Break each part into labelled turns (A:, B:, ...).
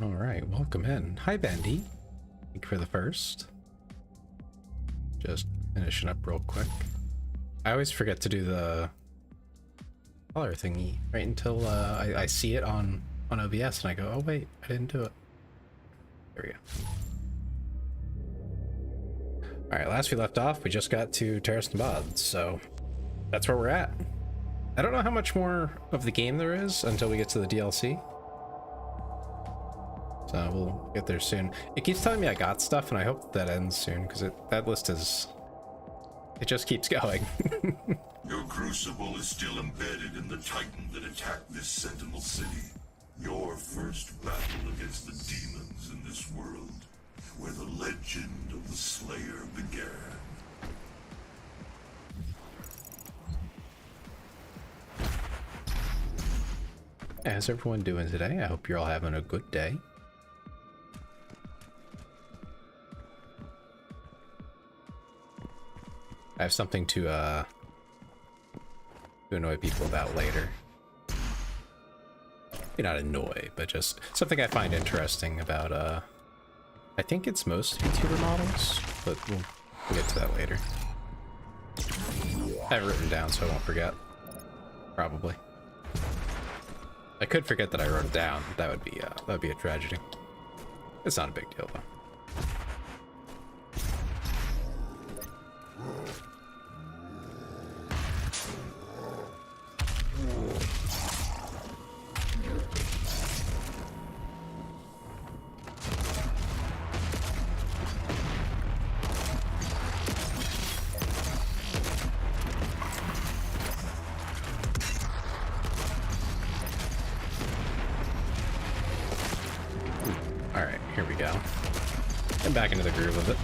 A: All right, welcome in. Hi, Bendy. Thank you for the first. Just finishing up real quick. I always forget to do the color thingy right until I see it on OBS and I go, oh wait, I didn't do it. There we go. All right, last we left off, we just got to Terrace and Bods, so that's where we're at. I don't know how much more of the game there is until we get to the DLC. So we'll get there soon. It keeps telling me I got stuff, and I hope that ends soon, because that list is... it just keeps going.
B: Your crucible is still embedded in the Titan that attacked this Sentinel City. Your first battle against the demons in this world, where the legend of the Slayer began.
A: How's everyone doing today? I hope you're all having a good day. I have something to annoy people about later. Maybe not annoy, but just something I find interesting about, I think it's most VTuber models, but we'll get to that later. I have it written down so I won't forget. Probably. I could forget that I wrote it down. That would be a tragedy. It's not a big deal though. Alright, here we go. And back into the groove of it.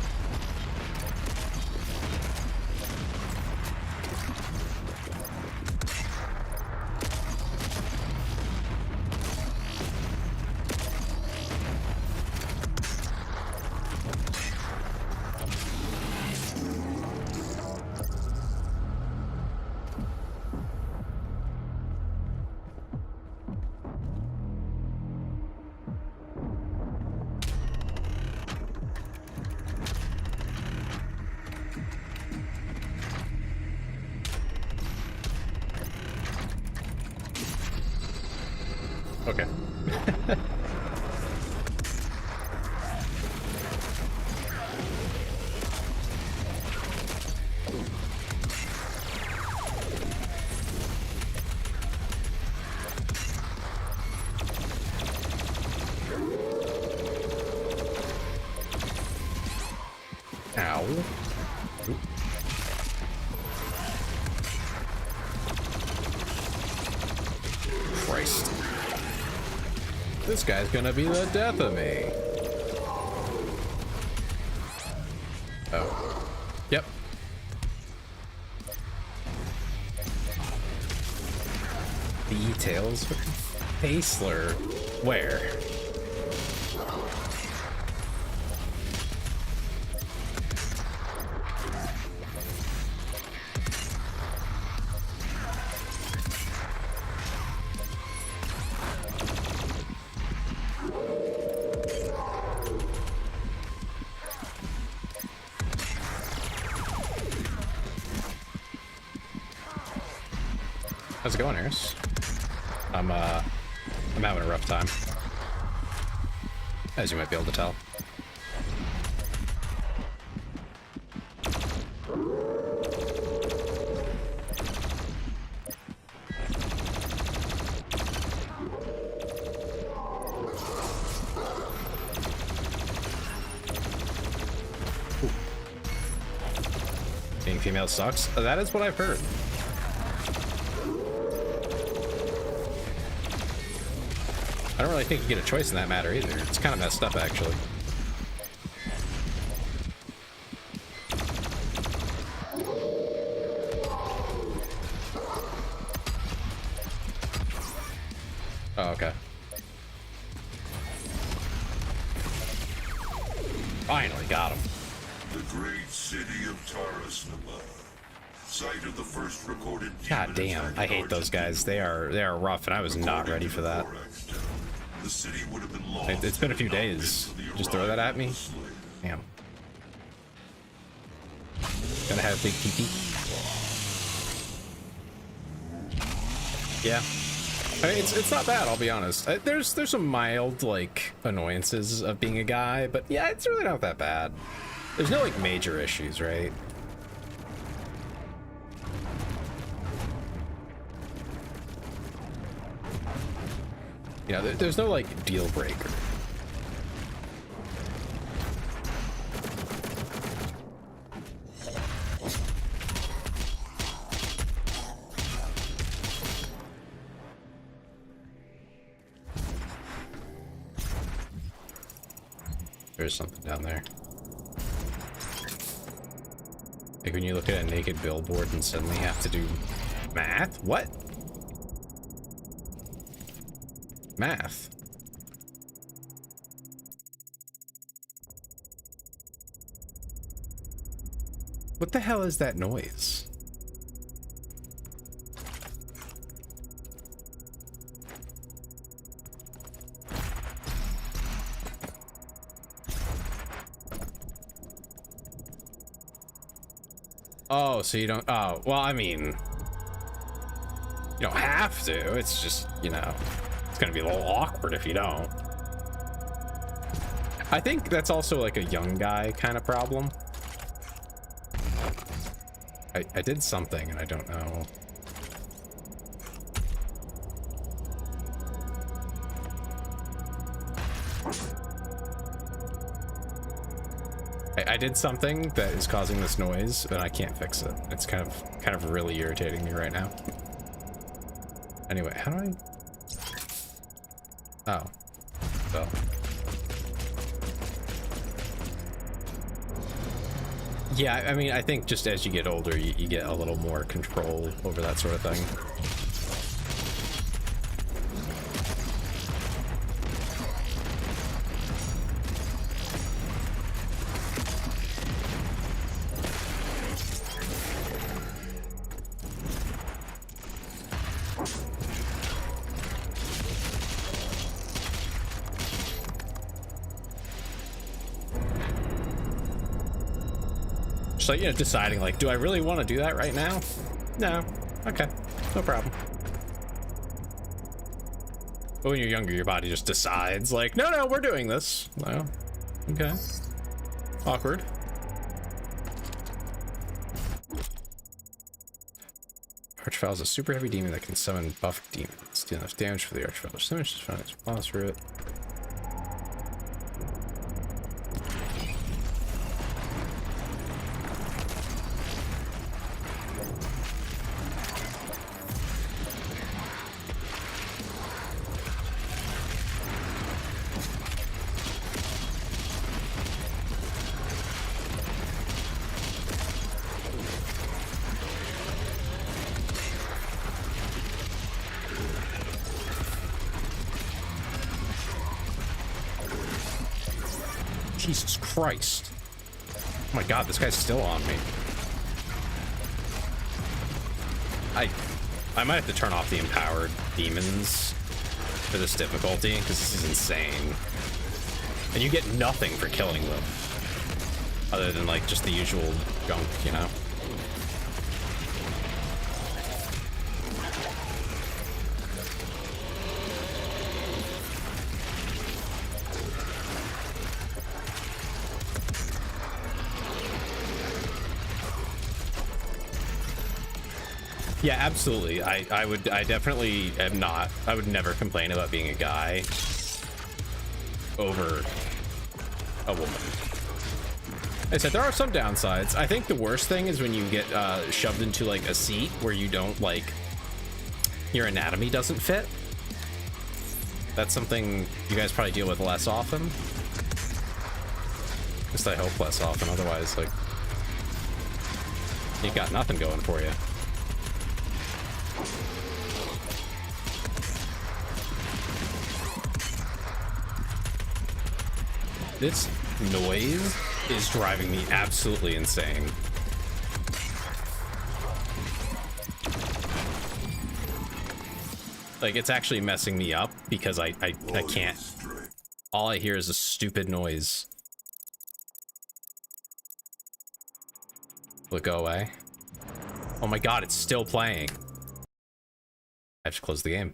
A: Okay. Ow. Oop. Christ. This guy's gonna be the death of me. Oh. Yep. Details? Facelor. Where? How's it going, Eris? I'm having a rough time, as you might be able to tell. Ooh. Being female sucks? That is what I've heard. I don't really think you get a choice in that matter either. It's kind of messed up, actually. Oh, okay. Finally got him.
B: The great city of Taurus-Naba, site of the first recorded.
A: God damn, I hate those guys. They are rough, and I was not ready for that.
B: the city would have been lost.
A: It's been a few days. Just throw that at me. Damn. Gonna have big TP. Yeah. I mean, it's not bad, I'll be honest. There's some mild, like, annoyances of being a guy, but yeah, it's really not that bad. There's no, like, major issues, right? You know, there's no, like, deal breaker. There's something down there. Like when you look at a naked billboard and suddenly have to do math? What? Math. What the hell is that noise? Oh, so you don't, oh, well, I mean, you don't have to, it's just, you know, it's gonna be a little awkward if you don't. I think that's also like a young guy kind of problem. I did something and I don't know. I did something that is causing this noise and I can't fix it. It's kind of really irritating me right now. Anyway, how do I? Oh. So. Yeah, I mean, I think just as you get older, you get a little more control over that sort of thing. So, you know, deciding like, do I really want to do that right now? No. Okay. No problem. But when you're younger, your body just decides like, no, we're doing this. Well, okay. Awkward. Archvile is a super heavy demon that can summon buffed demons. Do enough damage for the Archvile. So much just find its response for it. Jesus Christ. Oh my god, this guy's still on me. I might have to turn off the empowered demons for this difficulty, because this is insane. And you get nothing for killing them. Other than like just the usual junk, you know? Yeah, absolutely. I definitely am not. I would never complain about being a guy over a woman. I said there are some downsides. I think the worst thing is when you get shoved into like a seat where you don't like, your anatomy doesn't fit. That's something you guys probably deal with less often. At least I hope less often. Otherwise, like, you got nothing going for you. This noise is driving me absolutely insane. Like, it's actually messing me up because I can't. All I hear is a stupid noise. Will it go away? Oh my god, it's still playing. I have to close the game.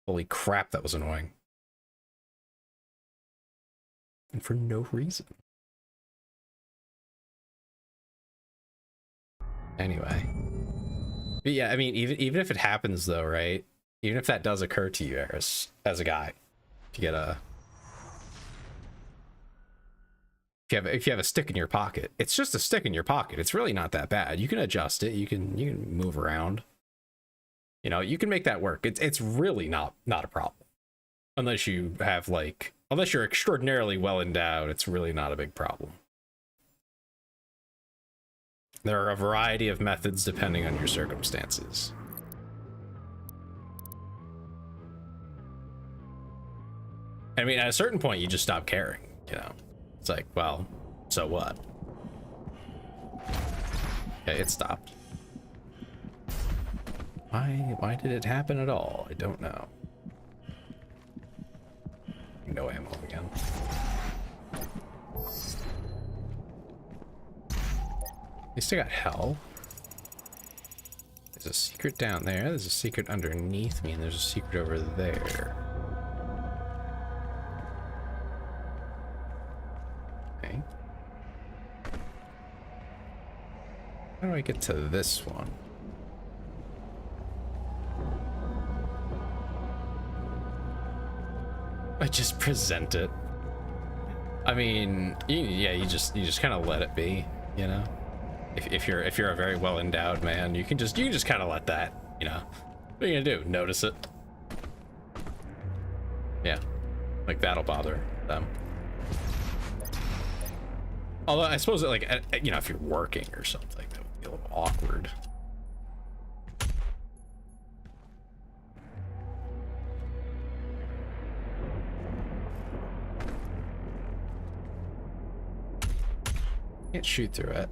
A: Holy crap, that was annoying. And for no reason. Anyway. But yeah, I mean, even if it happens though, right? Even if that does occur to you, Eris, as a guy, if you get a if you have a stick in your pocket, it's just a stick in your pocket. It's really not that bad. You can adjust it. You can move around. You know, you can make that work. It's really not a problem. Unless you have unless you're extraordinarily well endowed, it's really not a big problem. There are a variety of methods depending on your circumstances. I mean, at a certain point, you just stop caring, you know? It's like, well, so what? Okay, it stopped. Why did it happen at all? I don't know. No ammo again. At least I got hell. There's a secret down there. There's a secret underneath me, and there's a secret over there. Okay. How do I get to this one? I just present it. I mean, yeah, you just kind of let it be, you know. If you're a very well endowed man, you can just kind of let that, you know. What are you gonna do? Notice it? Yeah, like that'll bother them. Although I suppose that, like, you know, if you're working or something, that would be a little awkward. Can't shoot through it.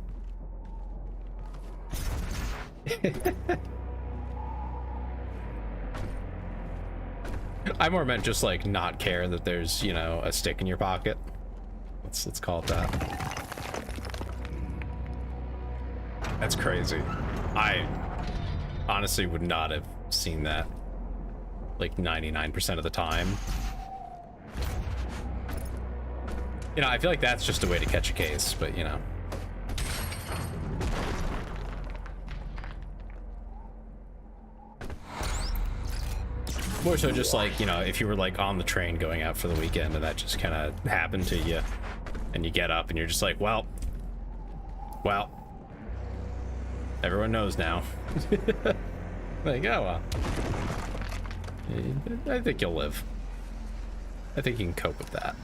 A: I more meant just like not care that there's, you know, a stick in your pocket. Let's call it that. That's crazy. I honestly would not have seen that like 99% of the time. You know, I feel like that's just a way to catch a case, but you know. More so just like, you know, if you were like on the train going out for the weekend and that just kind of happened to you and you get up and you're just like, well, everyone knows now. Like, oh well. I think you'll live. I think you can cope with that.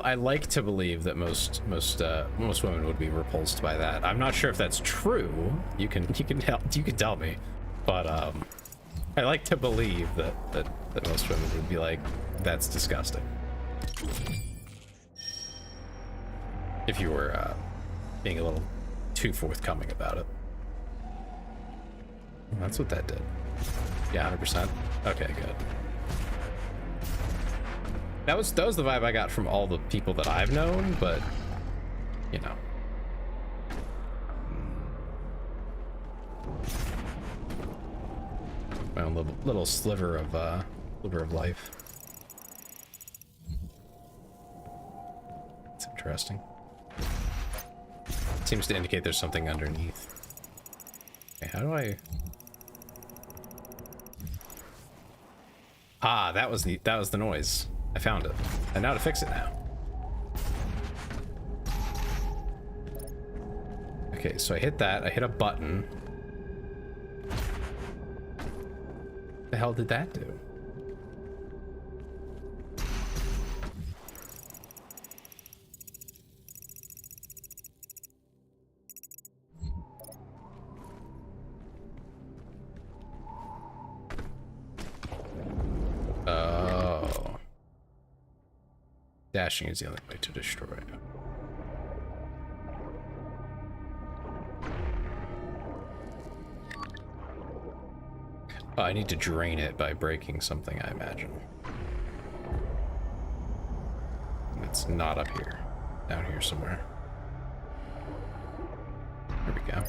A: I like to believe that most women would be repulsed by that. I'm not sure if that's true. You can tell me, but I like to believe that most women would be like, that's disgusting. If you were being a little too forthcoming about it. Well, that's what that did. Yeah, 100%. Okay, good. That was the vibe I got from all the people that I've known, but you know. My own little sliver of life. It's interesting. It seems to indicate there's something underneath. Okay, how do I? Ah, that was the noise. I found it. And now to fix it now. Okay, so I hit that. I hit a button. What the hell did that do? Dashing is the only way to destroy it. Oh, I need to drain it by breaking something, I imagine. It's not up here. Down here somewhere. There we go.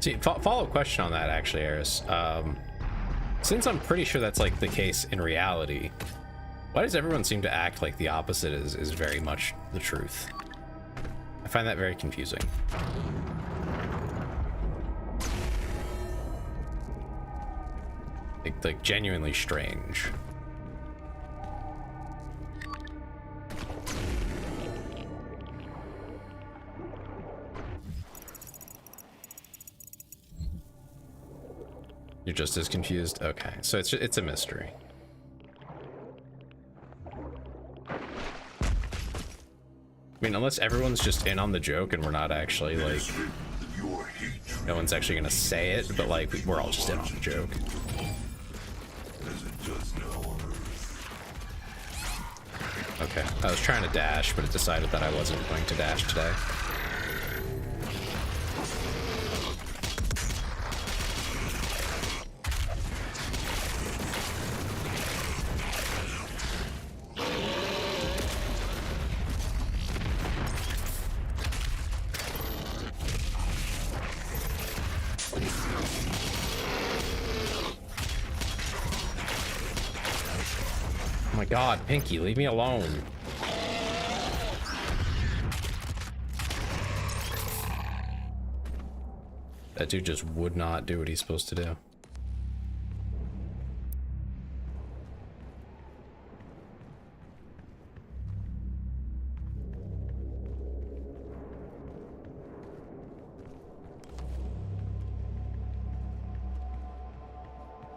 A: See, follow-up question on that, actually, Eris. Since I'm pretty sure that's, like, the case in reality, why does everyone seem to act like the opposite is very much the truth? I find that very confusing. Like genuinely strange. You're just as confused? Okay, so it's a mystery. I mean, unless everyone's just in on the joke and we're not actually, like, no one's actually gonna say it, but, like, we're all just in on the joke. Okay, I was trying to dash, but it decided that I wasn't going to dash today. Oh my god, Pinky, leave me alone. That dude just would not do what he's supposed to do.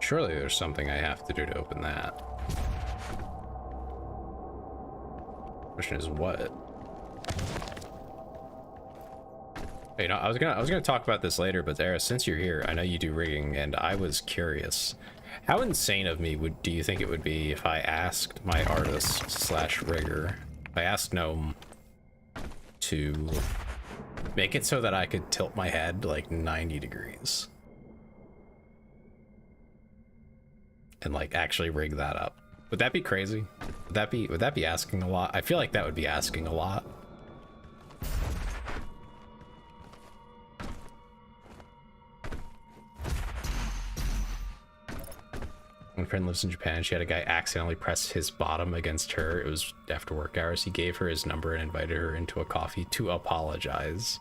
A: Surely there's something I have to do to open that. Question is what? Hey, you know, I was gonna talk about this later, but Era, since you're here, I know you do rigging, and I was curious. How insane of me do you think it would be if I asked my artist slash rigger, if I asked Gnome to make it so that I could tilt my head like 90 degrees? And like actually rig that up? Would that be crazy? Would that be asking a lot? I feel like that would be asking a lot. One friend lives in Japan. She had a guy accidentally press his bottom against her. It was after work hours. He gave her his number and invited her into a coffee to apologize.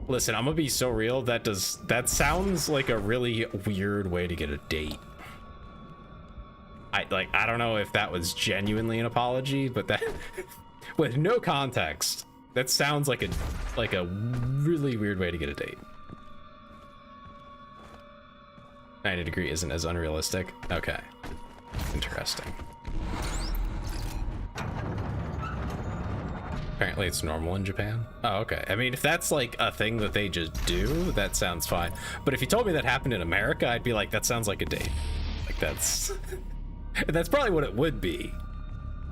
A: Listen, I'm gonna be so real. That sounds like a really weird way to get a date. I don't know if that was genuinely an apology, but that with no context, that sounds like a really weird way to get a date. 90 degree isn't as unrealistic. Okay. Interesting. Apparently it's normal in Japan. Oh, okay. I mean, if that's like a thing that they just do, that sounds fine. But if you told me that happened in America, I'd be like, that sounds like a date. Like that's that's probably what it would be,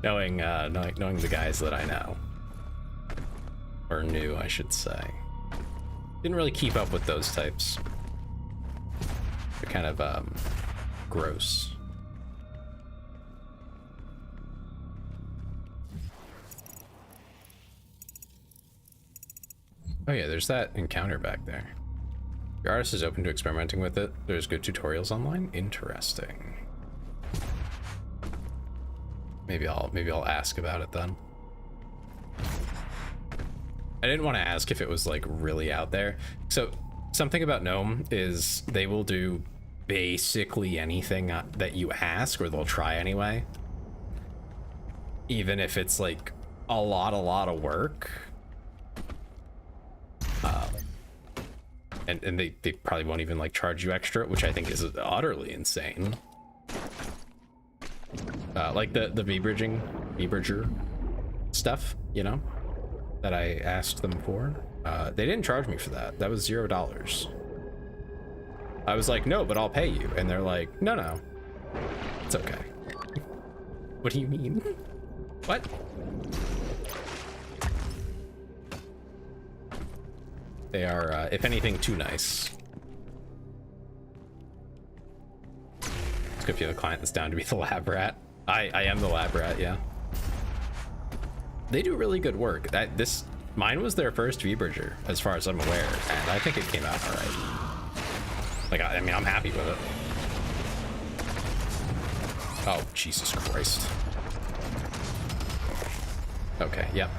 A: knowing the guys that I know, or knew, I should say. Didn't really keep up with those types. They're kind of gross. Oh yeah, there's that encounter back there. Your artist is open to experimenting with it. There's good tutorials online. Interesting. Maybe I'll ask about it then. I didn't want to ask if it was like really out there. So something about Gnome is they will do basically anything that you ask, or they'll try anyway. Even if it's like a lot of work. And they probably won't even like charge you extra, which I think is utterly insane. Like the V-bridger stuff, you know? that I asked them for. They didn't charge me for that. That was $0. I was like, no, but I'll pay you. And they're like, no, no, it's okay. What do you mean? What? They are, if anything, too nice. It's good if you have a client that's down to be the lab rat. I am the lab rat, yeah. They do really good work. Mine was their first V-Bridger, as far as I'm aware, and I think it came out all right. Like, I mean, I'm happy with it. Oh, Jesus Christ. Okay, yep.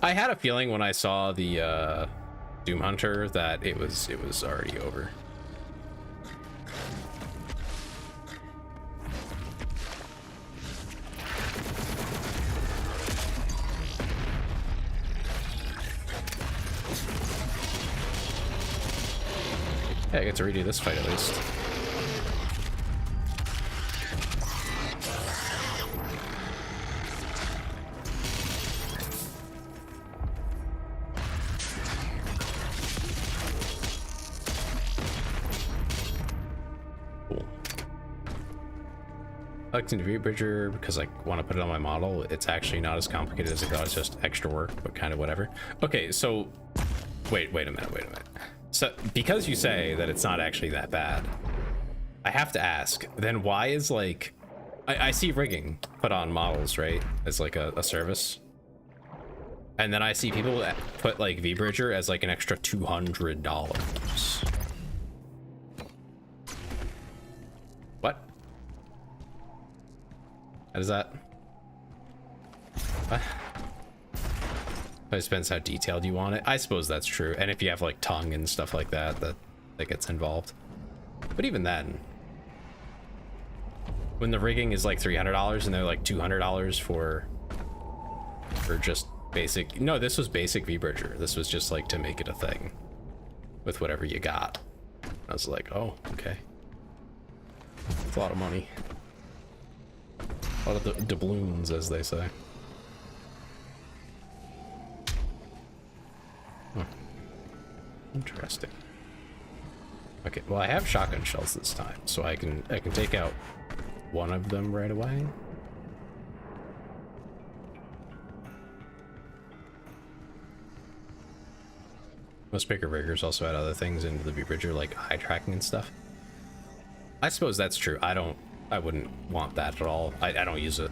A: I had a feeling when I saw the Doom Hunter that it was already over. Hey, I get to redo this fight at least. Cool. I like to do V-Bridger because I want to put it on my model. It's actually not as complicated as I thought. It's just extra work, but kind of whatever. Okay, so wait a minute. So, because you say that it's not actually that bad, I have to ask, then why is, like, I see rigging put on models, right, as, like, a service. And then I see people put, like, V-Bridger as, like, an extra $200. What? How does that? What? It depends how detailed you want it. I suppose that's true. And if you have like tongue and stuff like that, that gets involved. But even then, when the rigging is like $300 and they're like $200 for just basic. No, this was basic V-Bridger. This was just like to make it a thing with whatever you got. I was like, oh, okay. It's a lot of money. A lot of the doubloons, as they say. Huh. Interesting. Okay, well, I have shotgun shells this time, so I can take out one of them right away. Most bigger riggers also add other things into the V-Bridger, like eye tracking and stuff. I suppose that's true. I wouldn't want that at all. I don't use it.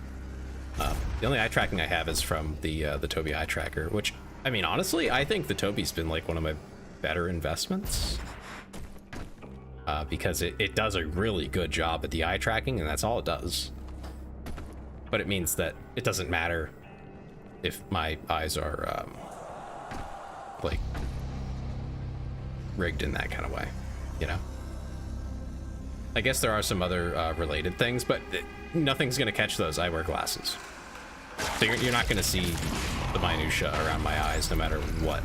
A: The only eye tracking I have is from the Tobii eye tracker, which, I mean, honestly, I think the Tobii's been like one of my better investments. Because it does a really good job at the eye tracking, and that's all it does. But it means that it doesn't matter if my eyes are like rigged in that kind of way, you know? I guess there are some other related things, but nothing's gonna catch those. I wear glasses. So you're not gonna see the minutia around my eyes no matter what.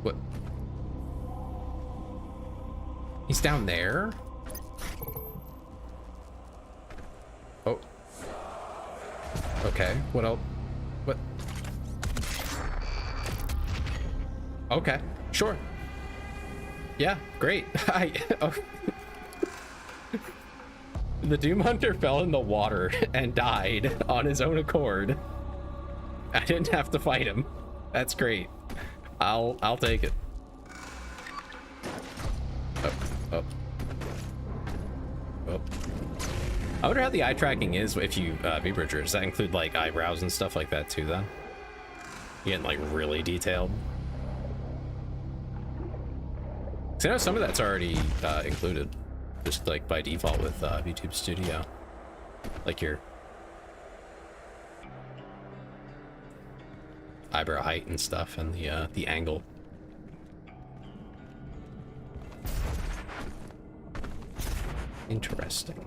A: What? He's down there? Oh. Okay, what else? What? Okay, sure. Yeah, great. Oh. The Doom Hunter fell in the water and died on his own accord. I didn't have to fight him. That's great. I'll take it. Oh. I wonder how the eye tracking is if you V-Bridger. Does that include like eyebrows and stuff like that too then? You getting like really detailed? Cause I know some of that's already included, just like by default with VTube Studio. Like your eyebrow height and stuff, and the angle. Interesting.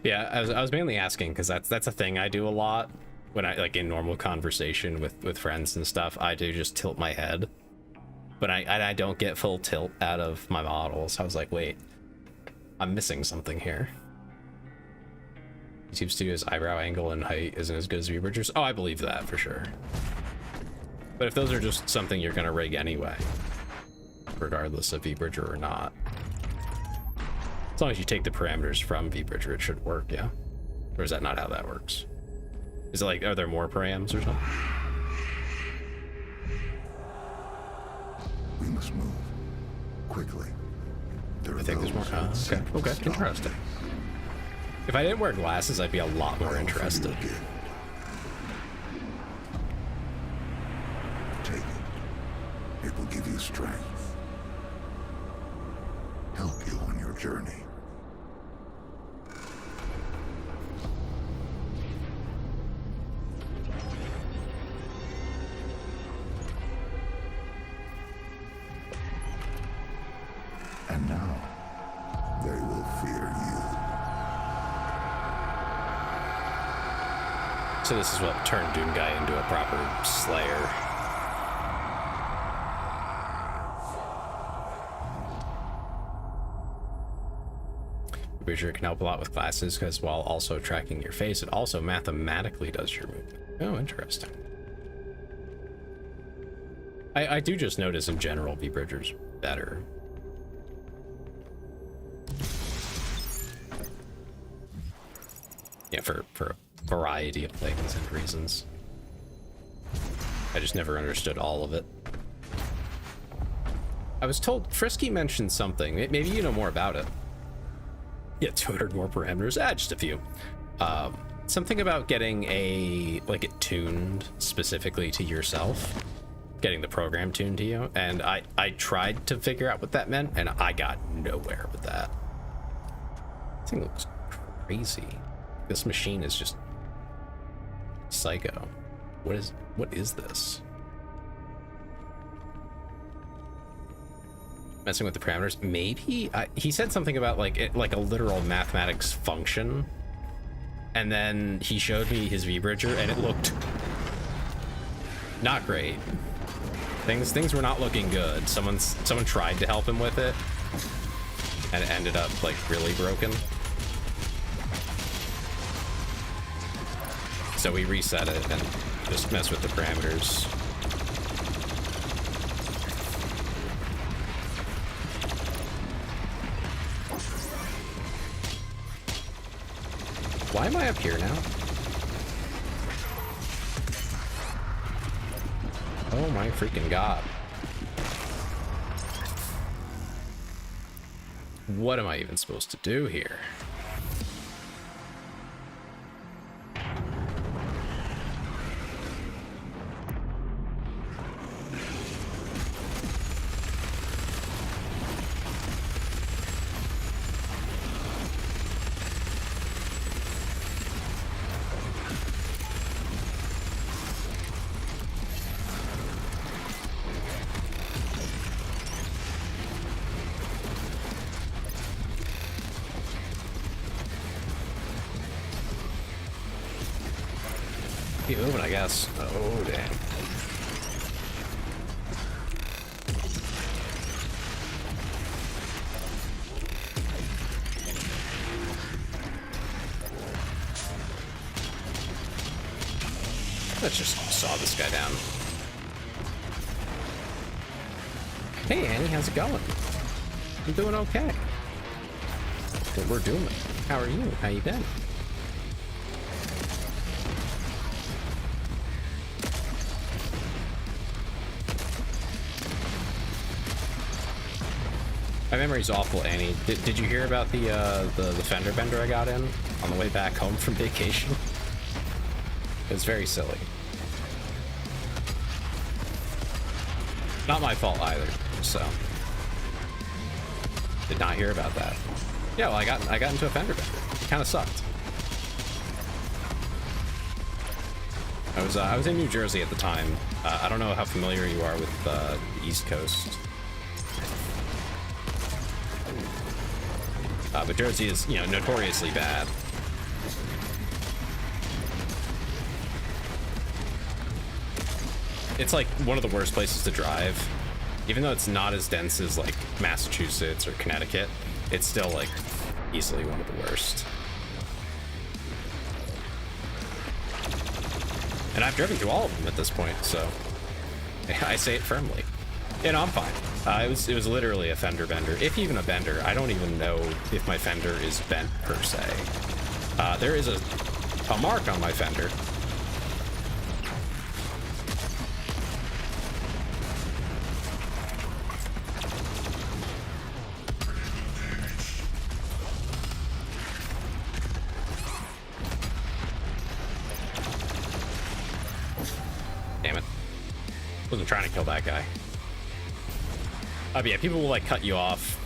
A: Yeah, I was mainly asking because that's a thing I do a lot when I like in normal conversation with friends and stuff. I do just tilt my head, but I don't get full tilt out of my models. I was like, wait, I'm missing something here. YouTube Studio's eyebrow angle and height isn't as good as VBridger's. Oh, I believe that for sure. But if those are just something you're gonna rig anyway, regardless of VBridger or not, as long as you take the parameters from VBridger, it should work, yeah? Or is that not how that works? Is it like, are there more params or something?
B: We must move quickly.
A: I think there's more. Okay, interesting. If I didn't wear glasses, I'd be a lot more interested.
B: Take it. It will give you strength. Help you on your journey. And now, they will fear you.
A: So this is what turned Doom Guy into a proper Slayer. VBridger can help a lot with glasses because while also tracking your face, it also mathematically does your movement. Oh, interesting. I do just notice in general VBridger's better. Yeah, for a variety of things and reasons. I just never understood all of it. I was told Frisky mentioned something. Maybe you know more about it. Yeah, 200 more parameters. Just a few. Something about getting like it tuned specifically to yourself. Getting the program tuned to you. And I tried to figure out what that meant, and I got nowhere with that. This thing looks crazy. This machine is just psycho. What is this? Messing with the parameters? Maybe he said something about like a literal mathematics function, and then he showed me his VBridger, and it looked not great. Things were not looking good. Someone tried to help him with it, and it ended up like really broken. So we reset it and just mess with the parameters. Why am I up here now? Oh my freaking god. What am I even supposed to do here? Keep moving, I guess. Oh, dang. Let's just saw this guy down. Hey, Annie, how's it going? I'm doing okay. What we're doing. How are you? How you been? My memory's awful, Annie. Did you hear about the fender bender I got in on the way back home from vacation? It was very silly. Not my fault either, so did not hear about that. Yeah, well, I got into a fender bender. It kind of sucked. I was in New Jersey at the time. I don't know how familiar you are with the East Coast. But Jersey is, you know, notoriously bad it's like one of the worst places to drive. Even though it's not as dense as like Massachusetts or Connecticut, it's still like easily one of the worst. And I've driven through all of them at this point, so I say it firmly. Yeah, no, I'm fine. It was literally a fender bender, if even a bender. I don't even know if my fender is bent per se. There is a mark on my fender. Damn it. Wasn't trying to kill that guy. But yeah, people will like cut you off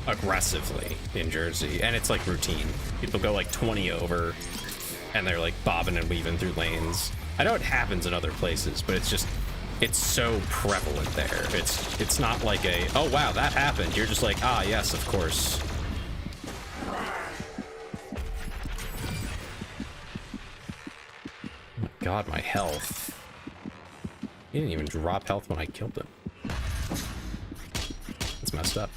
A: aggressively in Jersey, and it's like routine. People go like 20 over, and they're like bobbing and weaving through lanes. I know it happens in other places, but it's so prevalent there. It's not like a, oh wow, that happened. You're just like, ah yes, of course. Oh my God, my health. He didn't even drop health when I killed him. It's messed up.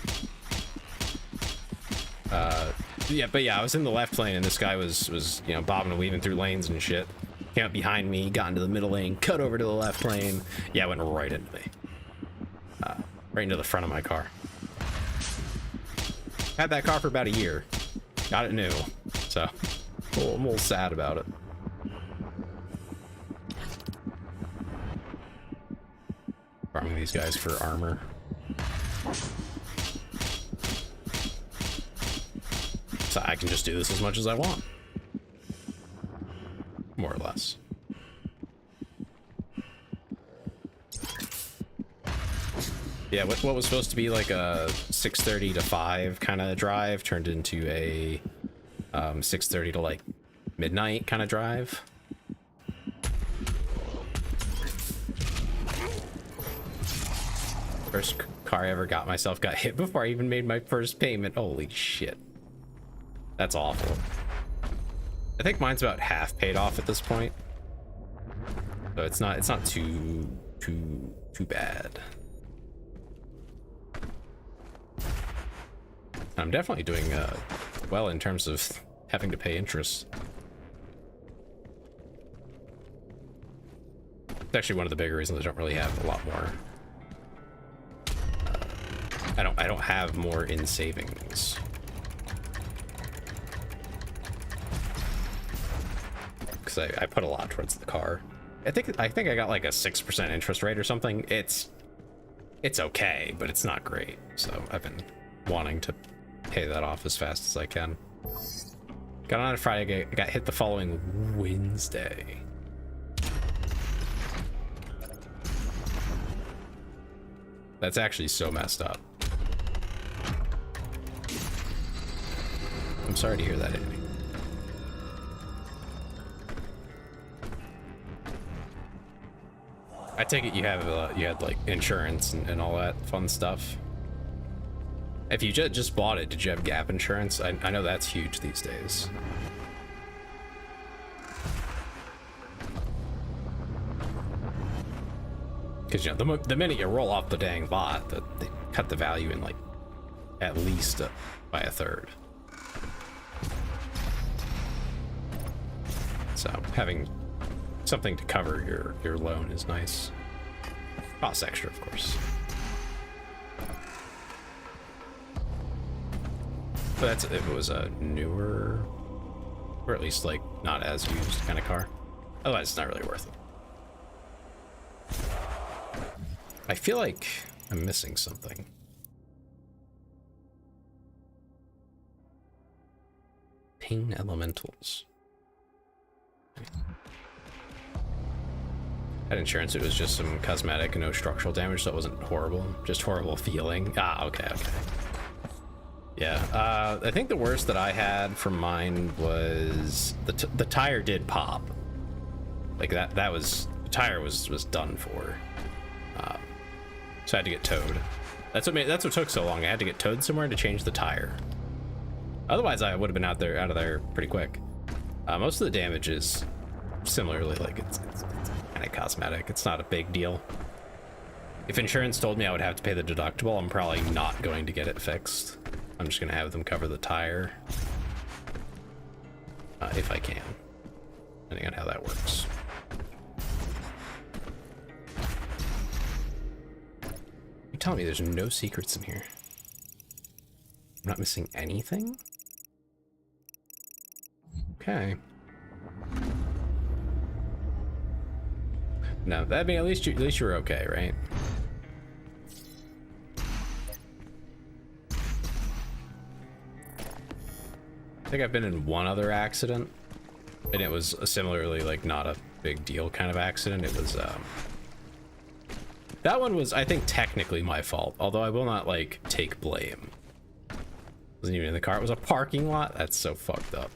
A: Yeah, but yeah, I was in the left lane and this guy was you know, bobbing and weaving through lanes and shit. Came up behind me, got into the middle lane, cut over to the left lane. Yeah, went right into me. Right into the front of my car. Had that car for about a year. Got it new. So, I'm a little sad about it. Farming these guys for armor. So I can just do this as much as I want. More or less. Yeah, what was supposed to be like a 6:30 to 5 kind of drive turned into a 6:30 to like midnight kind of drive. First car I ever got myself got hit before I even made my first payment. Holy shit. That's awful. I think mine's about half paid off at this point. So it's not too bad. I'm definitely doing well in terms of having to pay interest. It's actually one of the bigger reasons I don't really have a lot more. I don't have more in savings. Because I put a lot towards the car. I think I got like a 6% interest rate or something. It's okay, but it's not great. So I've been wanting to pay that off as fast as I can. Got on a Friday, got hit the following Wednesday. That's actually so messed up. I'm sorry to hear that, Andy. I take it you had like insurance and all that fun stuff. If you just bought it, did you have gap insurance? I know that's huge these days. Because you know the minute you roll off the dang bot, they cut the value in like at least by a third. So having something to cover your loan is nice. Costs extra, of course. But that's if it was a newer, or at least like not as used kind of car. Otherwise, it's not really worth it. I feel like I'm missing something. Pain elementals. Had insurance, it was just some cosmetic and no structural damage, so it wasn't horrible. Just horrible feeling. Ah, okay. Yeah, I think the worst that I had from mine was the tire did pop. Like that was, the tire was done for. So I had to get towed. That's what took so long. I had to get towed somewhere to change the tire. Otherwise, I would have been out of there pretty quick. Most of the damage is similarly like it's kind kind of cosmetic. It's not a big deal. If insurance told me I would have to pay the deductible, I'm probably not going to get it fixed. I'm just going to have them cover the tire. If I can. Depending on how that works. You're telling me there's no secrets in here? I'm not missing anything? Okay. No, I mean, at least you're okay, right? I think I've been in one other accident, and it was similarly like not a big deal kind of accident. It was that one was, I think, technically my fault, although I will not like take blame. It wasn't even in the car, it was a parking lot. That's so fucked up.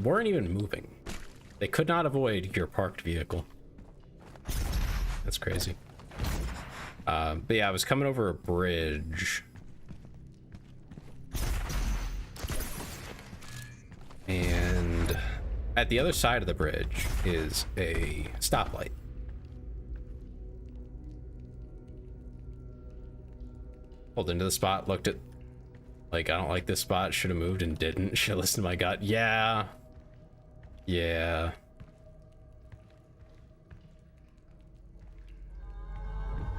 A: Weren't even moving. They could not avoid your parked vehicle. That's crazy. But yeah, I was coming over a bridge. And at the other side of the bridge is a stoplight. Pulled into the spot, looked at, like, I don't like this spot, should have moved and didn't. Should have listened to my gut. Yeah. Yeah.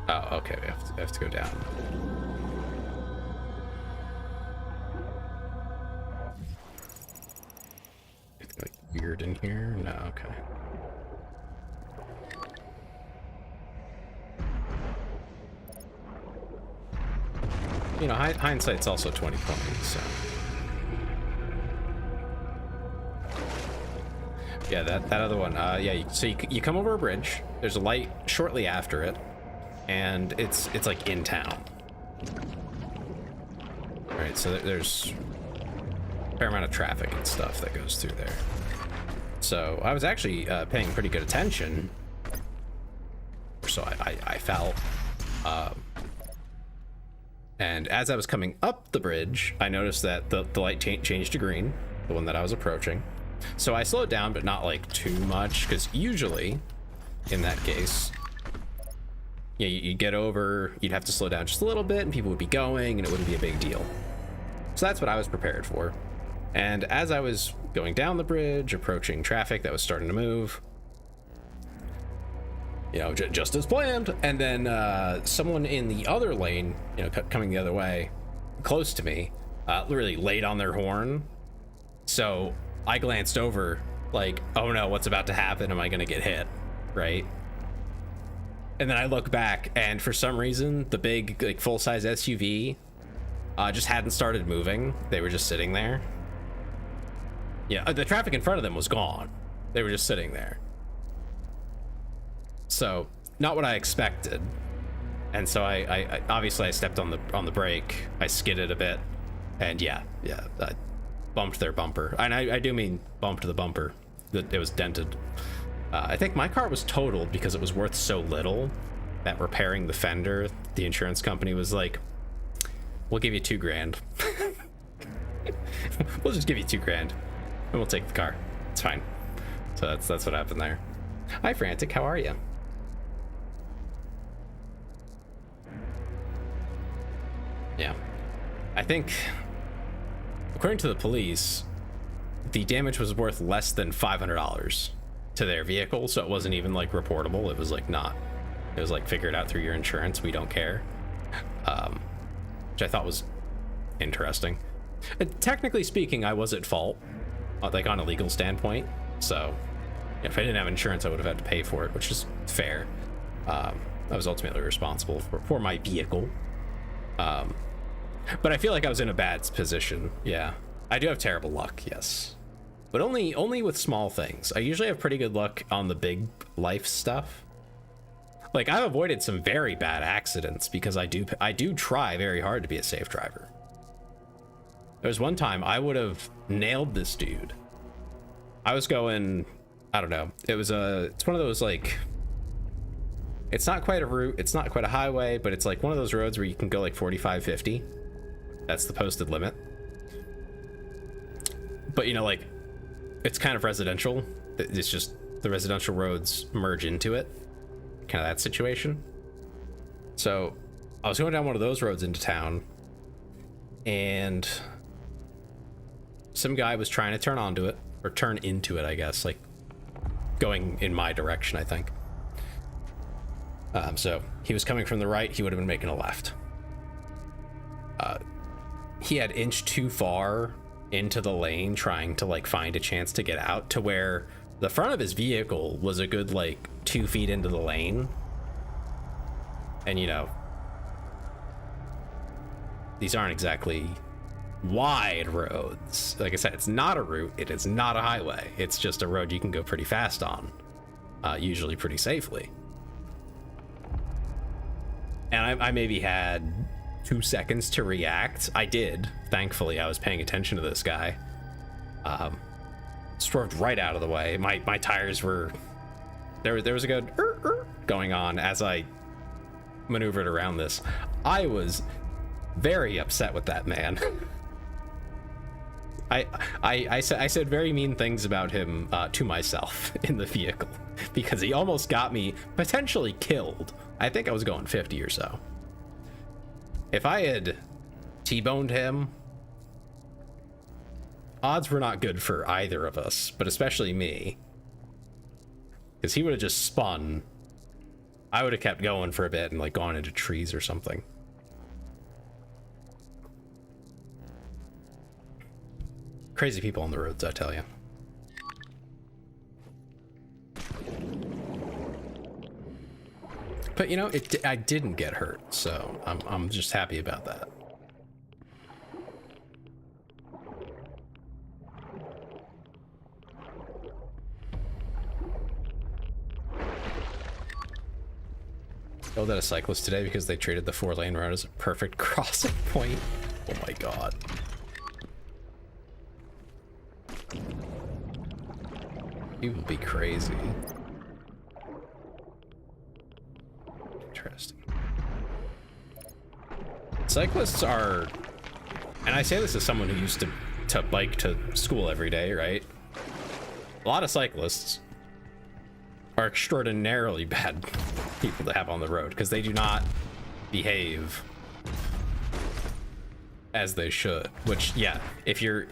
A: Oh, okay, we have to go down. Anything like weird in here? No, okay. You know, hindsight's also 20/20, so. Yeah, that other one. Yeah, so you come over a bridge. There's a light shortly after it, and it's like in town. All right, so there's a fair amount of traffic and stuff that goes through there. So I was actually paying pretty good attention. So I felt. And as I was coming up the bridge, I noticed that the light changed to green, the one that I was approaching. So I slowed down, but not like too much, because usually, in that case, yeah, you'd get over, you'd have to slow down just a little bit, and people would be going, and it wouldn't be a big deal. So that's what I was prepared for. And as I was going down the bridge, approaching traffic that was starting to move, you know, just as planned. And then someone in the other lane, you know, coming the other way, close to me, literally laid on their horn. So I glanced over, like, oh no, what's about to happen? Am I gonna get hit? Right? And then I look back, and for some reason, the big, like, full-size SUV just hadn't started moving. They were just sitting there. Yeah, the traffic in front of them was gone. They were just sitting there. So not what I expected, and so I obviously I stepped on the brake. I skidded a bit, and yeah, I bumped their bumper, and I do mean bumped the bumper. That it was dented. I think my car was totaled because it was worth so little that repairing the fender, the insurance company was like, "We'll give you $2,000. We'll just give you $2,000, and we'll take the car. It's fine." So that's what happened there. Hi, Frantic. How are you? Yeah, I think, according to the police, the damage was worth less than $500 to their vehicle, so it wasn't even like reportable. It was like not. It was like, figure it out through your insurance. We don't care. Which I thought was interesting. And technically speaking, I was at fault, like on a legal standpoint. So if I didn't have insurance, I would have had to pay for it, which is fair. I was ultimately responsible for my vehicle. But I feel like I was in a bad position. Yeah, I do have terrible luck, yes, but only with small things. I usually have pretty good luck on the big life stuff. Like, I've avoided some very bad accidents because I do try very hard to be a safe driver. There was one time I would have nailed this dude. I was going, I don't know, it's one of those, like, it's not quite a route, it's not quite a highway, but it's like one of those roads where you can go like 45, 50. That's the posted limit. But you know, like, it's kind of residential. It's just the residential roads merge into it, kind of that situation. So I was going down one of those roads into town, and some guy was trying to turn onto it, or turn into it, I guess, like going in my direction, I think. So he was coming from the right, he would have been making a left. He had inched too far into the lane trying to like find a chance to get out, to where the front of his vehicle was a good like 2 feet into the lane. And you know, these aren't exactly wide roads. Like I said, it's not a route, it is not a highway, it's just a road you can go pretty fast on, usually pretty safely. And I maybe had 2 seconds to react. I did, thankfully. I was paying attention to this guy. Swerved right out of the way. My tires were there was a good going on as I maneuvered around this. I was very upset with that man. I said very mean things about him to myself in the vehicle, because he almost got me potentially killed. I think I was going 50 or so. If I had T-boned him, odds were not good for either of us, but especially me, because he would have just spun. I would have kept going for a bit and like gone into trees or something. Crazy people on the roads, I tell you. But you know, I didn't get hurt, so I'm just happy about that. Yelled at a cyclist today because they treated the 4-lane road as a perfect crossing point. Oh my god. You will be crazy. Interesting. Cyclists are, and I say this as someone who used to bike to school every day, right? A lot of cyclists are extraordinarily bad people to have on the road because they do not behave as they should. Which, yeah, if you're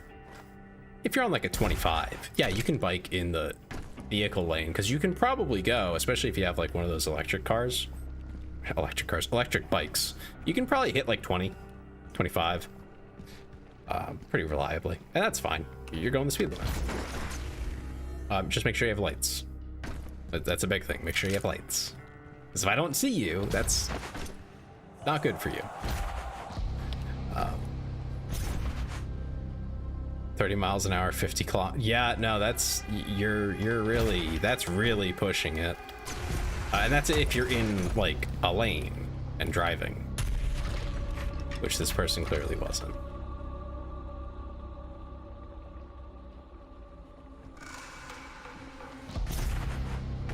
A: on like a 25, yeah, you can bike in the vehicle lane, because you can probably go, especially if you have like one of those electric bikes, you can probably hit like 20, 25 pretty reliably, and that's fine. You're going the speed limit. Just make sure you have lights. That's a big thing. Make sure you have lights, because if I don't see you, that's not good for you. 30 miles an hour, 50 kilometers. Yeah, no, that's that's really pushing it. And that's if you're in like a lane and driving, which this person clearly wasn't.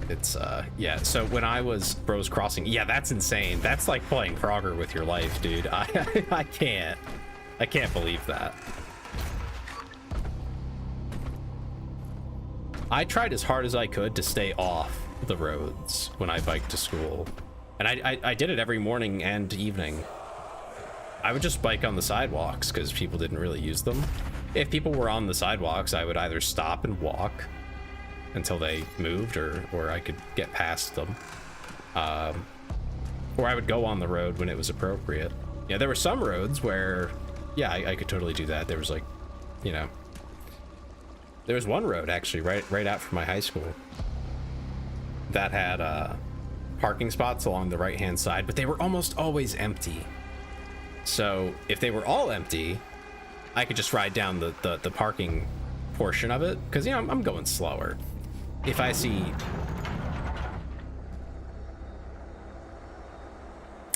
A: It's yeah, so when I was bros crossing, yeah, that's insane. That's like playing Frogger with your life, dude. I can't believe that. I tried as hard as I could to stay off the roads when I biked to school, and I did it every morning and evening. I would just bike on the sidewalks because people didn't really use them. If people were on the sidewalks, I would either stop and walk until they moved, or I could get past them, or I would go on the road when it was appropriate. Yeah, there were some roads where, yeah, I could totally do that. There was like, you know, there was one road actually right out from my high school that had parking spots along the right hand side, but they were almost always empty. So if they were all empty, I could just ride down the parking portion of it, because, you know, I'm going slower. If I see,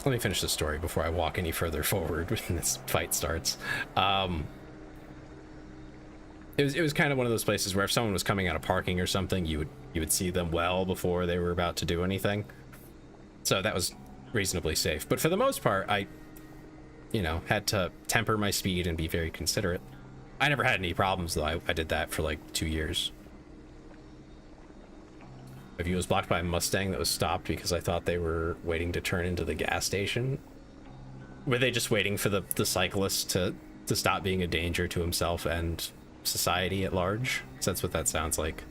A: let me finish the story before I walk any further forward when this fight starts. It was kind of one of those places where if someone was coming out of parking or something, you would see them well before they were about to do anything. So that was reasonably safe. But for the most part, I, you know, had to temper my speed and be very considerate. I never had any problems though. I did that for like 2 years. My view was blocked by a Mustang that was stopped because I thought they were waiting to turn into the gas station. Were they just waiting for the cyclist to stop being a danger to himself and society at large? 'Cause that's what that sounds like.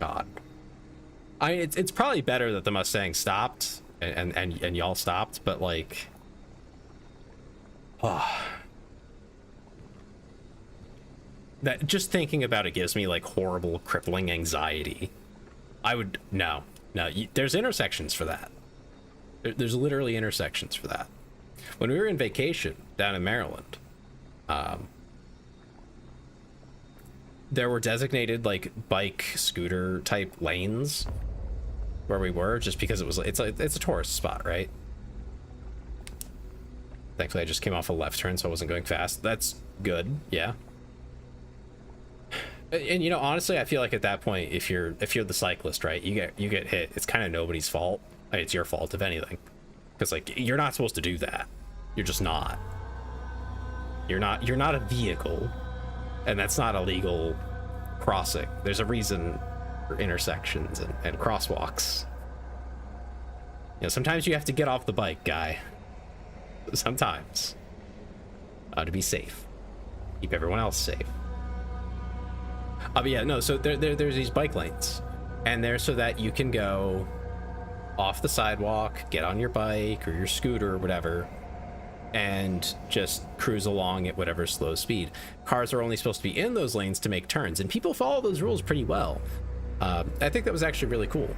A: God. It's probably better that the Mustang stopped and y'all stopped, but like, that just thinking about it gives me like horrible, crippling anxiety. I would no. There's intersections for that. There's literally intersections for that. When we were in vacation down in Maryland, there were designated like bike scooter type lanes where we were, just because it's a tourist spot, right? Thankfully I just came off a left turn, so I wasn't going fast. That's good. Yeah. And you know, honestly, I feel like at that point, if you're the cyclist, right, you get hit, it's kind of nobody's fault. It's your fault if anything, because like you're not supposed to do that. You're just not. You're not a vehicle, and that's not a legal crossing. There's a reason for intersections and crosswalks. You know, sometimes you have to get off the bike, guy. Sometimes. To be safe. Keep everyone else safe. But yeah, no, so there's these bike lanes, and they're so that you can go off the sidewalk, get on your bike or your scooter or whatever, and just cruise along at whatever slow speed. Cars are only supposed to be in those lanes to make turns, and people follow those rules pretty well. I think that was actually really cool.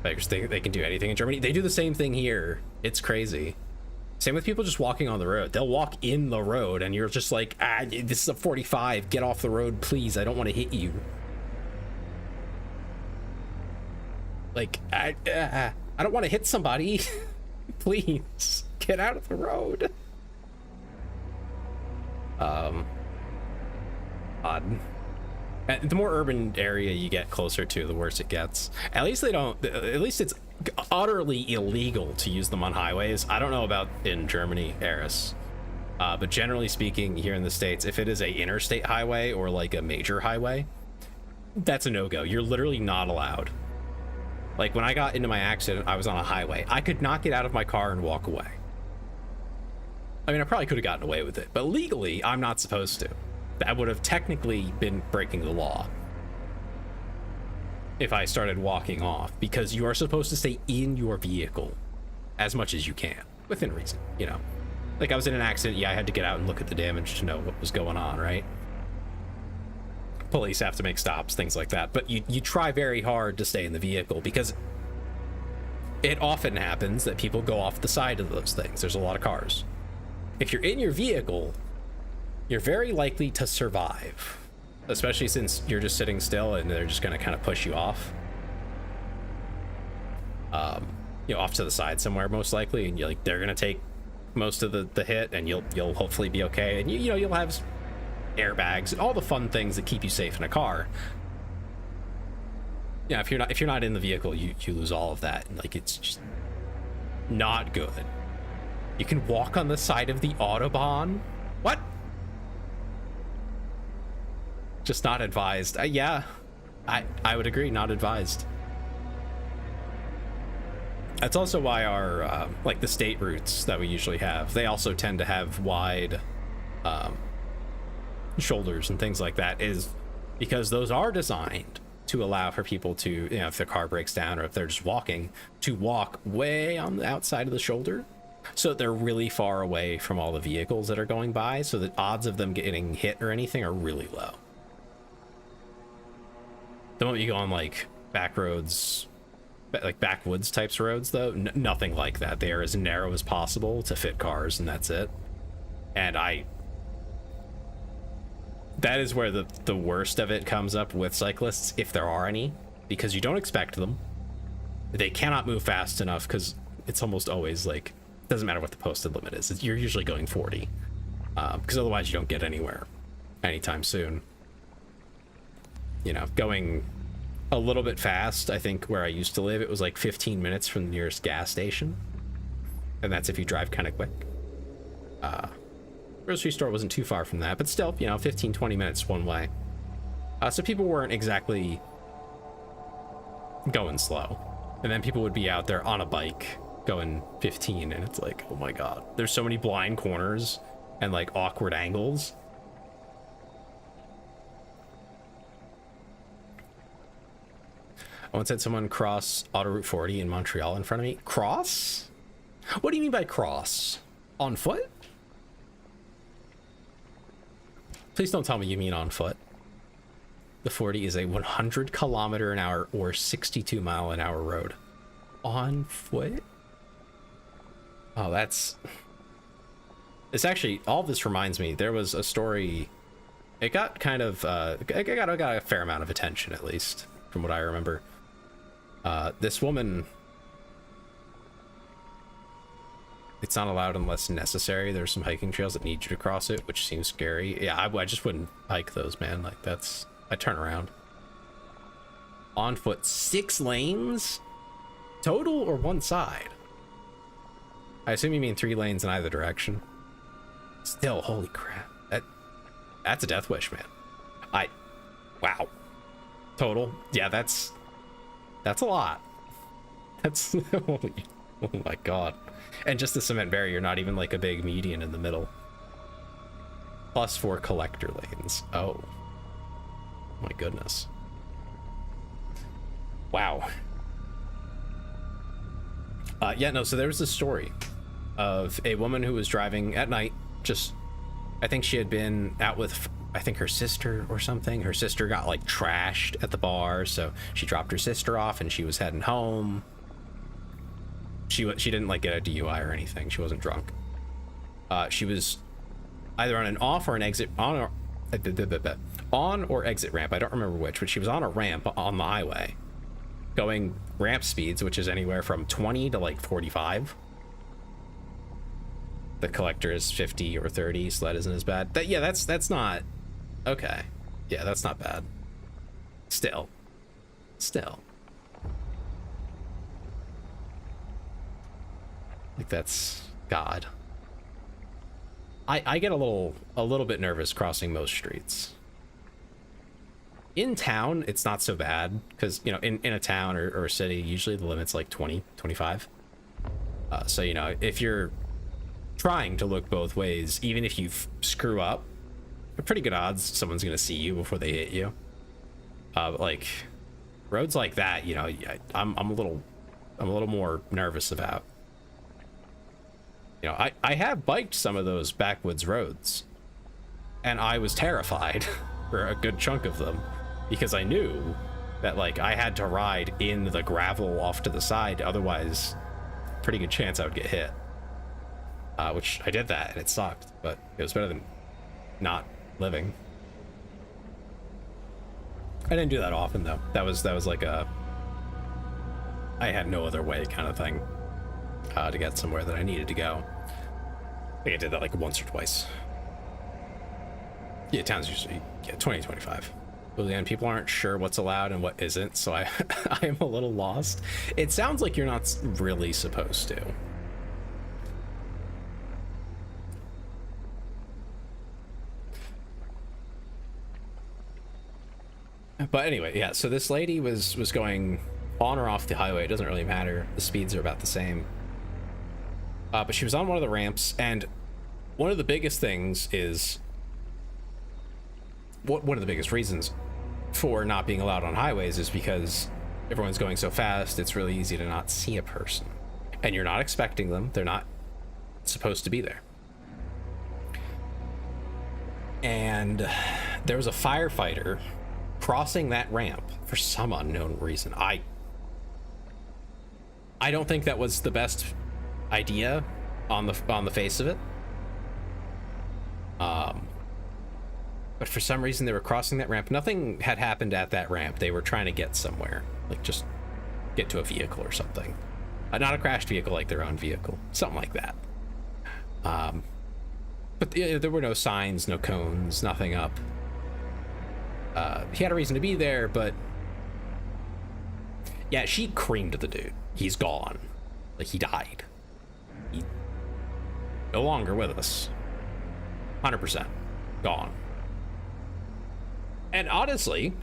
A: Bikers think they can do anything in Germany. They do the same thing here. It's crazy. Same with people just walking on the road. They'll walk in the road, and you're just like, this is a 45. Get off the road, please. I don't want to hit you. Like, I don't want to hit somebody. Please, get out of the road. Odd. And the more urban area you get closer to, the worse it gets. At least it's utterly illegal to use them on highways. I don't know about in Germany, Eris. But generally speaking, here in the States, if it is a interstate highway or like a major highway, that's a no-go. You're literally not allowed. Like when I got into my accident, I was on a highway. I could not get out of my car and walk away. I mean, I probably could have gotten away with it, but legally, I'm not supposed to. That would have technically been breaking the law if I started walking off, because you are supposed to stay in your vehicle as much as you can, within reason, you know? Like I was in an accident, yeah, I had to get out and look at the damage to know what was going on, right? Police have to make stops, things like that, but you try very hard to stay in the vehicle, because it often happens that people go off the side of those things. There's a lot of cars. If you're in your vehicle, you're very likely to survive, especially since you're just sitting still and they're just going to kind of push you off. You know, off to the side somewhere most likely, and you're like, they're going to take most of the hit, and you'll hopefully be okay, and you know, you'll have airbags and all the fun things that keep you safe in a car. Yeah, if you're not in the vehicle, you lose all of that, and like it's just not good. You can walk on the side of the Autobahn. What? Just not advised. Yeah, I would agree, not advised. That's also why our like the state routes that we usually have, they also tend to have wide shoulders and things like that, is because those are designed to allow for people to, you know, if their car breaks down or if they're just walking, to walk way on the outside of the shoulder, so that they're really far away from all the vehicles that are going by, so that odds of them getting hit or anything are really low. The moment you go on like back roads, like backwoods types roads, though, nothing like that. They are as narrow as possible to fit cars, and that's it. And that is where the worst of it comes up with cyclists, if there are any, because you don't expect them. They cannot move fast enough, because it's almost always like, doesn't matter what the posted limit is, you're usually going 40, because otherwise you don't get anywhere anytime soon. You know, going a little bit fast, I think where I used to live, it was like 15 minutes from the nearest gas station. and that's if you drive kind of quick. Grocery store wasn't too far from that, but still, you know, 15-20 minutes one way. So people weren't exactly going slow, and then people would be out there on a bike going 15, and it's like, oh my god, there's so many blind corners and like awkward angles. I once had someone cross Autoroute 40 in Montreal in front of me. Cross? What do you mean by cross? On foot? Please don't tell me you mean on foot. The 40 is a 100km/h or 62-mile-an-hour road. On foot? Oh, that's... It's actually, all this reminds me, there was a story, it got kind of, it got a fair amount of attention, at least, from what I remember. This woman, it's not allowed unless necessary. There's some hiking trails that need you to cross it, which seems scary. Yeah, I just wouldn't hike those, man. Like, that's, I turn around. On foot, 6 lanes? Total or one side? I assume you mean 3 lanes in either direction. Still, holy crap. That's a death wish, man. Wow. Total? Yeah, that's a lot. That's, holy, oh my god. And just the cement barrier, not even like a big median in the middle. Plus 4 collector lanes. Oh. My goodness. Wow. Yeah, no, so there was this story of a woman who was driving at night, just, I think she had been out with, I think her sister or something. Her sister got like trashed at the bar, so she dropped her sister off and she was heading home. She didn't like get a DUI or anything. She wasn't drunk. She was either on an off or an exit, on or exit ramp. I don't remember which, but she was on a ramp on the highway, going ramp speeds, which is anywhere from 20 to like 45. The collector is 50 or 30, so that isn't as bad. Yeah, that's not okay. Yeah, that's not bad. Still. Like, that's God. I get a little bit nervous crossing most streets. In town, it's not so bad because, you know, in a town or a city, usually the limit's like 20, 25. So, you know, if you're trying to look both ways, even if you screw up, pretty good odds someone's gonna see you before they hit you. But like roads like that, you know, I'm a little more nervous about. You know, I have biked some of those backwoods roads, and I was terrified for a good chunk of them because I knew that like I had to ride in the gravel off to the side, otherwise pretty good chance I would get hit. Which I did that and it sucked, but it was better than not living. I didn't do that often though. That was like a I had no other way kind of thing to get somewhere that I needed to go. I think I did that like once or twice. Yeah, towns usually 20, 25. But again, people aren't sure what's allowed and what isn't, so I am a little lost. It sounds like you're not really supposed to. But anyway, yeah, so this lady was going on or off the highway. It doesn't really matter. The speeds are about the same. But she was on one of the ramps, and one of the biggest things is... one of the biggest reasons for not being allowed on highways is because everyone's going so fast, it's really easy to not see a person. And you're not expecting them. They're not supposed to be there. And there was a firefighter crossing that ramp for some unknown reason. I don't think that was the best idea on the face of it. But for some reason they were crossing that ramp. Nothing had happened at that ramp. They were trying to get somewhere, like just get to a vehicle or something. Not a crashed vehicle, like their own vehicle, something like that. But there were no signs, no cones, nothing up. He had a reason to be there, but yeah, she creamed the dude. He's gone. Like, he died.
C: No longer with us. 100% gone. And honestly,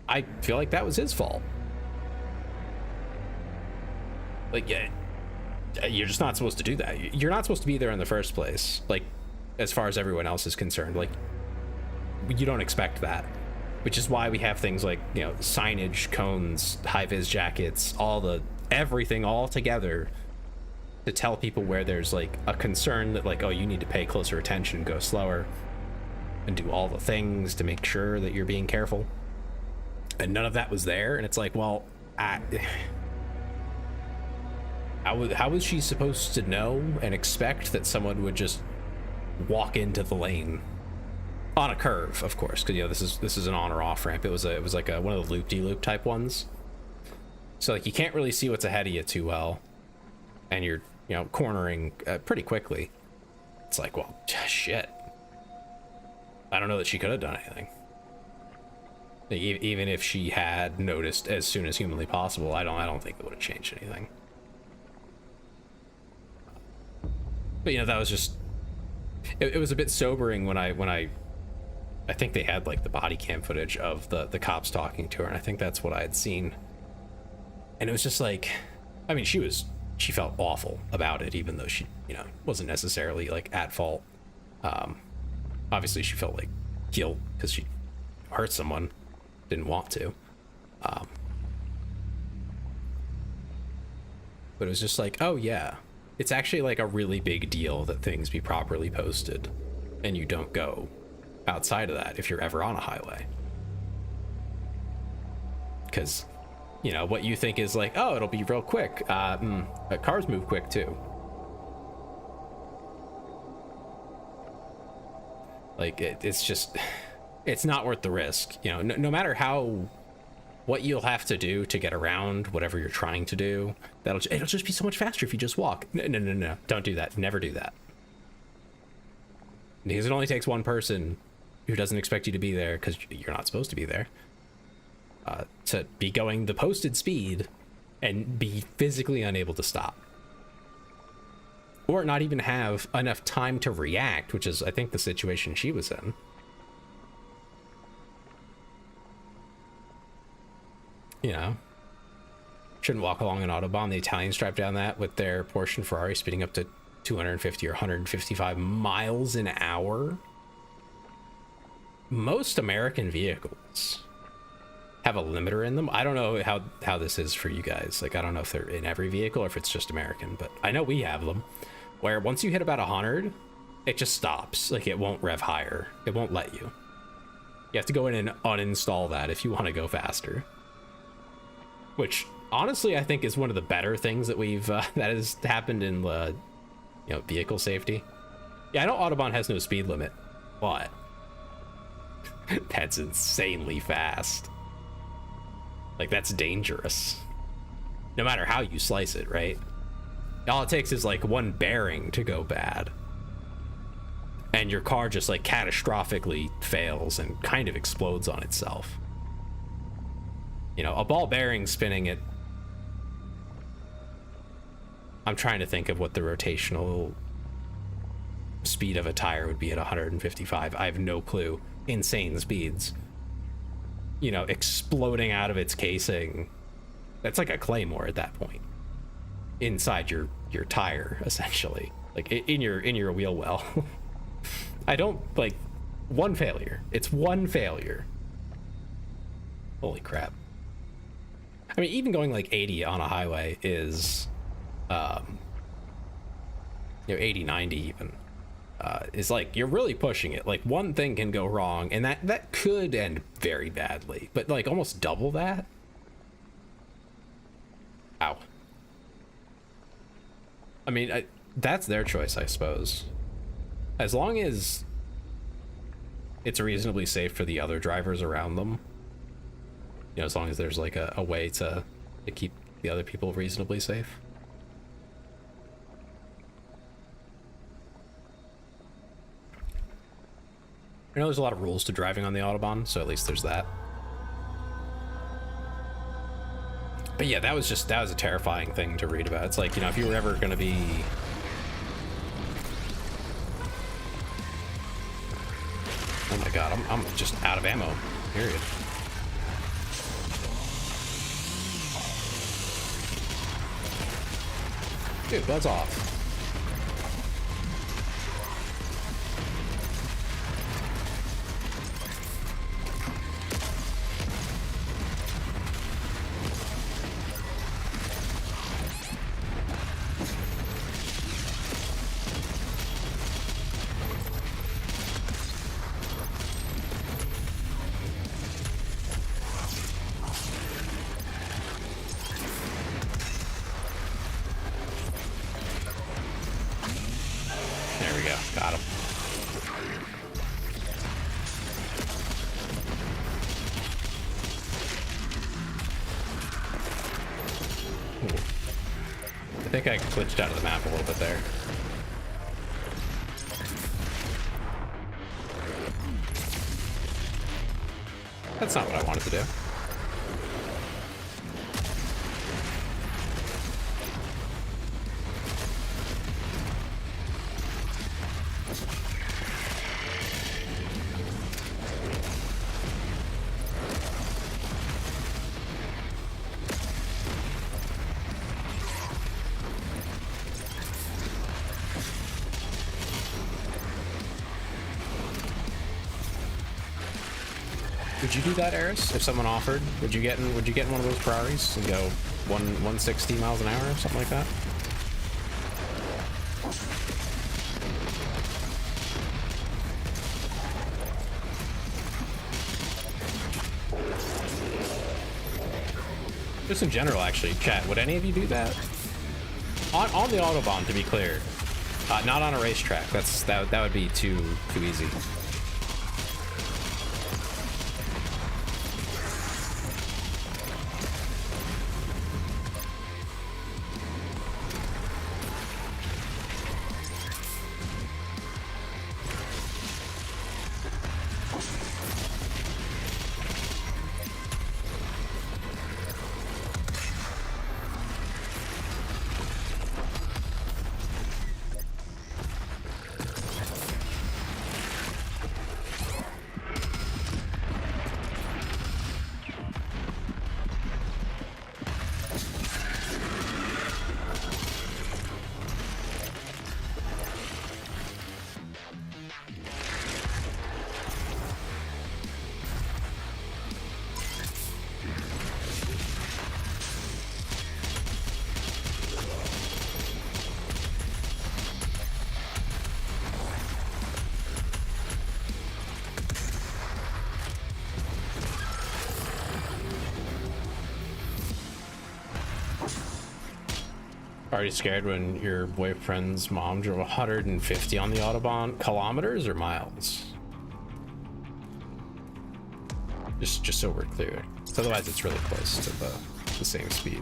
C: I feel like that was his fault. Like, yeah, you're just not supposed to do that. You're not supposed to be there in the first place. Like, as far as everyone else is concerned, like, you don't expect that. Which is why we have things like, you know, signage, cones, high-vis jackets, everything all together to tell people where there's like a concern that like, oh, you need to pay closer attention, go slower, and do all the things to make sure that you're being careful. And none of that was there. And it's like, well, how was she supposed to know and expect that someone would just walk into the lane on a curve, of course, because, you know, this is an on or off ramp. It was like one of the loop-de-loop type ones. So like you can't really see what's ahead of you too well, and you're, you know, cornering pretty quickly. It's like, well, shit. I don't know that she could have done anything. Even if she had noticed as soon as humanly possible, I don't think it would have changed anything. But, you know, that was just, it was a bit sobering when I think they had like the body cam footage of the cops talking to her, and I think that's what I had seen. And it was just like, I mean, she felt awful about it, even though she, you know, wasn't necessarily like at fault. Obviously she felt like guilt because she hurt someone, didn't want to. But it was just like, oh yeah, it's actually like a really big deal that things be properly posted, and you don't go outside of that if you're ever on a highway. Because, you know, what you think is like, oh, it'll be real quick. Cars move quick too. Like, it's just, it's not worth the risk. You know, no matter what you'll have to do to get around whatever you're trying to do, it'll just be so much faster if you just walk. No. Don't do that. Never do that. Because it only takes one person who doesn't expect you to be there, because you're not supposed to be there, to be going the posted speed and be physically unable to stop. Or not even have enough time to react, which is, I think, the situation she was in. You know, shouldn't walk along an Autobahn. The Italians drive down that with their Porsche and Ferrari speeding up to 250 or 155 miles an hour. Most American vehicles have a limiter in them. I don't know how this is for you guys. Like, I don't know if they're in every vehicle or if it's just American, but I know we have them where once you hit about 100, it just stops. Like, it won't rev higher. It won't let you. You have to go in and uninstall that if you want to go faster. Which, honestly, I think is one of the better things that that has happened in, you know, vehicle safety. Yeah, I know Autobahn has no speed limit, but that's insanely fast. Like, that's dangerous. No matter how you slice it, right? All it takes is, like, one bearing to go bad. And your car just, like, catastrophically fails and kind of explodes on itself. You know, a ball bearing spinning it. I'm trying to think of what the rotational speed of a tire would be at 155. I have no clue. Insane speeds. You know, exploding out of its casing. That's like a claymore at that point. Inside your tire, essentially. Like, in your wheel well. I don't, like, one failure. It's one failure. Holy crap. I mean, even going like 80 on a highway is, you know, 80, 90 even, is like, you're really pushing it. Like, one thing can go wrong, and that could end very badly, but like almost double that. Ow. I mean, that's their choice, I suppose. As long as it's reasonably safe for the other drivers around them. You know, as long as there's like a way to keep the other people reasonably safe. I know there's a lot of rules to driving on the Autobahn, so at least there's that. But But yeah, that was a terrifying thing to read about. It's like, you know, if you were ever going to be... Oh my god, I'm just out of ammo, period. Dude, buzz off. There we go. Got him. Ooh. I think I glitched out of the map a little bit there. That's not what I wanted to do. Would you do that, Eris? If someone offered, would you get in one of those Ferraris and go 160 miles an hour or something like that? Just in general, actually, chat. Would any of you do that on the autobahn? To be clear, not on a racetrack. That would be too easy. Already scared when your boyfriend's mom drove 150 on the Autobahn? Kilometers or miles? Just so we're clear. So otherwise it's really close to the same speed.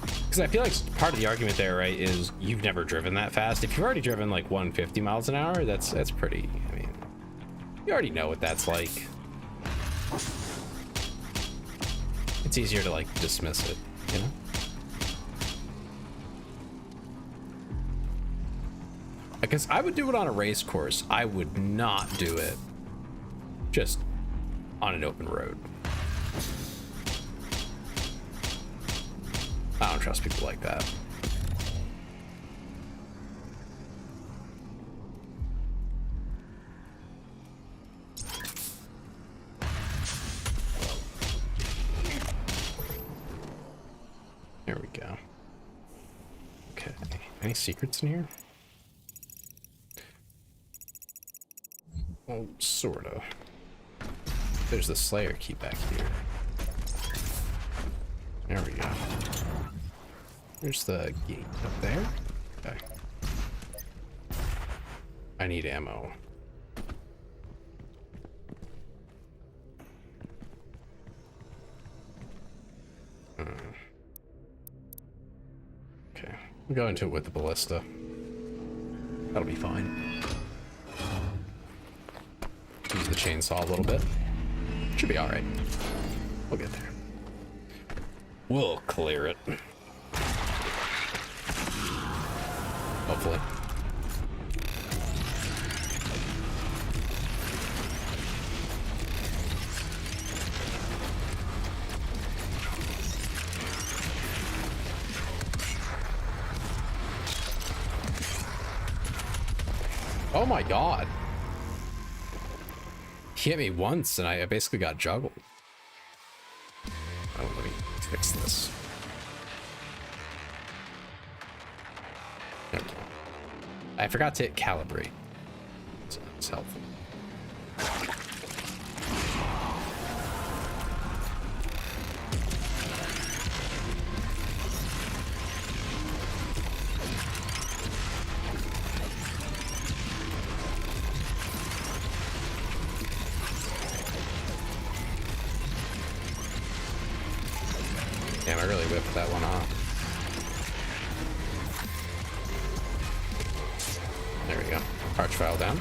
C: Because I feel like part of the argument there, right, is you've never driven that fast. If you've already driven like 150 miles an hour, that's pretty, I mean, you already know what that's like. It's easier to like dismiss it, you know? Because I would do it on a race course. I would not do it just on an open road. I don't trust people like that. There we go. Okay. Any secrets in here? Well, sorta. There's the Slayer key back here. There we go. There's the gate up there. Okay. I need ammo. Okay. We'll go into it with the ballista. That'll be fine. Use the chainsaw a little bit. Should be alright. We'll get there. We'll clear it. Hopefully. Oh my god. He hit me once and I basically got juggled. Oh, let me fix this. Okay. I forgot to hit calibrate. So that's helpful. Damn, I really whipped that one off. There we go. Arch file down.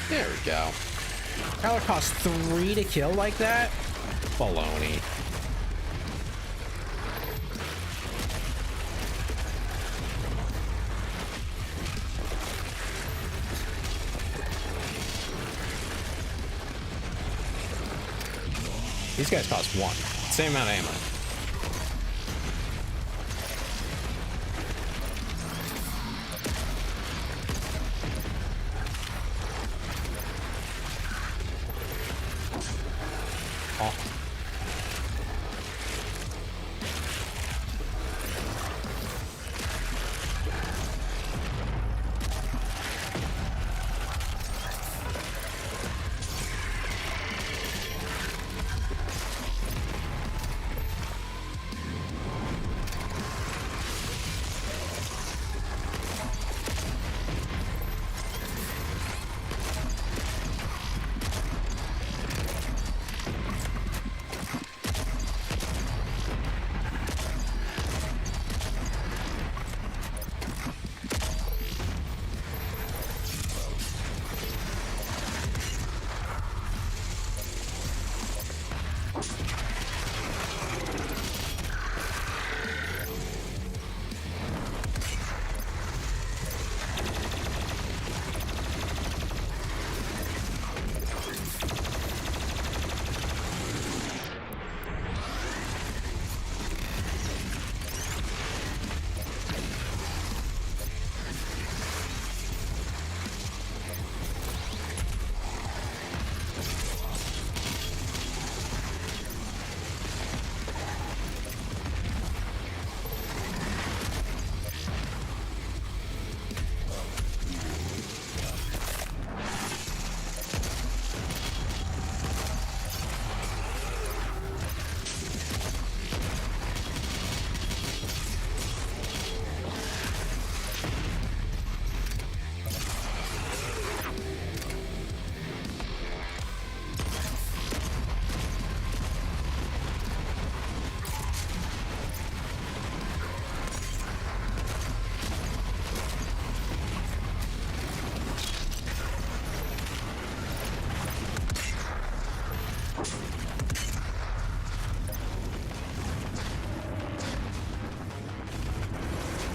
C: There we go. Prowler costs 3 to kill like that? Baloney. These guys cost 1. Same amount of ammo.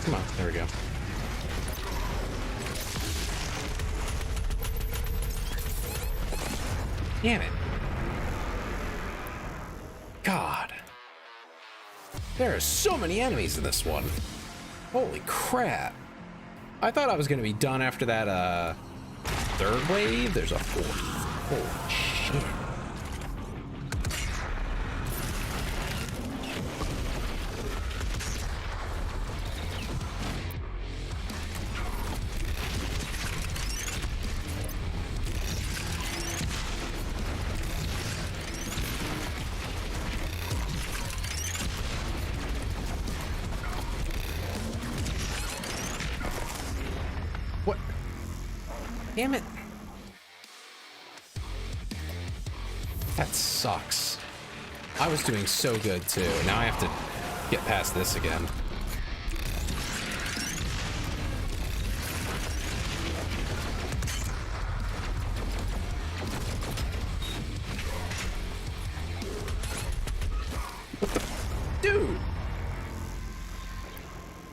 C: Come on, there we go. Damn it. God. There are so many enemies in this one. Holy crap. I thought I was going to be done after that, third wave. There's a fourth. Holy shit. Damn it. That sucks. I was doing so good too. Now I have to get past this again. Dude!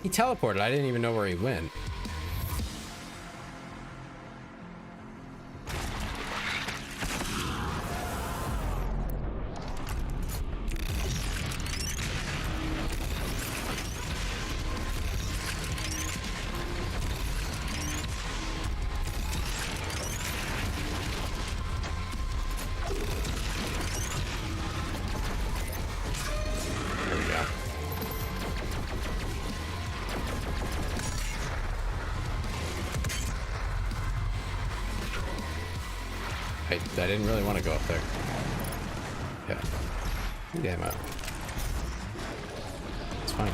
C: He teleported. I didn't even know where he went. I didn't really want to go up there. Yeah. Damn it. It's fine.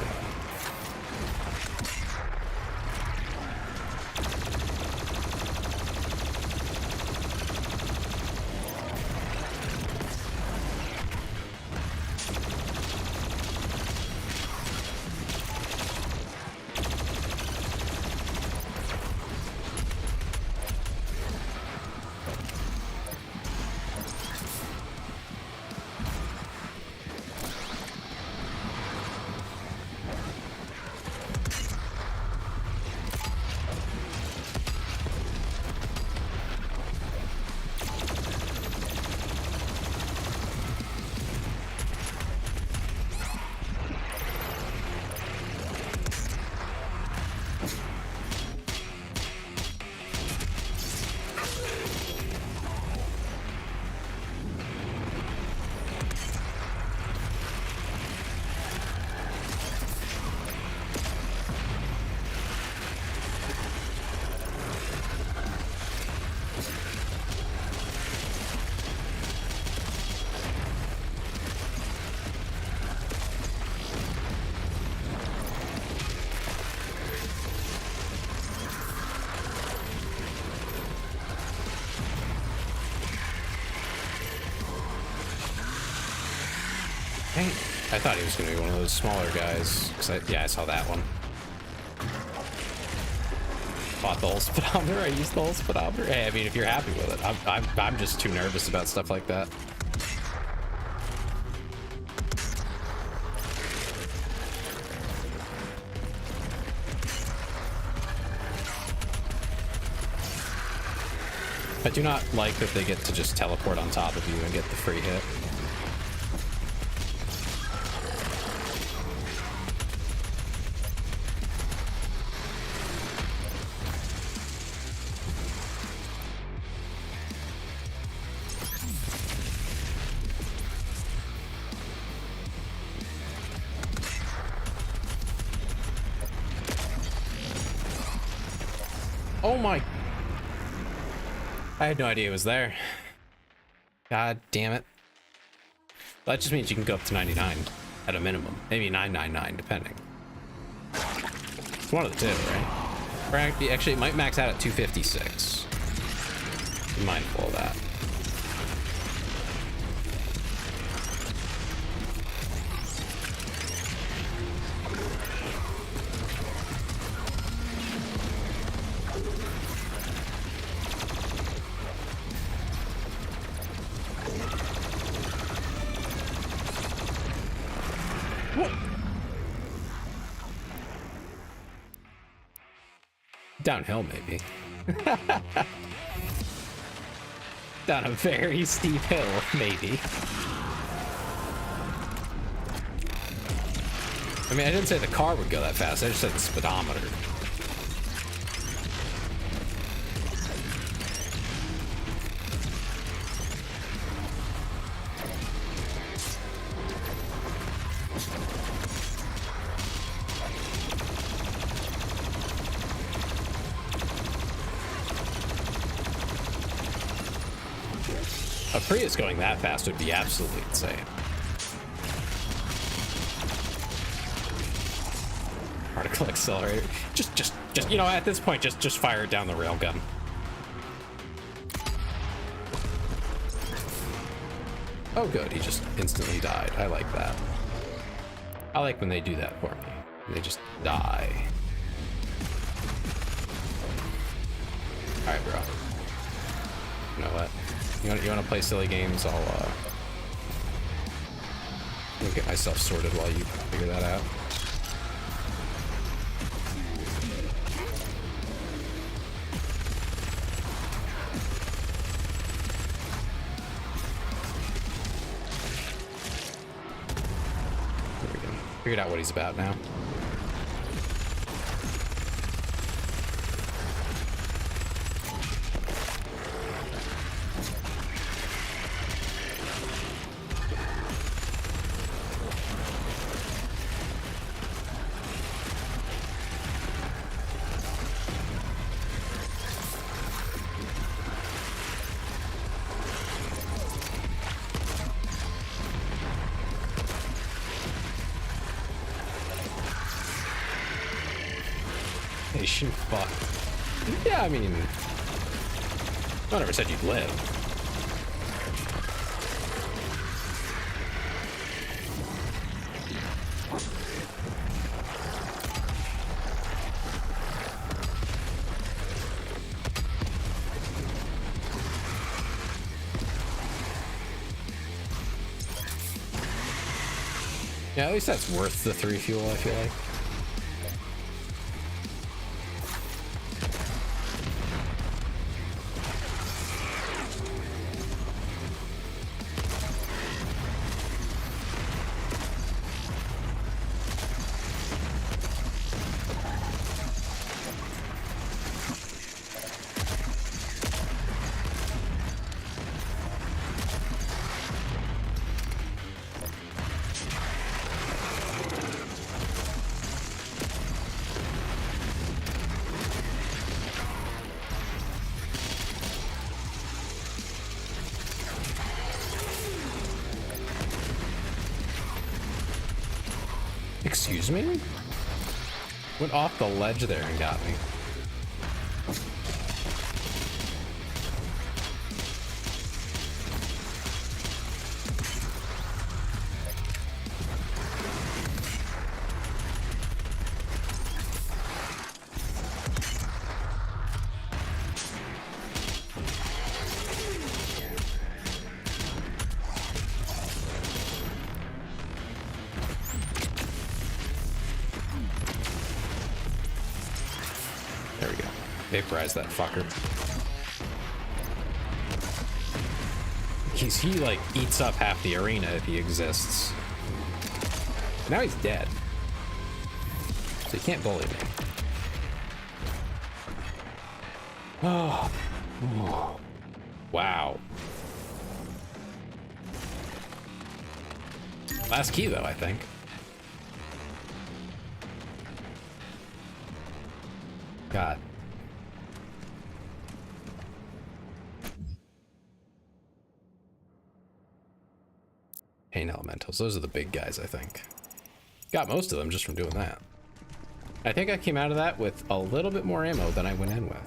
C: I thought he was going to be one of those smaller guys. Yeah, I saw that one. Bought the whole speedometer. I used the whole speedometer. Hey, I mean, if you're happy with it. I'm just too nervous about stuff like that. I do not like that they get to just teleport on top of you and get the free hit. Oh my... I had no idea it was there. God damn it. That just means you can go up to 99 at a minimum. Maybe 999, depending. It's one of the two, right? Or actually, it might max out at 256. Be mindful of that. Downhill, maybe. Down a very steep hill, maybe. I mean, I didn't say the car would go that fast. I just said the speedometer. A Prius going that fast would be absolutely insane. Particle accelerator. Just, you know, at this point, just fire it down the railgun. Oh good, he just instantly died. I like that. I like when they do that for me. They just die. Alright, bro. You know what? You wanna play silly games? I'll get myself sorted while you figure that out. There we go. Figured out what he's about now. Hey, shoot, fuck. Yeah, I mean, I never said you'd live. Yeah, at least that's worth the 3 fuel, I feel like. Excuse me? Went off the ledge there and got me. There we go. Vaporize that fucker. He like eats up half the arena if he exists. Now he's dead. So you can't bully me. Oh. Oh. Wow. Last key though, I think. God. Pain elementals. Those are the big guys, I think. Got most of them just from doing that. I think I came out of that with a little bit more ammo than I went in with.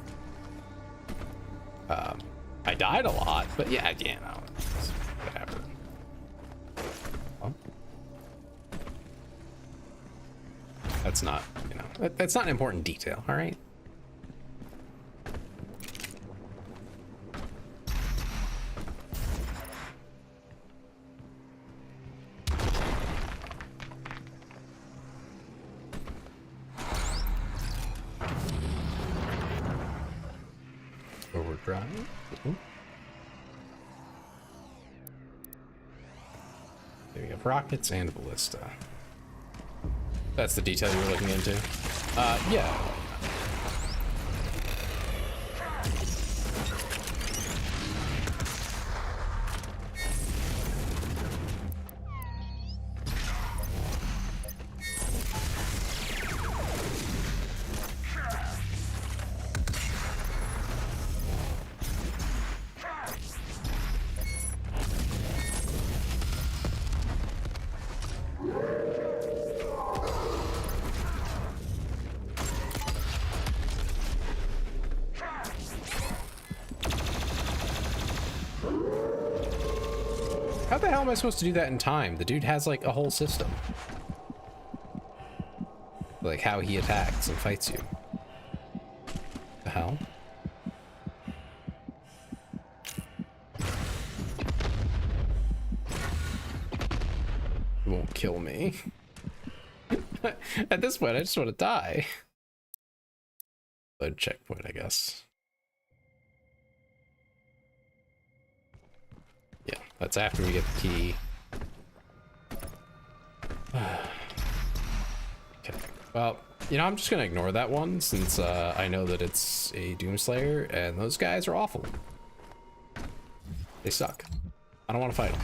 C: I died a lot, but yeah, you know, it's whatever. Oh. That's not, you know, that's not an important detail, all right? Overdrive. Ooh. There we go. Rockets and ballista. That's the detail you were looking into? Yeah. How the hell am I supposed to do that in time? The dude has like a whole system. Like how he attacks and fights you. The hell? It won't kill me. At this point, I just want to die. Load checkpoint, I guess. Yeah, that's after we get the key. Okay. Well, you know, I'm just gonna ignore that one since I know that it's a Doomslayer and those guys are awful. They suck. I don't want to fight them.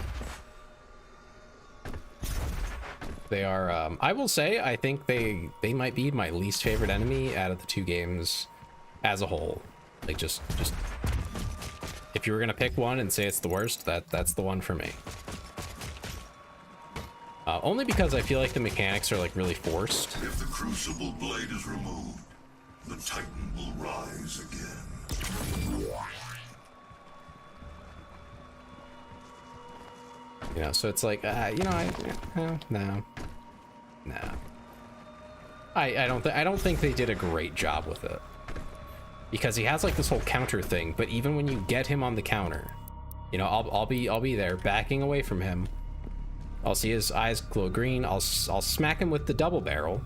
C: They are, I will say, I think they might be my least favorite enemy out of the two games as a whole. Like, just if you were gonna pick one and say it's the worst, that's the one for me. Only because I feel like the mechanics are like really forced.
B: If the Crucible blade is removed, the Titan will rise again.
C: You know, so it's like, you know, no. I don't think they did a great job with it, because he has like this whole counter thing. But even when you get him on the counter, you know, I'll be there backing away from him. I'll see his eyes glow green. I'll smack him with the double barrel.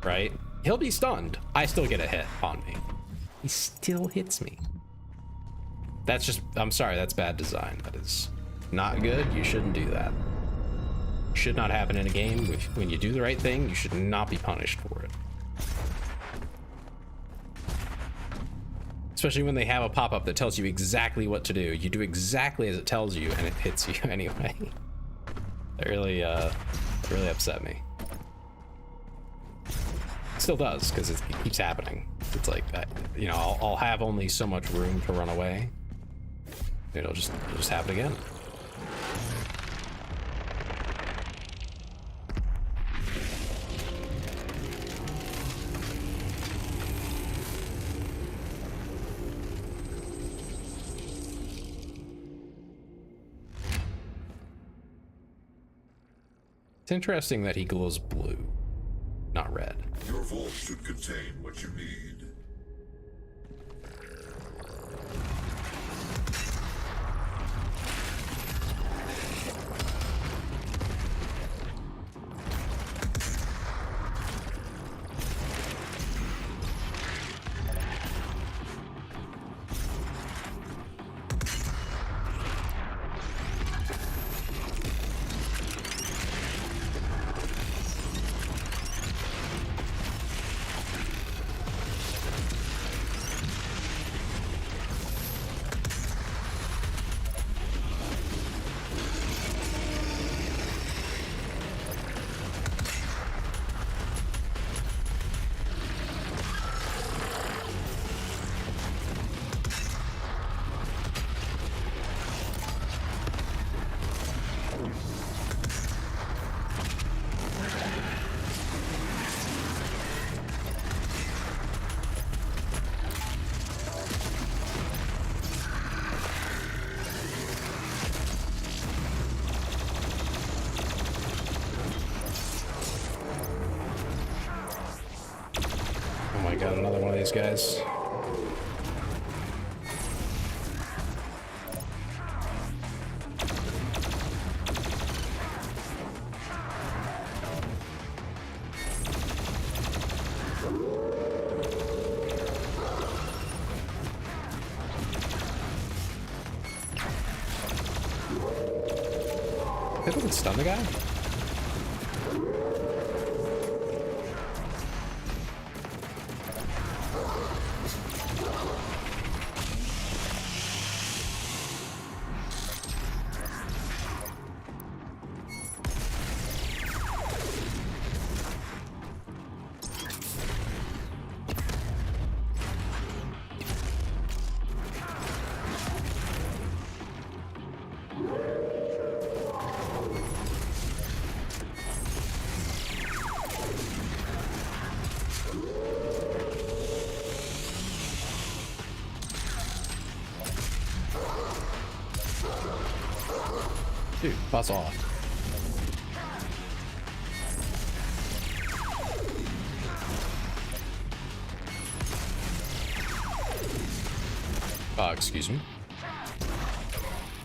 C: Right? He'll be stunned. I still get a hit on me. He still hits me. That's just, I'm sorry, that's bad design. That is not good. You shouldn't do that. Should not happen in a game. When you do the right thing, you should not be punished for it. Especially when they have a pop-up that tells you exactly what to do. You do exactly as it tells you and it hits you anyway. That really upset me. It still does, because it keeps happening. It's like, you know, I'll have only so much room to run away. It'll just happen again. It's interesting that he glows blue, not red.
B: Your vault should contain what you need. Got another one of these guys. It doesn't stun the guy?
C: Dude, buzz off. Excuse me.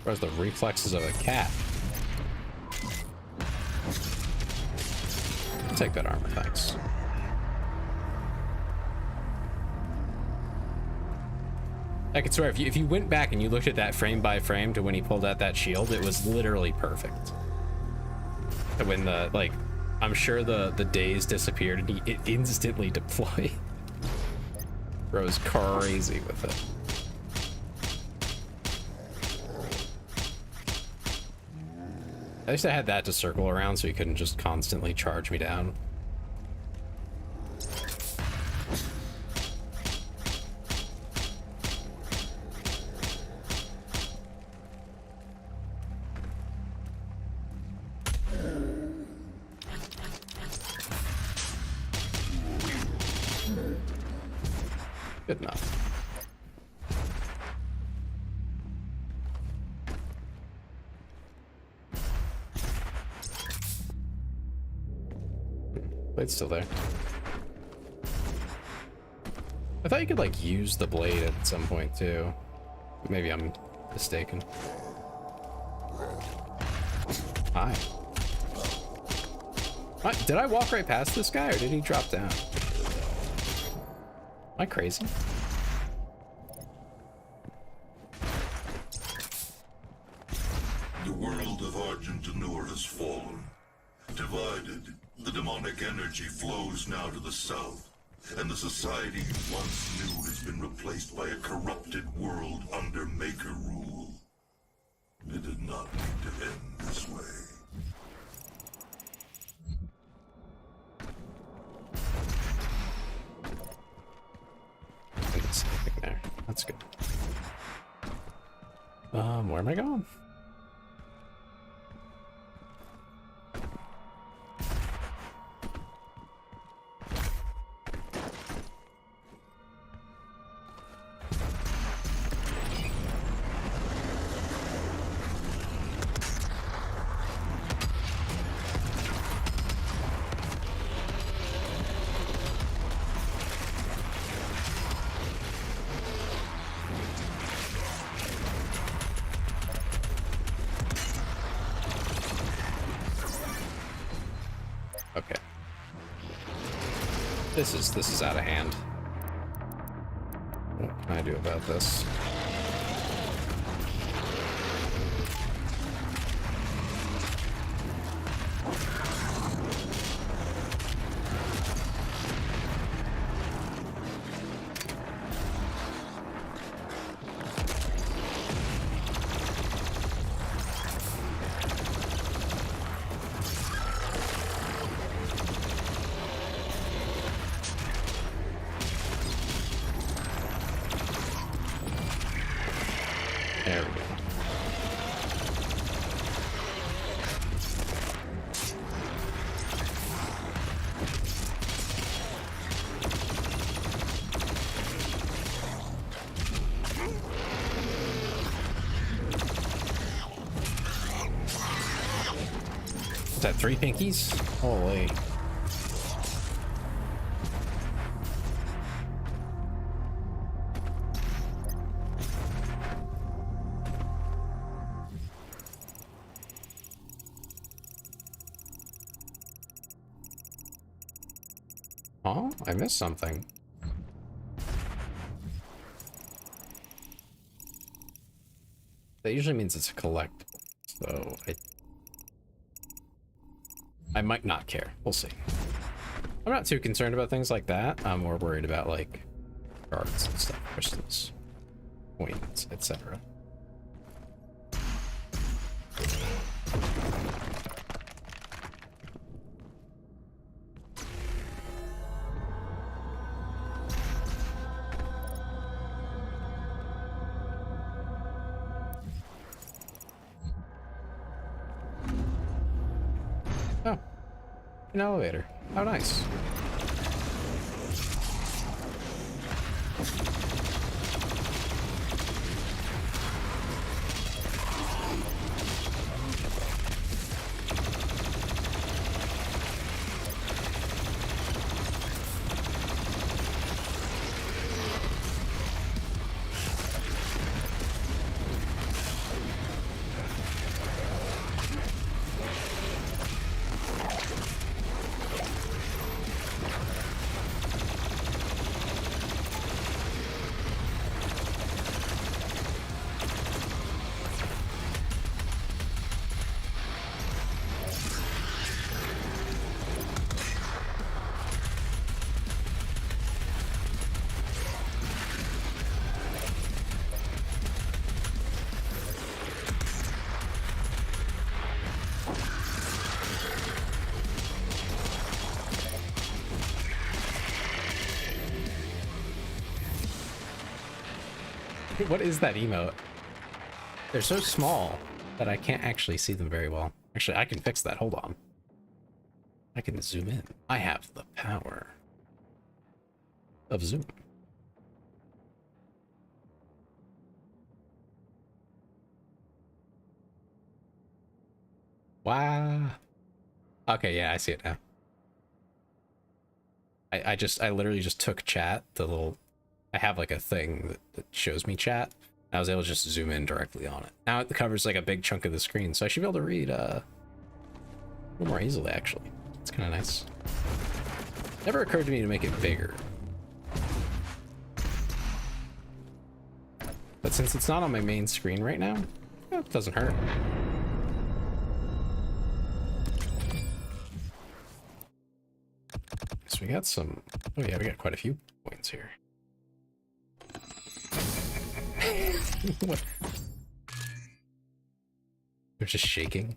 C: Where's the reflexes of a cat? I'll take that armor, thanks. I could swear, if you went back and you looked at that frame by frame to when he pulled out that shield, it was literally perfect. When the, like, I'm sure the daze disappeared and it instantly deployed. Bro's crazy with it. At least I had that to circle around so he couldn't just constantly charge me down. Good enough. Blade's still there. I thought you could like use the blade at some point too. Maybe I'm mistaken. Hi. What? Did I walk right past this guy or did he drop down? Am I crazy?
B: The world of Argentanur has fallen. Divided, the demonic energy flows now to the south, and the society you once knew has been replaced by a corrupted world under Maker rule. It did not need to end this way.
C: I didn't see anything there. That's good. Where am I going? Okay. This is out of hand. What can I do about this? There we go. Is that 3 pinkies? Holy. Oh, I missed something. That usually means it's a collectible, so I might not care. We'll see. I'm not too concerned about things like that. I'm more worried about like cards and stuff, crystals, coins, etc. Oh, an elevator. How nice.
A: What is that emote? They're so small that I can't actually see them very well. Actually, I can fix that. Hold on. I can zoom in. I have the power of zoom. Wow. Okay, yeah, I see it now. I literally just took chat, I have like a thing that shows me chat. I was able to just zoom in directly on it. Now it covers like a big chunk of the screen, so I should be able to read a little more easily, actually. It's kind of nice. Never occurred to me to make it bigger. But since it's not on my main screen right now, it doesn't hurt. So we got some... Oh yeah, we got quite a few points here. What? They're just shaking.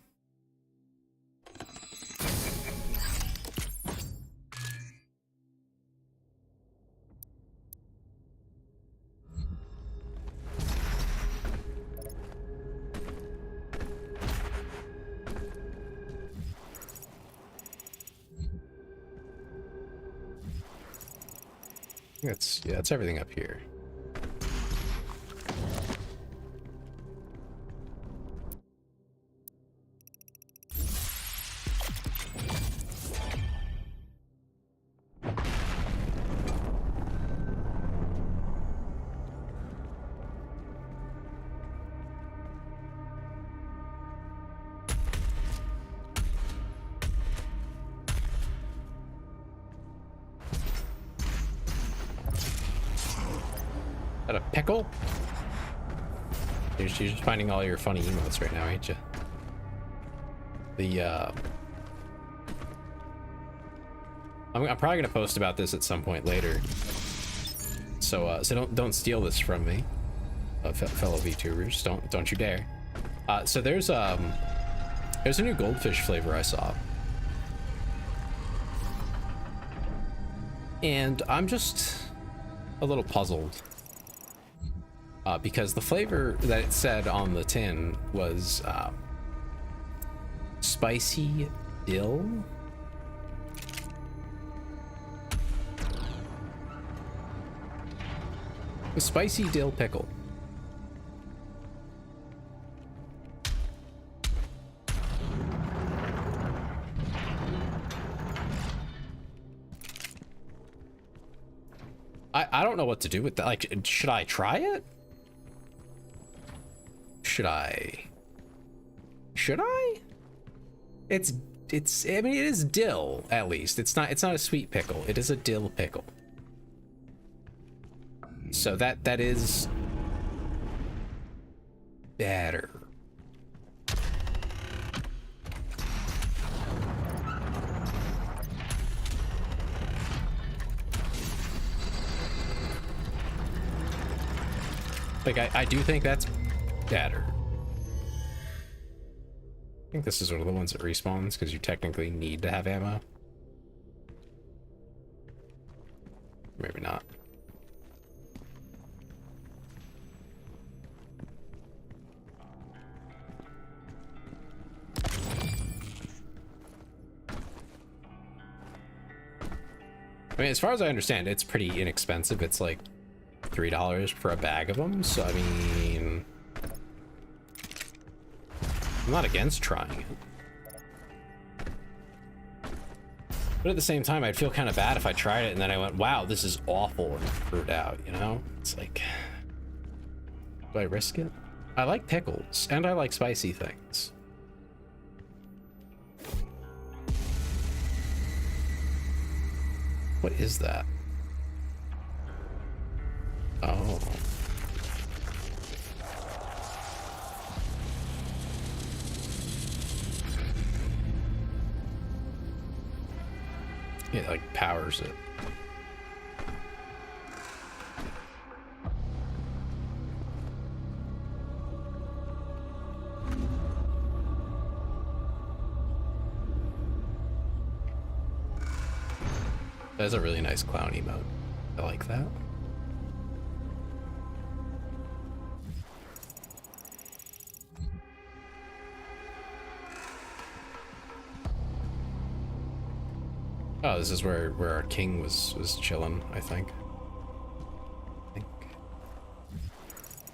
A: That's everything up here. Is that a pickle? You're just finding all your funny emotes right now, ain't you? I'm probably gonna post about this at some point later. So don't steal this from me, fellow VTubers. Don't you dare. So there's a new goldfish flavor I saw, and I'm just a little puzzled. Because the flavor that it said on the tin was spicy dill. A spicy dill pickle. I don't know what to do with that. Like, should I try it? Should I? It's I mean, it is dill, at least. It's not a sweet pickle. It is a dill pickle. So that is better. Like, I do think that's better. I think this is one of the ones that respawns because you technically need to have ammo. Maybe not. I mean, as far as I understand, it's pretty inexpensive. It's like $3 for a bag of them. So, I mean, I'm not against trying it. But at the same time, I'd feel kind of bad if I tried it and then I went, wow, this is awful, and threw it out, you know? It's like, do I risk it? I like pickles, and I like spicy things. What is that? Oh. It like powers it. That's a really nice clown emote. I like that.
C: Oh, this is where our king was chilling, I think.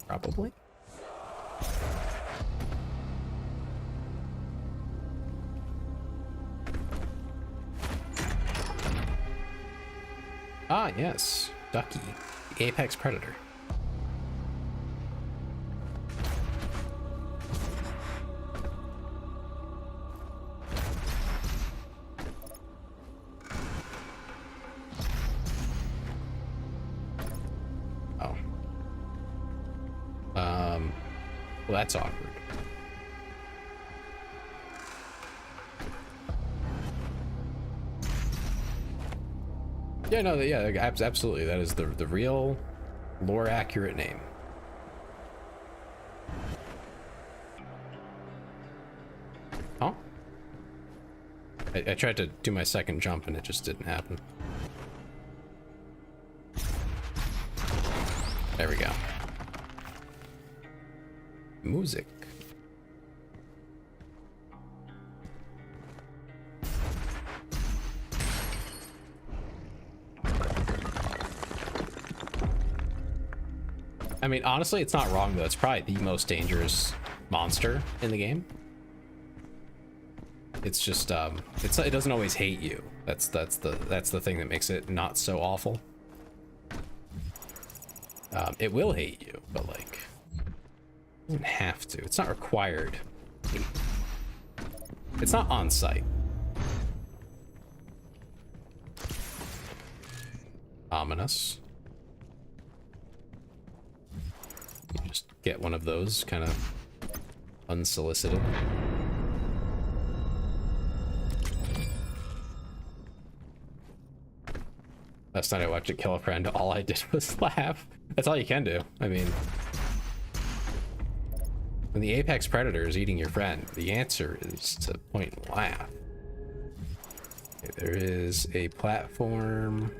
C: Probably. Ah, yes. Ducky. The apex predator. Oh. Well, that's awkward. Yeah, no, yeah, absolutely. That is the real lore accurate name. Oh? I tried to do my second jump and it just didn't happen. There we go. Music. I mean, honestly, it's not wrong though. It's probably the most dangerous monster in the game. It's just it doesn't always hate you. That's the thing that makes it not so awful. It will hate you, but like, it doesn't have to. It's not required. It's not on site. Ominous. You just get one of those kind of unsolicited. Last night I watched it kill a friend, all I did was laugh. That's all you can do. I mean, when the apex predator is eating your friend, the answer is to point and laugh. Okay, there is a platform.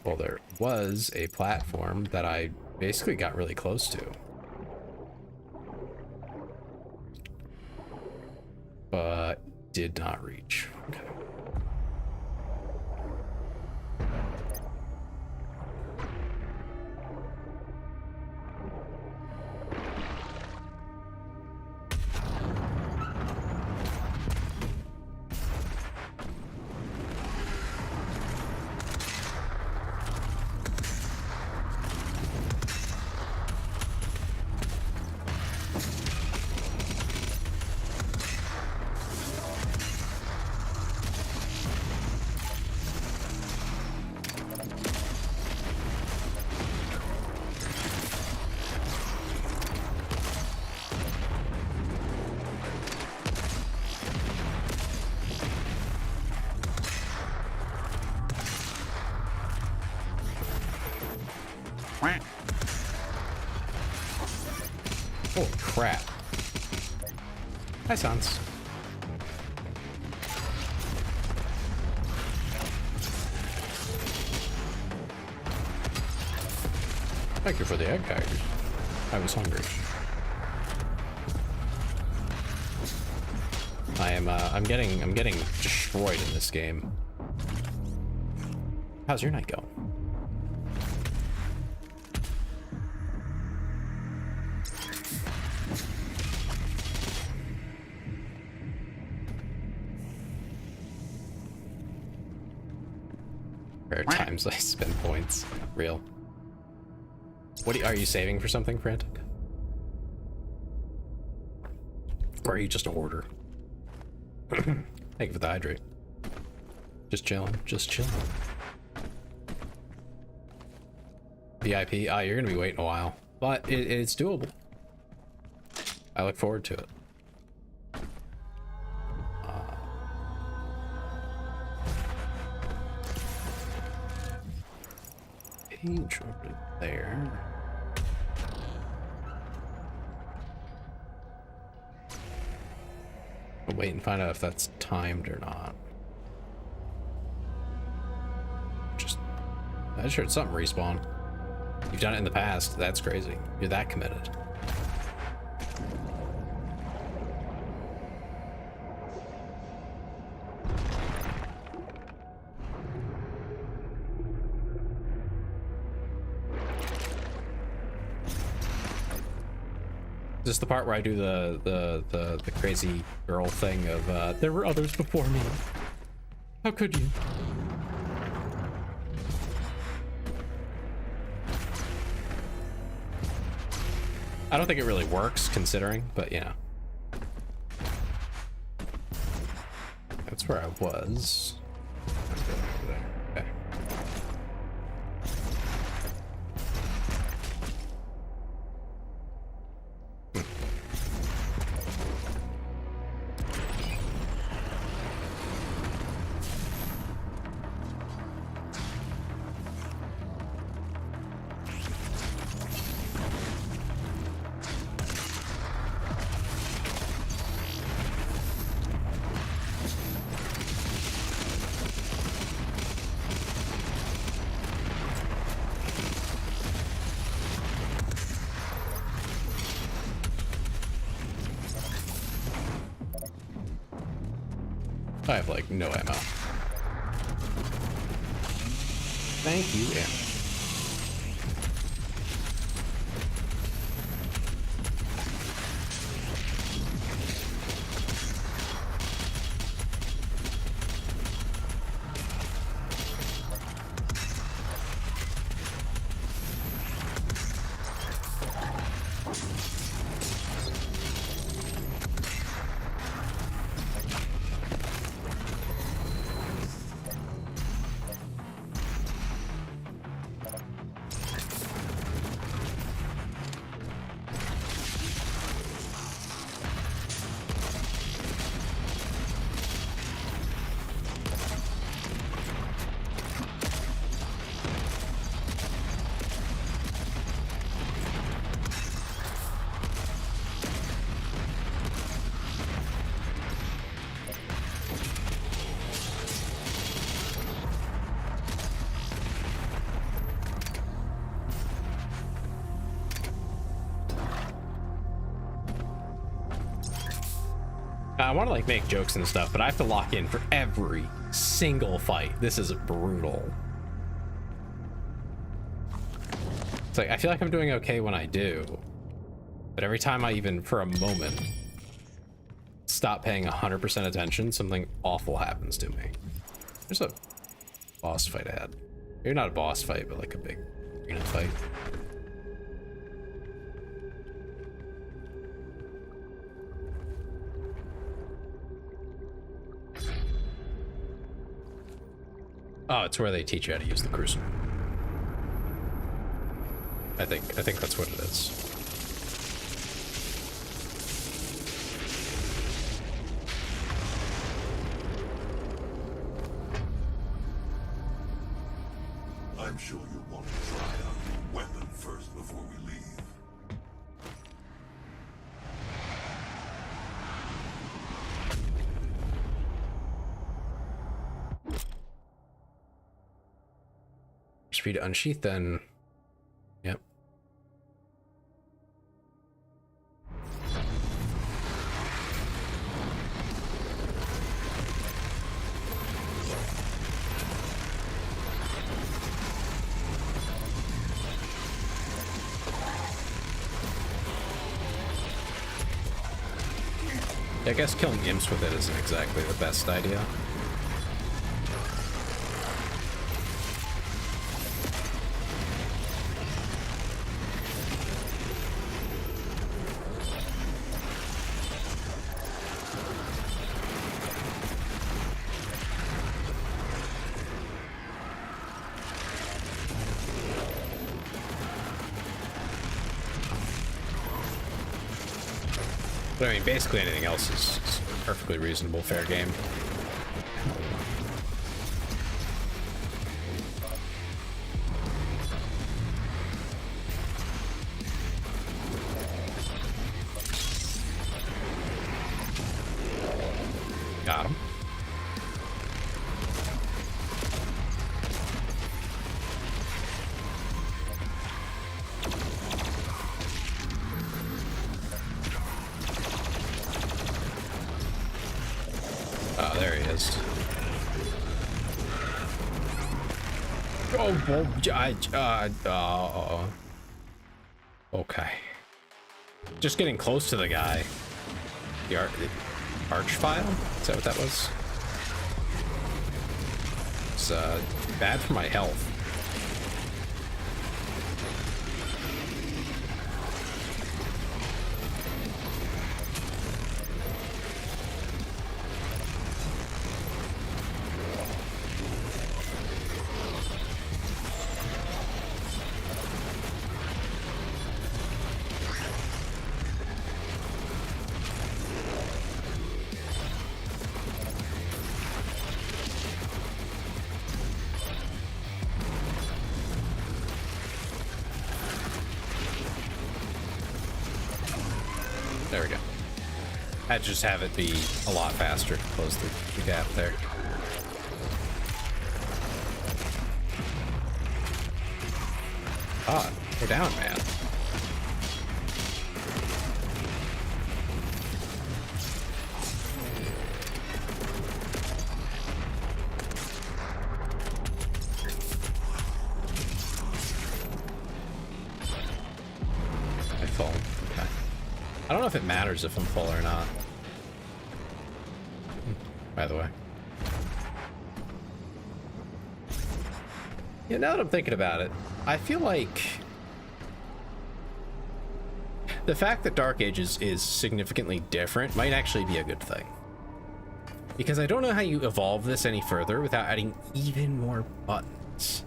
C: Well, there was a platform that I basically got really close to. But did not reach. Okay. Oh crap. Hi, Sans. Thank you for the egg guys. I was hungry. I'm getting destroyed in this game. How's your night going? Rare times I spend points. Real. What are you saving for something, Frantic? Or are you just a hoarder? Thank you for the hydrate. Just chilling, just chilling. VIP, you're gonna be waiting a while, but it's doable. I look forward to it. Page over there. I'll wait and find out if that's timed or not. I just heard something respawn. You've done it in the past. That's crazy. You're that committed. This is the part where I do the crazy girl thing of there were others before me. How could you? I don't think it really works considering, but you know. That's where I was. Okay. I have like no ammo. Thank you, yeah. I want to like make jokes and stuff, but I have to lock in for every single fight. This is brutal. It's like I feel like I'm doing okay when I do, but every time I even for a moment stop paying 100% attention, something awful happens to me. There's a boss fight ahead. Maybe not a boss fight, but like a big arena fight. Oh, it's where they teach you how to use the crucible. I think that's what it is.
B: I'm sure you'll want to try out your weapon first before we leave.
C: Just for you to unsheath, then. Yep. I guess killing imps with it isn't exactly the best idea. But I mean, basically anything else is perfectly reasonable, fair game. Got him. Oh, there he is. Oh, okay.
A: just getting close to the guy. The arch file? Is that what that was? It's bad for my health. There we go. I'd just have it be a lot faster to close the gap there. Ah, we're down, man. I fall. Okay. I don't know if it matters if I'm full or not. By the way. Yeah, now that I'm thinking about it, I feel like the fact that Dark Ages is significantly different might actually be a good thing. Because I don't know how you evolve this any further without adding even more buttons.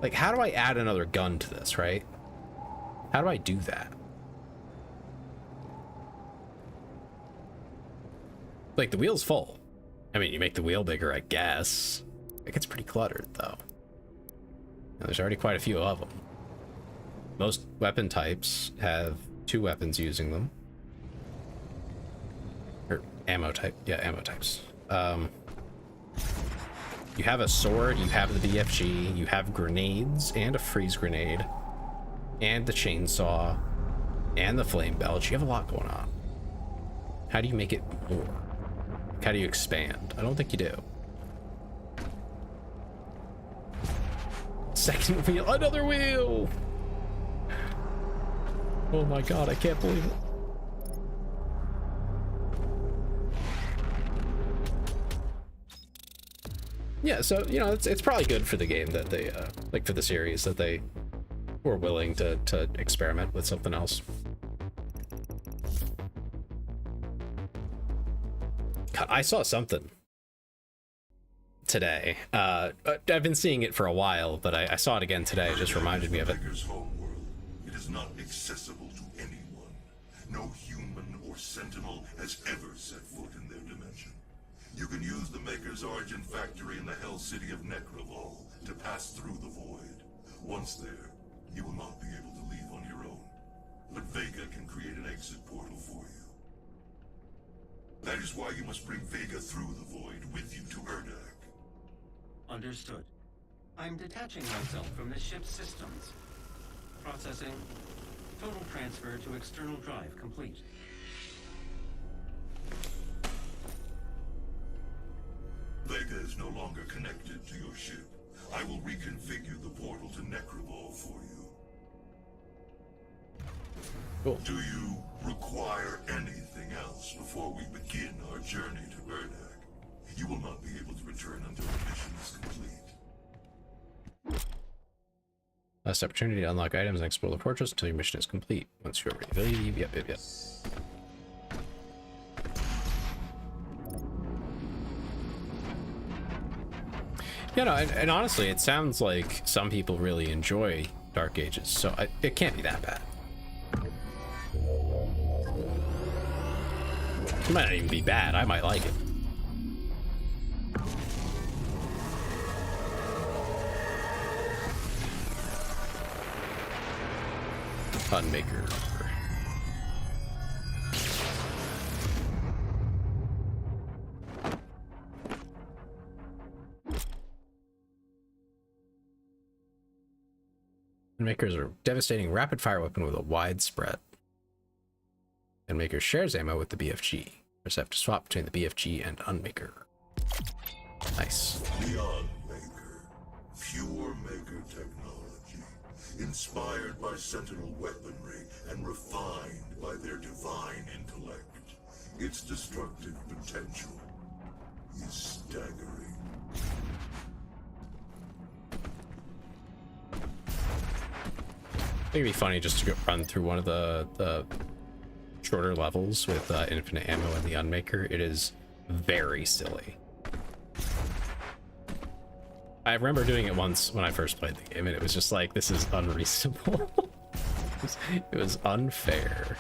A: Like, how do I add another gun to this, right? How do I do that? Like, the wheel's full. I mean, you make the wheel bigger, I guess. It gets pretty cluttered, though. And there's already quite a few of them. Most weapon types have 2 weapons using them. Or ammo type. Yeah, ammo types. You have a sword, you have the BFG, you have grenades and a freeze grenade, and the chainsaw, and the flame belch. You have a lot going on. How do you make it more? How do you expand? I don't think you do. Second wheel, another wheel! Oh my god, I can't believe it. Yeah, so, you know, it's probably good for the game that they, like for the series, that they were willing to experiment with something else. God, I saw something today. I've been seeing it for a while, but I saw it again today. It just reminded me of it.
B: It is not accessible to anyone. No human or sentinel has ever set foot in their dimension. You can use the Maker's origin factory in the Hell City of Necrovol to pass through the void. Once there, you will not be able to leave on your own. But Vega can create an exit portal for you. That is why you must bring Vega through the void with you to Urdak.
D: Understood. I'm detaching myself from the ship's systems. Processing. Total transfer to external drive complete.
B: Vega is no longer connected to your ship. I will reconfigure the portal to Necrovol for you.
A: Cool.
B: Do you require anything else before we begin our journey to Urdak? You will not be able to return until the mission is complete.
A: Last opportunity to unlock items and explore the fortress until your mission is complete. Once you're ready to leave, yep. You know, and honestly, it sounds like some people really enjoy Dark Ages, so it can't be that bad. It might not even be bad. I might like it. Funmaker. Makers are a devastating rapid-fire weapon with a wide spread. And Maker shares ammo with the BFG. First have to swap between the BFG and Unmaker. Nice.
B: Beyond Maker, pure Maker technology. inspired by Sentinel weaponry and refined by their divine intellect. Its destructive potential is staggering.
C: I think it'd be funny just to go run through one of the shorter levels with infinite ammo and the Unmaker. It is very silly. I remember doing it once when I first played the game, and it was just like, this is unreasonable. It was unfair.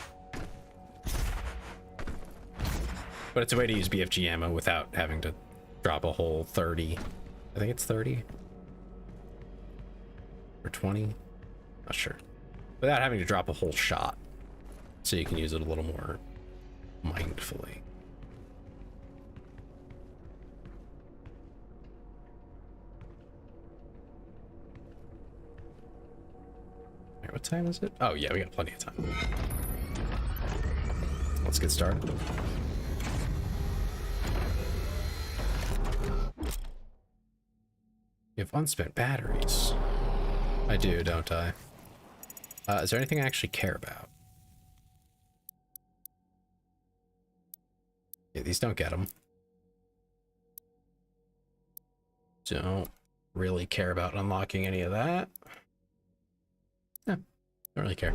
C: But it's a way to use BFG ammo without having to drop a whole 30. I think it's 30 or 20. Not sure. Without having to drop a whole shot, so you can use it a little more mindfully. All right, what time is it? Oh yeah, we got plenty of time. Let's get started. You have unspent batteries. I do, don't I? Is there anything I actually care about? Yeah, these don't get them. Don't really care about unlocking any of that. No, don't really care.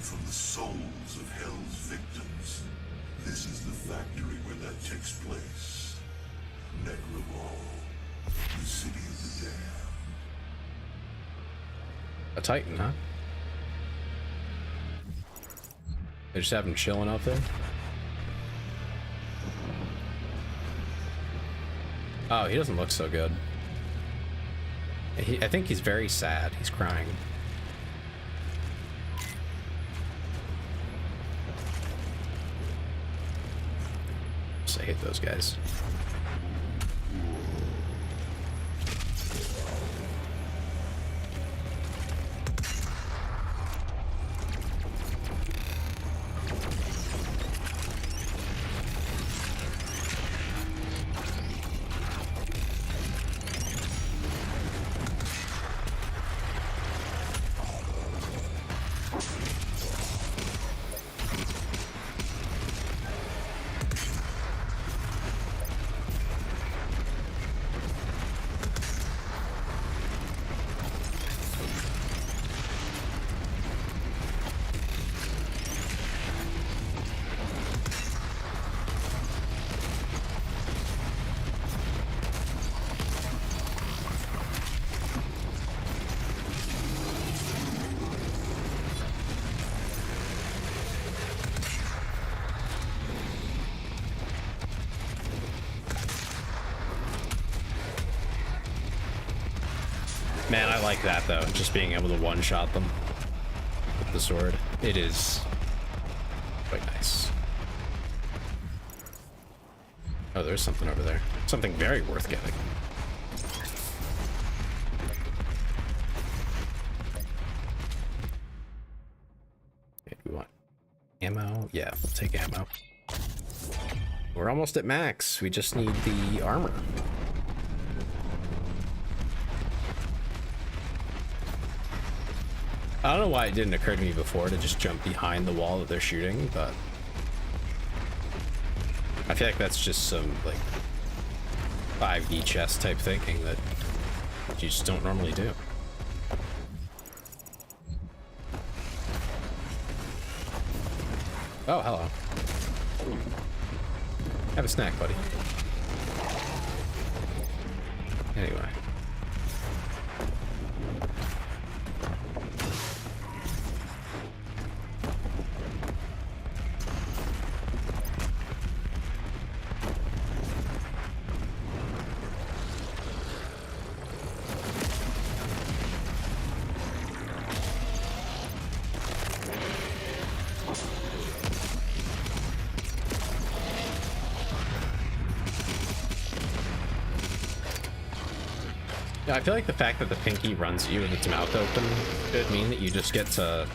B: From the souls of Hell's victims. This is the factory where that takes place. Necroball, the city of the damned.
C: A Titan, huh? They just have him chilling out there? Oh, he doesn't look so good. I think he's very sad. He's crying. I hate those guys. Man, I like that though, just being able to one-shot them with the sword. It is quite nice. Oh, there's something over there. Something very worth getting. Okay, do we want ammo? Yeah, we'll take ammo. We're almost at max. We just need the armor. I don't know why it didn't occur to me before to just jump behind the wall that they're shooting, but I feel like that's just some like 5D chess type thinking that you just don't normally do. Oh, hello. Have a snack, buddy. Anyway. Yeah, I feel like the fact that the pinky runs at you with its mouth open could mean that you just get to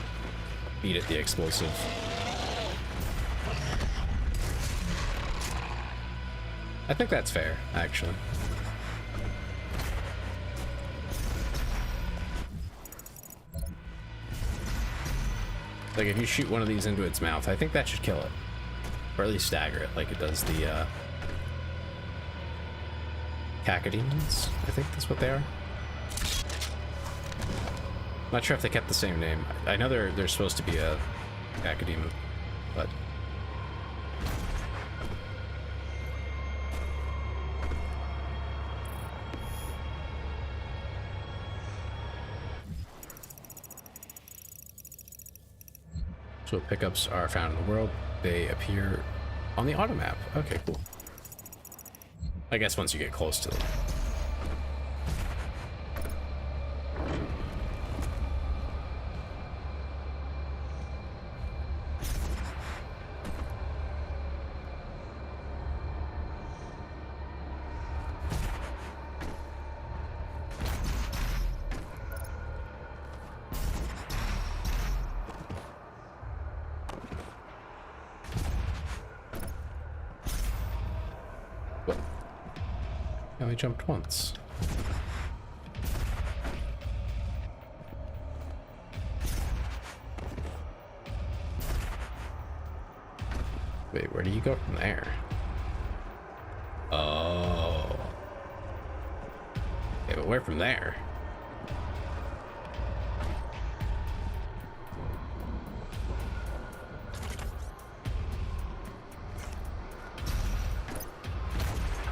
C: beat it the explosive. I think that's fair, actually. Like, if you shoot one of these into its mouth, I think that should kill it. Or at least stagger it, like it does the, cacodemons, I think that's what they are. I'm not sure if they kept the same name. I know they're supposed to be a cacodemon, but... So pickups are found in the world. They appear on the auto map. Okay, cool. I guess once you get close to them. I only jumped once. Wait, where do you go from there? Oh. Yeah, but where from there?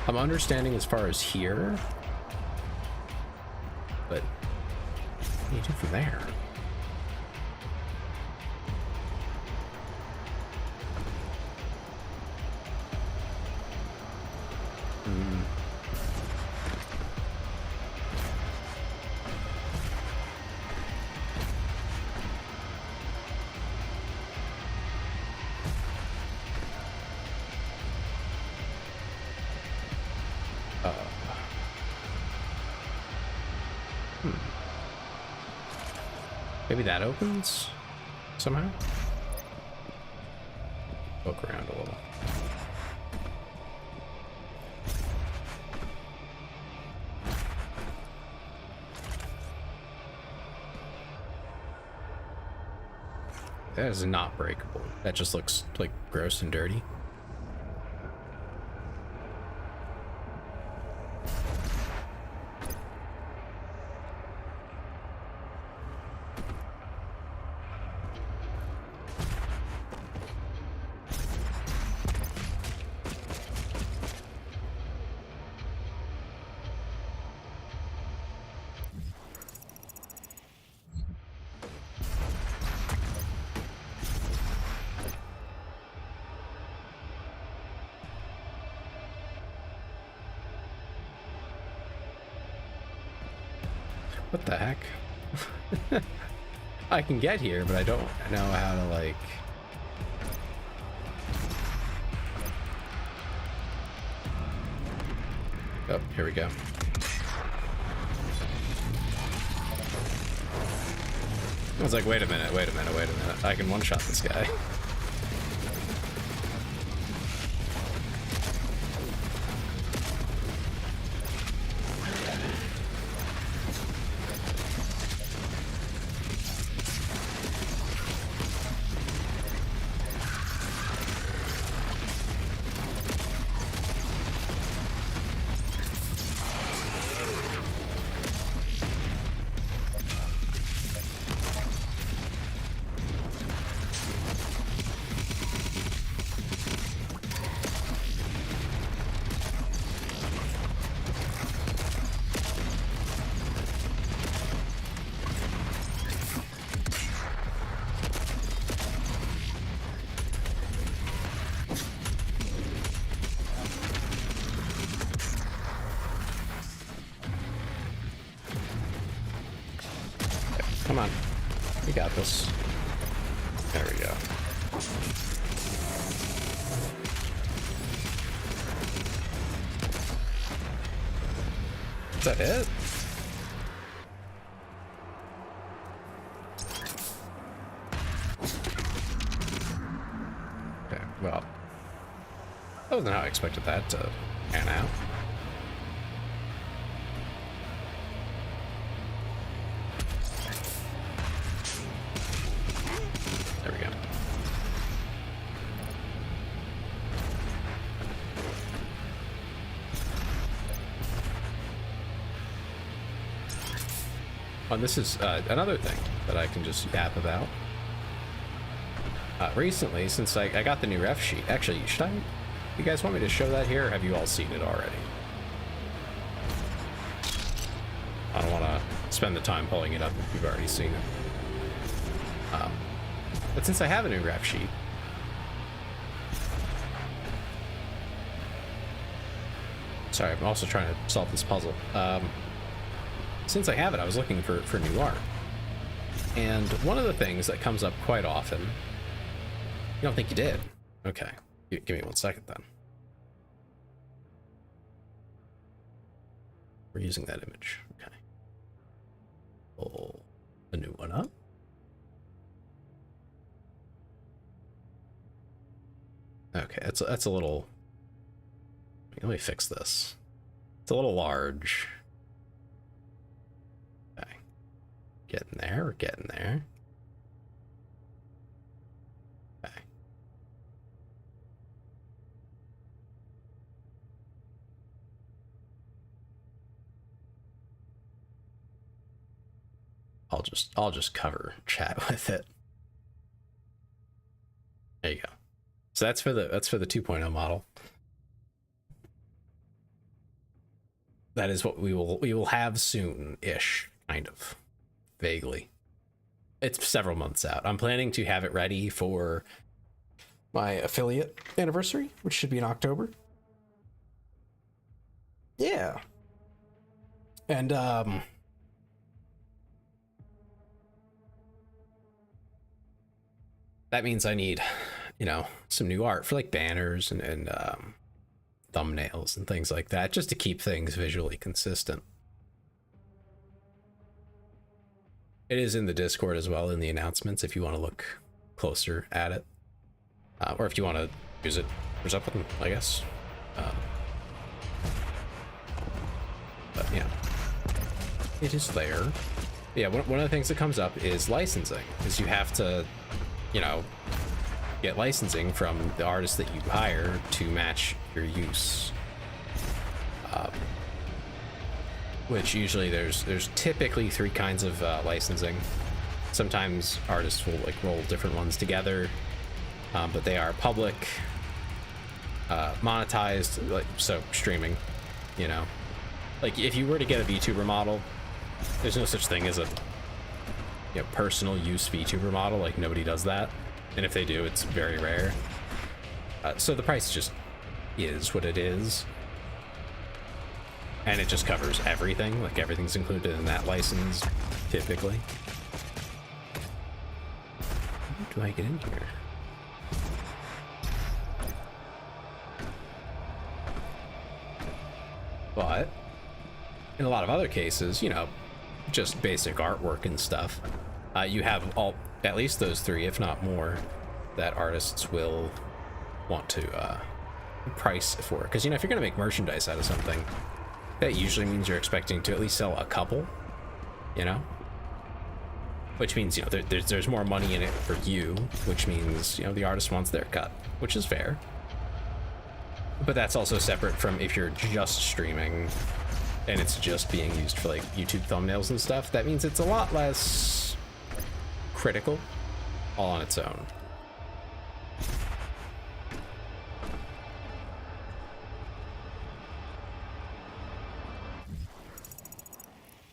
C: I'm understanding as far as here, but what do you do from there? Maybe that opens somehow? Poke around a little. That is not breakable. That just looks like gross and dirty. What the heck? I can get here, but I don't know how to, like... Oh, here we go. I was like, wait a minute. I can one-shot this guy. Come on. We got this. There we go. Is that it?
A: wasn't how I expected that to pan out. There we go. Oh, and this is another thing that I can just yap about. Recently, since I got the new ref sheet, actually, should I? You guys want me to show that here, or have you all seen it already? I don't want to spend the time pulling it up if you've already seen it. But since I have a new ref sheet, sorry, I'm also trying to solve this puzzle. Since I have it, I was looking for new art. And one of the things that comes up quite often, you don't think you did? Okay, give me 1 second then. We're using that image, okay. Pull a new one up. Okay, that's a little, let me fix this. It's a little large. Okay, getting there, we're getting there. Okay. I'll just cover chat with it. There you go. So that's for the 2.0 model. That is what we will have soon-ish, kind of, vaguely. It's several months out. I'm planning to have it ready for my affiliate anniversary, which should be in October. Yeah. And that means I need, you know, some new art for like banners and thumbnails and things like that, just to keep things visually consistent. It is in the Discord as well, in the announcements, if you want to look closer at it. Or if you want to use it for something, I guess. But, yeah. It is there. Yeah, one of the things that comes up is licensing, is you have to, you know, get licensing from the artists that you hire to match your use. Which usually there's typically 3 kinds of licensing. Sometimes artists will like roll different ones together, but they are public, monetized, like so streaming. You know, like if you were to get a VTuber model, there's no such thing as a personal use VTuber model. Like nobody does that. And if they do, it's very rare. So the price just is what it is. And it just covers everything. Like everything's included in that license, typically. How do I get in here? But in a lot of other cases, you know, just basic artwork and stuff, you have at least those 3, if not more, that artists will want to price for. Because, you know, if you're going to make merchandise out of something, that usually means you're expecting to at least sell a couple, you know? Which means, you know, there's more money in it for you, which means, you know, the artist wants their cut, which is fair. But that's also separate from if you're just streaming and it's just being used for, like, YouTube thumbnails and stuff. That means it's a lot less critical all on its own.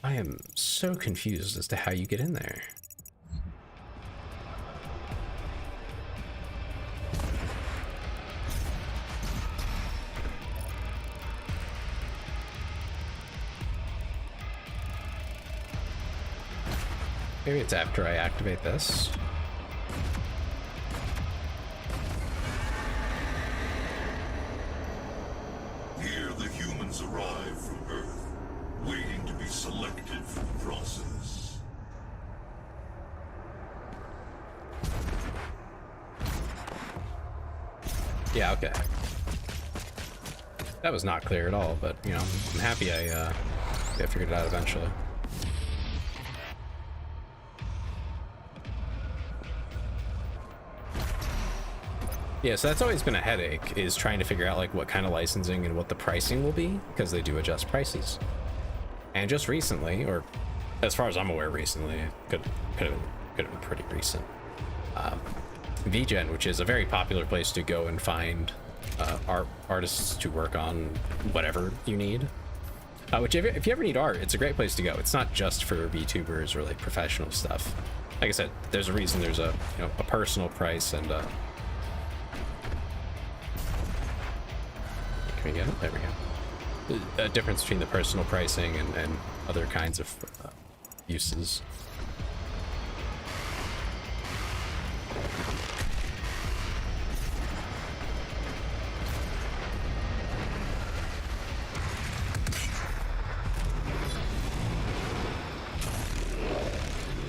A: I am so confused as to how you get in there. Maybe it's after I activate this.
B: Here the humans arrive from Earth, waiting to be selected for the process.
A: Yeah, okay. That was not clear at all, but, you know, I'm happy I figured it out eventually. Yeah, so that's always been a headache, is trying to figure out like what kind of licensing and what the pricing will be, because they do adjust prices. And just recently, or as far as I'm aware recently, it could have been pretty recent. VGen, which is a very popular place to go and find artists to work on whatever you need. Which if you ever need art, it's a great place to go. It's not just for VTubers or like professional stuff. Like I said, there's a reason there's a a personal price and can we get it? There we go. A difference between the personal pricing and other kinds of uses.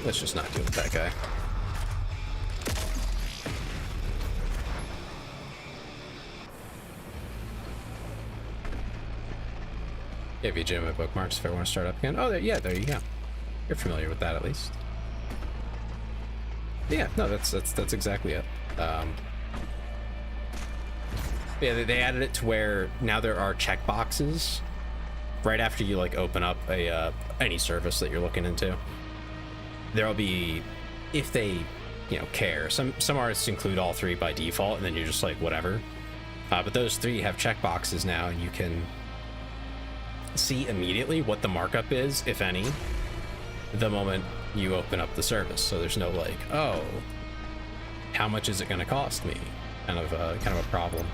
A: Let's just not deal with that guy. Give you legitimate bookmarks if I want to start up again. Oh, yeah, there you go. You're familiar with that at least. Yeah, no, that's exactly it. Yeah, they added it to where now there are checkboxes right after you like open up a any service that you're looking into. There'll be, if they care. Some artists include all three by default, and then you're just like whatever. But those three have checkboxes now, and you can see immediately what the markup is, if any, the moment you open up the service. So there's no like, oh, how much is it going to cost me? Kind of a problem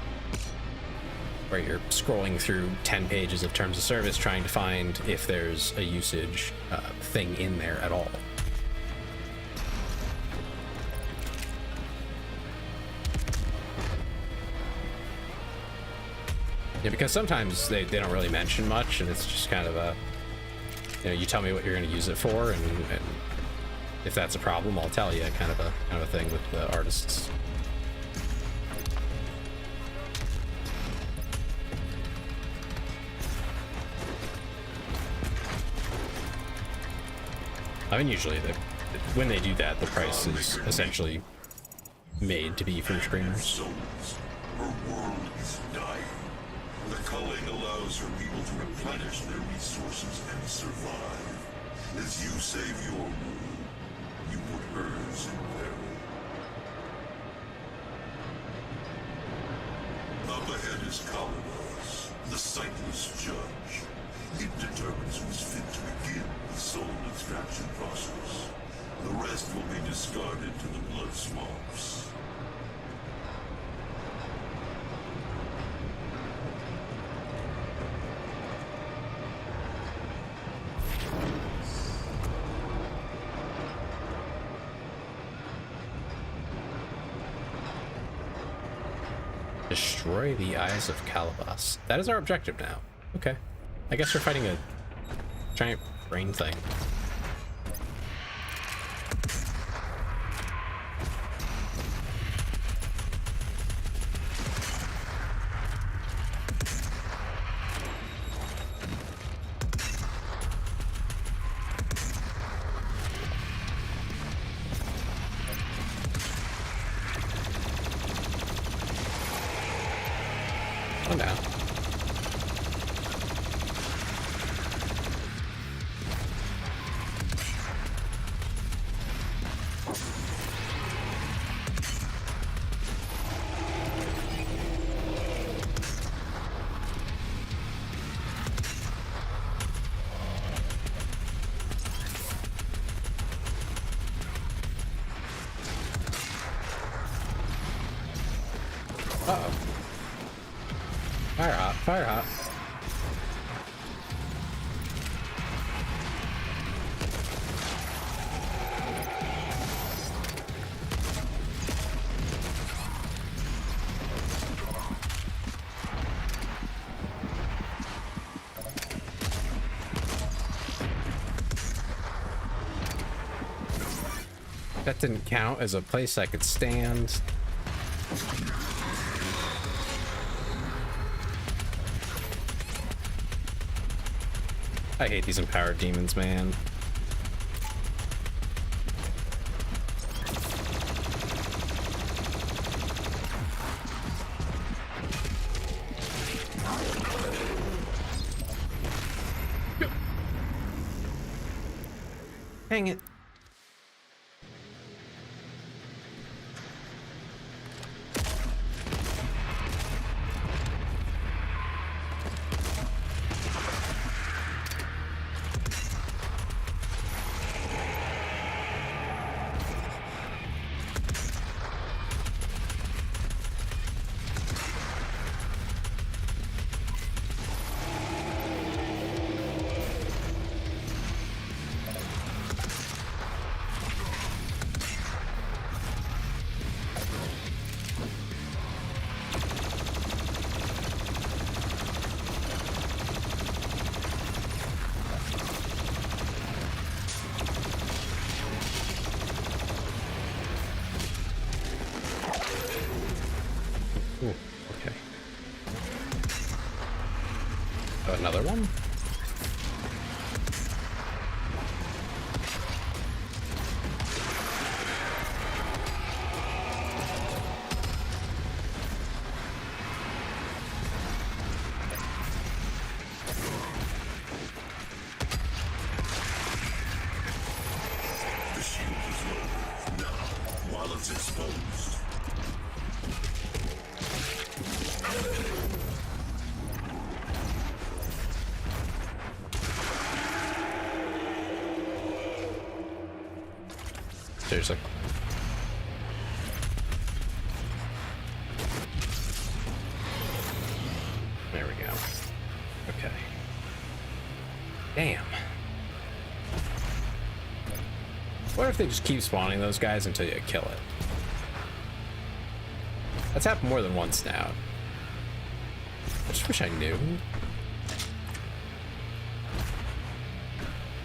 A: where you're scrolling through 10 pages of terms of service trying to find if there's a usage thing in there at all. Yeah, because sometimes they don't really mention much, and it's just kind of a, you tell me what you're going to use it for, and if that's a problem, I'll tell you, kind of a thing with the artists. I mean, usually when they do that, the price is essentially made to be for streamers.
B: Her world is dying. The culling allows her people to replenish their resources and survive. As you save your world, you put hers in peril. Up ahead is Kalanos, the sightless judge. It determines who's fit to begin the soul extraction process. The rest will be discarded to the blood swamps.
A: Destroy the Eyes of Calabas. That is our objective now. Okay. I guess we're fighting a giant brain thing. Oh no. Uh-oh. Fire hot, fire hot. That didn't count as a place I could stand.
C: I hate these empowered demons, man. Dang it. Ooh, okay. Oh, another one?
B: The shield is low. Now, while it's exposed.
C: Seriously. There we go. Okay. Damn. What if they just keep spawning those guys until you kill it? That's happened more than once now. I just wish I knew.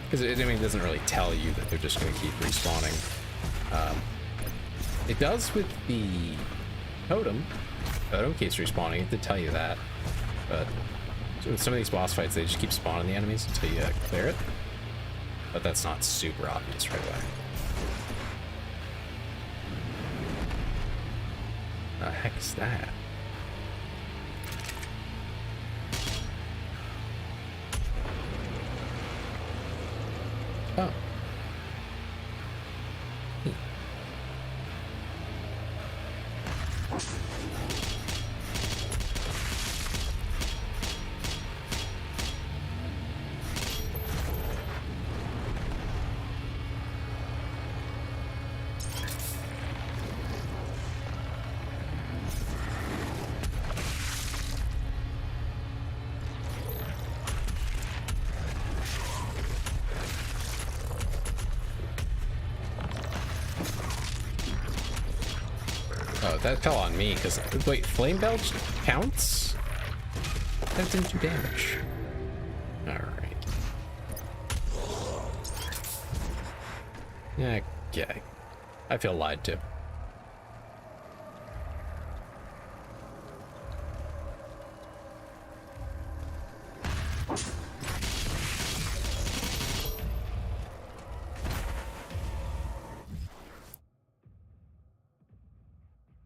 C: Because I mean, it doesn't really tell you that they're just going to keep respawning. It does with the totem. Totem keeps respawning. It did tell you that. But with some of these boss fights, they just keep spawning the enemies until you clear it. But that's not super obvious right away. The heck is that? Oh. Oh, that fell on me, because... Wait, Flame Belch counts? That didn't do damage. Alright. Yeah, okay. I feel lied to.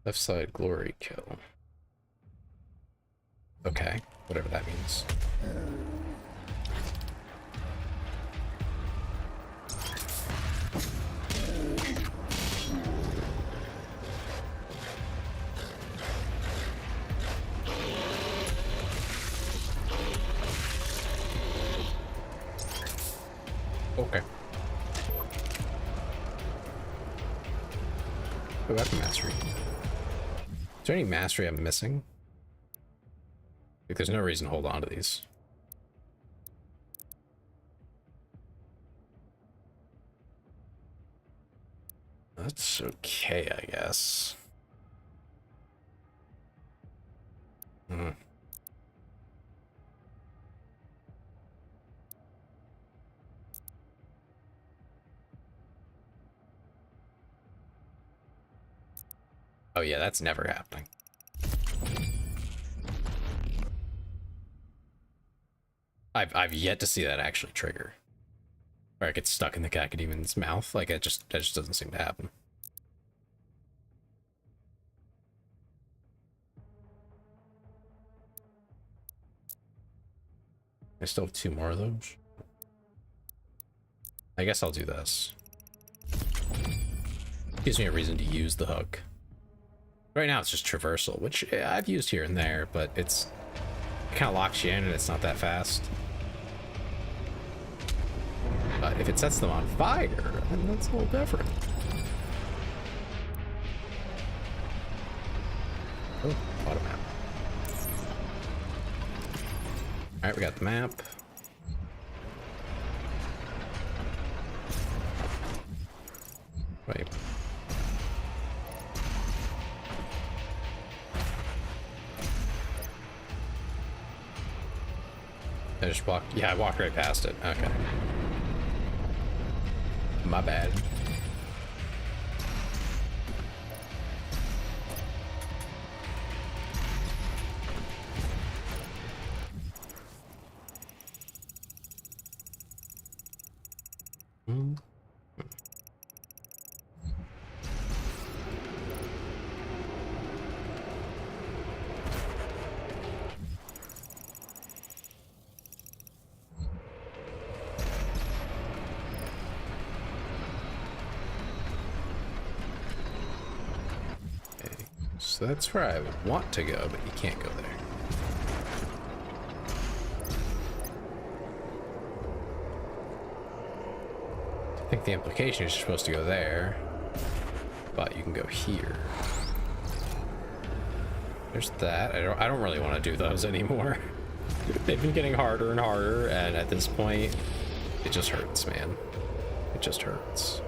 C: Left side glory kill. Okay, whatever that means. Okay. Oh, weapon mastery. Is there any mastery I'm missing? Like, there's no reason to hold on to these. That's okay, I guess. Hmm. Oh yeah, that's never happening. I've yet to see that actually trigger. Or it gets stuck in the cacademon's mouth. Like, that just doesn't seem to happen. I still have 2 more of those. I guess I'll do this. Gives me a reason to use the hook. Right now it's just traversal, which I've used here and there, but it kind of locks you in and it's not that fast. But if it sets them on fire, then that's a little different. Oh, auto map. Alright, we got the map. Wait. I just walked. Yeah, I walked right past it. Okay. My bad. So that's where I would want to go, but you can't go there. I think the implication is you're supposed to go there, but you can go here. There's that. I don't really want to do those anymore. They've been getting harder and harder, and at this point, it just hurts, man. It just hurts.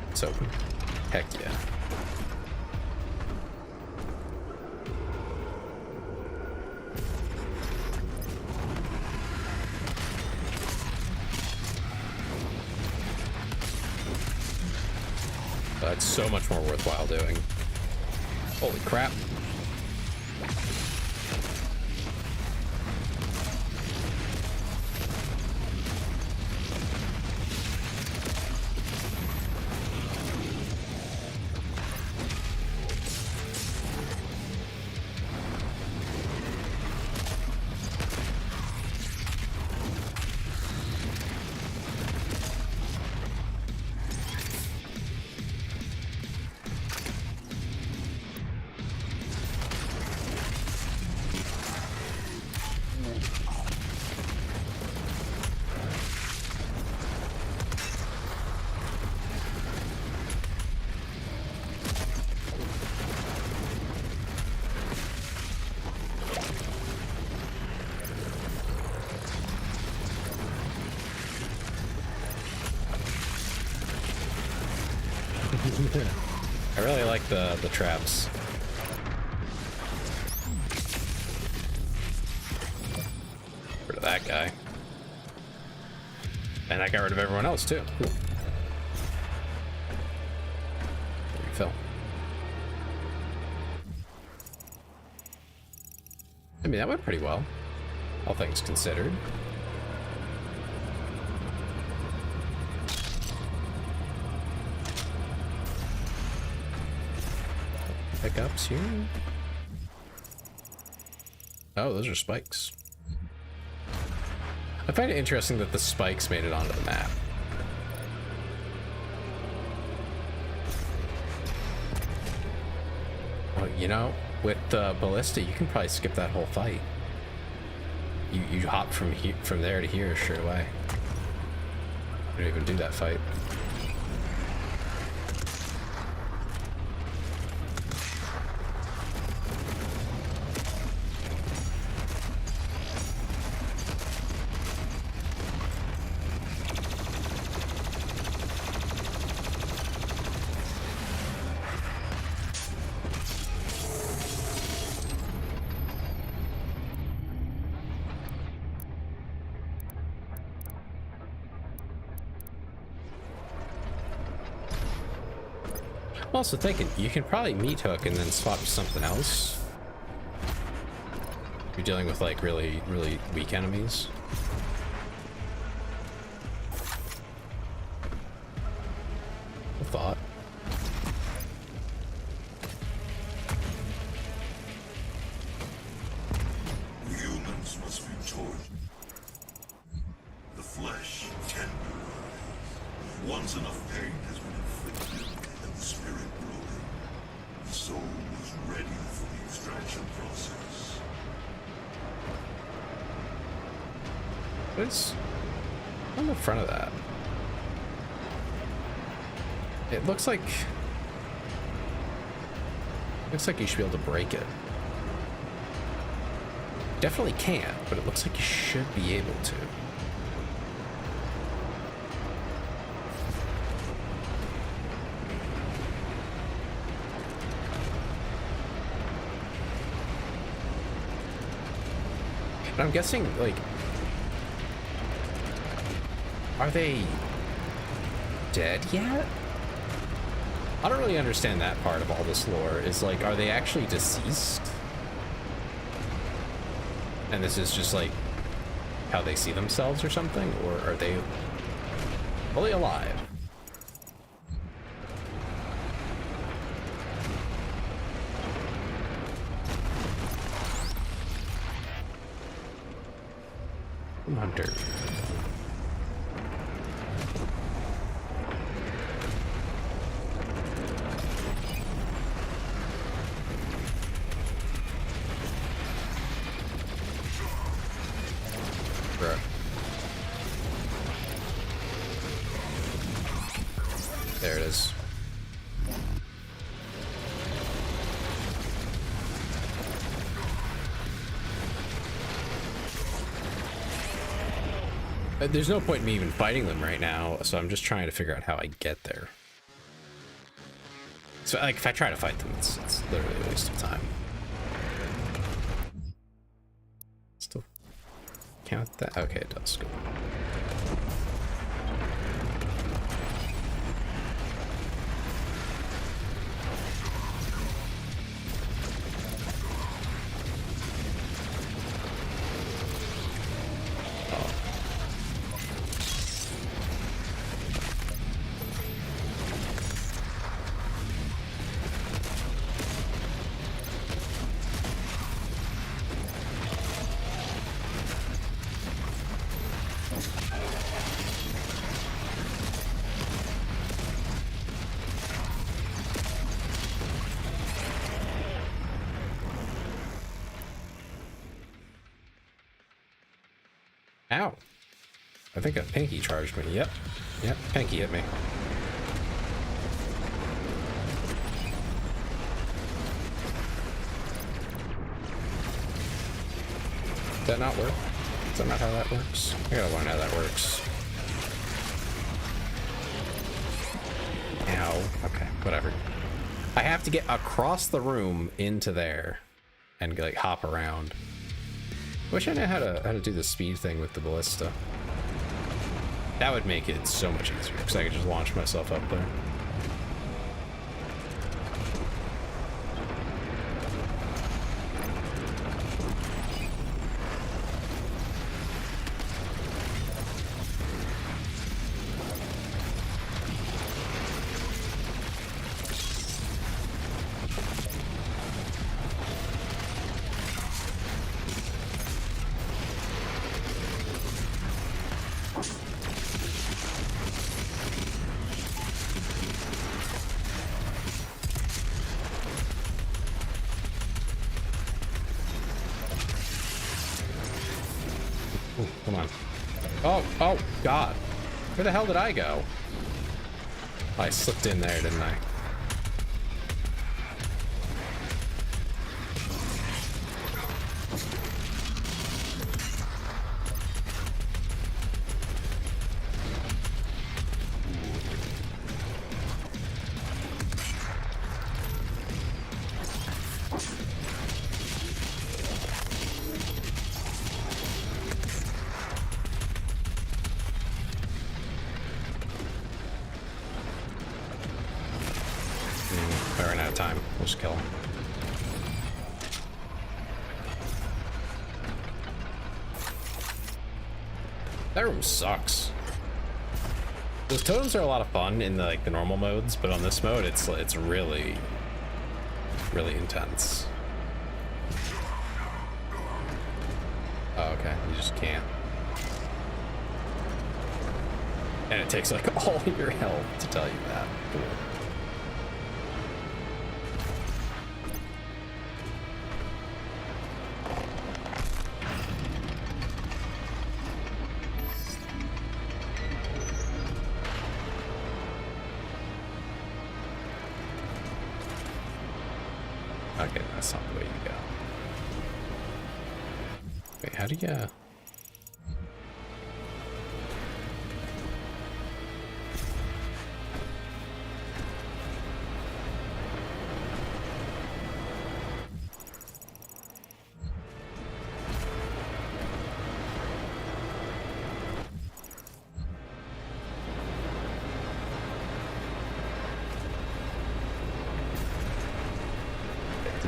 C: It's open. Heck yeah. It's so much more worthwhile doing. Holy crap. I really like the traps. Get rid of that guy. And I got rid of everyone else too. Cool. Refill. I mean, that went pretty well, all things considered. Pickups here. Oh, those are spikes. I find it interesting that the spikes made it onto the map. Well, you know, with the ballista, you can probably skip that whole fight. You hop from there to here straight away. You don't even do that fight. I'm also thinking you can probably meat hook and then swap to something else. You're dealing with like really weak enemies. A thought.
B: Humans must be tortured. The flesh tenderized. Once enough pain has been inflicted and the spirit broken, the soul is ready for the extraction process.
C: What is on the front of that? It looks like you should be able to break it. Definitely can't, but it looks like you should be able to. But I'm guessing, like, are they dead yet? I don't really understand that part of all this lore. Is like, are they actually deceased? And this is just like how they see themselves or something? Or are they fully alive? Hunter. Bruh. There it is. There's no point in me even fighting them right now, so I'm just trying to figure out how I get there. So, like, if I try to fight them, it's literally a waste of time. Still count that? Okay, it does. Good. Ow. I think a pinky charged me. Yep. Yep, pinky hit me. Does that not work? Is that not how that works? I gotta learn how that works. Ow. Okay, whatever. I have to get across the room into there and like hop around. Wish I knew how to do the speed thing with the ballista. That would make it so much easier because I could just launch myself up there. Ooh, come on. Oh, God. Where the hell did I go? I slipped in there, didn't I? I ran out of time. We'll just kill him. That room sucks. Those totems are a lot of fun in the like the normal modes, but on this mode, it's really intense. Oh, okay, you just can't. And it takes like all your health to tell you that. Cool. Okay, that's not the way you go. Wait, how do you...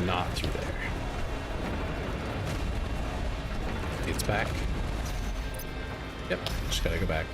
C: Not through there. It's back. Yep, just gotta go back.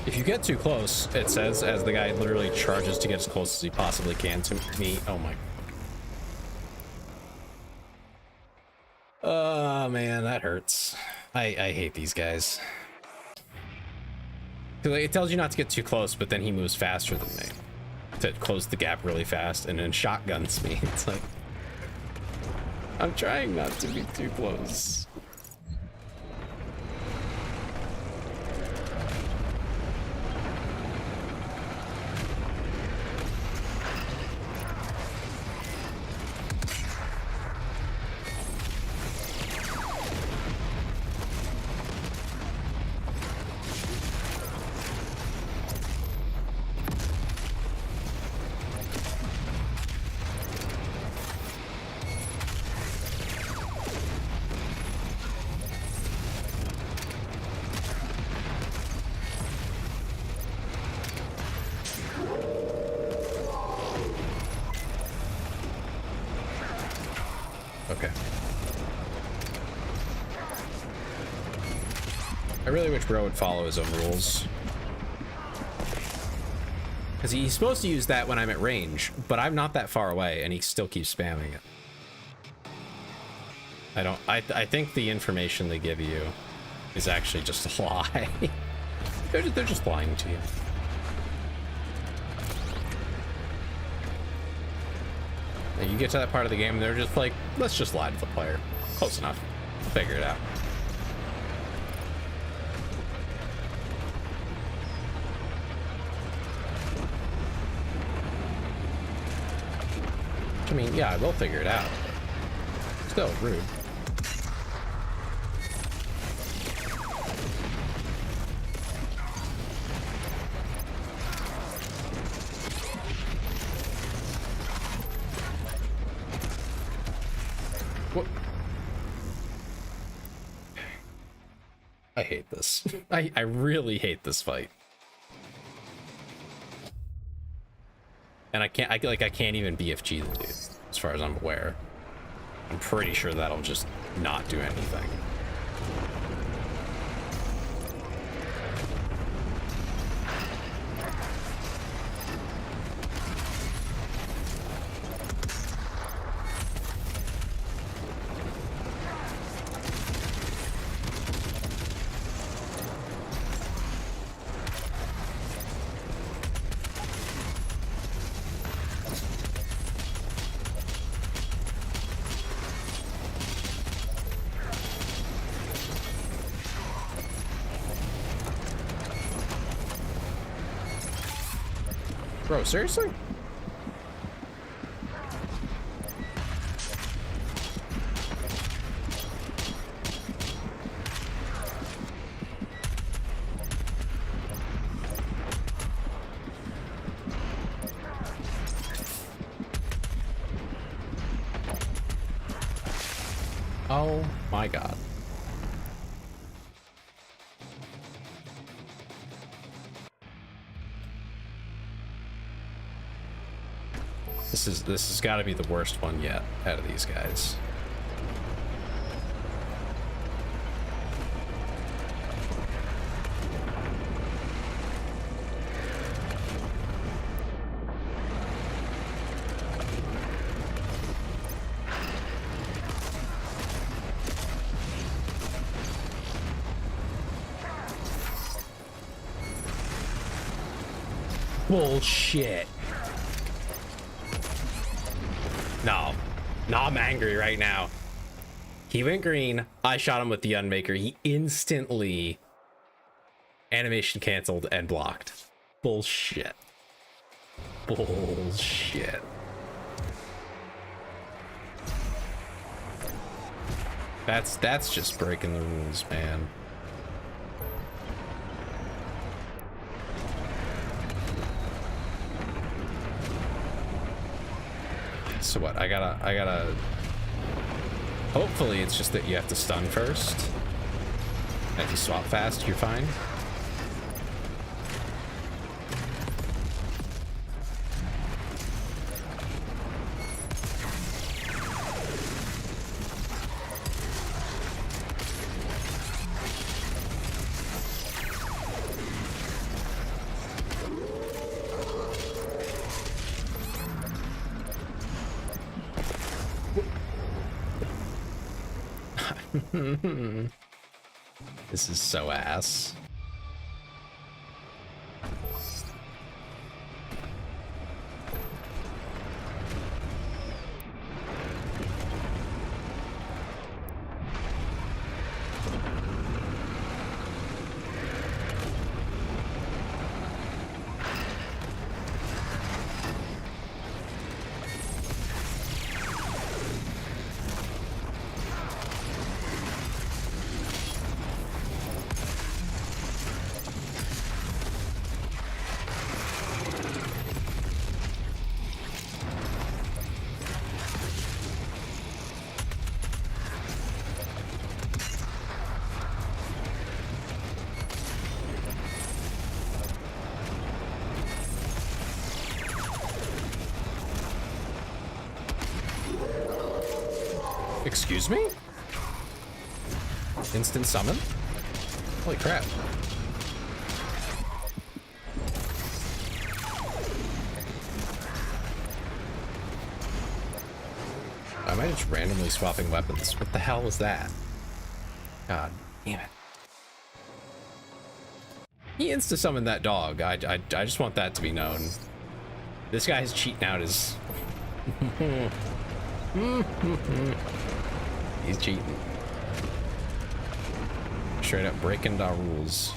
C: If you get too close, it says, as the guy literally charges to get as close as he possibly can to me. Oh my. Oh man, that hurts. I hate these guys. It tells you not to get too close, but then he moves faster than me to close the gap really fast and then shotguns me. It's like, I'm trying not to be too close. Okay. I really wish Bro would follow his own rules. Because he's supposed to use that when I'm at range, but I'm not that far away, and he still keeps spamming it. I think the information they give you is actually just a lie. They're just lying to you. And you get to that part of the game, and they're just like, let's just lie to the player. Close enough. We'll figure it out. I mean, yeah, I will figure it out. Still rude. What? I hate this. I really hate this fight. And I can't even BFG the dude, as far as I'm aware. I'm pretty sure that'll just not do anything. Bro, seriously? Oh my God. This has got to be the worst one yet out of these guys. Bullshit. No, I'm angry right now. He went green. I shot him with the Unmaker. He instantly animation canceled and blocked. Bullshit. Bullshit. That's just breaking the rules, man. So what? I gotta. Hopefully, it's just that you have to stun first. And if you swap fast, you're fine. This is so ass. Excuse me? Instant summon? Holy crap. Am I just randomly swapping weapons? What the hell was that? God damn it. He insta-summoned that dog. I just want that to be known. This guy's cheating out his... He's cheating. Straight up breaking the rules.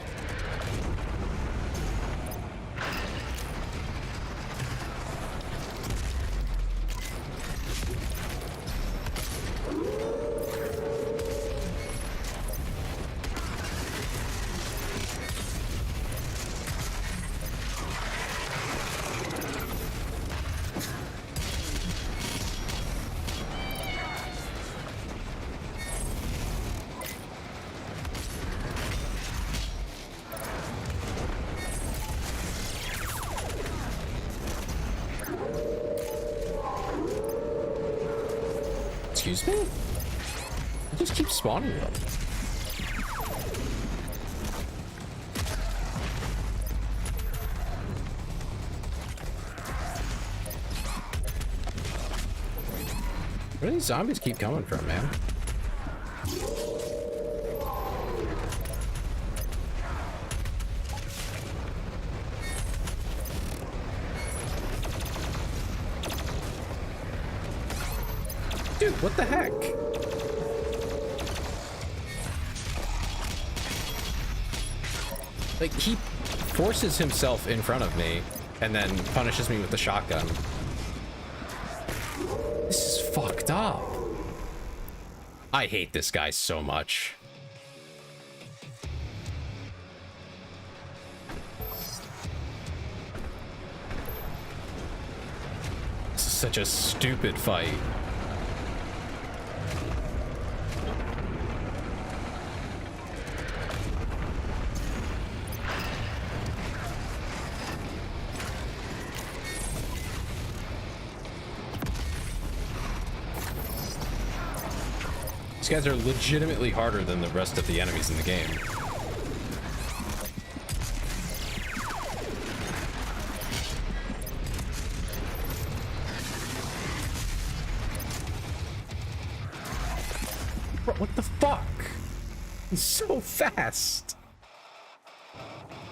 C: Excuse me? I just keep spawning them. Where do these zombies keep coming from, man? Dude, what the heck? Like, he forces himself in front of me and then punishes me with the shotgun. This is fucked up. I hate this guy so much. This is such a stupid fight. These guys are legitimately harder than the rest of the enemies in the game. Bro, what the fuck? He's so fast.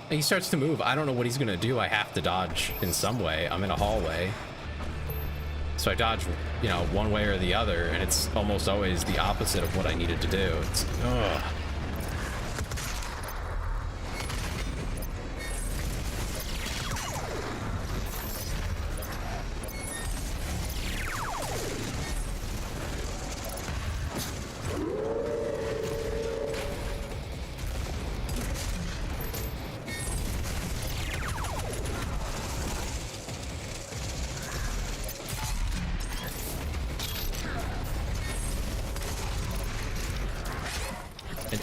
C: He starts to move. I don't know what he's gonna do. I have to dodge in some way. I'm in a hallway. So I dodge, you know, one way or the other, and it's almost always the opposite of what I needed to do. It's, ugh.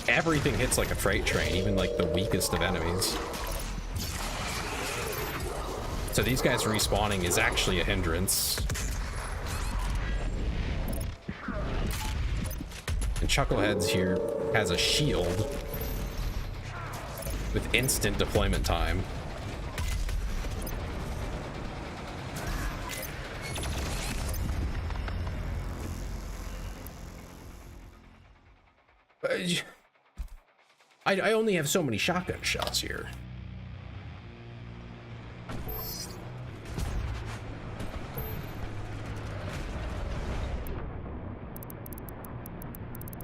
C: Everything hits like a freight train, even like the weakest of enemies. So these guys respawning is actually a hindrance. And Chuckleheads here has a shield with instant deployment time. I only have so many shotgun shells here.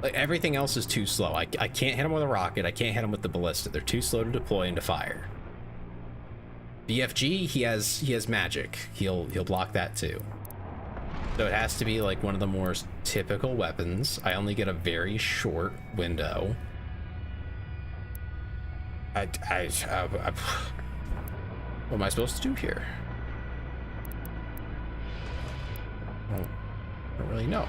C: Like, everything else is too slow. I can't hit him with a rocket. I can't hit him with the ballista. They're too slow to deploy and to fire. BFG, he has magic. He'll block that too. So it has to be like one of the more typical weapons. I only get a very short window. What am I supposed to do here? I don't really know.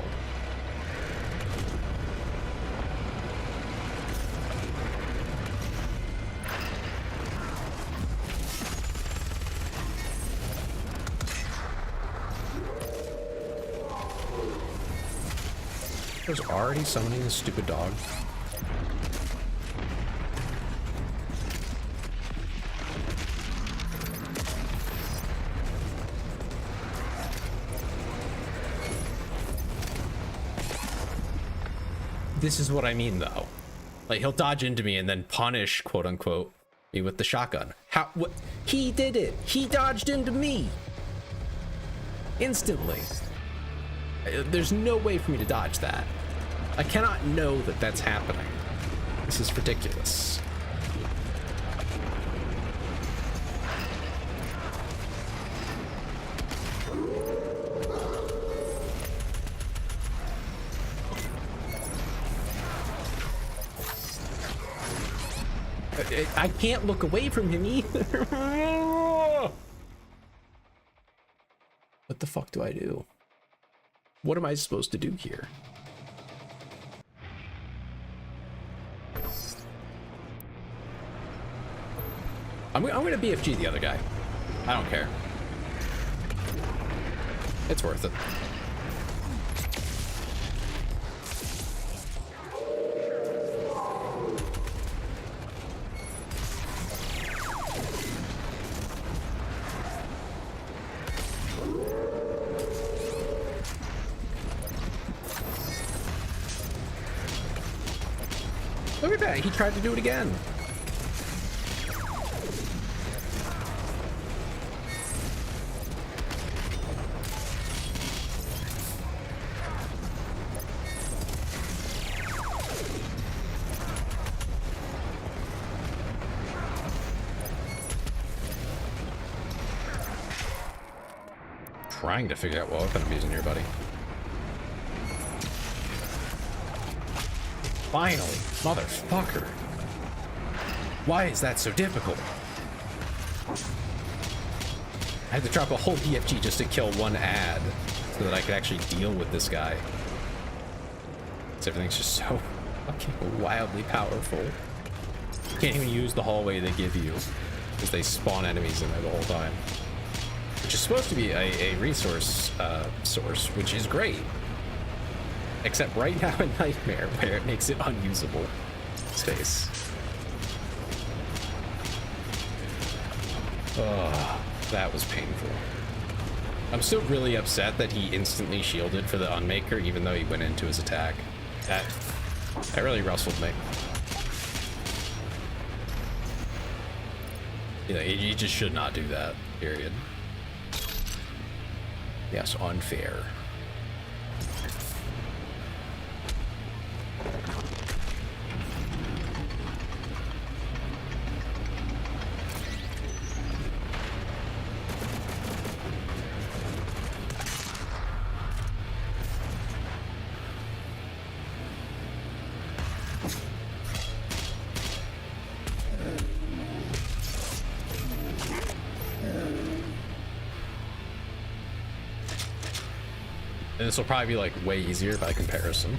C: I was already summoning this stupid dog. This is what I mean, though. Like, he'll dodge into me and then punish, quote unquote, me with the shotgun. How? What? He did it. He dodged into me instantly. There's no way for me to dodge that. I cannot know that that's happening. This is ridiculous. I can't look away from him either. What the fuck do I do? What am I supposed to do here? I'm gonna BFG the other guy. I don't care. It's worth it. Look at that, he tried to do it again. Trying to figure out what weapon I'm using here, buddy. Finally, motherfucker. Why is that so difficult? I had to drop a whole DFG just to kill one ad so that I could actually deal with this guy. Because everything's just so fucking wildly powerful. You can't even use the hallway they give you because they spawn enemies in there the whole time. Which is supposed to be a resource source, which is great. Except right now in Nightmare, where it makes it unusable space. Oh, that was painful. I'm still really upset that he instantly shielded for the Unmaker, even though he went into his attack. That really rustled me. You know, he just should not do that, period. Yes, unfair. And this will probably be like way easier by comparison.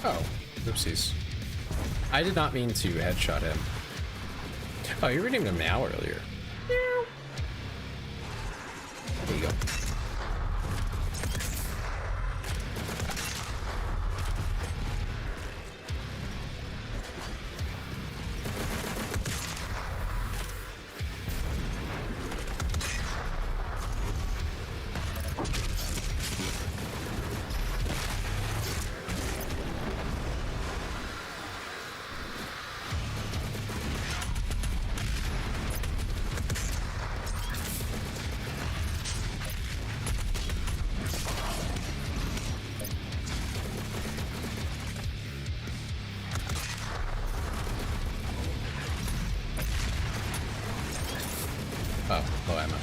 C: Oh, oopsies. I did not mean to headshot him. Oh, you were reading him now earlier. There you go. Oh, low ammo. Okay.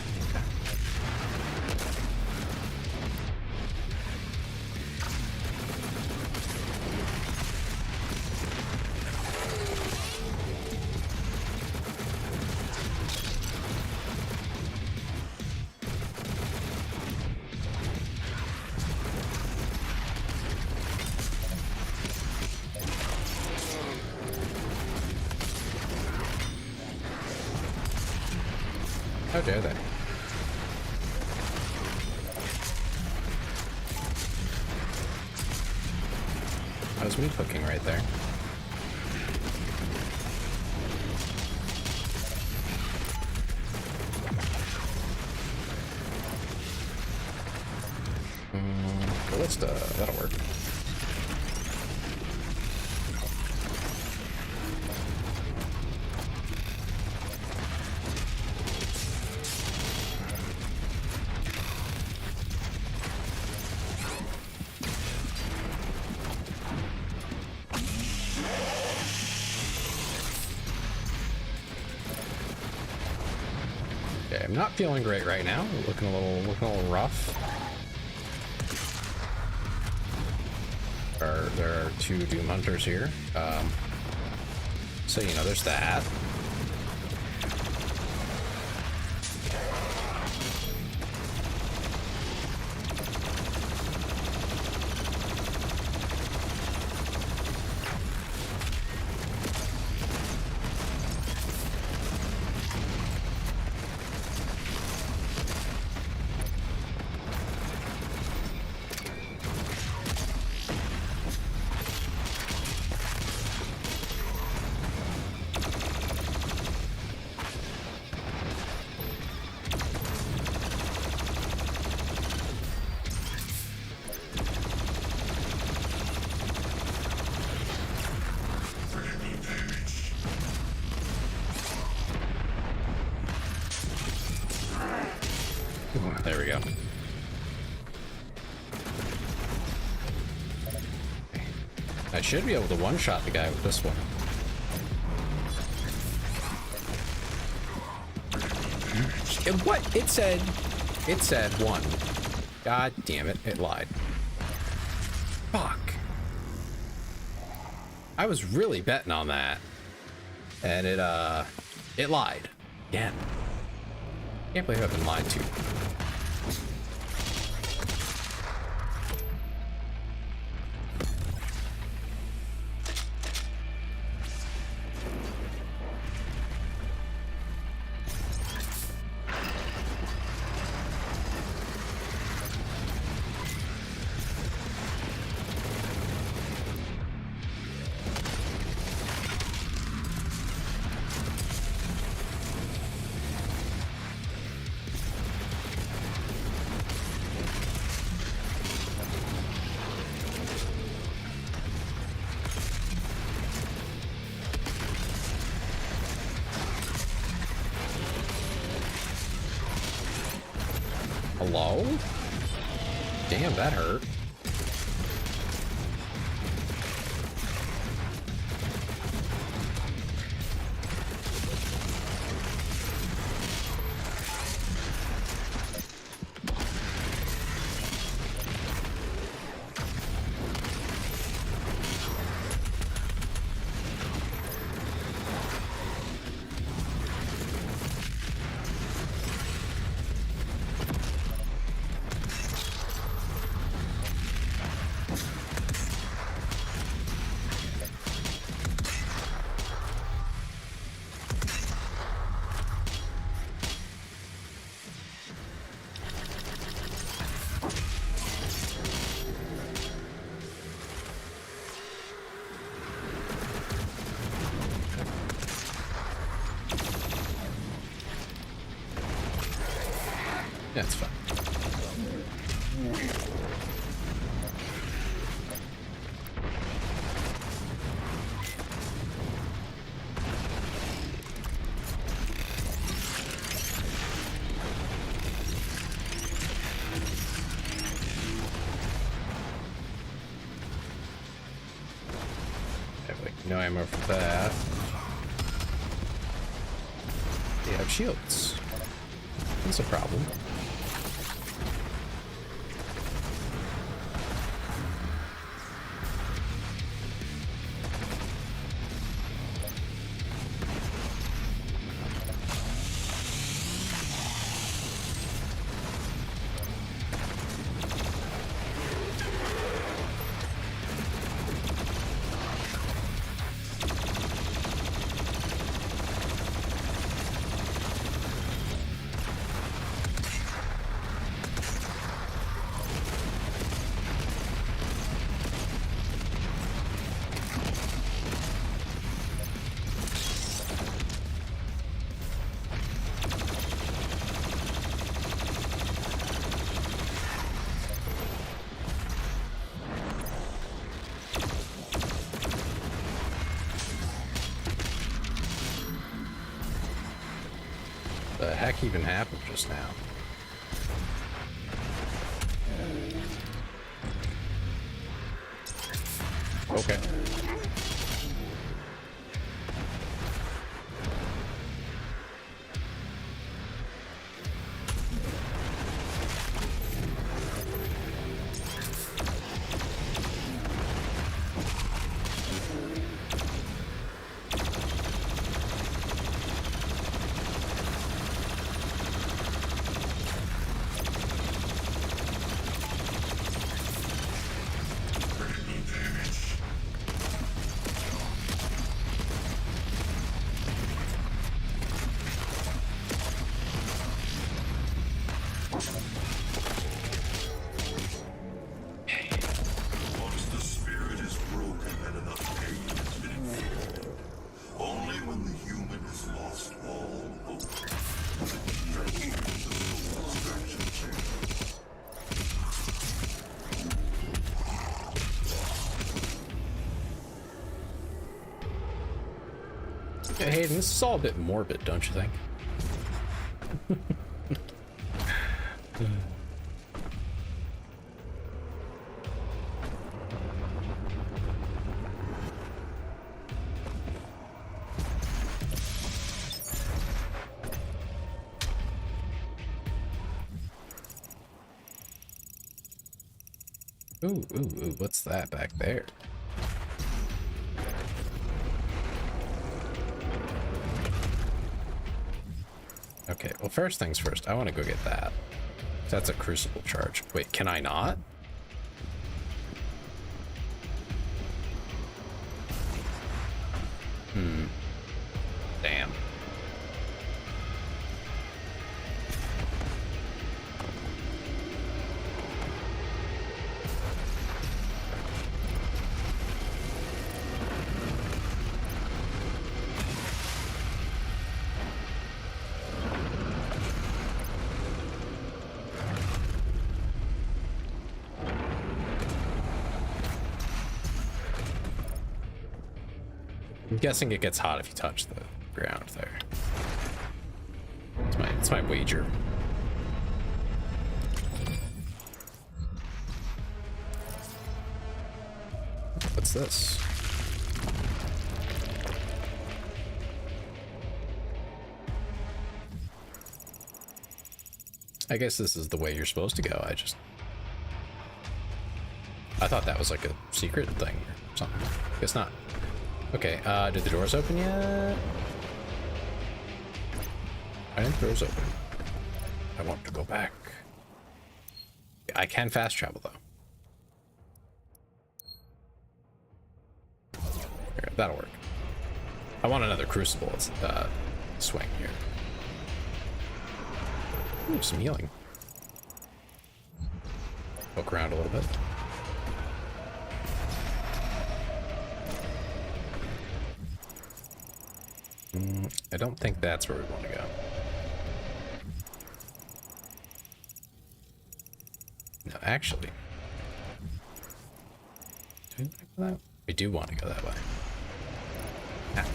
C: How dare they? That was me cooking right there. Ballista, that'll work.
A: I'm not feeling great right now. Looking a little rough. There are 2 Doom Hunters here. So, you know, there's that. There we go. I should be able to one-shot the guy with this one. What? It said 1. God damn it, it lied. Fuck. I was really betting on that. And it lied. Again. Can't believe I've been lied to. Hello? Damn, that hurt. That's fine. Have like no ammo for that. They have shields. That's a problem. The heck even happened just now? Okay. Yeah, Hayden, this is all a bit morbid, don't you think? Ooh, what's that back there? Okay, well, first things first, I want to go get that. That's a crucible charge. Wait, can I not? Damn. I'm guessing it gets hot if you touch the ground there. It's my wager. What's this? I guess this is the way you're supposed to go. I thought that was like a secret thing or something. Guess not. Okay, did the doors open yet? I think the doors open. I want to go back. I can fast travel though. Here, that'll work. I want another crucible swing here. Ooh, some healing. Poke around a little bit. I don't think that's where we want to go. No, actually. Do we want to go that way? We do want to go that way. Ah.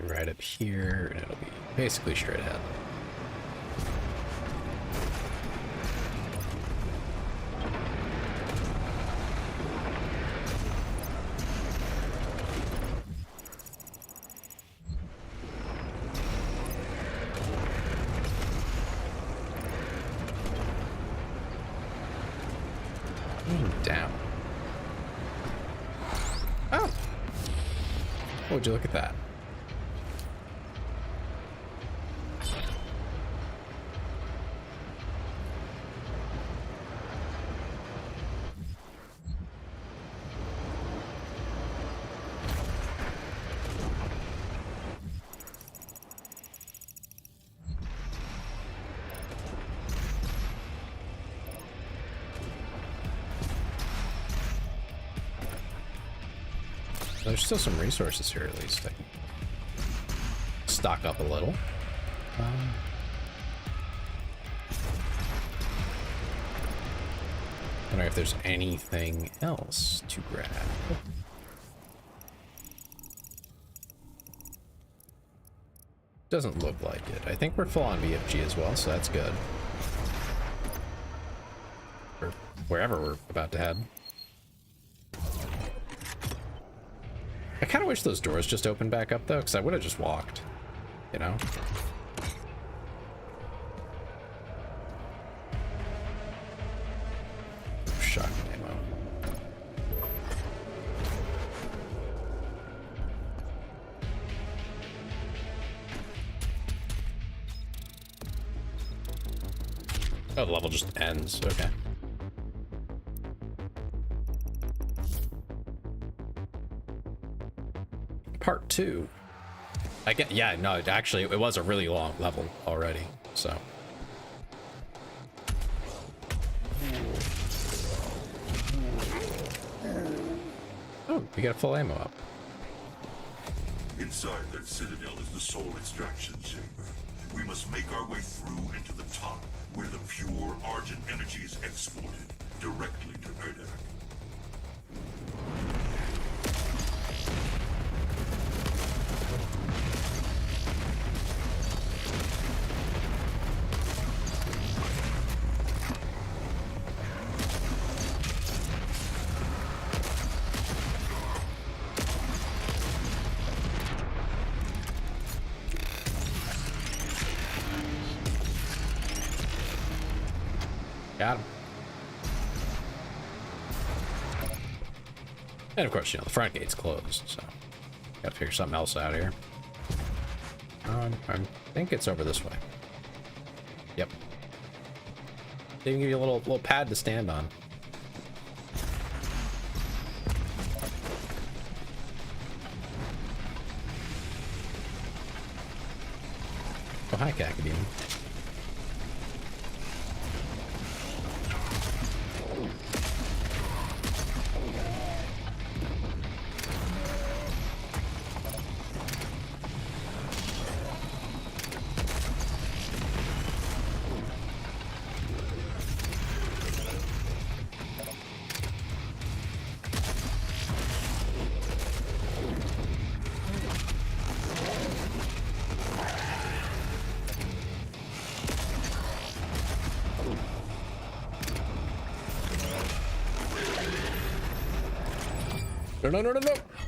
A: Right up here, and it'll be basically straight ahead. Down. Oh! Oh, would you look at that? There's still some resources here, at least. I can stock up a little. Wondering if there's anything else to grab. Doesn't look like it. I think we're full on BFG as well, so that's good. Or wherever we're about to head. I kind of wish those doors just opened back up, though, because I would have just walked, you know? Shotgun ammo. Oh, the level just ends. Okay. Part 2. I get, yeah, no, actually, it was a really long level already, so. Oh, we got full ammo up.
B: Inside that citadel is the soul extraction chamber. We must make our way through into the top, where the pure Argent energy is exported directly to Erdak.
A: Got him. And of course, you know, the front gate's closed, so gotta figure something else out here. I think it's over this way. Yep. They even give you a little pad to stand on. Oh, hi, Kakadine. No.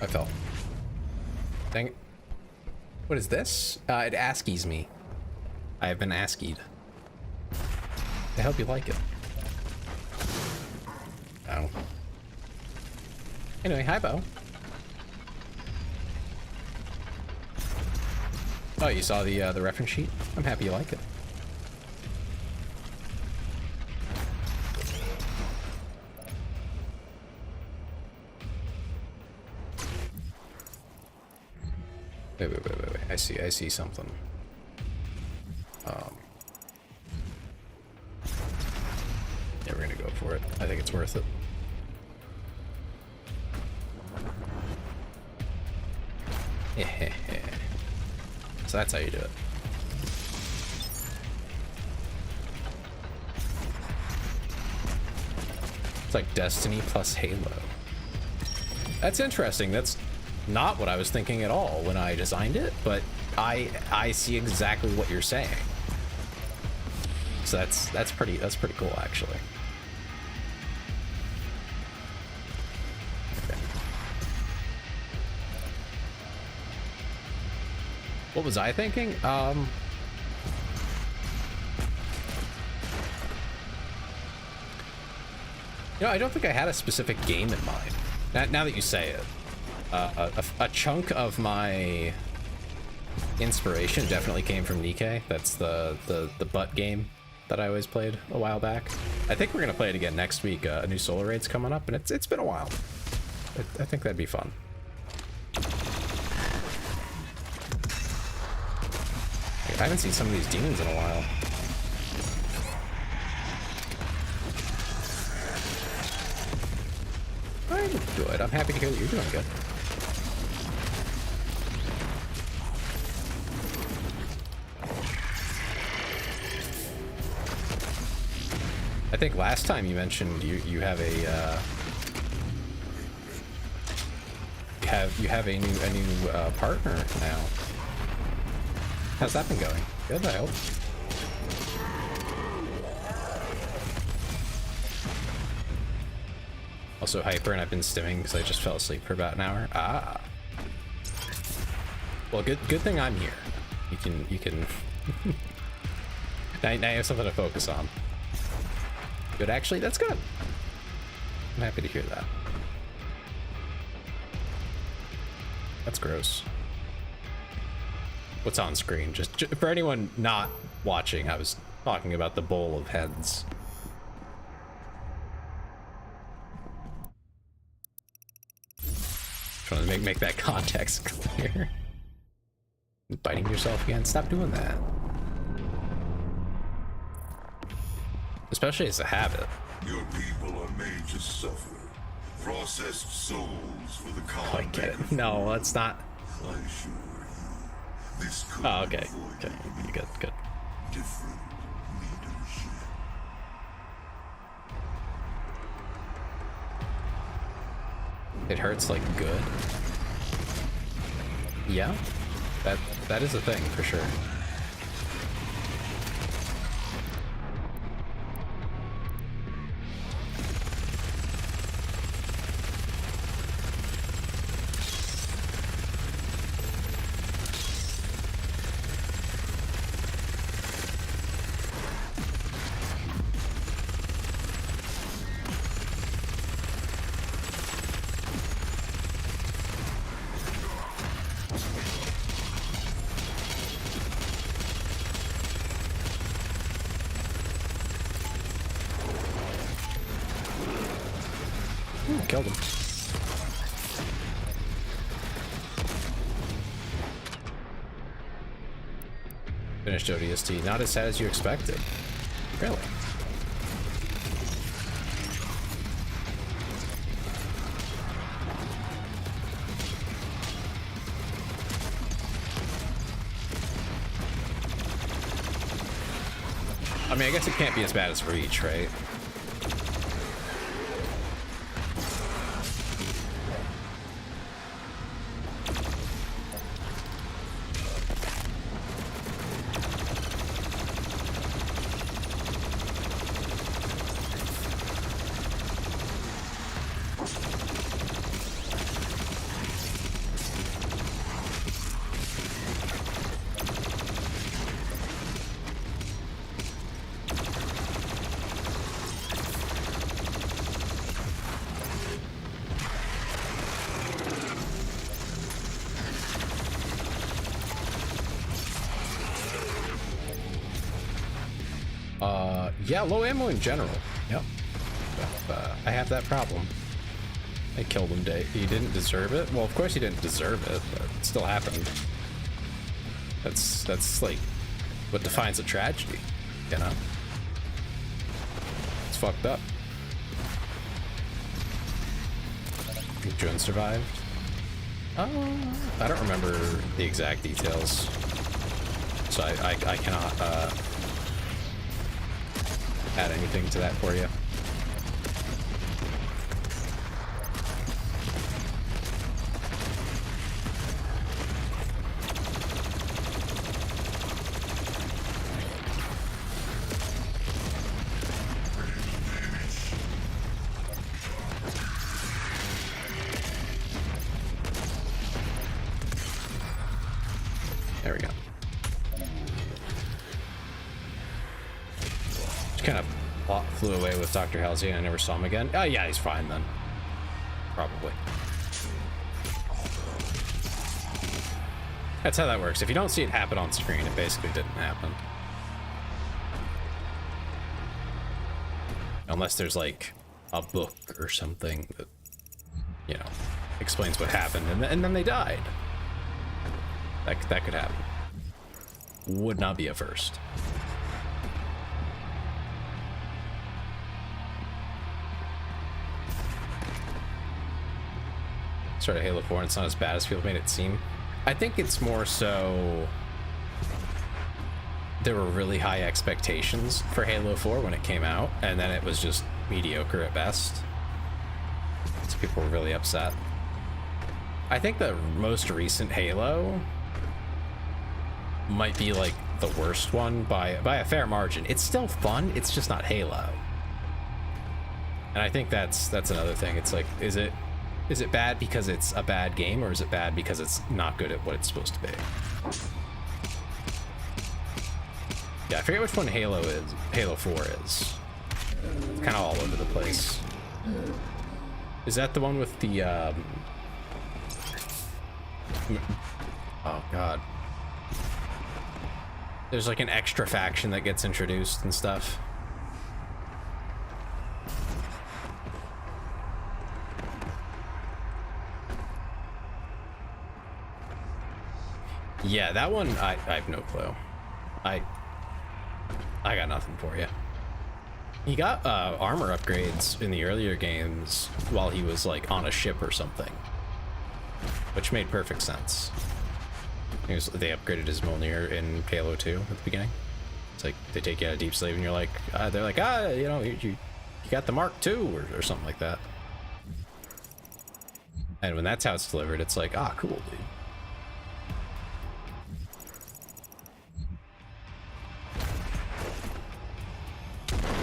A: I fell. Dang it. What is this? It ASCIIs me. I have been ASCII'd. I hope you like it. Oh. Anyway, hi, Bo. Oh, you saw the reference sheet? I'm happy you like it. Wait. I see something. Yeah, we're gonna go for it. I think it's worth it. So that's how you do it. It's like Destiny plus Halo. That's interesting. That's not what I was thinking at all when I designed it, but I see exactly what you're saying. So that's pretty cool, actually. Okay. What was I thinking? You know, I don't think I had a specific game in mind. Now that you say it. A chunk of my inspiration definitely came from Nikke. That's the butt game that I always played a while back. I think we're gonna play it again next week. A new Solar Raid's coming up, and it's been a while. I think that'd be fun. I haven't seen some of these demons in a while. I'm good. I'm happy to hear that you're doing good. I think last time you mentioned you have a you have a new partner now. How's that been going? Good, I hope. Also hyper, and I've been stimming because I just fell asleep for about an hour. Ah. Well, good thing I'm here. You can. now you have something to focus on. Good, actually, that's good. I'm happy to hear that. That's gross. What's on screen? Just for anyone not watching, I was talking about the bowl of heads. Trying to make that context clear. Biting yourself again? Stop doing that. Especially as a habit.
B: Your people are made to suffer. Processed souls for the
C: Oh, I
B: common
C: get it.
B: man.
C: No, that's not.
B: I assure you, this could
C: Oh, okay.
B: avoid
C: Okay, good, good.
B: different leadership.
A: It hurts like good. Yeah, that is a thing for sure. Killed him. Finished ODST. Not as sad as you expected. Really? I mean, I guess it can't be as bad as Reach, right? Yeah, low ammo in general. Yep. But, I have that problem. I killed him. He didn't deserve it. Well, of course he didn't deserve it, but it still happened. That's like what defines a tragedy, you know? It's fucked up. June survived. I don't remember the exact details, so I cannot add anything to that for you. There we go. Just kind of flew away with Dr. Halsey and I never saw him again. Oh yeah, he's fine then. Probably. That's how that works. If you don't see it happen on screen, it basically didn't happen. Unless there's like a book or something that, you know, explains what happened and then they died. That could happen. Would not be a first. Started Halo 4 and it's not as bad as people made it seem. I think it's more so there were really high expectations for Halo 4 when it came out, and then it was just mediocre at best. So people were really upset. I think the most recent Halo might be like the worst one by a fair margin. It's still fun, it's just not Halo. And I think that's another thing. It's like, is it bad because it's a bad game, or is it bad because it's not good at what it's supposed to be? Yeah, I forget which one Halo 4 is. It's kind of all over the place. Is that the one with the oh god, there's like an extra faction that gets introduced and stuff? Yeah, that one, I have no clue. I got nothing for you. He got armor upgrades in the earlier games while he was like on a ship or something, which made perfect sense. They upgraded his Mjolnir in Halo 2 at the beginning. It's like they take you out of Deep Slave and you're like, they're like, you know, you got the Mark II or something like that. And when that's how it's delivered, it's like, cool, dude.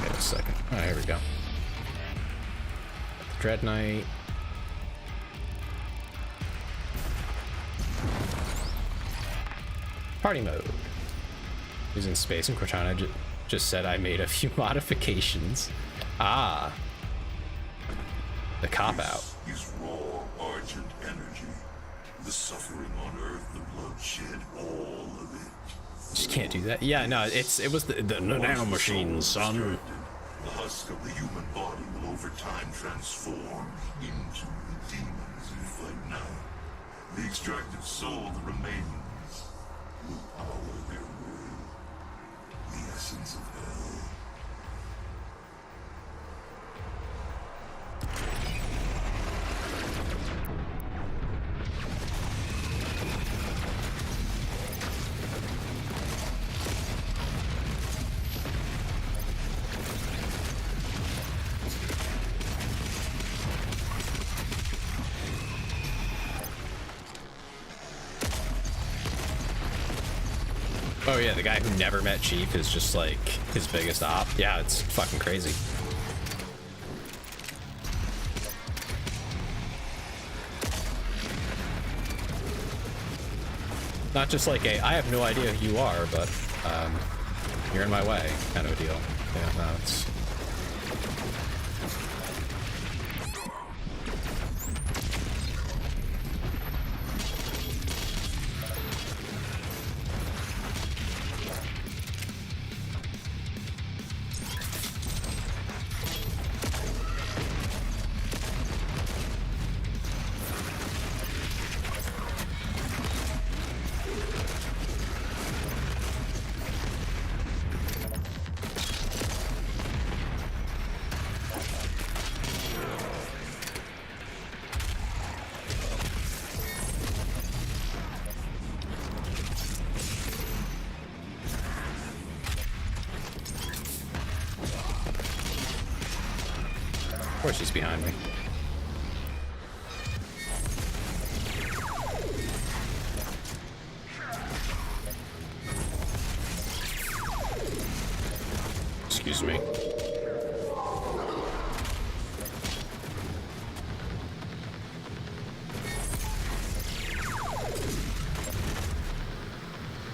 A: Wait a second. Oh, here we go. Dread Knight. Party mode. Using space, and Cortana just said I made a few modifications. The cop-out.
B: Is raw argent energy. The suffering on Earth, the bloodshed, all of it.
A: Just can't do that. Yeah, no, it was the nanomachines, son.
B: The husk of the human body will over time transform into the demons you fight now. The extracted soul that remains will power their will. The essence of hell.
A: Oh yeah, the guy who never met Chief is just like his biggest op. Yeah, it's fucking crazy. Not just like I have no idea who you are, but you're in my way kind of a deal. Yeah, no, it's... Of course she's behind me. Excuse me.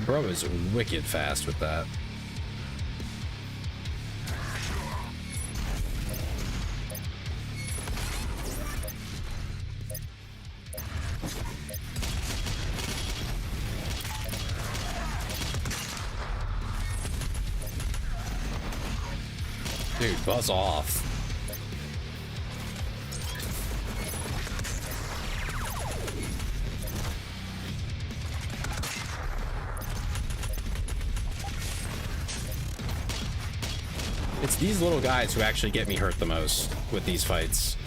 A: Bro is wicked fast with that. Dude, buzz off. It's these little guys who actually get me hurt the most with these fights.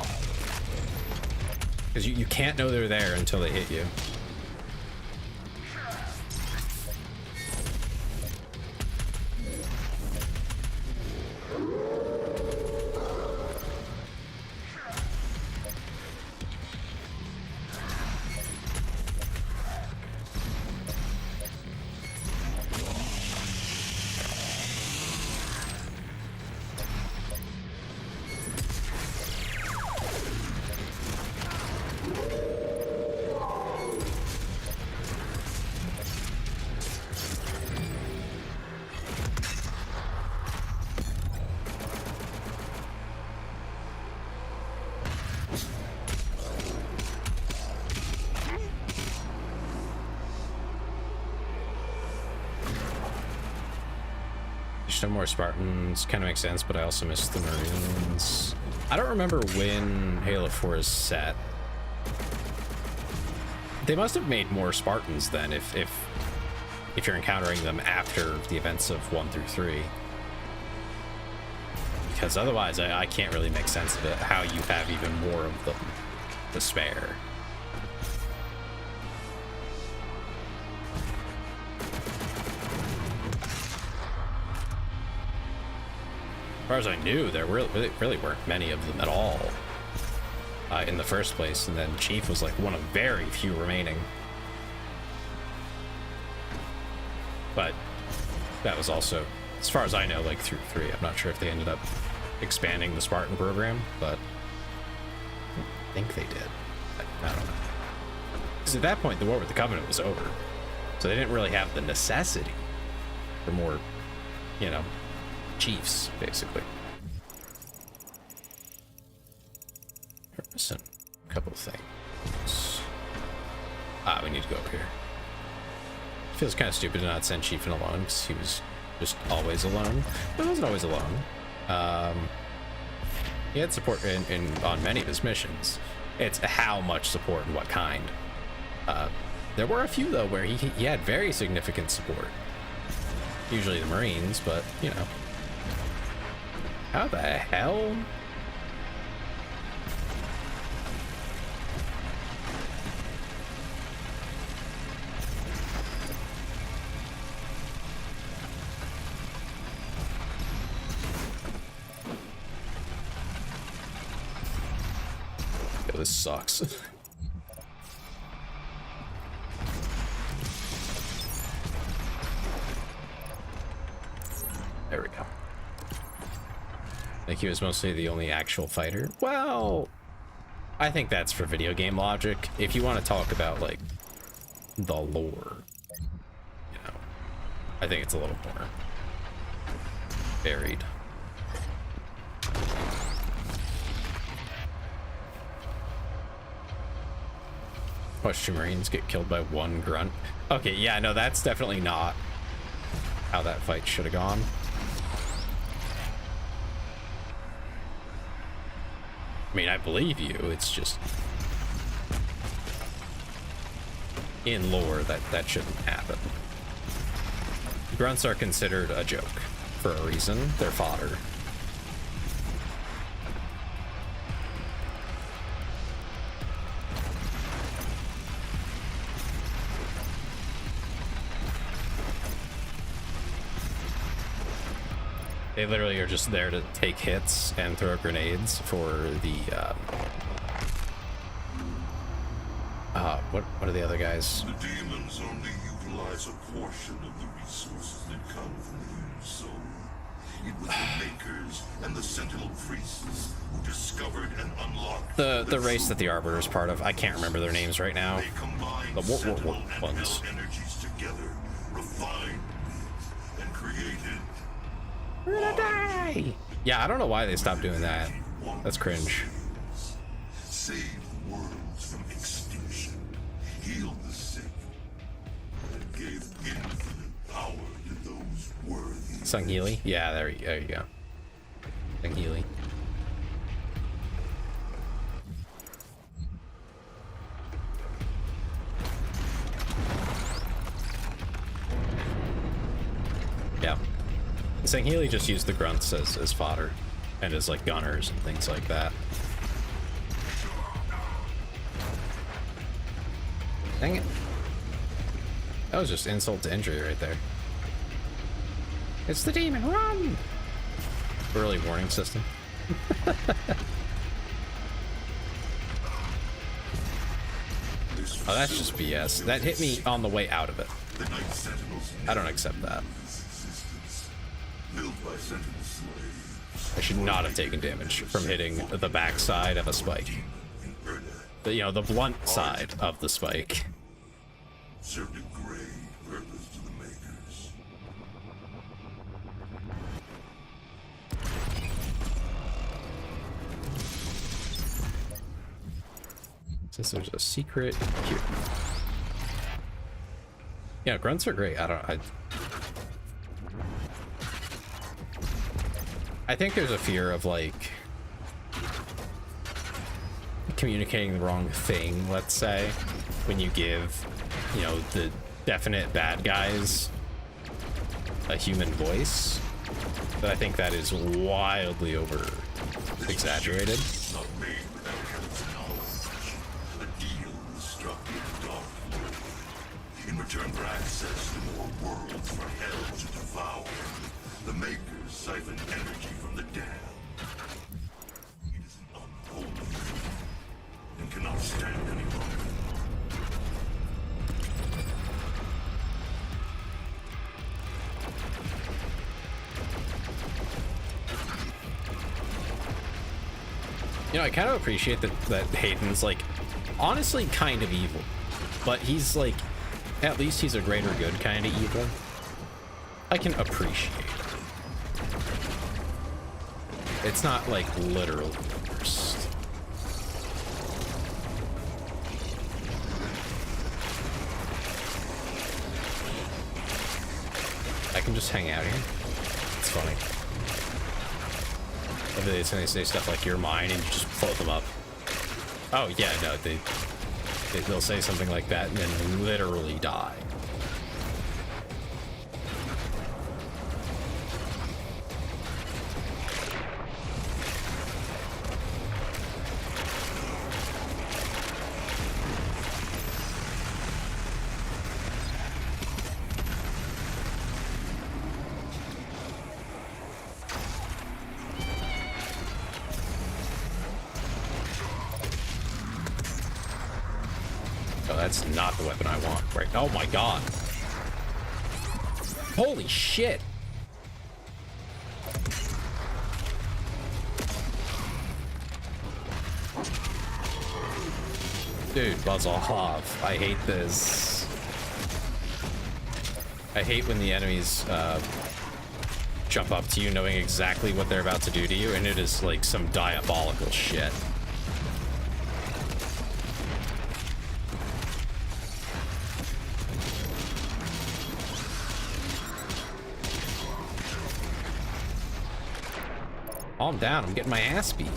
A: Because you can't know they're there until they hit you. No more Spartans kind of makes sense, but I also miss the Marines. I don't remember when Halo 4 is set. They must have made more Spartans then if you're encountering them after the events of 1 through 3.
C: because otherwise I can't really make sense of it, how you have even more of them to spare. As far as I knew, there really weren't many of them at all in the first place, and then Chief was like one of very few remaining. But that was also, as far as I know, like through 3. I'm not sure if they ended up expanding the Spartan program, but I think they did. I don't know. Because at that point, the War with the Covenant was over, so they didn't really have the necessity for more, you know, chiefs, basically. Listen, a couple of things. We need to go over here. Feels kind of stupid to not send Chiefin alone, because he was just always alone. But he wasn't always alone. He had support on many of his missions. It's how much support and what kind. There were a few, though, where he had very significant support. Usually the Marines, but, you know. How the hell? Yo, this sucks. There we go. I think he was mostly the only actual fighter. Well, I think that's for video game logic. If you want to talk about, like, the lore, you know, I think it's a little more varied. Watch 2 Marines get killed by 1 grunt. Okay, yeah, no, that's definitely not how that fight should have gone. I mean, I believe you, it's just in lore that shouldn't happen. Grunts are considered a joke for a reason. They're fodder. They literally are just there to take hits and throw grenades for the, what are the other guys?
B: The demons only utilize a portion of the resources that come from the human soul. It was the Makers and the Sentinel Priests who discovered and unlocked
C: the race that the Arbiter is part of. I can't remember their names right now.
B: They combined
C: The
B: Sentinel and
C: ones.
B: Hell energies together, refined and created.
C: We're gonna die! Yeah, I don't know why they stopped doing that. That's cringe.
B: Saved worlds from extinction, healed the sick, and gave infinite power to those worthy.
C: Sung Healy? Yeah, there you go. Sung Healy. Yeah. Sung Healy just used the grunts as fodder and as like gunners and things like that. Dang it. That was just insult to injury right there. It's the demon, run! Early warning system. Oh, that's just BS. That hit me on the way out of it.
B: The Night Sentinels
C: I don't accept that.
B: existence, built by Sentinel slaves.
C: I should not have taken damage from hitting the backside of a spike. The, you know, the blunt side of the spike.
B: Served a great purpose to the Makers.
C: Since there's a secret here. Yeah, grunts are great. I think there's a fear of like communicating the wrong thing, let's say, when you give, you know, the definite bad guys a human voice.
A: But I think that is wildly over exaggerated.
B: Not made without Heaven's knowledge. A deal was struck with the Dark Lord. In return for access to more worlds for Hell to devour, the Makers siphon energy from the damned. It is an unholy thing, and cannot stand any longer.
A: You know, I kind of appreciate that Hayden's, like, honestly kind of evil. But he's, like, at least he's a greater good kind of evil. I can appreciate it. It's not, like, literally the worst. I can just hang out here. It's funny. It's gonna say stuff like "you're mine" and you just float them up. Oh yeah, no, they'll say something like that and then literally die. That's not the weapon I want, right? Oh my god. Holy shit. Dude, buzz off. I hate this. I hate when the enemies jump up to you knowing exactly what they're about to do to you, and it is like some diabolical shit. Calm down, I'm getting my ass beat.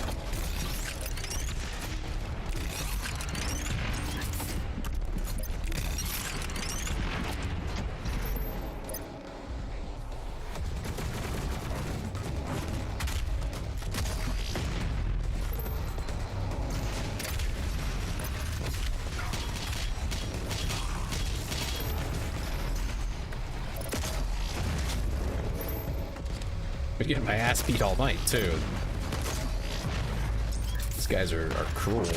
A: I'm getting my ass beat all night, too. These guys are cruel. There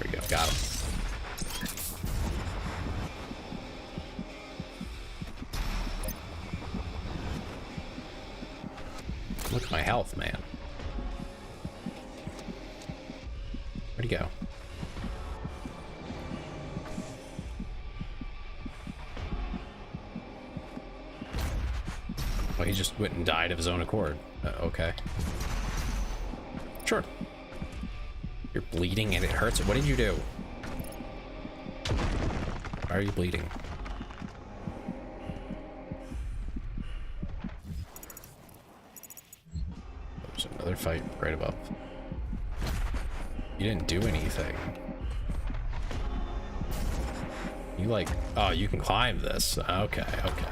A: we go, got him. Look at my health, man. Where'd he go? Oh, he just went and died of his own accord. Okay. Sure. You're bleeding and it hurts. What did you do? Why are you bleeding? There's another fight right above. You didn't do anything. You like... Oh, you can climb this. Okay, okay.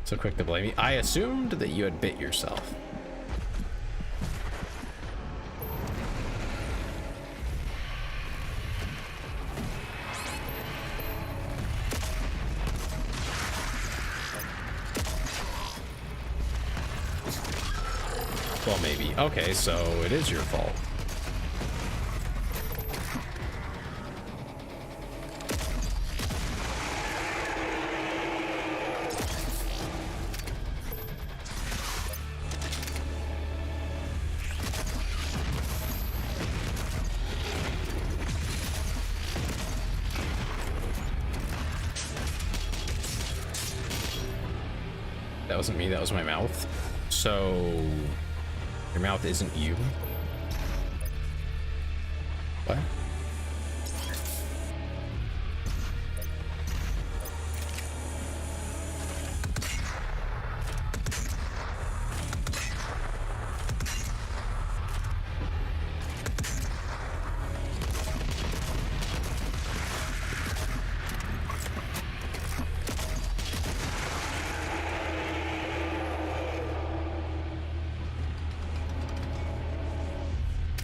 A: So quick to blame me. I assumed that you had bit yourself. Well, maybe. Okay, so it is your fault. That wasn't me, that was my mouth. So... your mouth isn't you? What?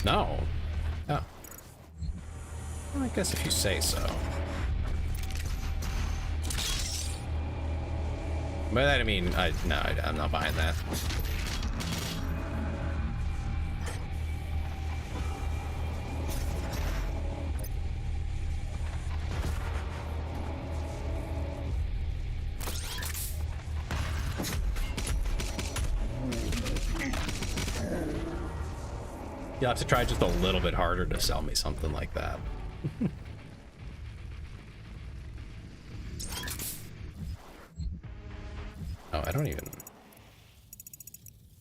A: No. Oh. Well, I guess if you say so. By that I mean, I'm not buying that. You'll have to try just a little bit harder to sell me something like that. Oh, I don't even...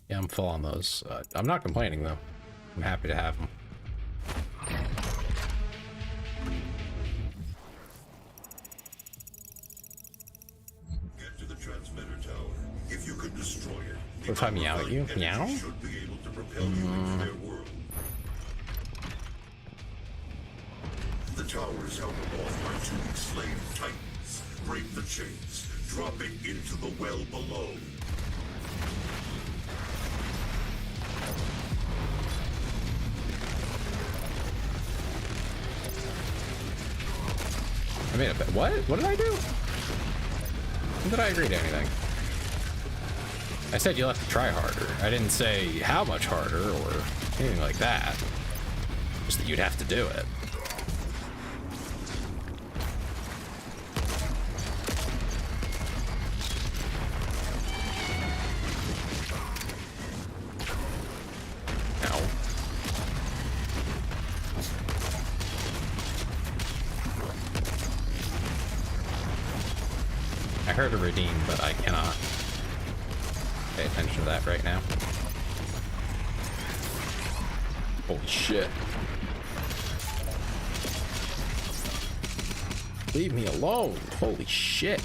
A: Yeah, I'm full on those. I'm not complaining, though. I'm happy to have them.
B: Get to the transmitter tower. If you could destroy it,
A: What if I meow at you? Meow?
B: should be able to propel you into their world. The towers help off my two enslaved titans. Break the chains. Drop it into the well below.
A: I made a bet. What? What did I do? When did I agree to anything? I said you'll have to try harder. I didn't say how much harder or anything like that. Just that you'd have to do it. I heard a redeem, but I cannot pay attention to that right now. Holy shit. Leave me alone. Holy shit.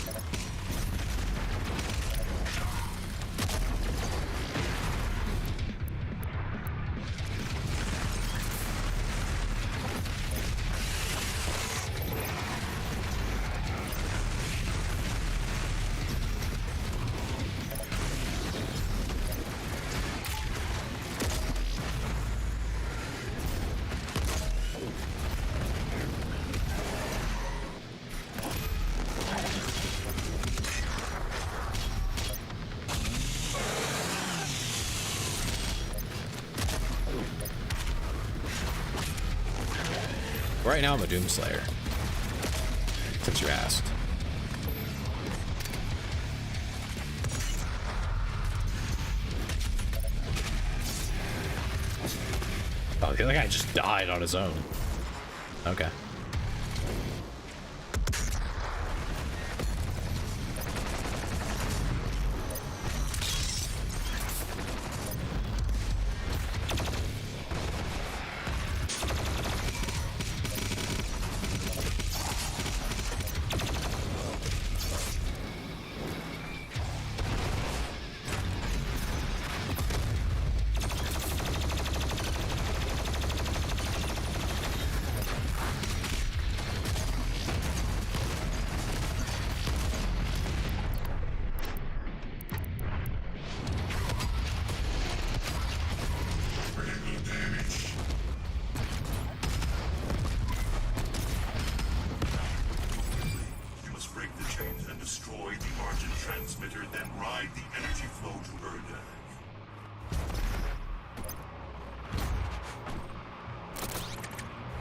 A: Right now I'm a Doomslayer. Since you asked. Oh, the other guy just died on his own. Okay.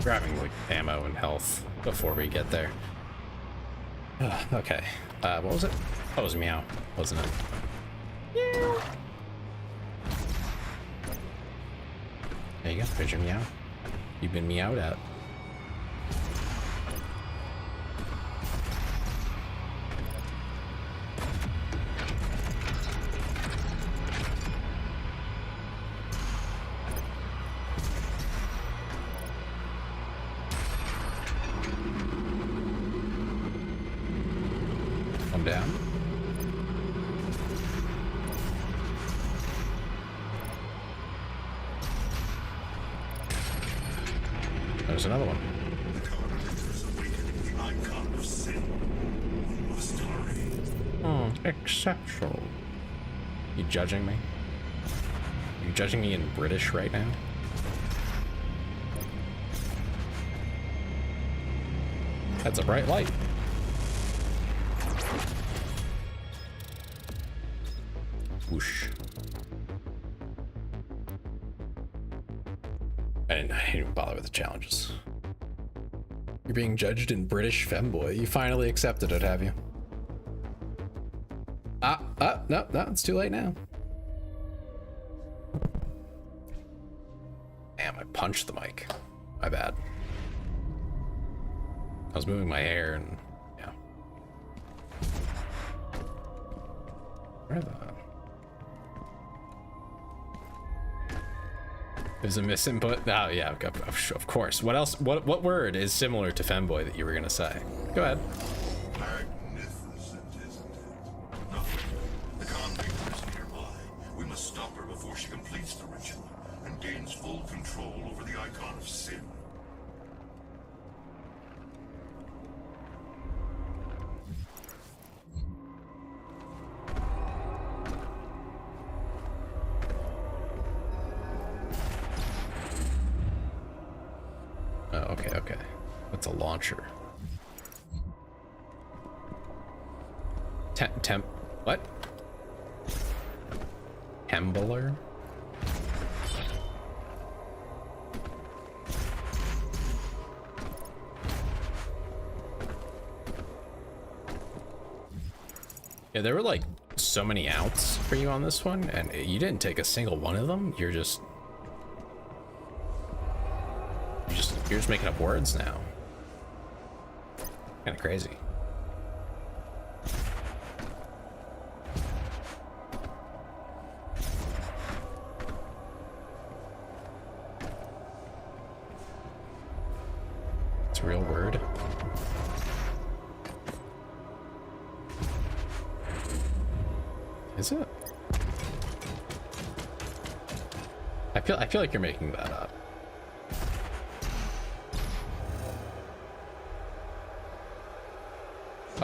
A: Grabbing like ammo and health before we get there. Okay. What was it? Oh, it was meow, wasn't it? Meow. There you go. There's your meow. You've been meowed at. Down. There's another one. Exceptional. You judging me? You judging me in British right now?
C: That's a bright light. Whoosh. I didn't even bother with the challenges. You're being judged in British femboy. You finally accepted it, have you? No, it's too late now. Damn, I punched the mic. My bad. I was moving my hair and yeah. Where the? There's a misinput. Oh yeah, of course. What else? What word is similar to femboy that you were gonna say? Go ahead.
B: Magnificent, isn't it? Nothing. The convict is nearby. We must stop her before she completes the ritual and gains full control over the icon of sin.
C: Oh, okay. That's a launcher. What? Tembler? Yeah, there were like so many outs for you on this one, and you didn't take a single one of them. You're just making up words now. Kind of crazy. It's a real word. Is it? I feel like you're making that up.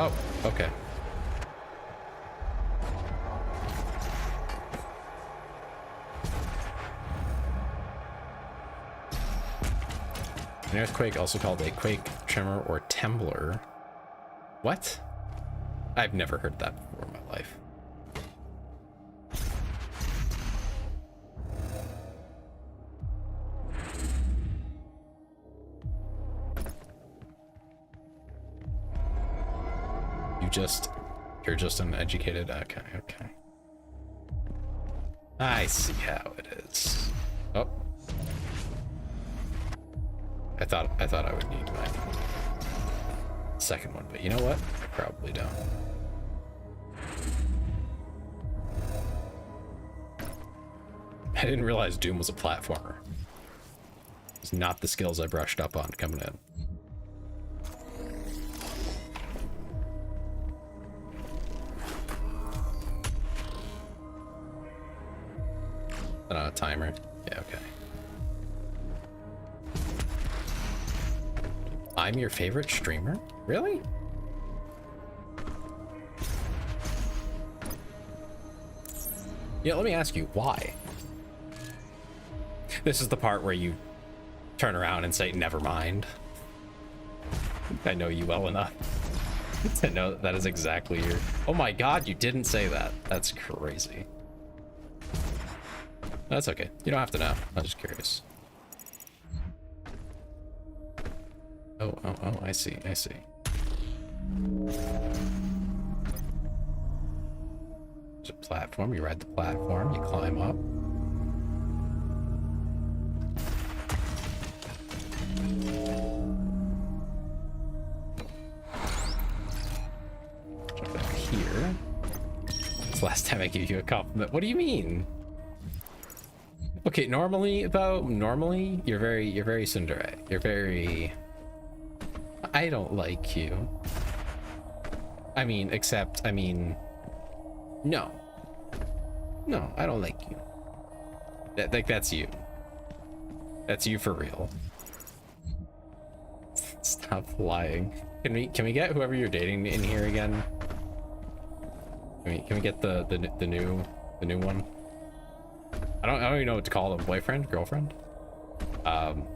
C: Oh, okay. An earthquake, also called a quake, tremor, or trembler. What? I've never heard that before in my life. You're just uneducated. Okay. I see how it is. Oh. I thought I would need my second one, but you know what? I probably don't. I didn't realize Doom was a platformer. It's not the skills I brushed up on coming in. A timer. Yeah, okay. I'm your favorite streamer? Really? Yeah, let me ask you, why? This is the part where you turn around and say, never mind. I know you well enough to know that is exactly your... Oh my god, you didn't say that. That's crazy. That's okay. You don't have to know. I'm just curious. Oh, I see. There's a platform. You ride the platform. You climb up. Jump back here. It's the last time I give you a compliment. What do you mean? Okay, normally you're very tsundere. You're very... I don't like you. I mean, no, I don't like you. That's you. That's you for real. Stop lying. Can we get whoever you're dating in here again? Can we get the new one? I don't even know what to call them. Boyfriend? Girlfriend? Can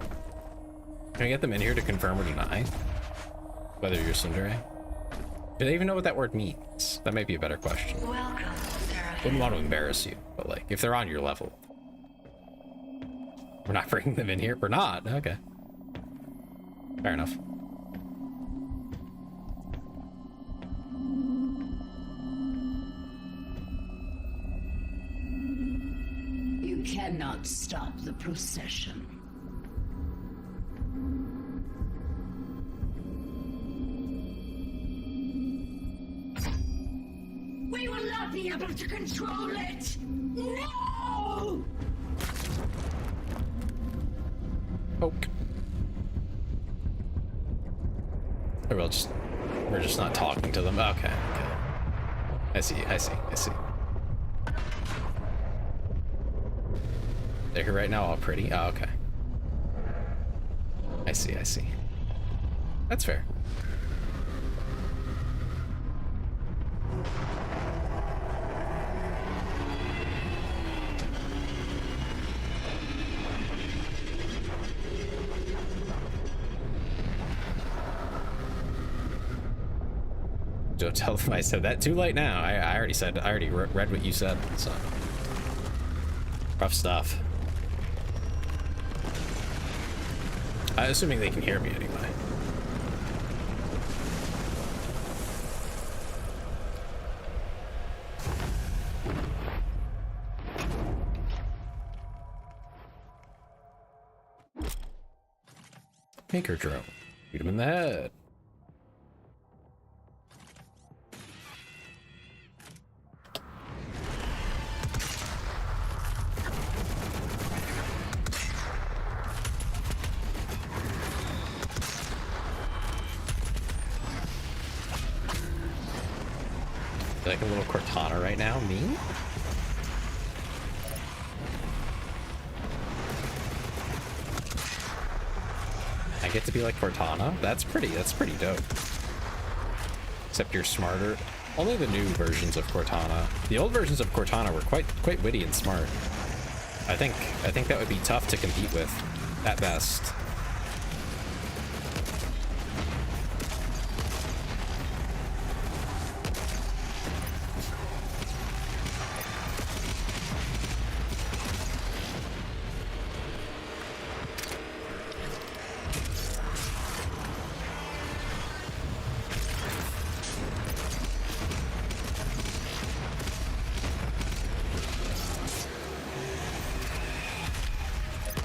C: we get them in here to confirm or deny?
A: Whether you're Sundere. Do they even know what that word means? That might be a better question.
E: Welcome, Seraph.
A: Wouldn't want to embarrass you, but like, if they're on your level. We're not bringing them in here? We're not? Okay. Fair enough.
E: You cannot stop the procession. We will not be able to control it! No!
A: Poke. Or we're just not talking to them. Okay, okay. I see. They're here right now, all pretty. Oh, okay. I see. That's fair. Don't tell them I said that. Too late now. I already read what you said, so. Rough stuff. Assuming they can hear me anyway. Maker drone. Shoot him in the head. Like a little Cortana right now, me? I get to be like Cortana? That's pretty dope. Except you're smarter. Only the new versions of Cortana. The old versions of Cortana were quite witty and smart. I think that would be tough to compete with, at best.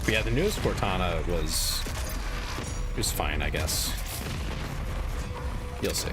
A: But yeah, the newest Cortana was fine, I guess. You'll see.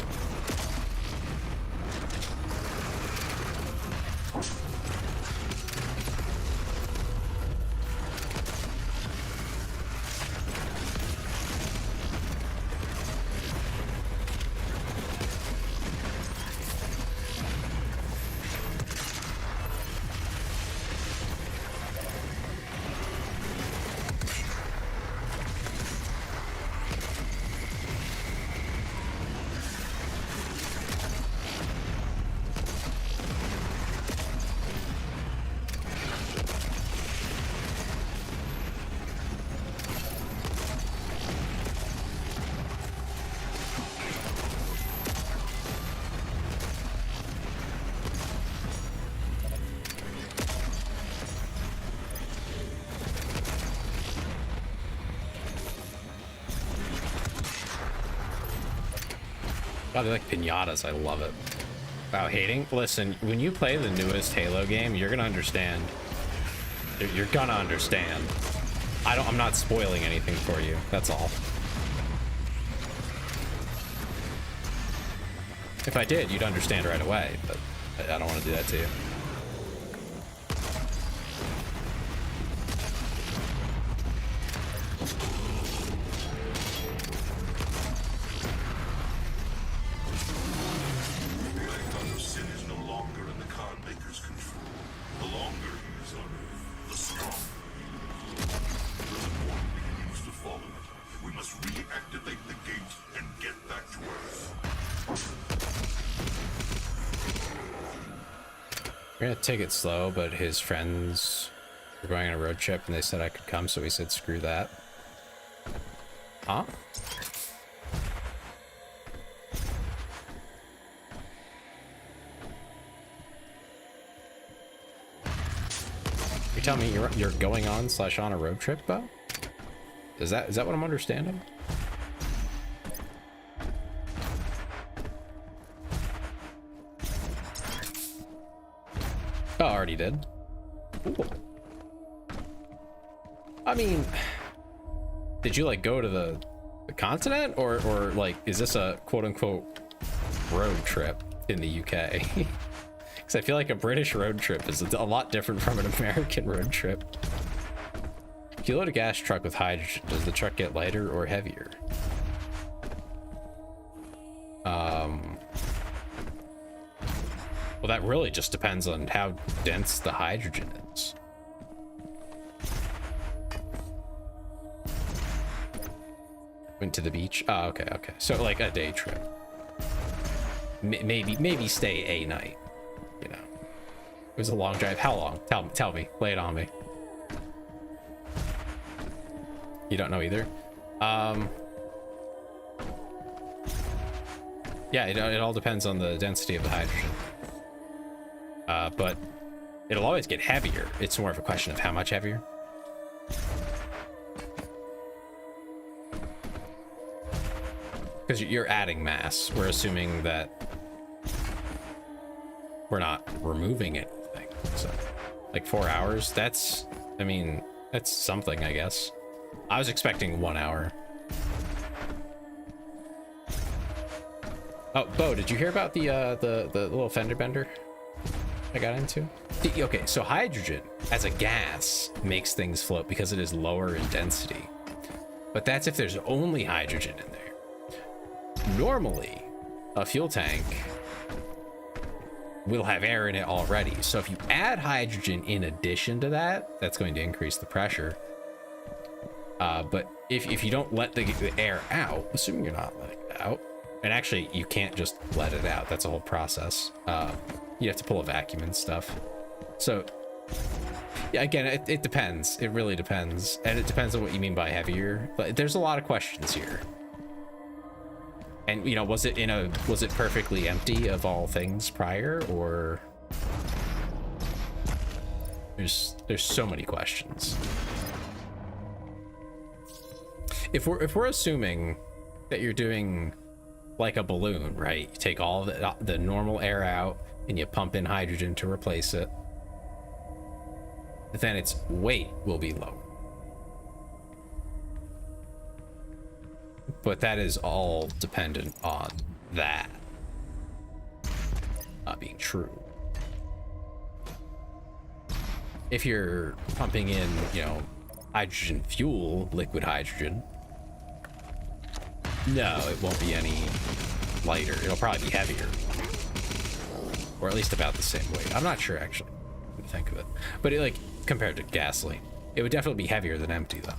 A: God, they like pinatas. I love it. Wow, hating? Listen, when you play the newest Halo game, you're gonna understand. You're gonna understand. I'm not spoiling anything for you. That's all. If I did, you'd understand right away, but I don't want to do that to you. We're gonna take it slow, but his friends were going on a road trip and they said I could come, so we said screw that. Huh?
C: telling me you're going on / on a road trip, Bo? Is that what I'm understanding? Oh, already did. Cool. I mean, did you like go to the continent, or like is this a quote unquote road trip in the UK? Because I feel like a British road trip is a lot different from an American road trip. If you load a gas truck with hydrogen, does the truck get lighter or heavier? Well, that really just depends on how dense the hydrogen is. Went to the beach. Oh, okay. So like a day trip. Maybe stay a night. You know, it was a long drive. How long? Tell me. Lay it on me. You don't know either. Yeah, it all depends on the density of the hydrogen. But it'll always get heavier. It's more of a question of how much heavier. Because you're adding mass. We're assuming that we're not removing anything. So, like 4 hours, that's something, I guess. I was expecting 1 hour. Oh, Bo, did you hear about the little fender bender I got into? Okay, so hydrogen as a gas makes things float because it is lower in density. But that's if there's only hydrogen in there. Normally, a fuel tank will have air in it already. So if you add hydrogen in addition to that, that's going to increase the pressure. But if you don't let the air out, assuming you're not letting it out, and actually you can't just let it out, that's a whole process. You have to pull a vacuum and stuff. So yeah, again, it depends. It really depends. And it depends on what you mean by heavier. But there's a lot of questions here. And, you know, was it perfectly empty of all things prior, or there's so many questions. If we're assuming that you're doing like a balloon, right? You take all the normal air out and you pump in hydrogen to replace it, then its weight will be low. But that is all dependent on that not being true. If you're pumping in, you know, hydrogen fuel, liquid hydrogen, no, it won't be any lighter. It'll probably be heavier, or at least about the same weight. I'm not sure, actually. Think of it, but like compared to gasoline, it would definitely be heavier than empty, though.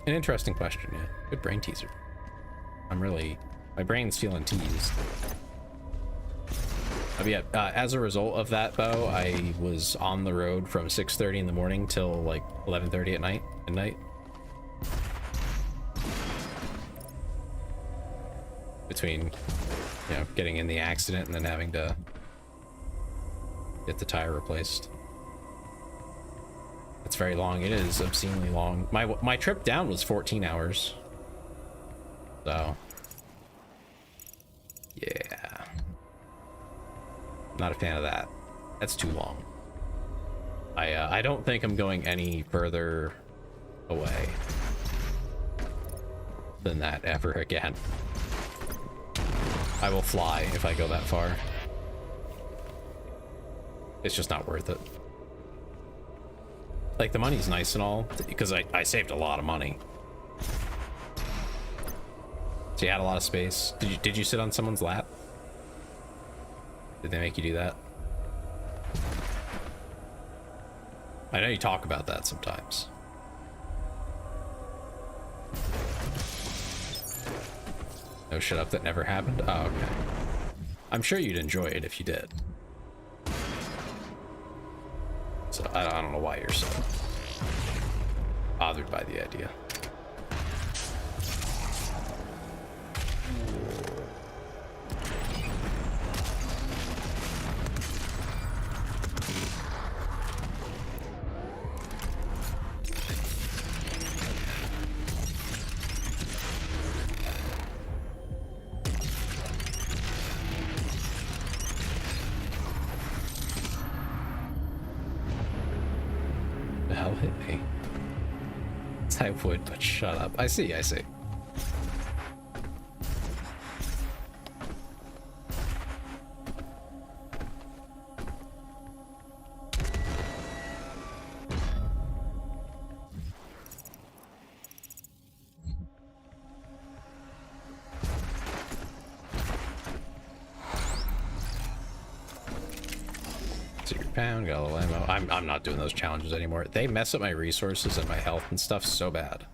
C: An interesting question, yeah. Good brain teaser. My brain's feeling teased. But yeah, as a result of that, Bo, I was on the road from 6:30 in the morning till like 11:30 at night. Between, you know, getting in the accident and then having to get the tire replaced. It's very long. It is obscenely long. My trip down was 14 hours. So, yeah. Not a fan of that. That's too long. I don't think I'm going any further away than that ever again. I will fly if I go that far. It's just not worth it. Like, the money's nice and all, because I saved a lot of money. So you had a lot of space. Did you sit on someone's lap? Did they make you do that? I know you talk about that sometimes. No, shut up, that never happened? Oh, okay. I'm sure you'd enjoy it if you did. So I don't know why you're so bothered by the idea.
A: hit me. I would, but shut up. I see, I see. Pound, got a little ammo. I'm not doing those challenges anymore. They mess up my resources and my health and stuff so bad.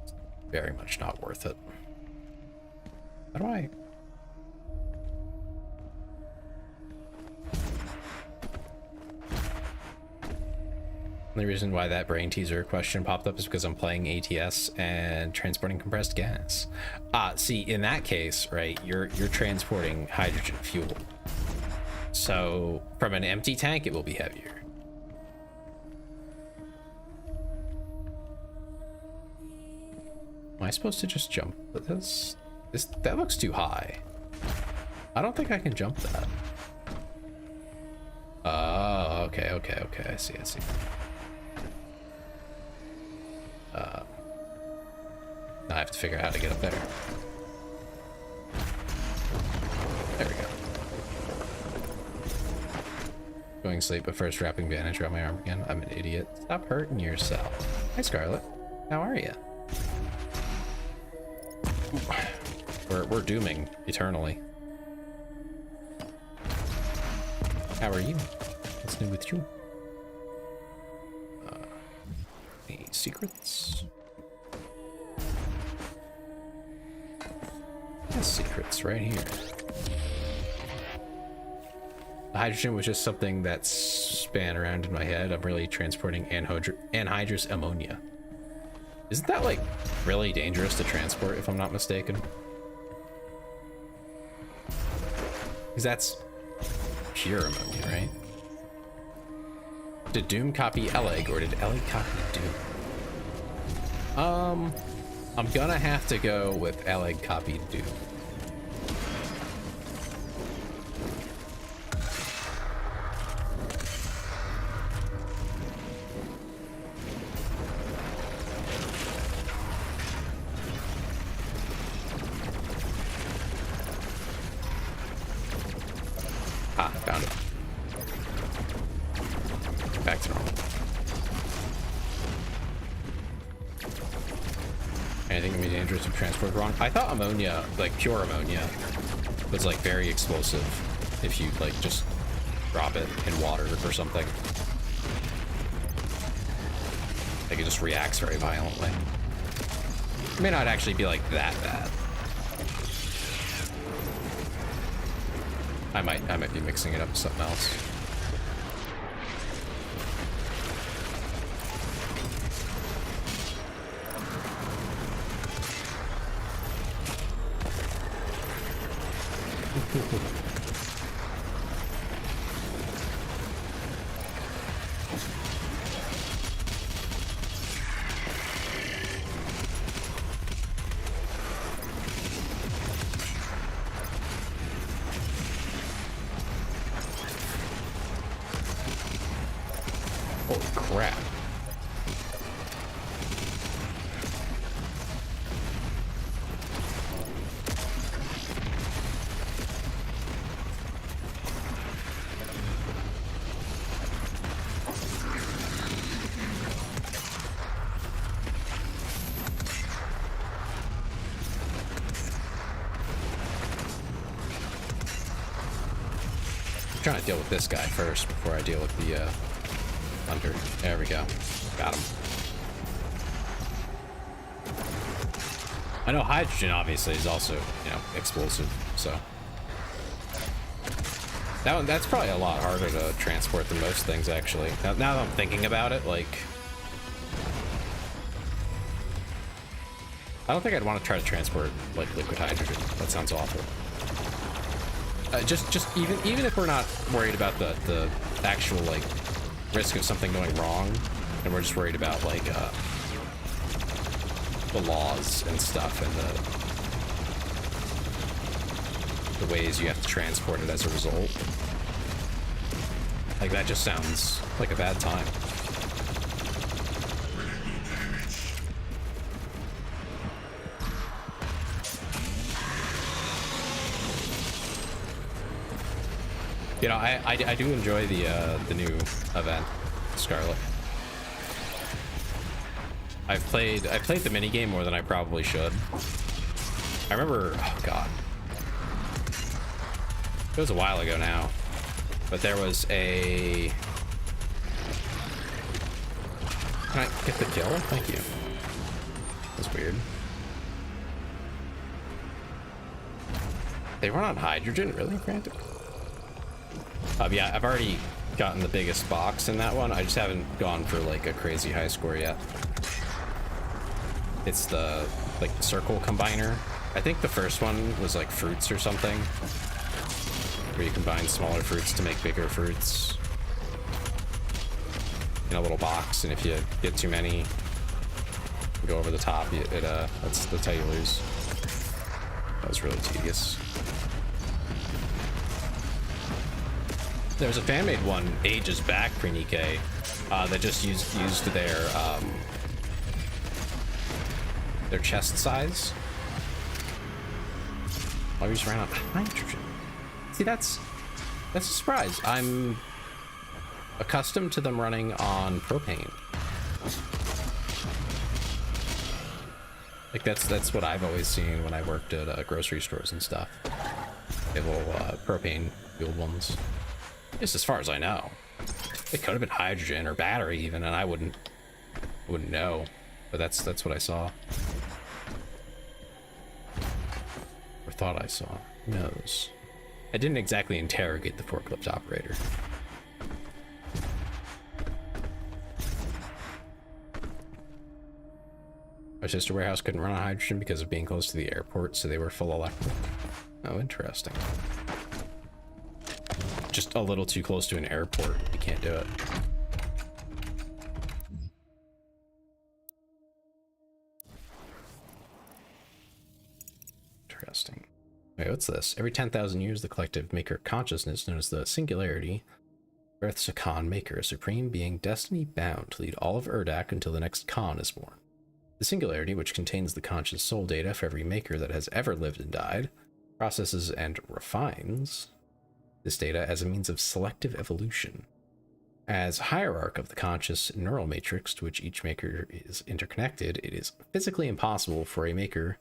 A: It's very much not worth it. How do I? The reason why that brain teaser question popped up is because I'm playing ATS and transporting compressed gas. See, in that case, right, you're transporting hydrogen fuel. So from an empty tank, it will be heavier. Am I supposed to just jump with this? That looks too high. I don't think I can jump that. Oh, okay. I see. Now I have to figure out how to get up there. There we go. Going to sleep, but first wrapping bandage around my arm again. I'm an idiot. Stop hurting yourself. Hi, Scarlet. How are you? We're dooming eternally. How are you? What's new with you? Any secrets? Yes, secrets right here. The hydrogen was just something that span around in my head. I'm really transporting anhydrous ammonia. Isn't that like really dangerous to transport if I'm not mistaken? Because that's pure ammonia, right? Did Doom copy Eleg or did Eleg copy Doom? I'm gonna have to go with Eleg copied Doom. Found it. Back to normal. Anything can be dangerous if transported wrong. I thought ammonia, like pure ammonia, was like very explosive if you like just drop it in water or something. Like it just reacts very violently. It may not actually be like that bad. I might be mixing it up with something else. Holy crap. I'm trying to deal with this guy first before I deal with the hunter. There we go. Got him. I know hydrogen obviously is also, you know, explosive, so that's probably a lot harder to transport than most things actually. Now that I'm thinking about it, like I don't think I'd want to try to transport like liquid hydrogen. That sounds awful. Just even if we're not worried about the actual like risk of something going wrong, and we're just worried about like the laws and stuff and the ways you have to transport it as a result.
C: Like, that just sounds like a bad time. You know, I do enjoy the new event, Scarlet. I played the minigame more than I probably should. I remember, oh god, it was a while ago now, but there was a. Can I get the kill? Thank you. That's weird. They run on hydrogen, really, Granted? Yeah, I've already gotten the biggest box in that one. I just haven't gone for like a crazy high score yet. It's the like circle combiner. I think the first one was like fruits or something, where you combine smaller fruits to make bigger fruits in a little box, and if you get too many, go over the top, that's how you lose. That was really tedious. There was a fan-made one ages back, pre-Nikkei, that just used their chest size. Oh, we just ran out of hydrogen. See, that's a surprise. I'm accustomed to them running on propane. Like that's what I've always seen when I worked at grocery stores and stuff. They have little propane fueled ones. Just as far as I know, it could have been hydrogen or battery even, and I wouldn't know. But that's what I saw, or thought I saw. Who knows? I didn't exactly interrogate the forklift operator. Our sister warehouse couldn't run on hydrogen because of being close to the airport, so they were full electric. Oh, interesting. Just a little too close to an airport. You can't do it. Interesting. Wait, what's this? Every 10,000 years, the collective maker consciousness, known as the singularity, births a Khan maker, a supreme being destiny bound to lead all of Urdak until the next Khan is born. The singularity, which contains the conscious soul data for every maker that has ever lived and died, processes and refines this data as a means of selective evolution. As hierarch of the conscious neural matrix to which each maker is interconnected, it is physically impossible for a maker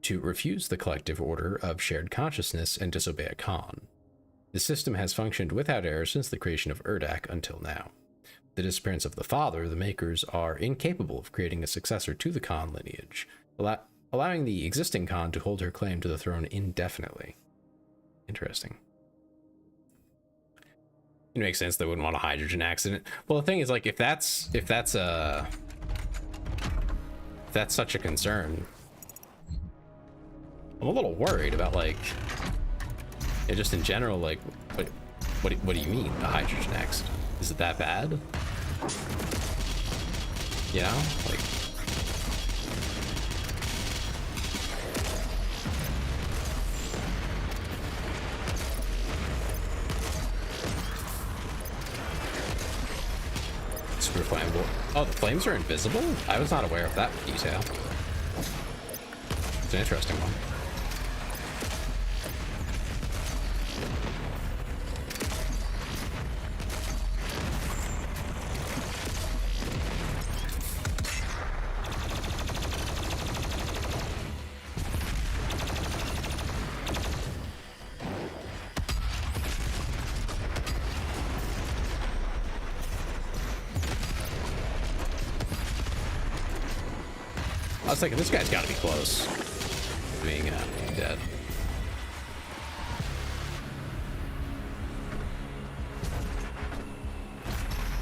C: to refuse the collective order of shared consciousness and disobey a Khan. The system has functioned without error since the creation of Urdak until now. With the disappearance of the father, the makers are incapable of creating a successor to the Khan lineage, allowing the existing Khan to hold her claim to the throne indefinitely. Interesting. It makes sense they wouldn't want a hydrogen accident. Well, the thing is, like, if that's such a concern, I'm a little worried about, like, just in general, like, what do you mean a hydrogen accident? Is it that bad? You know, like. Super flammable. Oh, the flames are invisible? I was not aware of that detail. It's an interesting one. I was thinking, this guy's got to be close to being dead.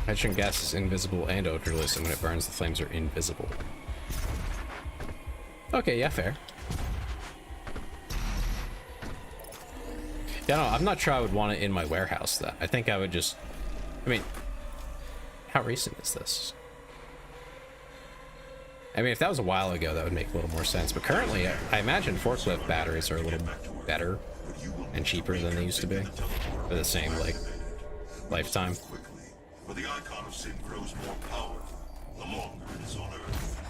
C: Hydrogen gas is invisible and odorless, and when it burns, the flames are invisible. Okay, yeah, fair. Yeah, no, I'm not sure I would want it in my warehouse, though. I think I would just... I mean, how recent is this? I mean, if that was a while ago, that would make a little more sense. But currently, I imagine forklift batteries are a little better
B: but you will
C: and cheaper than they used to be for the same like lifetime.
B: quickly, for the icon of sin grows more powerful the longer it is on Earth.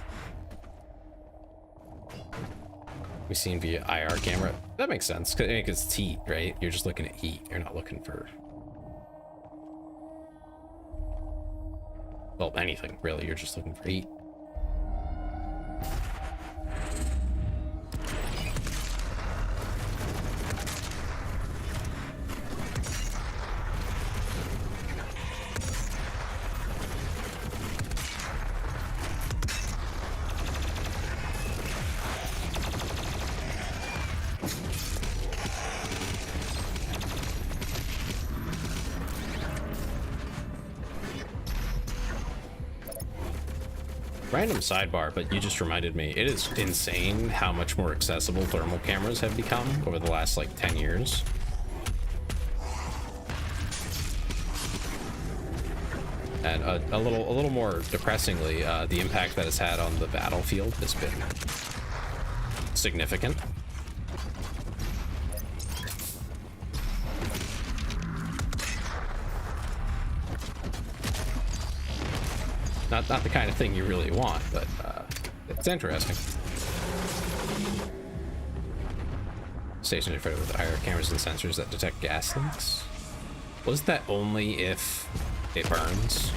C: We seen via IR camera. That makes sense because it's heat, right? You're just looking at heat. You're not looking for, well, anything really. You're just looking for heat. Random sidebar, but you just reminded me, it is insane how much more accessible thermal cameras have become over the last like 10 years. And a little more depressingly, the impact that it's had on the battlefield has been significant. Not the kind of thing you really want, but it's interesting. Stations are fitted with IR cameras and sensors that detect gas leaks. Was that only if it burns?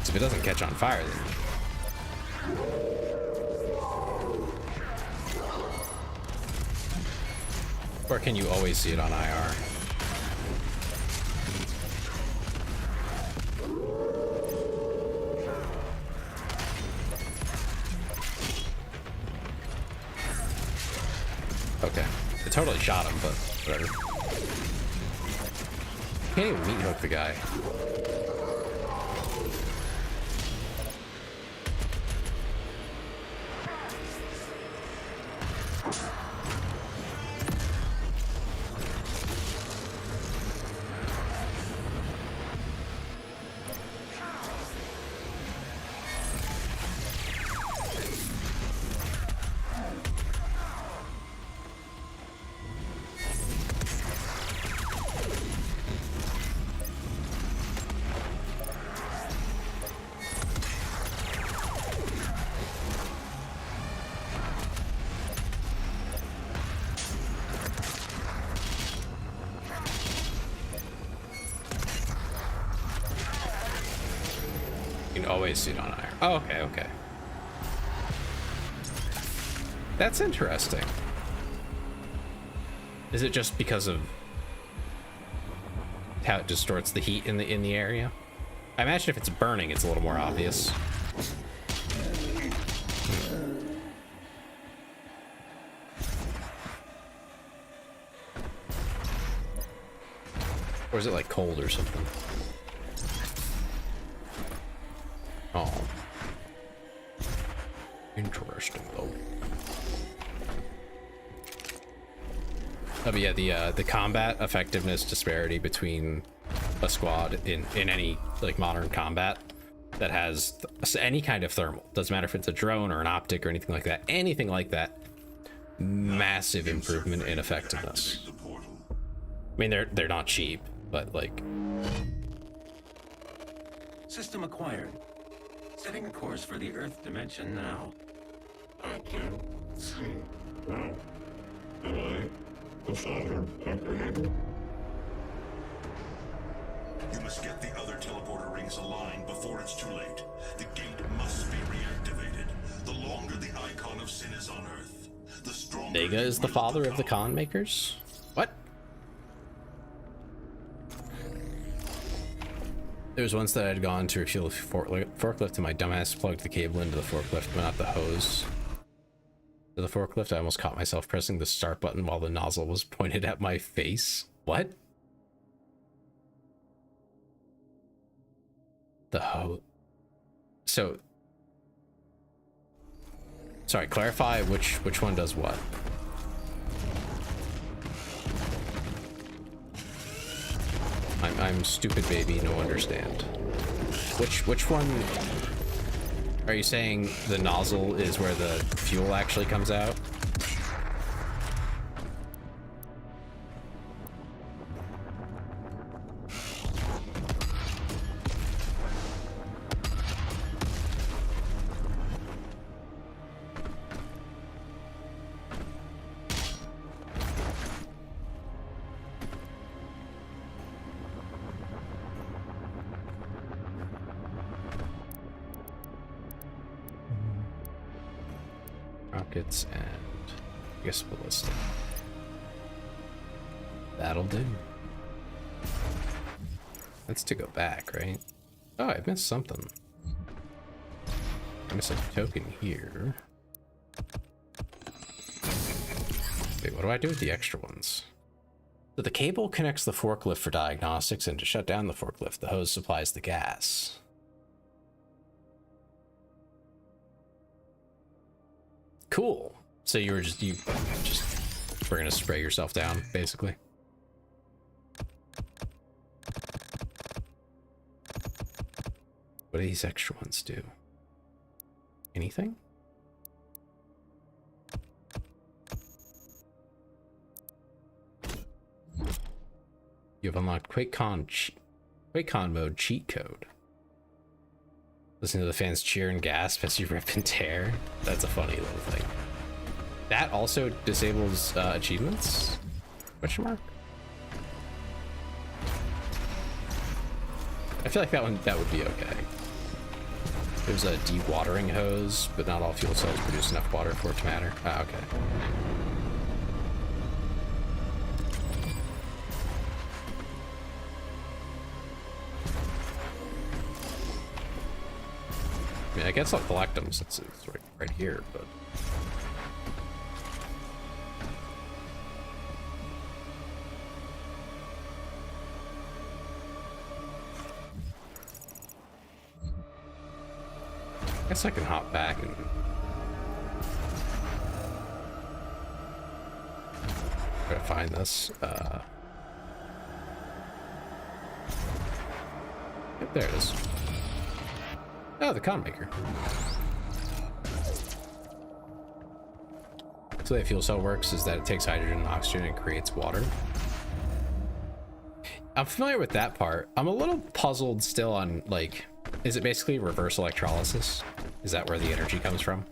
C: If it doesn't catch on fire, then... Or can you always see it on IR? Okay. It totally shot him, but whatever. Can't even meat hook the guy. You can always see it on iron. Oh, okay, okay. That's interesting. Is it just because of how it distorts the heat in the area? I imagine if it's burning, it's a little more obvious. Or is it like cold or something? Oh. Interesting though. Oh, but yeah, the combat effectiveness disparity between a squad in any like modern combat that has any kind of thermal, doesn't matter if it's a drone or an optic or anything like that, massive improvement in effectiveness. I mean, they're not cheap, but like,
D: System acquired. Setting a course for the Earth dimension now.
B: I can see now. Am I the father apprehended? You must get the other teleporter rings aligned before it's too late. The gate must be reactivated. The longer the icon of sin is on Earth, the stronger.
C: Vega is the father of the con makers? What? There was once that I'd gone to refuel the forklift and my dumbass plugged the cable into the forklift but not the hose to the forklift. I almost caught myself pressing the start button while the nozzle was pointed at my face. What? The hose. So Sorry, clarify which one does what. I'm stupid baby, no understand. Which one are you saying? The nozzle is where the fuel actually comes out? Rockets and I guess ballistic. That'll do. That's to go back, right? Oh, I missed something. I missed a token here. Wait, what do I do with the extra ones? So the cable connects the forklift for diagnostics, and to shut down the forklift, the hose supplies the gas. Cool. So you were gonna spray yourself down, basically. What do these extra ones do? Anything? You have unlocked QuakeCon mode cheat code. Listen to the fans cheer and gasp as you rip and tear. That's a funny little thing. That also disables achievements? Question mark? I feel like that would be okay. There's a dewatering hose, but not all fuel cells produce enough water for it to matter. Ah, okay. I mean, I guess I'll collect them since it's right here, but... I guess I can hop back and... try to find this. Yep, there it is. Oh, the con maker. So the way a fuel cell works is that it takes hydrogen and oxygen and creates water. I'm familiar with that part. I'm a little puzzled still on, like, is it basically reverse electrolysis? Is that where the energy comes from?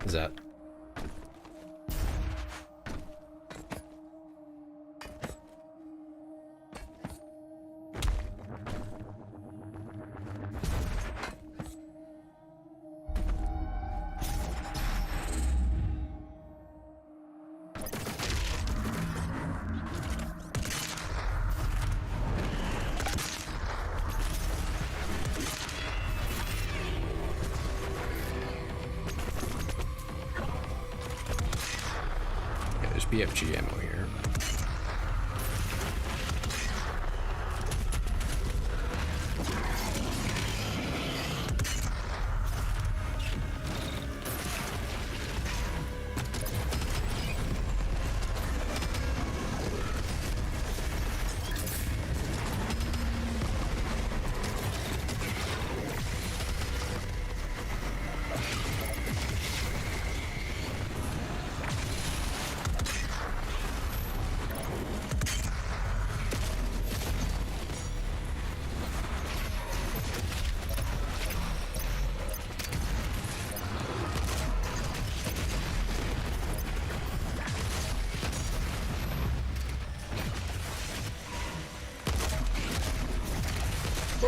C: Is that... BFG ammo here.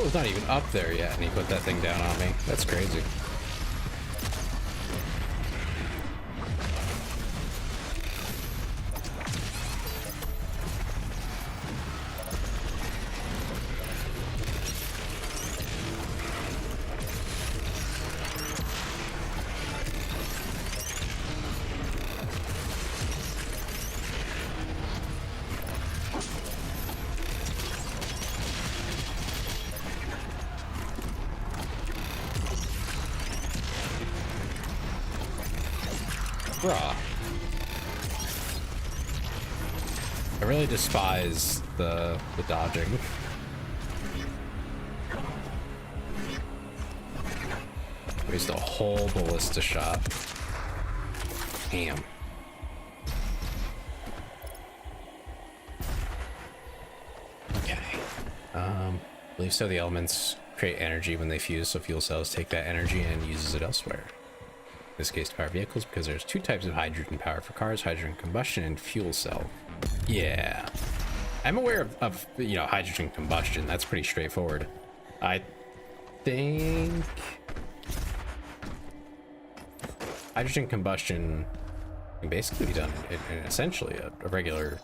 C: Oh, it's not even up there yet, and he put that thing down on me. That's crazy. Bruh. I really despise the dodging. Waste a whole ballista shot. Damn. Okay. I believe so. The elements create energy when they fuse, so fuel cells take that energy and uses it elsewhere. In this case, to power vehicles, because there's two types of hydrogen power for cars: hydrogen combustion and fuel cell. Yeah, I'm aware of you know, hydrogen combustion. That's pretty straightforward. I think hydrogen combustion can basically be done in essentially a regular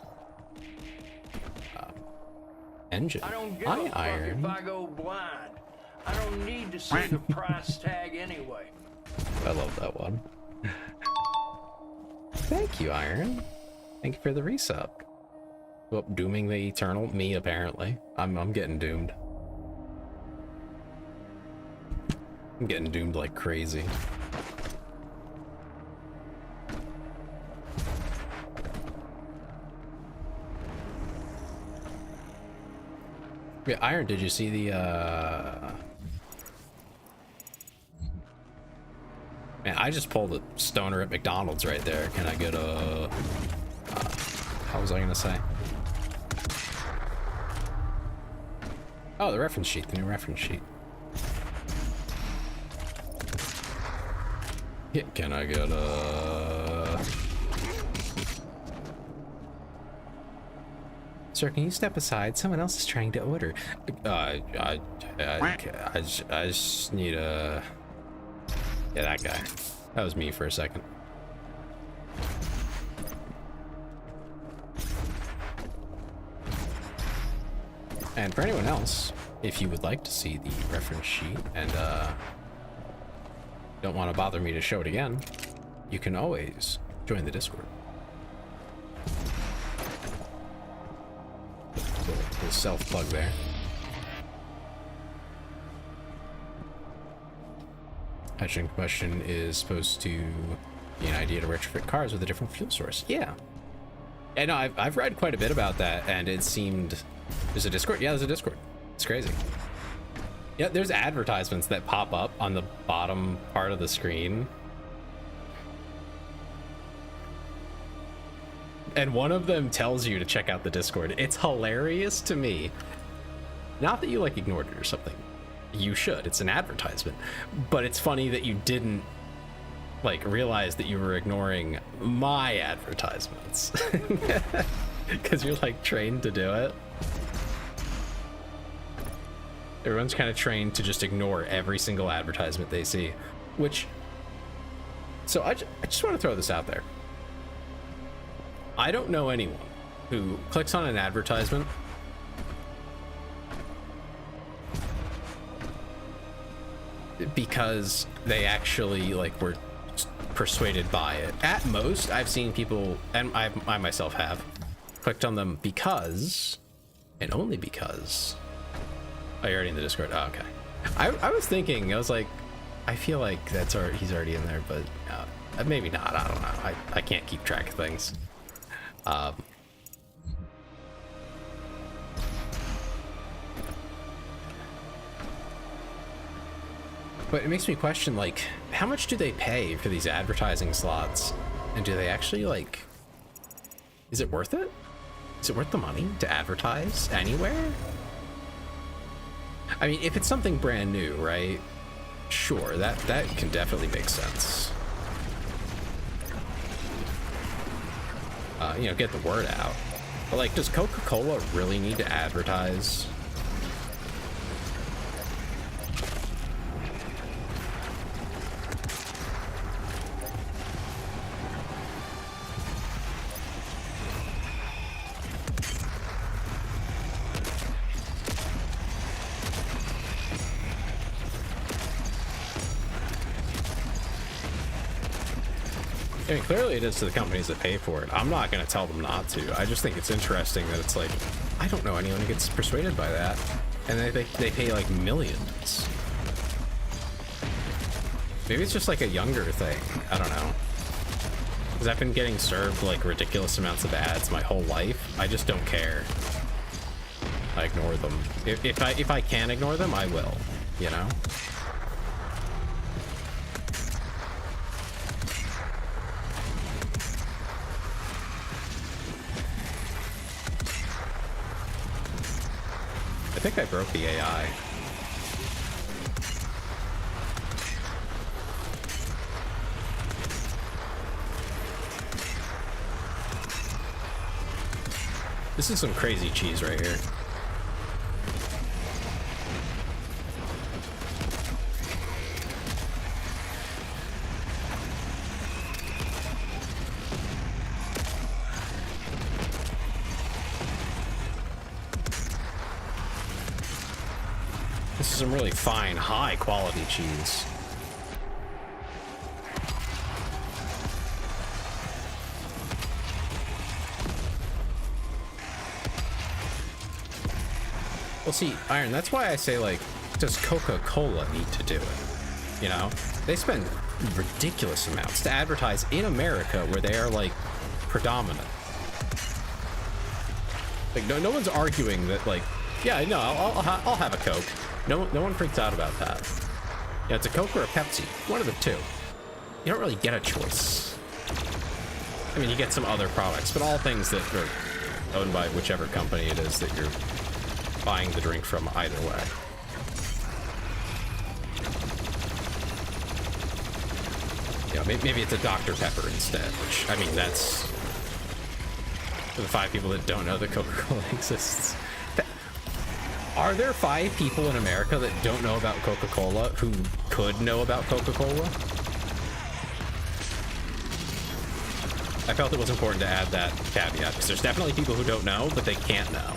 C: engine.
F: I don't give
C: Hi,
F: a fuck
C: Iron.
F: if I go blind. I don't need to see the price tag anyway.
C: I love that one. Thank you, Iron. Thank you for the resub. Well, dooming the eternal me, apparently. I'm getting doomed. I'm getting doomed like crazy. Yeah, Iron, did you see the Man, I just pulled a stoner at McDonald's right there. Can I get a how was I gonna say? Oh, the reference sheet, the new reference sheet. Yeah, can I get a... Sir, can you step aside? Someone else is trying to order. I just need a... Yeah, that guy. That was me for a second. And for anyone else, if you would like to see the reference sheet and don't want to bother me to show it again, you can always join the Discord. Little self-plug there. Hydrogen combustion is supposed to be an idea to retrofit cars with a different fuel source. Yeah. And no, I've read quite a bit about that, and it seemed... There's a Discord? Yeah, there's a Discord. It's crazy. Yeah, there's advertisements that pop up on the bottom part of the screen. And one of them tells you to check out the Discord. It's hilarious to me. Not that you, like, ignored it or something. You should. It's an advertisement. But it's funny that you didn't, like, realize that you were ignoring my advertisements. Because you're, like, trained to do it. Everyone's kind of trained to just ignore every single advertisement they see, which... So I just want to throw this out there. I don't know anyone who clicks on an advertisement because they actually, like, were persuaded by it. At most, I've seen people, and I myself have, clicked on them because, and only because... Oh, you're already in the Discord. Oh, okay. I was thinking, I was like, I feel like he's already in there, but maybe not. I don't know. I can't keep track of things. But it makes me question, like, how much do they pay for these advertising slots? And do they actually, like, is it worth it? Is it worth the money to advertise anywhere? I mean, if it's something brand new, right? Sure, that can definitely make sense. You know, get the word out. But, like, does Coca-Cola really need to advertise? I mean, clearly it is to the companies that pay for it. I'm not going to tell them not to. I just think it's interesting that it's like, I don't know anyone who gets persuaded by that. And they pay like millions. Maybe it's just like a younger thing. I don't know. because I've been getting served like ridiculous amounts of ads my whole life. I just don't care. I ignore them. If I can ignore them, I will, you know? I think I broke the AI. This is some crazy cheese right here. This is some really fine, high quality cheese. Well, see, Iron, that's why I say, like, does Coca-Cola need to do it? You know? They spend ridiculous amounts to advertise in America where they are, like, predominant. Like, no one's arguing that, like, yeah, no, I'll have a Coke. No one freaks out about that. Yeah, it's a Coke or a Pepsi. One of the two. You don't really get a choice. I mean, you get some other products, but all things that are owned by whichever company it is that you're buying the drink from either way. Yeah, maybe it's a Dr. Pepper instead, which, I mean, that's for the 5 people that don't know that Coca-Cola exists. Are there 5 people in America that don't know about Coca-Cola who could know about Coca-Cola? I felt it was important to add that caveat, because there's definitely people who don't know, but they can't know.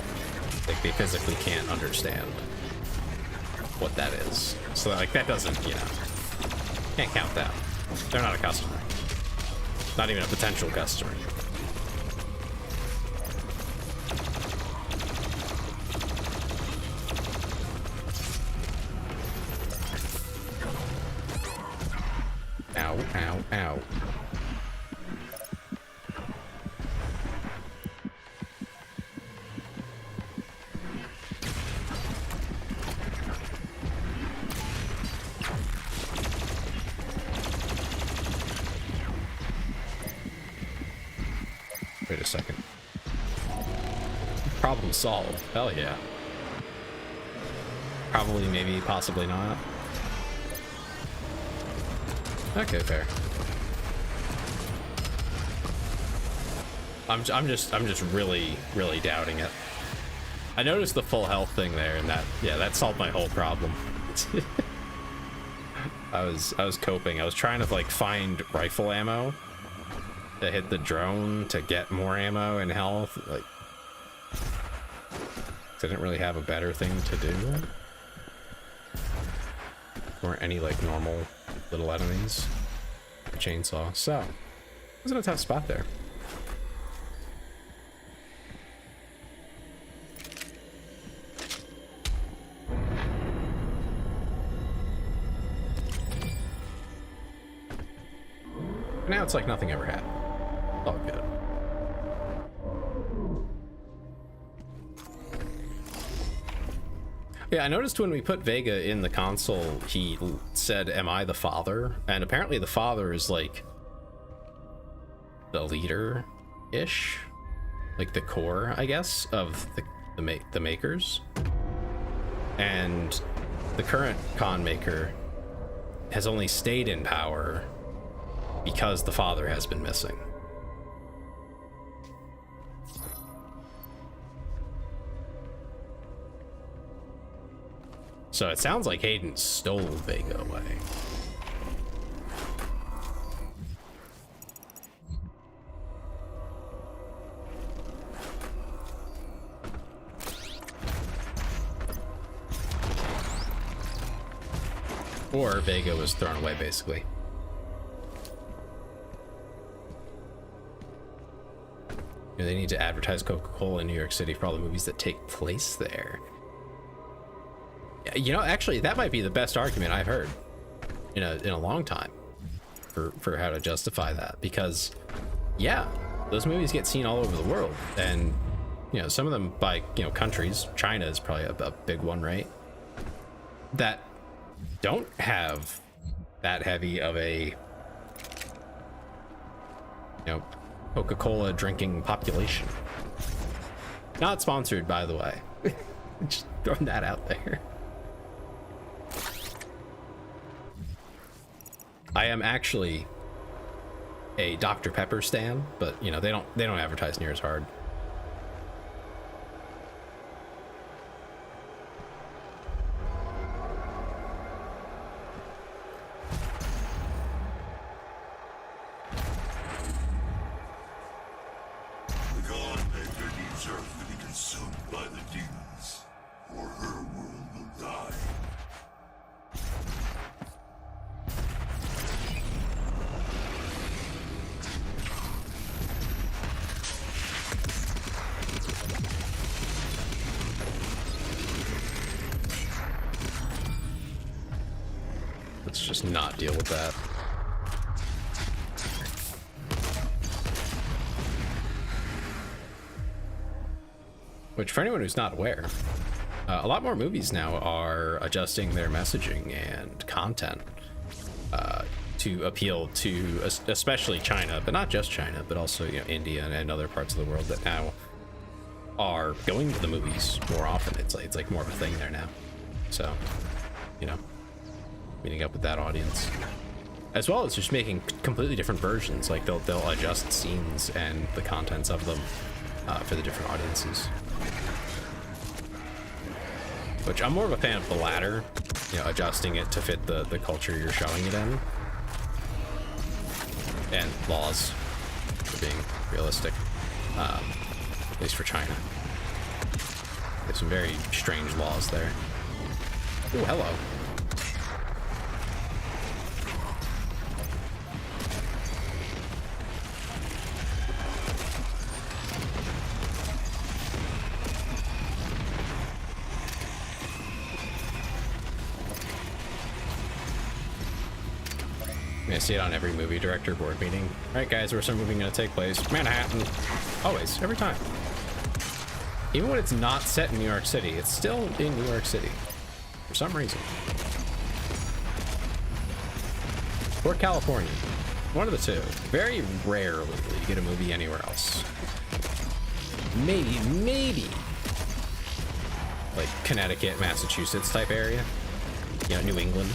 C: Like, they physically can't understand what that is. So, like, that doesn't, you know, can't count that. They're not a customer. Not even a potential customer. Ow, ow, ow. Wait a second. Problem solved. Hell yeah. Probably, maybe, possibly not. Okay, fair. I'm just really doubting it. I noticed the full health thing there, and that solved my whole problem. I was coping. I was trying to like find rifle ammo to hit the drone to get more ammo and health. Like, I didn't really have a better thing to do. There weren't any like normal little enemies. Chainsaw. So, it was in a tough spot there. Now it's like nothing ever happened. All good. Yeah, I noticed when we put Vega in the console, he said, "Am I the father?" And apparently the father is like the leader-ish, like the core, I guess, of the makers. And the current con maker has only stayed in power because the father has been missing. So it sounds like Hayden stole Vega away. Or Vega was thrown away, basically. You know, they need to advertise Coca-Cola in New York City for all the movies that take place there. You know, actually, that might be the best argument I've heard in a long time for how to justify that, because yeah, those movies get seen all over the world, and you know, some of them by, you know, countries. China is probably a big one, right? That don't have that heavy of a, you know, Coca-Cola drinking population. Not sponsored, by the way. Just throwing that out there. I am actually a Dr. Pepper stan, but you know, they don't advertise near as hard.
B: The God Maker needs Earth to be consumed by the demons, or her world will die.
C: Let's just not deal with that. Which, for anyone who's not aware, a lot more movies now are adjusting their messaging and content to appeal to especially China, but not just China, but also, you know, India and other parts of the world that now are going to the movies more often. It's like more of a thing there now. So, you know, meeting up with that audience, as well as just making completely different versions. Like they'll adjust scenes and the contents of them for the different audiences. Which I'm more of a fan of the latter, you know, adjusting it to fit the culture you're showing it in. And laws, for being realistic, at least for China. There's some very strange laws there. Oh, hello. I see it on every movie director board meeting. All right, guys, where's our movie going to take place? Manhattan. Always, every time. Even when it's not set in New York City, it's still in New York City for some reason. Or California. One of the two. Very rarely will you get a movie anywhere else. Maybe like Connecticut, Massachusetts type area. You know, New England.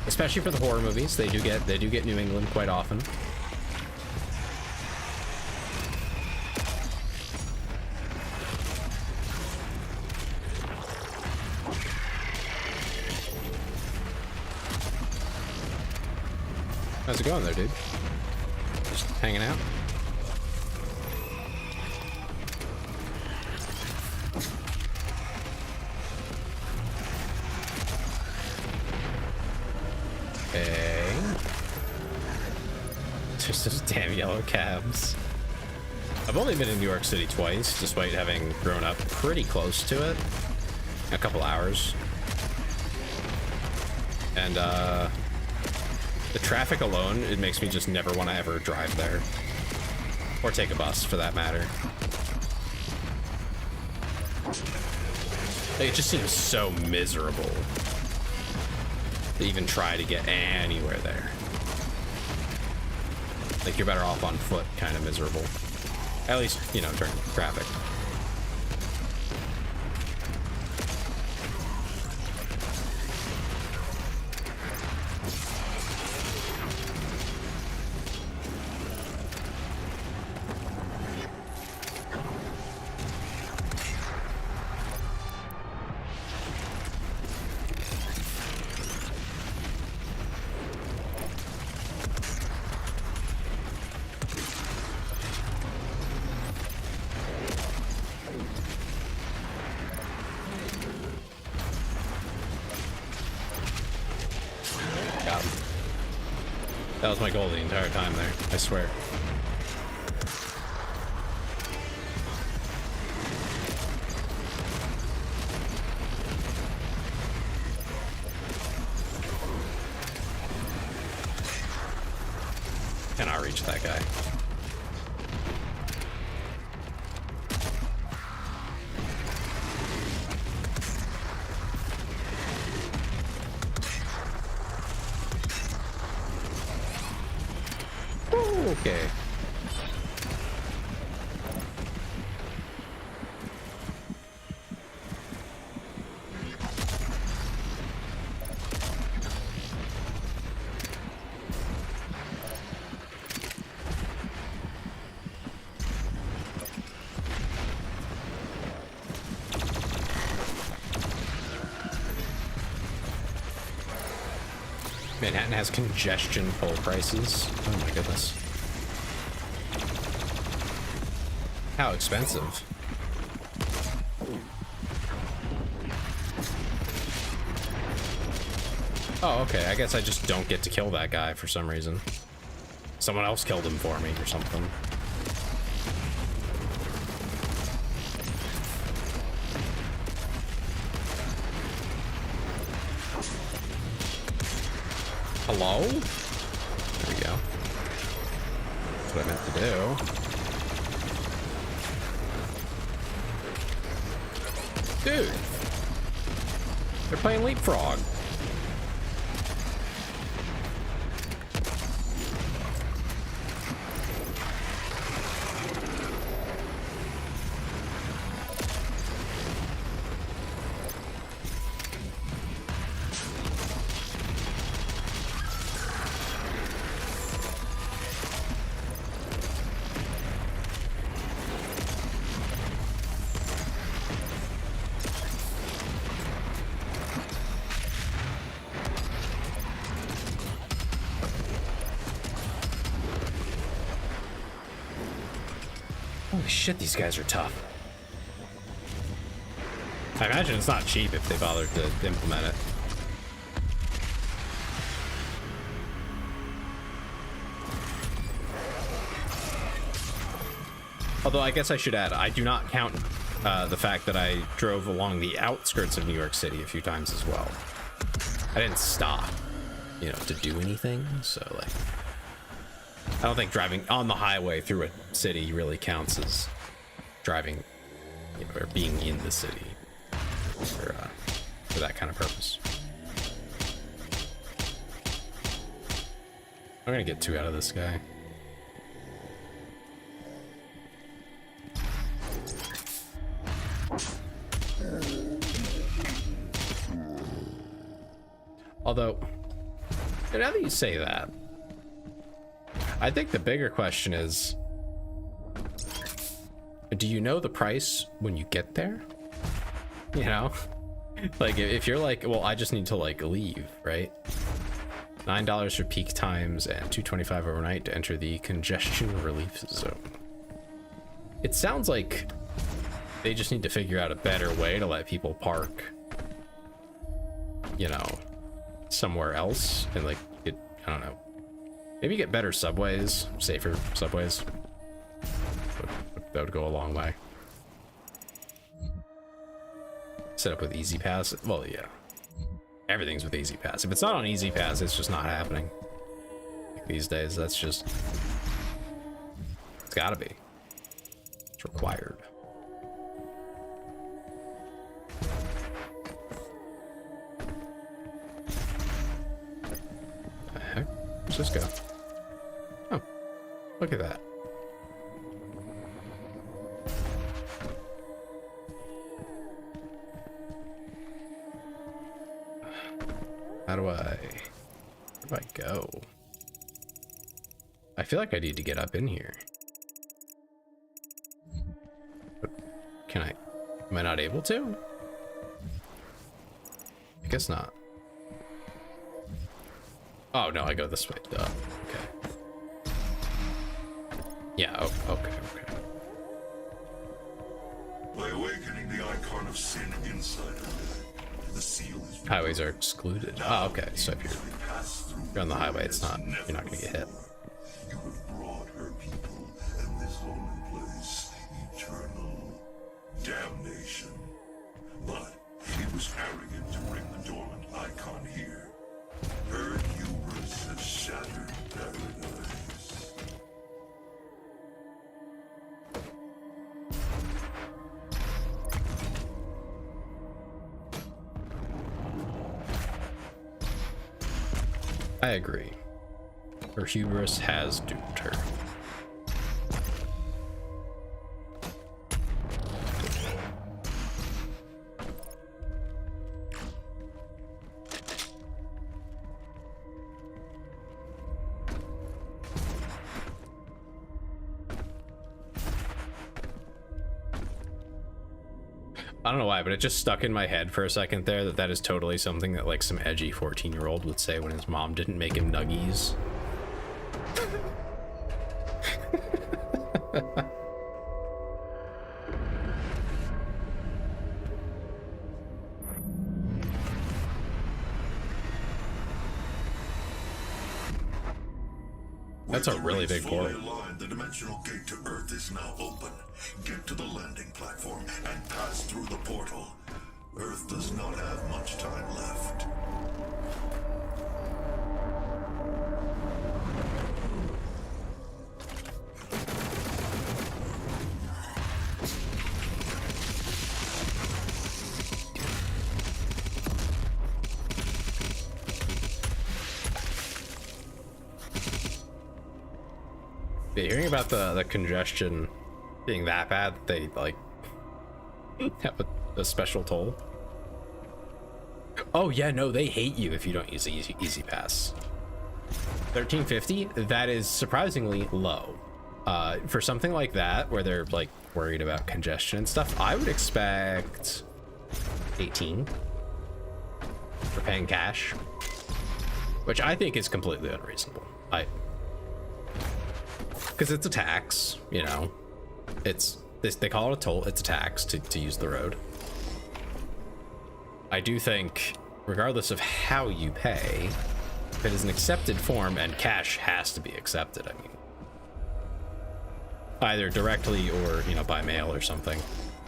C: Especially for the horror movies, they do get New England quite often. How's it going there, dude? Just hanging out? Okay. Just those damn yellow cabs. I've only been in New York City twice, despite having grown up pretty close to it. A couple hours. And, the traffic alone, it makes me just never want to ever drive there. Or take a bus, for that matter. Like, it just seems so miserable to even try to get anywhere there. Like, you're better off on foot, kind of miserable. At least, you know, during traffic. That was my goal the entire time there, I swear. Cannot reach that guy. Okay. Manhattan has congestion full prices. Oh my goodness. How expensive. Oh, okay. I guess I just don't get to kill that guy for some reason. Someone else killed him for me or something. Hello? There we go. That's what I meant to do. Dude! They're playing Leapfrog. Holy shit, these guys are tough. I imagine it's not cheap if they bothered to implement it. Although I guess I should add, I do not count the fact that I drove along the outskirts of New York City a few times as well. I didn't stop, you know, to do anything, so like... I don't think driving on the highway through a city really counts as driving, you know, or being in the city for that kind of purpose. I'm gonna get 2 out of this guy. Although, now that you say that, I think the bigger question is, do you know the price when you get there? You know? Like, if you're like, well, I just need to, like, leave, right? $9 for peak times and $2.25 overnight to enter the congestion relief zone. It sounds like they just need to figure out a better way to let people park, you know, somewhere else and, like, it, I don't know. Maybe get better subways, safer subways. That would go a long way. Set up with Easy Pass. Well, yeah. Everything's with Easy Pass. If it's not on Easy Pass, it's just not happening. Like these days, that's just... It's gotta be. It's required. The heck? Where's this go? Oh, look at that. Where do I go? I feel like I need to get up in here. But can I? Am I not able to? I guess not. Oh no, I go this way. Duh. Okay. Yeah. Oh, okay. Okay.
B: By awakening the icon of sin inside of it, the seal is...
A: Highways are excluded. Oh, okay. So if you're on the highway, it's not. You're not gonna get hit.
B: You have brought her people and this lonely place eternal damnation. But it was arrogant to bring the dormant icon here. Her hubris has shattered paradise.
A: I agree. Her hubris has doomed her.
C: I don't know why, but it just stuck in my head for a second there that is totally something that like some edgy 14-year-old would say when his mom didn't make him nuggies. That's a really big portal.
B: The dimensional gate to Earth is now open. Get to the landing platform and pass through the portal. Earth does not have much time left.
C: Yeah, hearing about the congestion being that bad that they like have a special toll. Oh yeah, no, they hate you if you don't use easy pass. 1350, that is surprisingly low. For something like that where they're like worried about congestion and stuff, I would expect 18 for paying cash, which I think is completely unreasonable. Because it's a tax, you know, they call it a toll. It's a tax to use the road. I do think, regardless of how you pay, if it is an accepted form, and cash has to be accepted, I mean, either directly or, you know, by mail or something,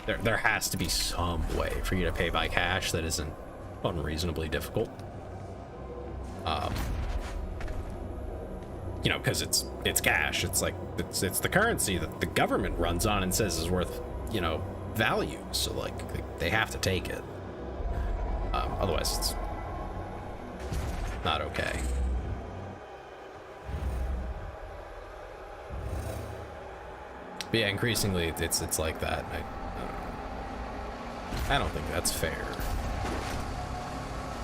C: there has to be some way for you to pay by cash that isn't unreasonably difficult. You know, because it's cash. It's like it's the currency that the government runs on and says is worth, you know, value. So like they have to take it. Otherwise, it's not okay. But yeah, increasingly it's like that. I don't think that's fair.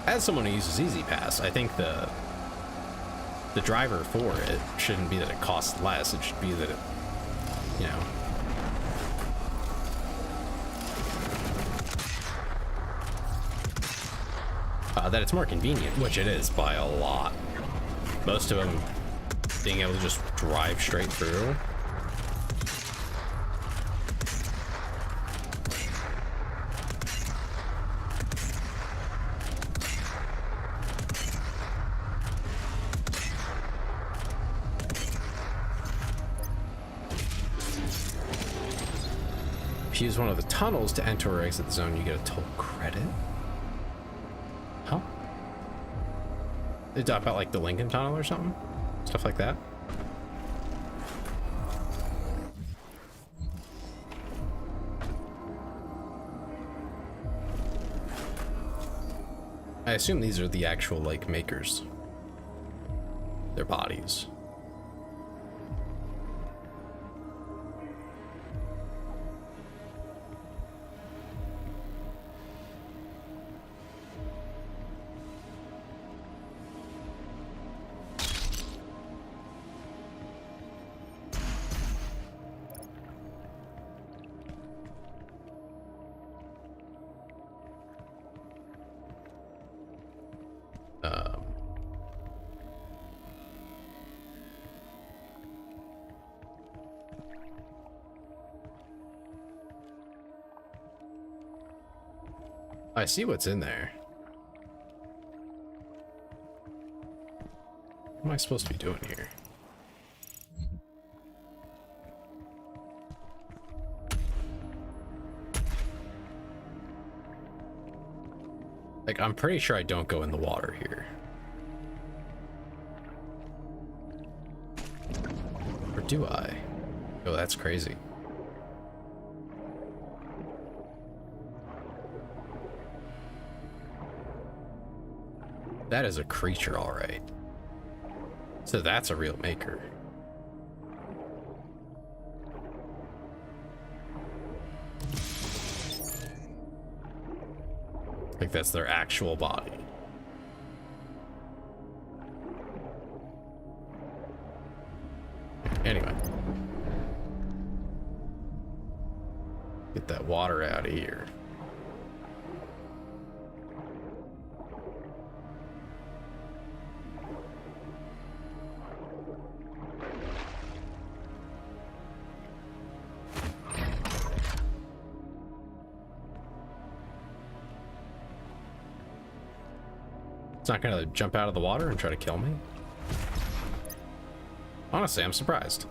C: As someone who uses Easy Pass, I think the driver for it shouldn't be that it costs less. It should be that it, you know, that it's more convenient, which it is by a lot. Most of them being able to just drive straight through. If you use one of the tunnels to enter or exit the zone, you get a toll credit. Huh? They talk about like the Lincoln Tunnel or something? Stuff like that. I assume these are the actual like makers. Their bodies. I see what's in there. What am I supposed to be doing here? Like, I'm pretty sure I don't go in the water here. Or do I? Oh, that's crazy. That is a creature, all right. So that's a real maker. Like that's their actual body. Anyway. Get that water out of here.
A: It's not gonna jump out of the water and try to kill me. Honestly, I'm surprised.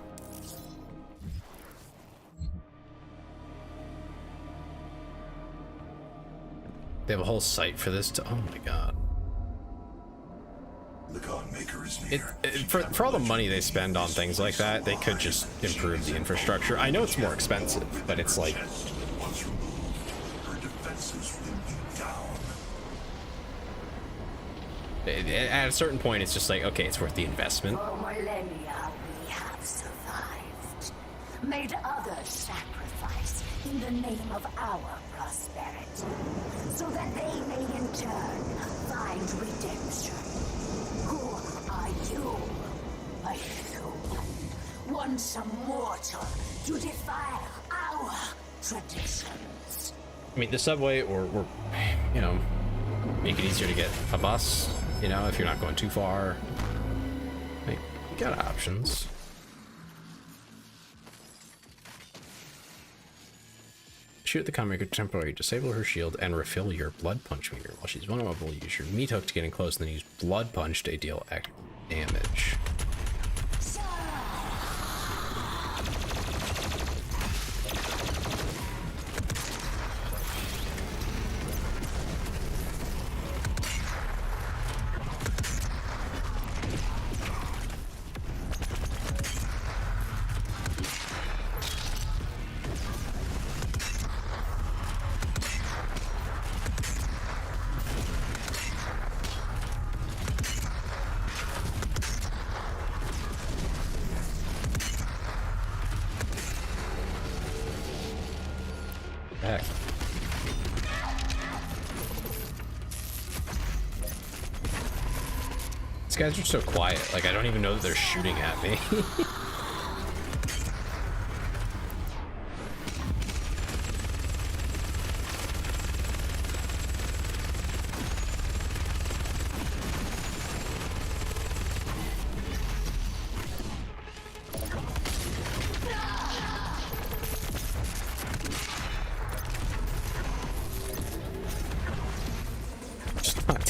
A: They have a whole site for this to, oh my god.
B: The God Maker is near.
A: For all the money they spend on things like that, they could just improve the infrastructure. I know it's more expensive, but it's like...
B: Once removed, her defenses will be down.
A: At a certain point, it's just like, okay, it's worth the investment.
E: For millennia we have survived, made others sacrifice in the name of our prosperity, so that they may in turn find redemption. Who are you? A human, once a mortal, to defy our traditions.
A: I mean, the subway, or you know, make it easier to get a bus, you know, if you're not going too far. Like, you got options. Shoot the comic to temporarily disable her shield and refill your blood punch meter. While she's vulnerable, use your meat hook to get in close and then use blood punch to deal extra damage. Heck. These guys are so quiet, like I don't even know that they're shooting at me.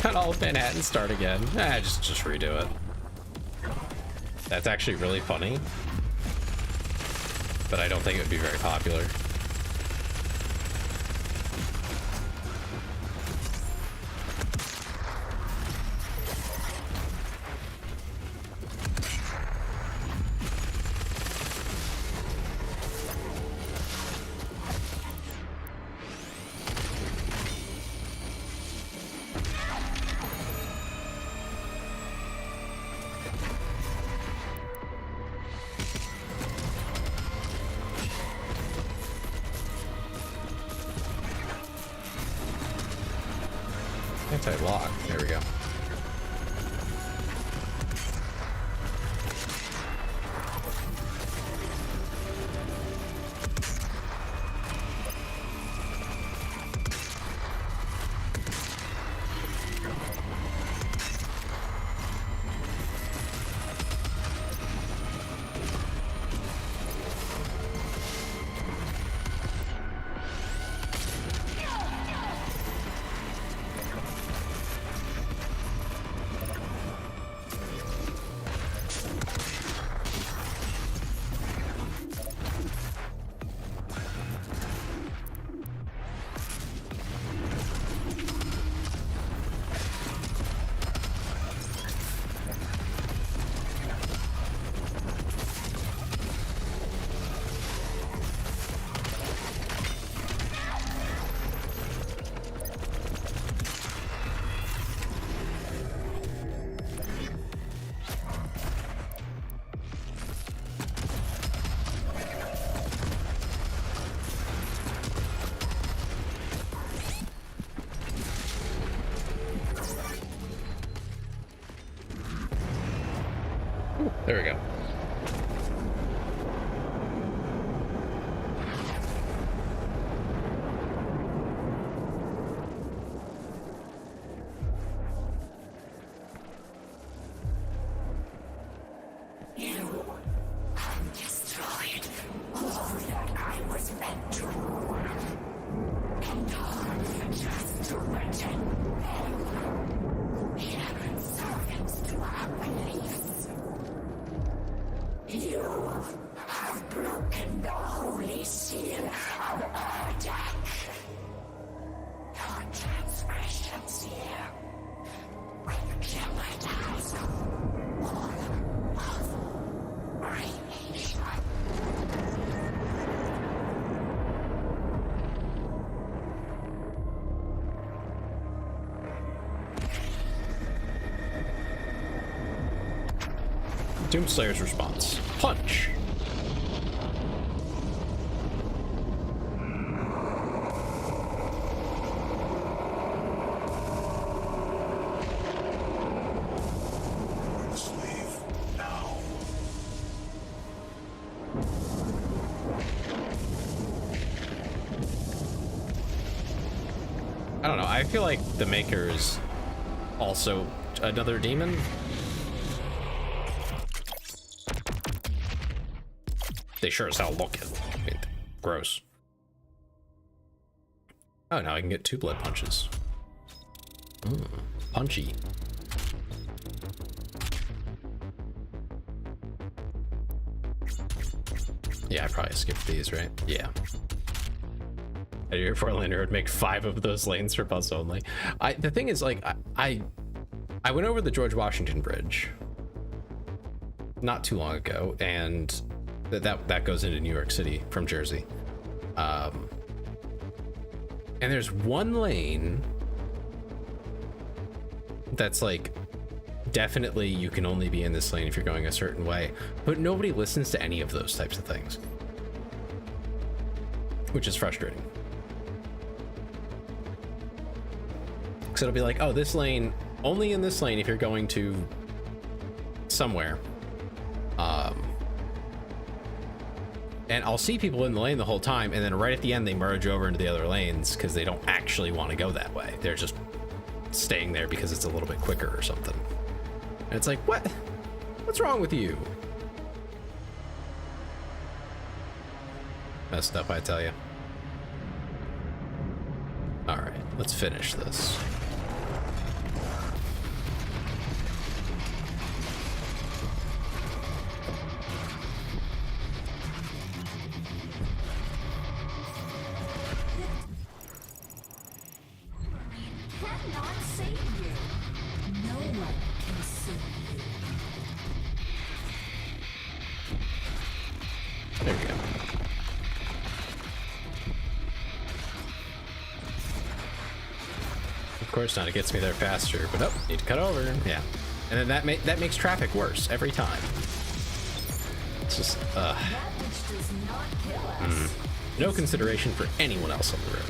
A: Done all of Manhattan, start again. Just redo it. That's actually really funny, but I don't think it would be very popular. Anti-lock, there we go. There we go.
E: You have destroyed all that I was meant to rule, and all just to return. Here
C: Doomslayer's response. Punch!
B: We must leave now.
C: I don't know, I feel like the Maker is also another demon. They sure as hell look it. I mean, gross. Oh, now I can get 2 blood punches. Punchy. Yeah, I probably skipped these, right? Yeah. At your 4-laner would make 5 of those lanes for bus only. The thing is, like, I went over the George Washington Bridge not too long ago, and that goes into New York City from Jersey. And there's one lane that's like, definitely you can only be in this lane if you're going a certain way, but nobody listens to any of those types of things, which is frustrating. So it'll be like, oh, this lane, only in this lane if you're going to somewhere. And I'll see people in the lane the whole time, and then right at the end they merge over into the other lanes because they don't actually want to go that way. They're just staying there because it's a little bit quicker or something. And it's like, what? What's wrong with you? Messed up, I tell you. All right, let's finish this.
E: Cannot save you. No one can save you.
C: There you go. Of course not, it gets me there faster, but oh, need to cut over. Yeah. And then that makes traffic worse every time. It's just,
E: That which does not kill us.
C: no consideration for anyone else on the road.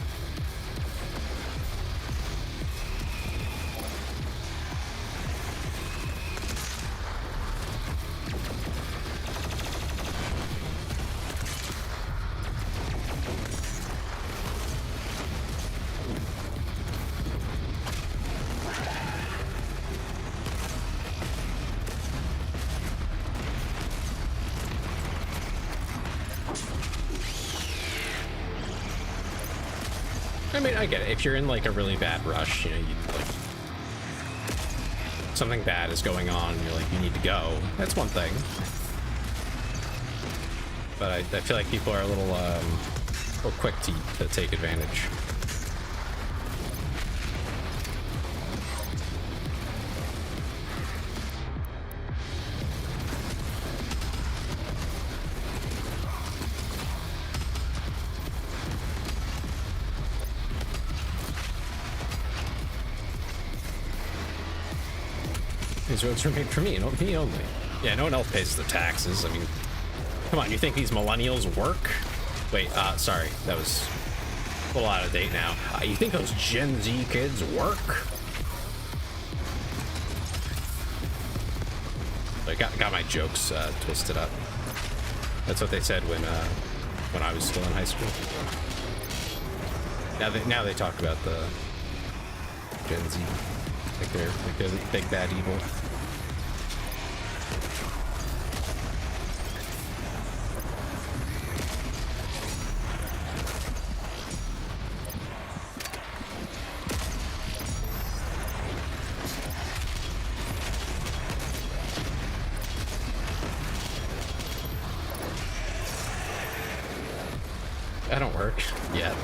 C: I mean, I get it. If you're in like a really bad rush, you know, you like something bad is going on, and you're like, you need to go. That's one thing. But I feel like people are a little quick to take advantage. These roads are made for me, not me only. Yeah, no one else pays the taxes. I mean, come on, you think these millennials work? Wait, sorry, that was a little out of date now. You think those Gen Z kids work? I got my jokes twisted up. That's what they said when I was still in high school. Now they talk about the Gen Z. Like they're big bad evil. That don't work yet.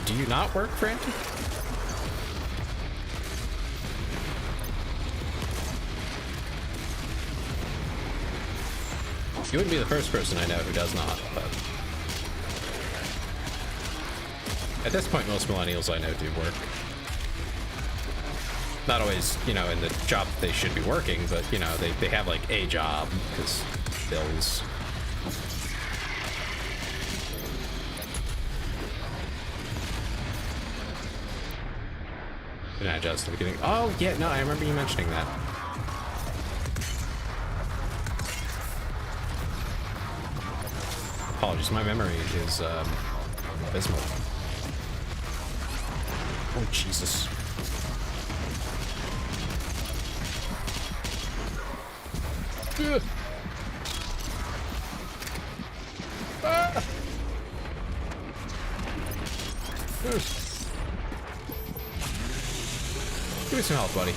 C: Do you not work, Frantic? You wouldn't be the first person I know who does not, but at this point, most millennials I know do work. Not always, you know, in the job that they should be working, but, you know, they have like a job because bills. Didn't I adjust at the beginning? Oh, yeah, no, I remember you mentioning that. Apologies, my memory is abysmal. Oh, Jesus. Ugh. Ah. Give me some help, buddy.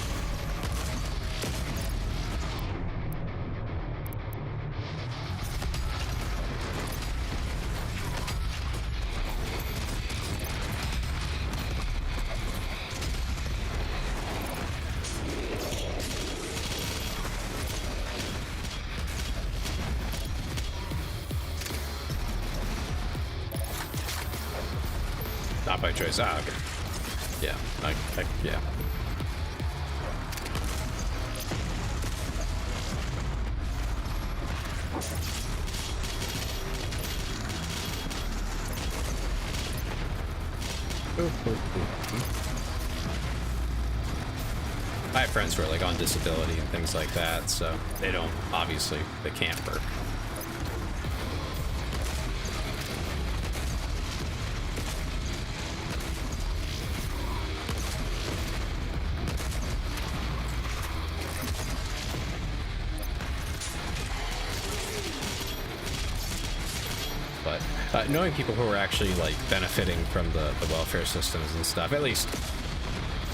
C: Not by choice. Ah, okay. Yeah, yeah. I have friends who are like on disability and things like that, so they don't, obviously, they can't work. Knowing people who are actually like benefiting from the welfare systems and stuff, at least,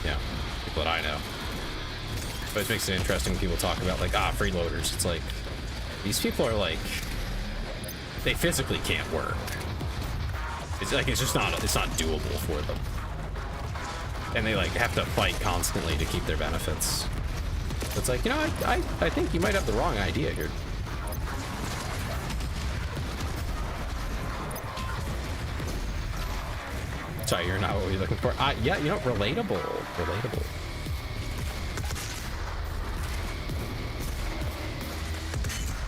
C: you know, people that I know, but it makes it interesting when people talk about like, freeloaders. It's like, these people are like, they physically can't work. It's like, it's not doable for them. And they like have to fight constantly to keep their benefits. It's like, you know, I think you might have the wrong idea here. Sorry, you're not what we're looking for. Yeah, you know, relatable.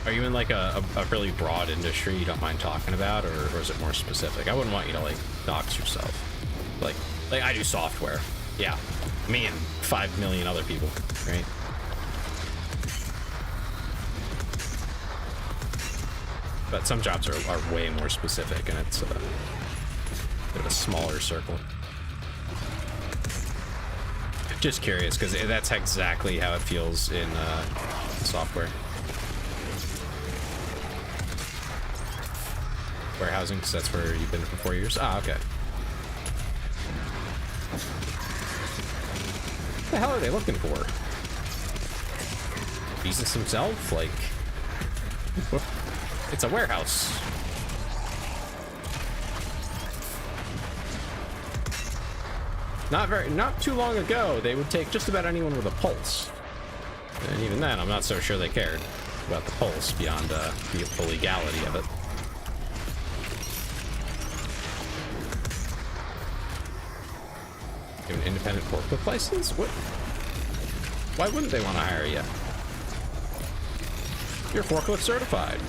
C: Are you in like a really broad industry you don't mind talking about, or is it more specific? I wouldn't want you to like dox yourself. Like I do software. Yeah, me and 5 million other people, right? But some jobs are way more specific, and it's bit of a smaller circle. Just curious, because that's exactly how it feels in software. Warehousing, because that's where you've been for 4 years. Ah, okay. What the hell are they looking for? Jesus himself? Like, it's a warehouse. Not too long ago, they would take just about anyone with a pulse. And even then, I'm not so sure they cared about the pulse beyond the legality of it. You have an independent forklift license? What? Why wouldn't they want to hire you? You're forklift certified.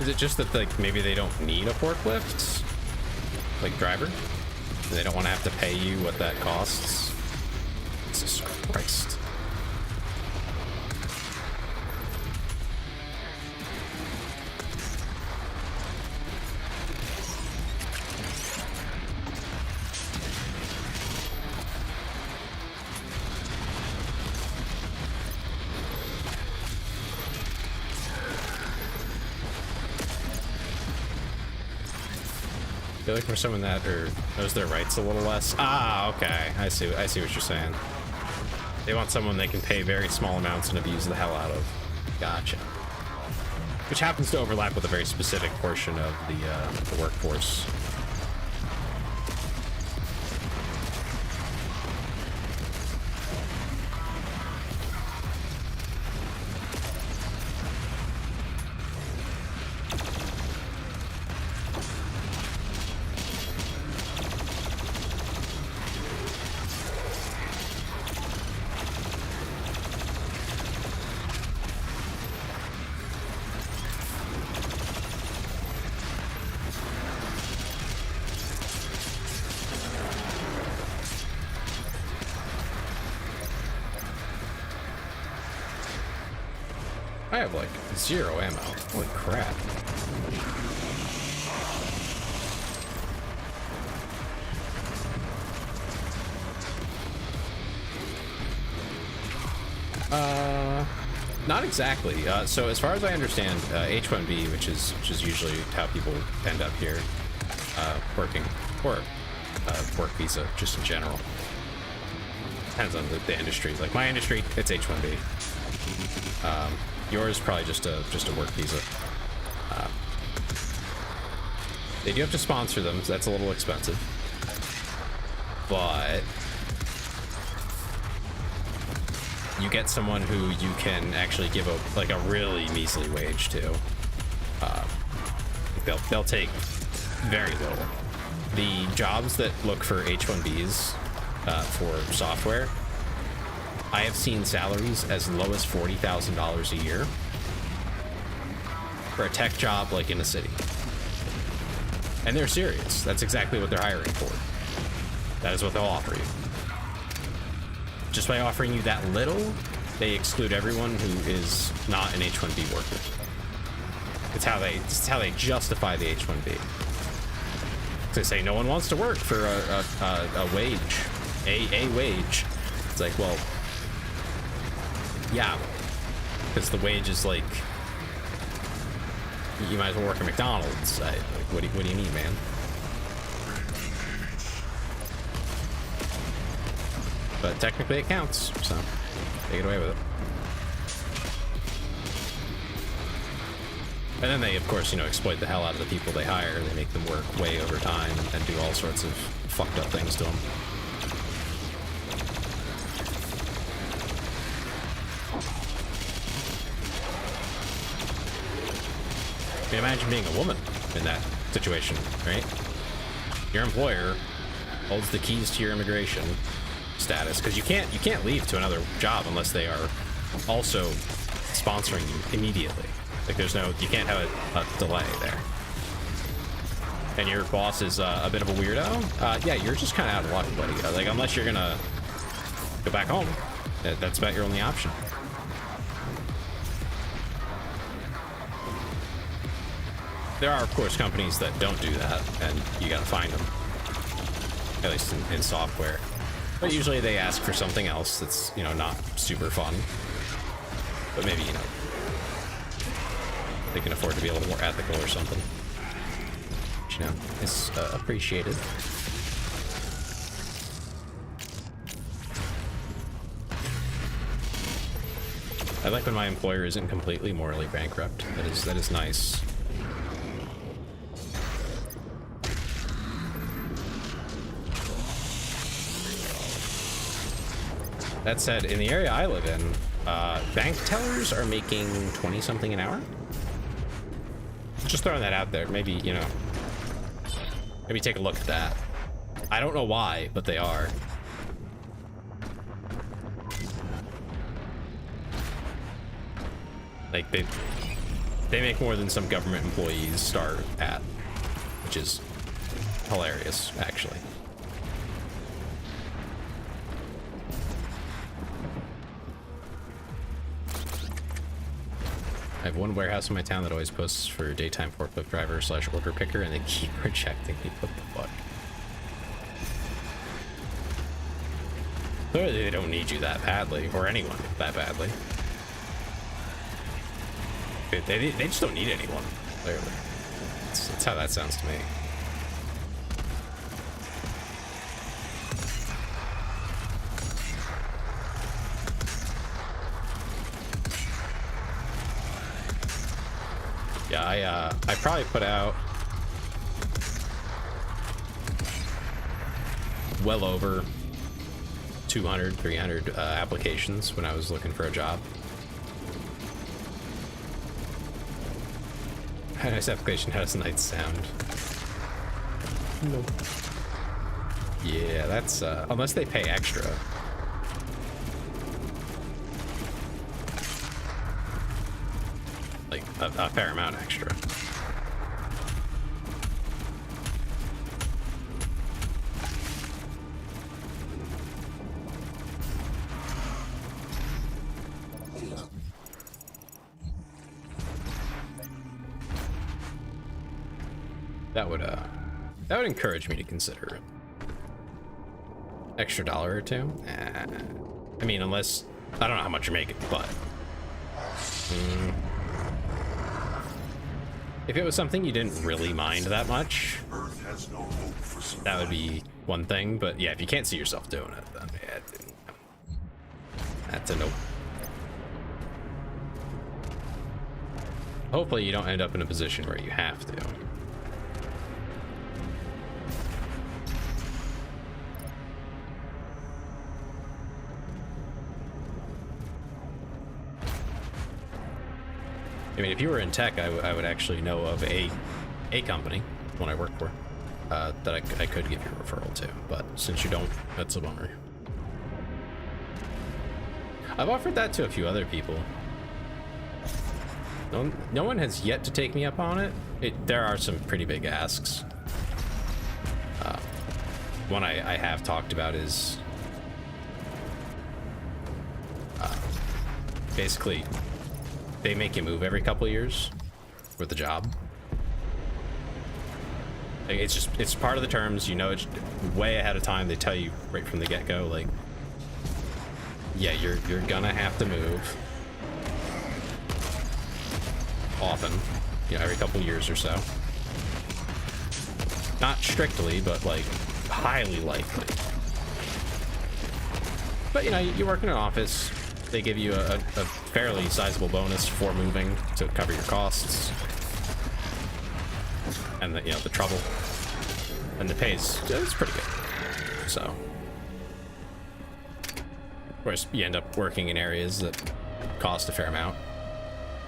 C: Is it just that like maybe they don't need a forklift, like driver? They don't want to have to pay you what that costs? Jesus Christ. They're looking for someone that knows their rights a little less. Ah, okay. I see what you're saying. They want someone they can pay very small amounts and abuse the hell out of. Gotcha. which happens to overlap with a very specific portion of the workforce. I have like 0 ammo. Holy crap. Not exactly. So as far as I understand, H-1B, which is usually how people end up here, working, or work visa, just in general. Depends on the industry. Like my industry, it's H-1B. Yours probably just a work visa. They do have to sponsor them, so that's a little expensive. But you get someone who you can actually give a really measly wage to. They'll take very little. The jobs that look for H-1Bs for software, I have seen salaries as low as $40,000 a year for a tech job like in a city. And they're serious. That's exactly what they're hiring for. That is what they'll offer you. Just by offering you that little, they exclude everyone who is not an H-1B worker. It's how they justify the H-1B. They say no one wants to work for a wage, a wage. It's like, well, yeah, because the wage is like, you might as well work at McDonald's. Like, what do you mean, man? But technically it counts, so take it away with it. And then they, of course, exploit the hell out of the people they hire. They make them work way over time and do all sorts of fucked up things to them. I mean, imagine being a woman in that situation, right? Your employer holds the keys to your immigration status, because you can't leave to another job unless they are also sponsoring you immediately. Like you can't have a delay there. And your boss is a bit of a weirdo. Yeah, you're just kind of out of luck, buddy. Like unless you're gonna go back home, that's about your only option. There are, of course, companies that don't do that, and you gotta find them. At least in software. But usually they ask for something else that's, not super fun. But maybe, they can afford to be a little more ethical or something. Which, is appreciated. I like when my employer isn't completely morally bankrupt. That is nice. That said, in the area I live in, bank tellers are making 20-something an hour. Just throwing that out there. Maybe, maybe take a look at that. I don't know why, but they are. Like, they make more than some government employees start at, which is hilarious, actually. I have one warehouse in my town that always posts for daytime forklift driver / order picker, and they keep rejecting me. What the fuck? Clearly they don't need you that badly, or anyone that badly. They just don't need anyone, clearly. That's how that sounds to me. Yeah, I probably put out well over 200, 300 applications when I was looking for a job. How nice application, how does night sound? Nope. Yeah, that's unless they pay extra. Like a fair amount extra. That would encourage me to consider it. Extra $1 or two? I mean, unless I don't know how much you're making, but if it was something you didn't really mind that much,
B: Earth has no hope for survival.
C: that would be one thing. But yeah, if you can't see yourself doing it, then yeah, that's a nope. Hopefully you don't end up in a position where you have to. I mean, if you were in tech, I would actually know of a company, one I work for, that I could give you a referral to. But since you don't, that's a bummer. I've offered that to a few other people. No one has yet to take me up on it. There are some pretty big asks. One I have talked about is basically they make you move every couple of years with the job. Like, it's part of the terms, you know, it's way ahead of time. They tell you right from the get-go, like, yeah, you're gonna have to move often, you know, every couple years or so. Not strictly, but like highly likely. But you know, you work in an office, they give you a fairly sizable bonus for moving to cover your costs and the, you know, the trouble, and the pay is pretty good. So of course you end up working in areas that cost a fair amount.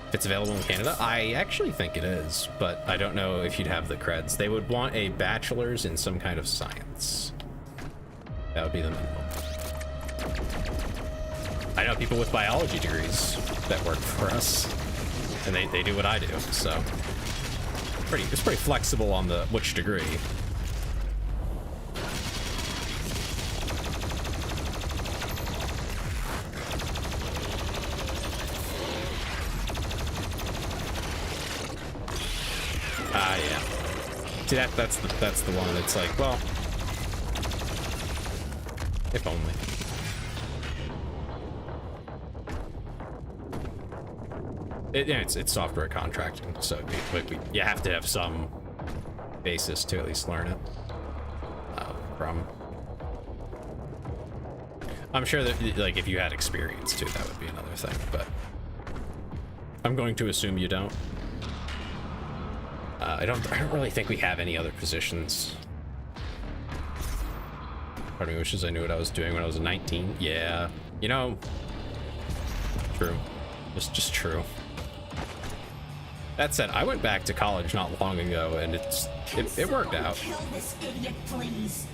C: If it's available in Canada, I actually think it is, but I don't know if you'd have the creds. They would want a bachelor's in some kind of science. That would be the minimum. I know people with biology degrees that work for us, and they do what I do, so it's pretty flexible on the which degree. Yeah. See, that's the one that's like, well, if only. It's software contracting, so you have to have some basis to at least learn it from. I'm sure that, like, if you had experience too, that would be another thing, but I'm going to assume you don't. I don't really think we have any other positions. Part of me wishes I knew what I was doing when I was 19. Yeah, you know, true. Just true. That said, I went back to college not long ago, and it worked out.
E: Kill this idiot, please.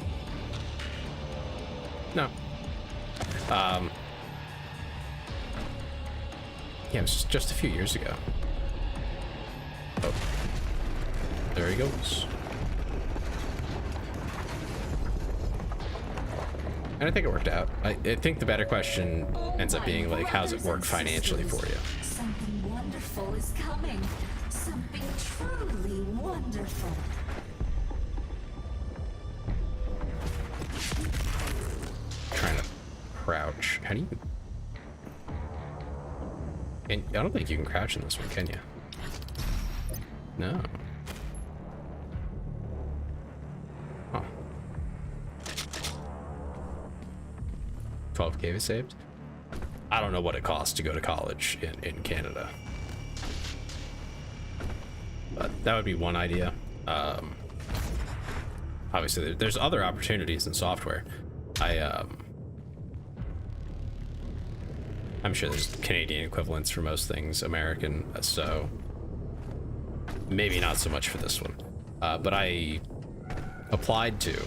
C: No. Yeah, it was just a few years ago. Oh. There he goes. And I think it worked out. I think the better question ends up being, like, how's it work financially for you?
E: Something wonderful is coming. Something truly wonderful.
C: Trying to crouch. How do you... And I don't think you can crouch in this one, can you? No. Huh. 12K is saved? I don't know what it costs to go to college in Canada. But that would be one idea. Obviously, there's other opportunities in software. I'm sure there's Canadian equivalents for most things, American, so maybe not so much for this one. But I applied to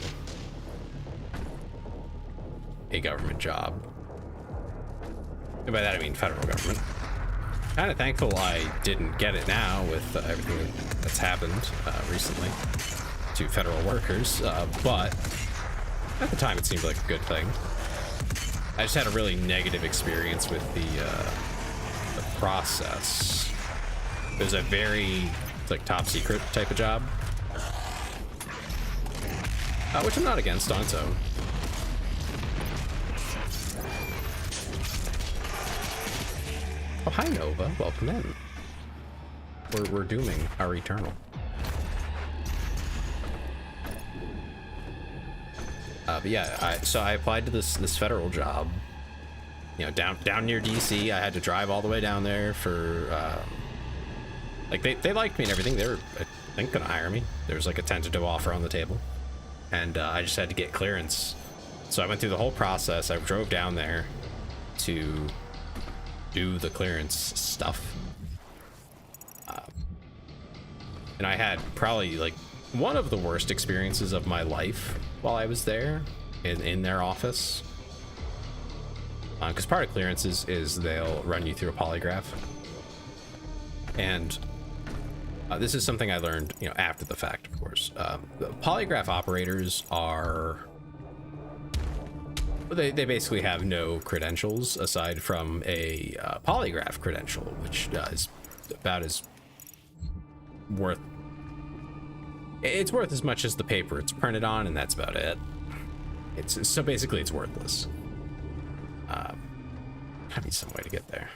C: a government job. And by that I mean federal government. Kind of thankful I didn't get it now with everything that's happened recently to federal workers, but at the time it seemed like a good thing. I just had a really negative experience with the process. It was a very like top secret type of job, which I'm not against on its own. Oh, hi Nova, welcome in. We're dooming our eternal. But yeah, so I applied to this federal job, you know, down near DC. I had to drive all the way down there for, like they liked me and everything. They were, I think, gonna hire me. There was like a tentative offer on the table, and I just had to get clearance. So I went through the whole process. I drove down there to do the clearance stuff, and I had probably like one of the worst experiences of my life while I was there in their office, because part of clearances is they'll run you through a polygraph, and this is something I learned, you know, after the fact, of course. The polygraph operators are, they basically have no credentials aside from a polygraph credential, which is about as it's worth as much as the paper it's printed on, and that's about it. So basically it's worthless. Gotta be some way to get there.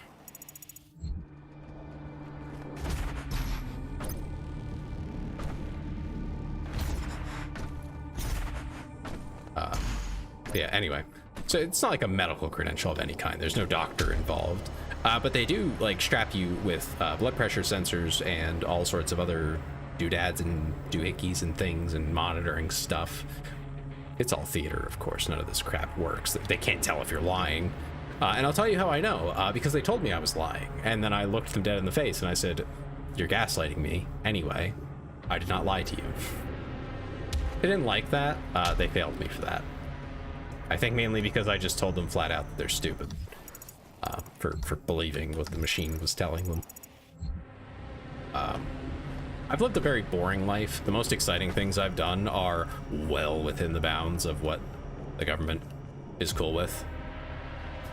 C: Yeah, anyway, so it's not like a medical credential of any kind. There's no doctor involved, but they do like strap you with blood pressure sensors and all sorts of other doodads and doohickeys and things and monitoring stuff. It's all theater, of course. None of this crap works. They can't tell if you're lying. And I'll tell you how I know, because they told me I was lying. And then I looked them dead in the face and I said, "You're gaslighting me. Anyway, I did not lie to you." They didn't like that. They failed me for that. I think mainly because I just told them flat out that they're stupid for believing what the machine was telling them. I've lived a very boring life. The most exciting things I've done are well within the bounds of what the government is cool with.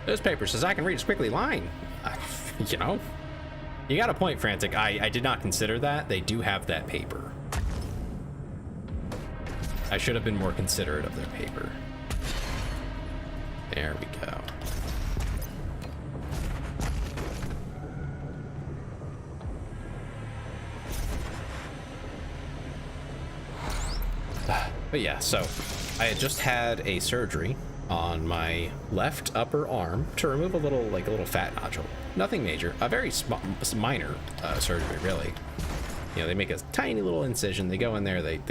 C: This paper says I can read a squiggly line. You know, you got a point, Frantic. I did not consider that. They do have that paper. I should have been more considerate of their paper. There we go. But yeah, so I had just had a surgery on my left upper arm to remove a little fat nodule. Nothing major, a very minor surgery, really. You know, they make a tiny little incision. They go in there, they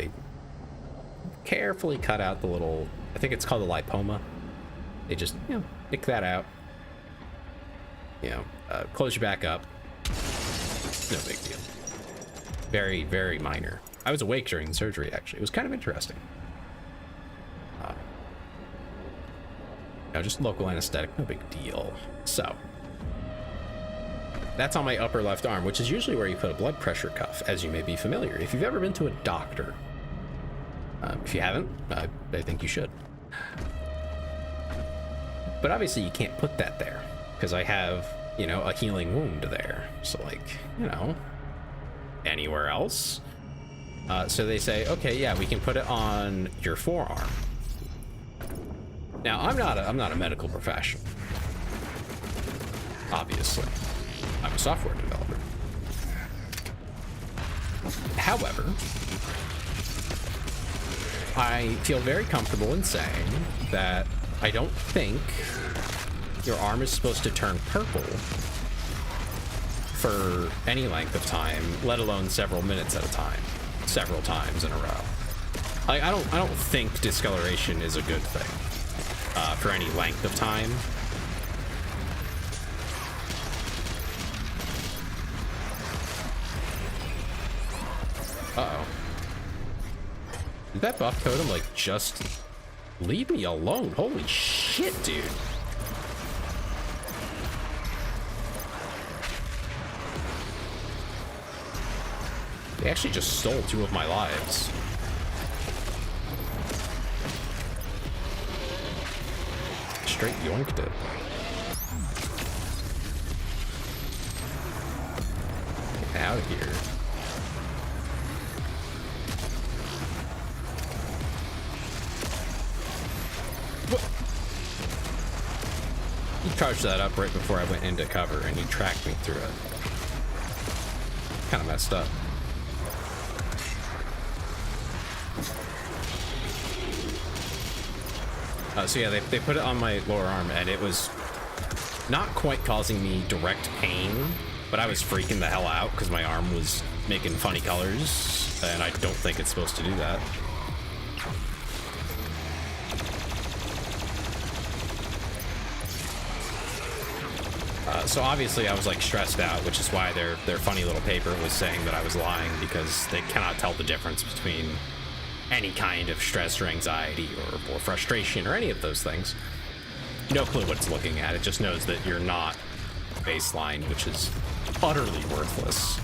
C: carefully cut out the little, I think it's called a lipoma. They just, you know, pick that out. You know, close you back up. No big deal. Very, very minor. I was awake during the surgery, actually. It was kind of interesting. Just local anesthetic, no big deal. So, that's on my upper left arm, which is usually where you put a blood pressure cuff, as you may be familiar. If you've ever been to a doctor, if you haven't, I think you should. But obviously you can't put that there, because I have, you know, a healing wound there. So, like, you know, anywhere else? So they say, okay, yeah, we can put it on your forearm. Now, I'm not a medical professional. Obviously, I'm a software developer. However, I feel very comfortable in saying that I don't think your arm is supposed to turn purple for any length of time, let alone several minutes at a time, several times in a row. Like, I don't think discoloration is a good thing for any length of time. Uh-oh. Did that buff totem, like, just leave me alone? Holy shit, dude. They actually just stole 2 of my lives. Straight yoinked it. Get out of here. He charged that up right before I went into cover, and he tracked me through it. Kind of messed up. So yeah, they put it on my lower arm, and it was not quite causing me direct pain, but I was freaking the hell out because my arm was making funny colors, and I don't think it's supposed to do that. So obviously I was like stressed out, which is why their funny little paper was saying that I was lying, because they cannot tell the difference between any kind of stress or anxiety or frustration or any of those things. No clue what it's looking at. It just knows that you're not baseline, which is utterly worthless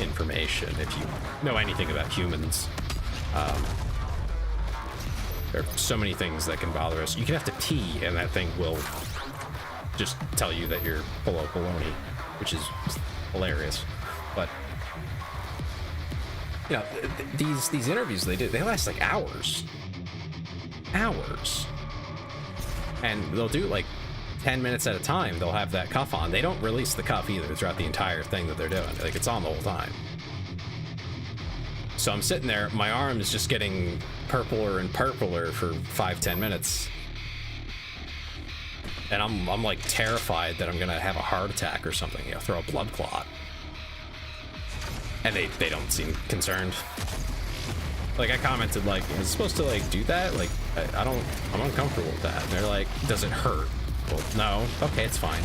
C: information if you know anything about humans. There are so many things that can bother us. You can have to pee and that thing will just tell you that you're full of baloney, which is hilarious. But you know, these interviews they last like hours, and they'll do like 10 minutes at a time. They'll have that cuff on. They don't release the cuff either throughout the entire thing that they're doing. Like, it's on the whole time. So I'm sitting there, my arm is just getting purpler and purpler for 5-10 minutes, and I'm like terrified that I'm gonna have a heart attack or something, you know, throw a blood clot. And they don't seem concerned. Like, I commented, like, is it supposed to, like, do that? Like, I'm uncomfortable with that. And they're like, does it hurt? Well, no. Okay, it's fine.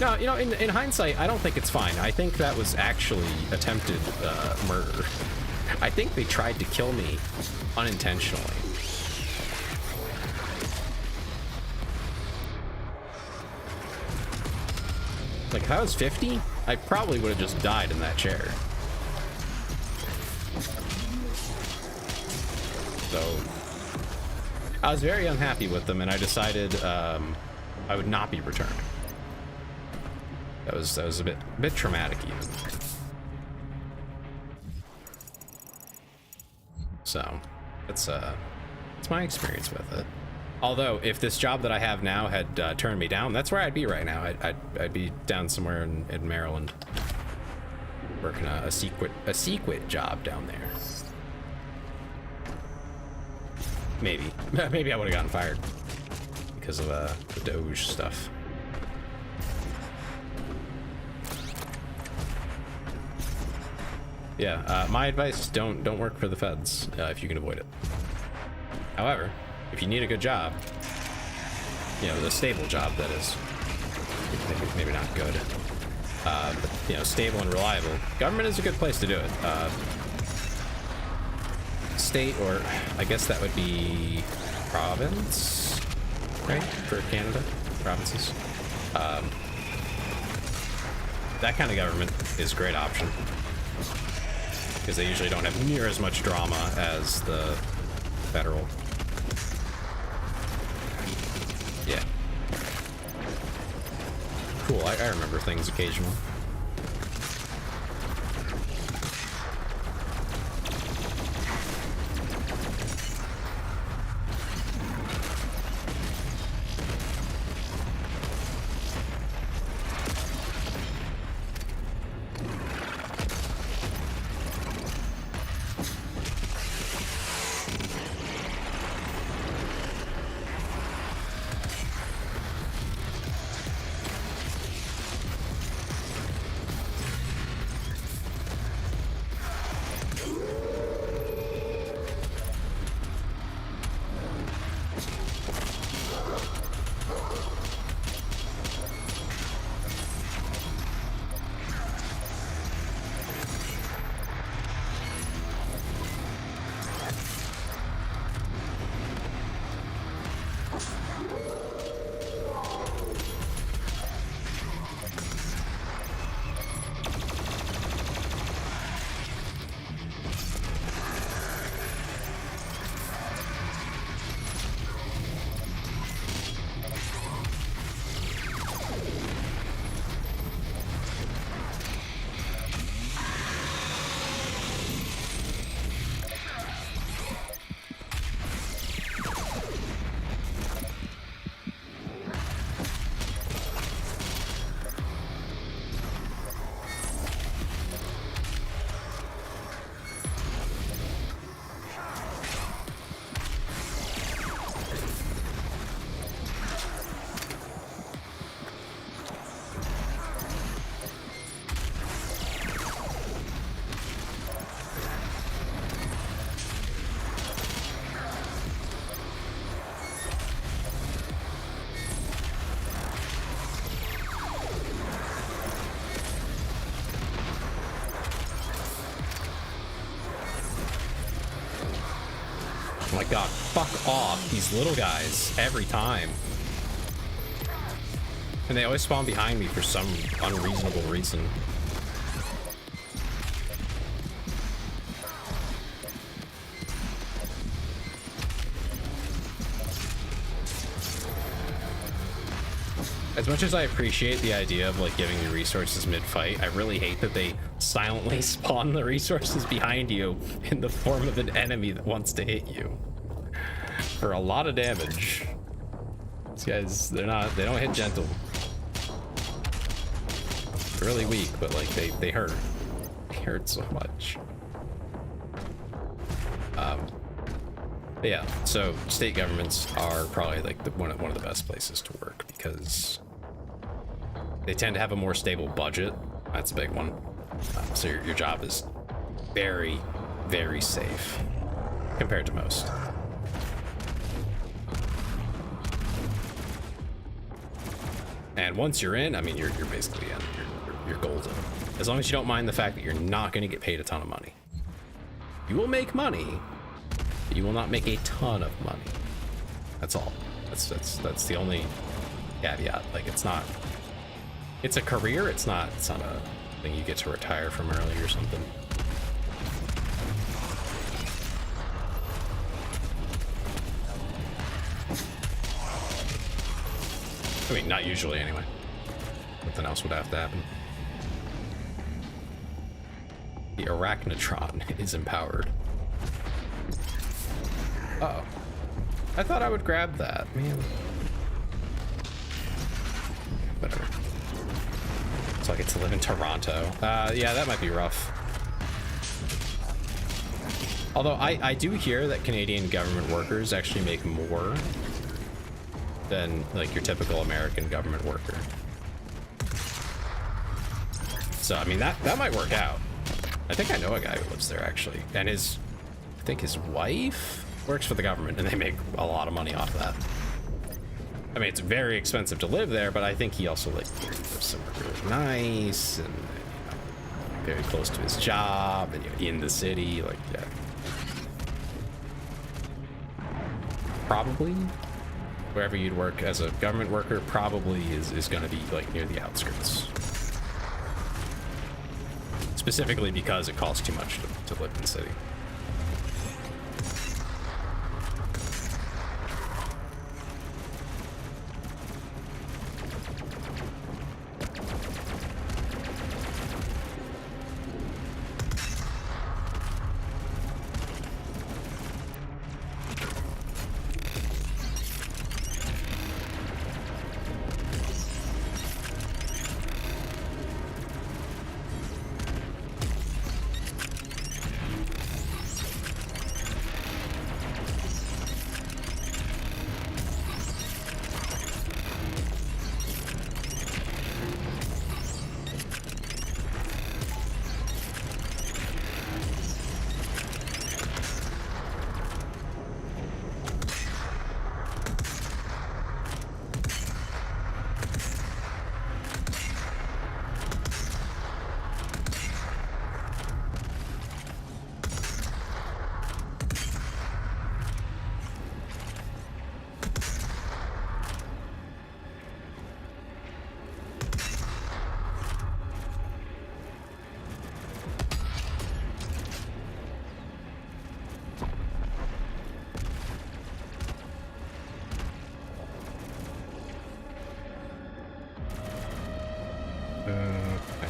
C: No, you know, in hindsight, I don't think it's fine. I think that was actually attempted murder. I think they tried to kill me unintentionally. Like, if I was 50, I probably would have just died in that chair. So I was very unhappy with them, and I decided I would not be returned. That was a bit traumatic even. So that's my experience with it. Although, if this job that I have now had turned me down, that's where I'd be right now. I'd be down somewhere in Maryland, working a secret job down there. Maybe I would have gotten fired because of the Doge stuff. Yeah, my advice: don't work for the feds if you can avoid it. However, if you need a good job, you know, a stable job, that is, maybe not good, but, you know, stable and reliable, government is a good place to do it. State, or I guess that would be province, right, for Canada, provinces. That kind of government is a great option, because they usually don't have near as much drama as the federal. Yeah. Cool, I remember things occasionally. my god, fuck off. These little guys, every time. And they always spawn behind me for some unreasonable reason. As much as I appreciate the idea of like giving you resources mid-fight, I really hate that they silently spawn the resources behind you in the form of an enemy that wants to hit you for a lot of damage. These guys, they don't hit gentle. They're really weak, but like they hurt. They hurt so much. But yeah, so state governments are probably like one of the best places to work because they tend to have a more stable budget. That's a big one. So your job is very, very safe compared to most. And once you're in, I mean, you're basically in. You're golden. As long as you don't mind the fact that you're not going to get paid a ton of money. You will make money, but you will not make a ton of money. That's all. That's the only caveat. Like, it's not. It's a career. It's not a thing you get to retire from early or something. I mean, not usually anyway. Something else would have to happen. The Arachnotron is empowered. Uh-oh. I thought I would grab that, man. Whatever. So I get to live in Toronto. Yeah, that might be rough. Although I do hear that Canadian government workers actually make more than like your typical American government worker. So I mean that might work out. I think I know a guy who lives there actually, and I think his wife works for the government, and they make a lot of money off that. I mean, it's very expensive to live there, but I think he also like lives somewhere really nice and very close to his job and in the city. Like, yeah, probably wherever you'd work as a government worker probably is going to be like near the outskirts. Specifically because it costs too much to live in the city.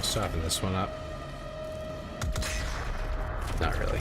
C: Stopping this one up. Not really.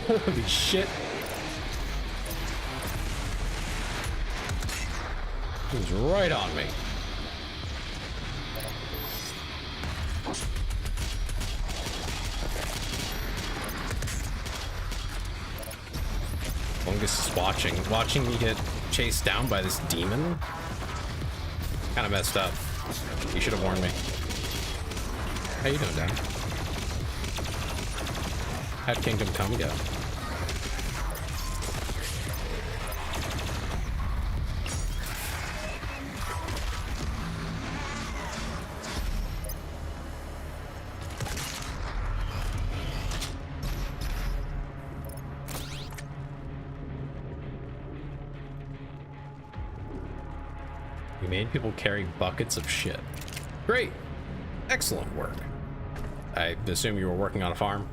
C: Holy shit. He was right on me. Fungus is watching me get chased down by this demon. Kind of messed up. You should have warned me. How you doing, Dan? How'd Kingdom Come go? We made people carry buckets of shit. Great. Excellent work. I assume you were working on a farm?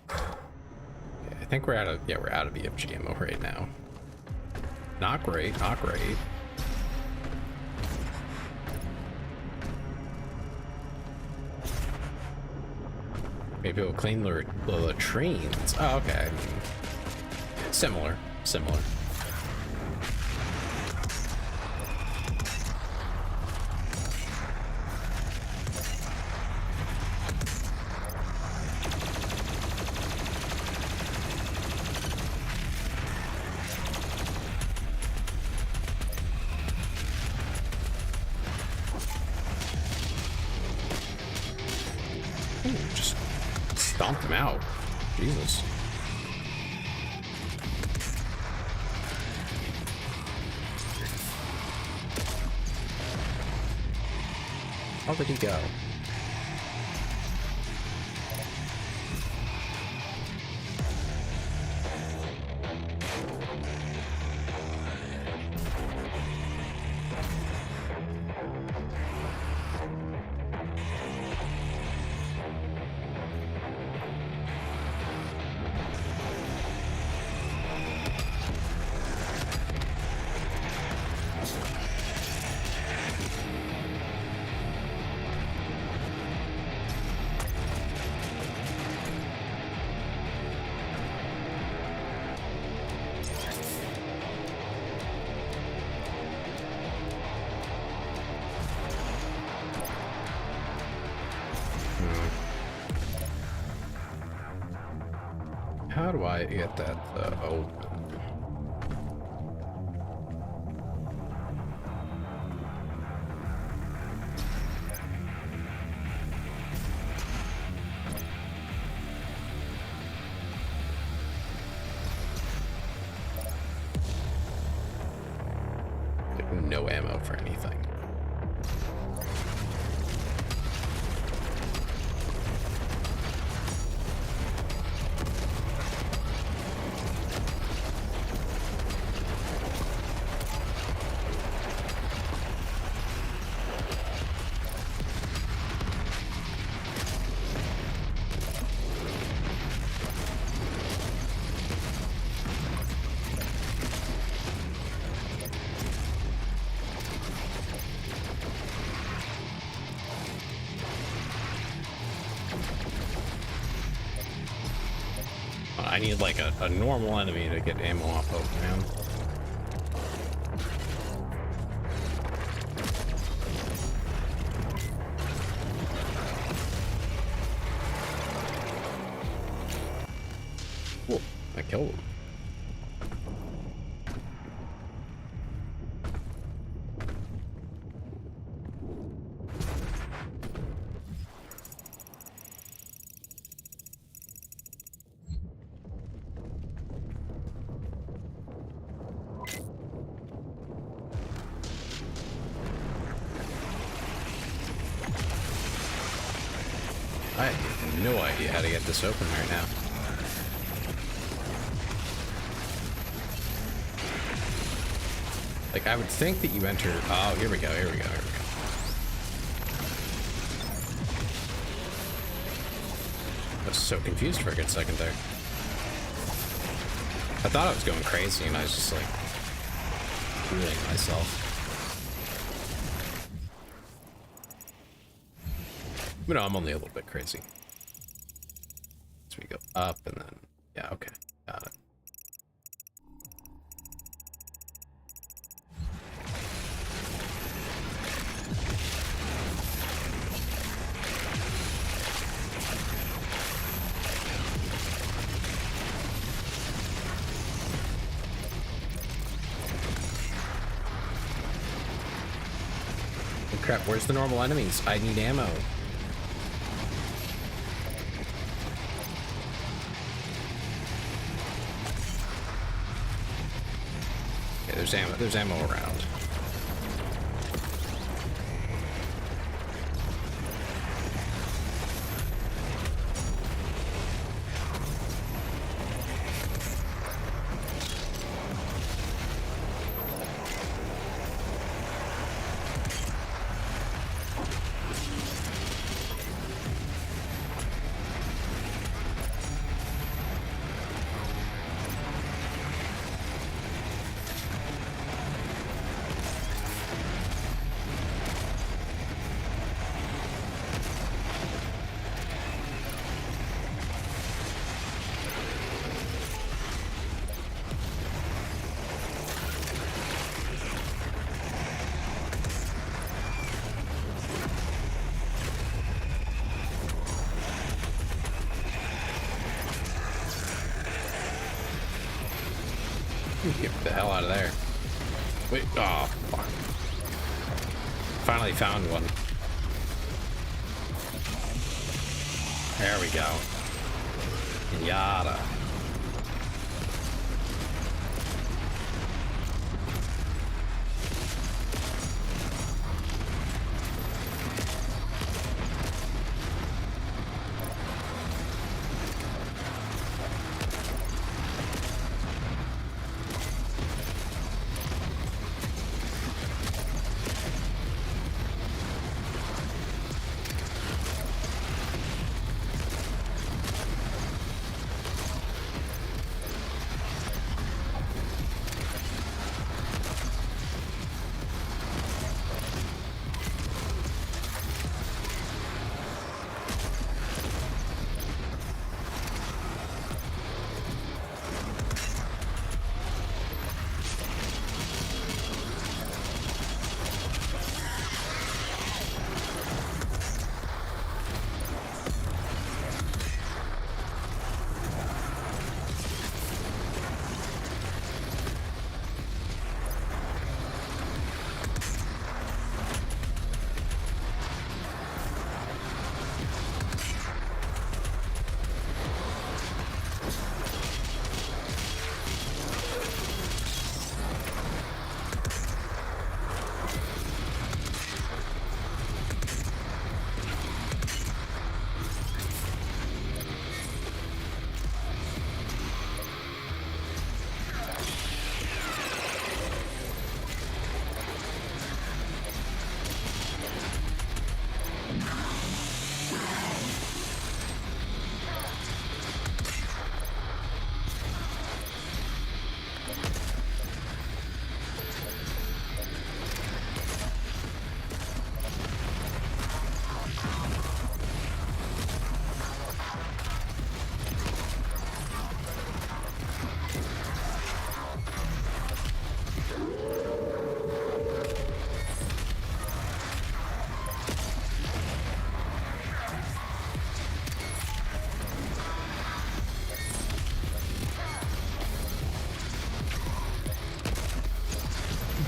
C: I think we're out of BFG ammo right now. Not great, not great. Maybe we'll clean the latrines. Oh, okay. Similar. Just stomped him out. Jesus. How did he go? How do I get that open? Like no ammo for anything. I need like a normal enemy to get ammo off of, man. Whoa, I killed him. I have no idea how to get this open right now. Like, I would think that you enter... Oh, here we go, here we go, here we go. I was so confused for a good second there. I thought I was going crazy, and I was just, like, fooling myself.
A: But no, I'm only a little bit crazy. So we go up and then, yeah, okay, got it. Oh, crap, where's the normal enemies? I need ammo. Okay, there's ammo around. Get the hell out of there. Wait, oh, fuck. Finally found one. There we go. Yada.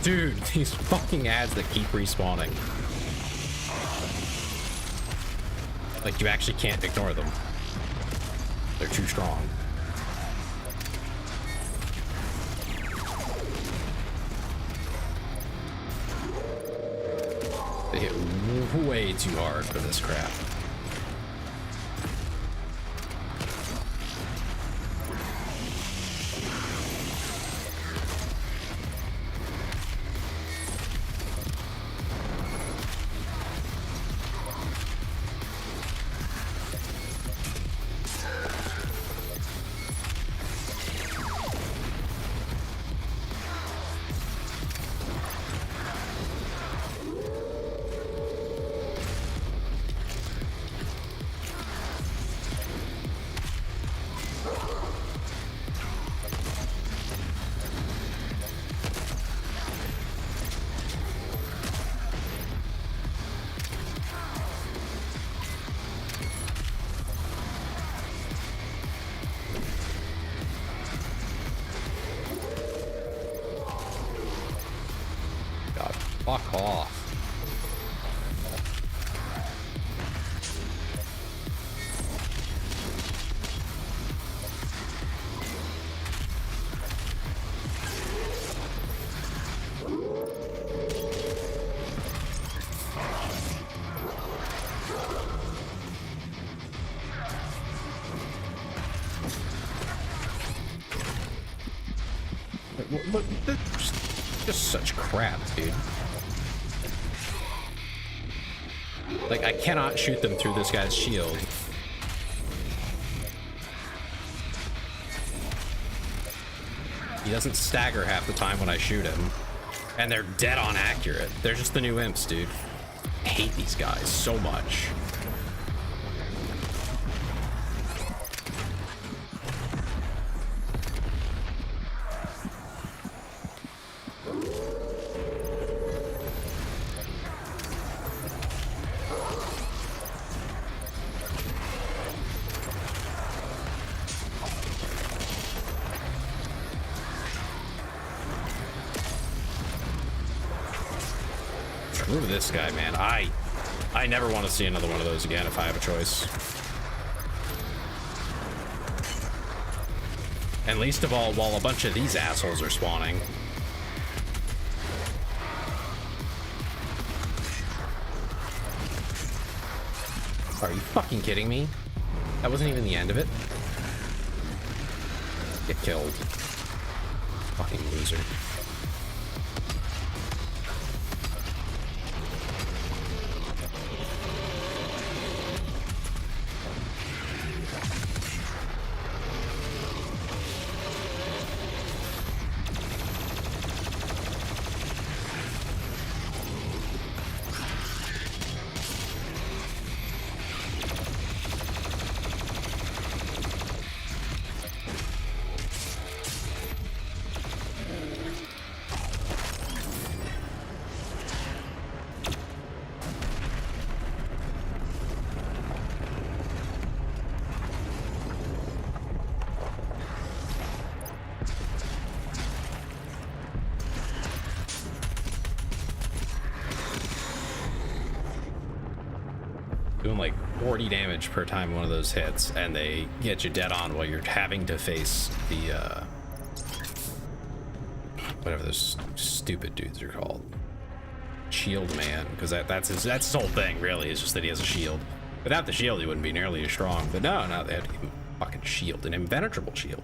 A: Dude, these fucking ads that keep respawning. Like, you actually can't ignore them. They're too strong. They hit way too hard for this crap. Fuck off. Look, just such crap, dude. Like, I cannot shoot them through this guy's shield. He doesn't stagger half the time when I shoot him. And they're dead on accurate. They're just the new imps, dude. I hate these guys so much. Screw this guy, man. I never want to see another one of those again if I have a choice. And least of all, while a bunch of these assholes are spawning. Are you fucking kidding me? That wasn't even the end of it. Get killed. Fucking loser. Doing like 40 damage per time one of those hits, and they get you dead on while you're having to face the whatever those stupid dudes are called, shield man, because that's his whole thing really, is just that he has a shield. Without the shield he wouldn't be nearly as strong, but no, they had to give him a fucking shield, an impenetrable shield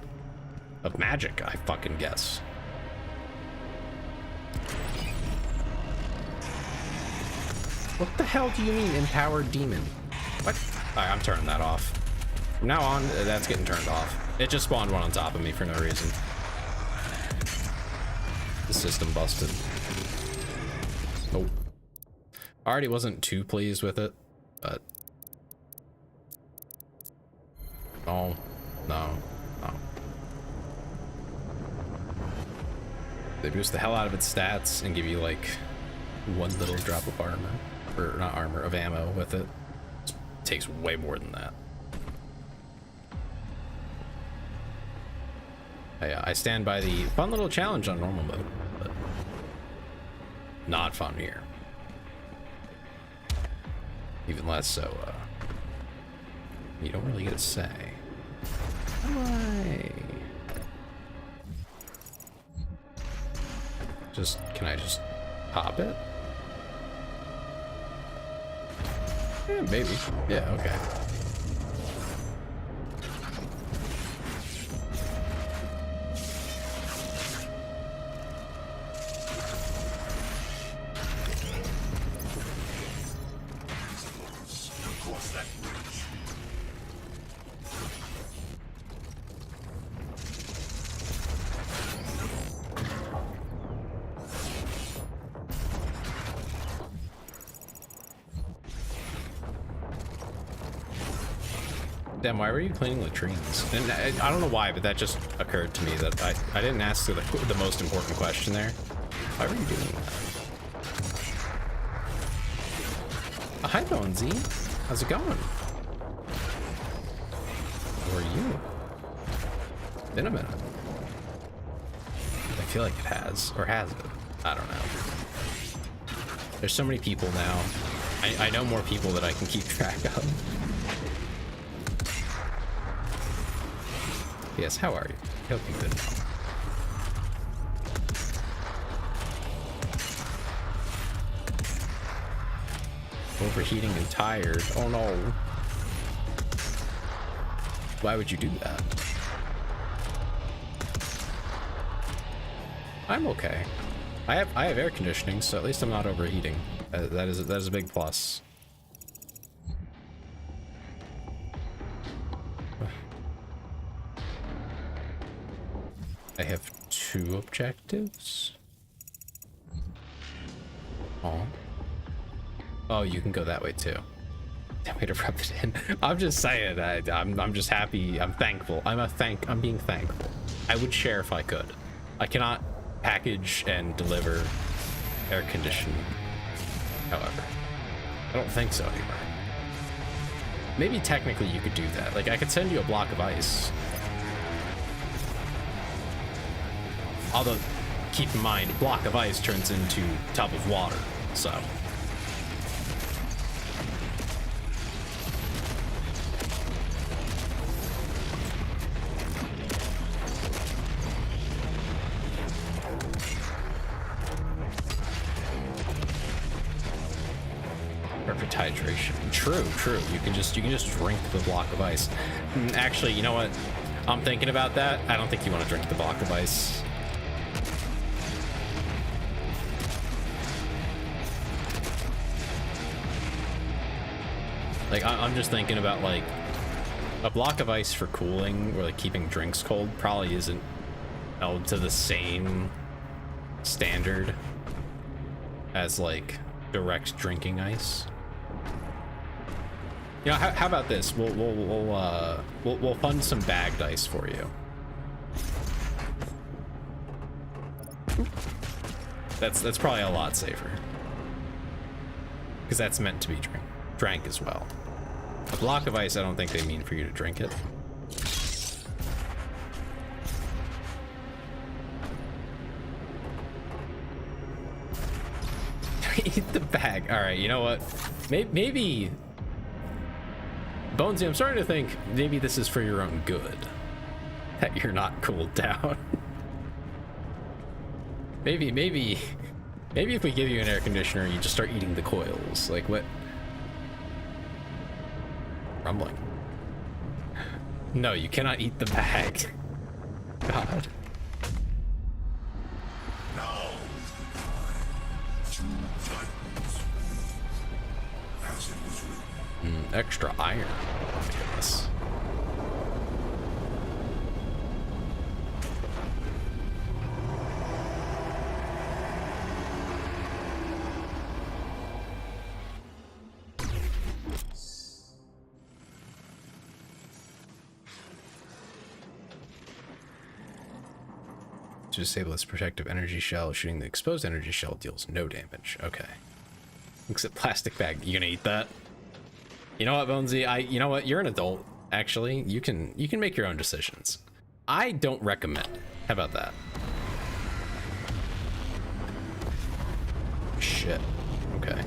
A: of magic, I fucking guess. What the hell do you mean, empowered demon? What? Alright, I'm turning that off. From now on, that's getting turned off. It just spawned one on top of me for no reason. The system busted. Oh. I already wasn't too pleased with it, but... No. They boost the hell out of its stats and give you, like, one little drop of armor. Or not armor, of ammo with it. It takes way more than that. I stand by the fun little challenge on normal mode, but not fun here. Even less so, you don't really get a say. Why? Can I just pop it? Yeah, maybe. Yeah, okay. Damn, why were you cleaning latrines? And I don't know why, but that just occurred to me that I didn't ask the most important question there. Why were you doing that? Oh, hi, Bonesy. How's it going? How are you? Been a minute. I feel like it has, or has it? I don't know. There's so many people now. I know more people that I can keep track of. Yes, how are you? I hope you're good. Overheating and tired. Oh no. Why would you do that? I'm okay. I have air conditioning, so at least I'm not overheating. That is a big plus. I have 2 objectives. Oh. Oh, you can go that way too. That way to rub it in. I'm just saying. I'm just happy. I'm thankful. I'm being thankful. I would share if I could. I cannot package and deliver air conditioning. However, I don't think so anymore. Maybe technically you could do that. Like I could send you a block of ice. Although, keep in mind, block of ice turns into tub of water. So. Perfect hydration. True. You can just drink the block of ice. Actually, you know what? I'm thinking about that. I don't think you want to drink the block of ice. Like I'm just thinking about like a block of ice for cooling or like keeping drinks cold probably isn't held to the same standard as like direct drinking ice. You know, how about this? We'll fund some bagged ice for you. That's probably a lot safer because that's meant to be drank as well. A block of ice, I don't think they mean for you to drink it. Eat the bag. All right, you know what? Maybe Bonesy, I'm starting to think maybe this is for your own good, that you're not cooled down. maybe if we give you an air conditioner, you just start eating the coils. Like what? Rumbling. No, you cannot eat the bag. God.
B: Now, 2 titans. As it was written.
A: Extra iron. Oh my goodness. To disable its protective energy shell, shooting the exposed energy shell deals no damage. Okay. Except plastic bag. You gonna eat that? You know what, Bonesy? You know what? You're an adult. Actually, you can make your own decisions. I don't recommend. How about that? Shit. Okay.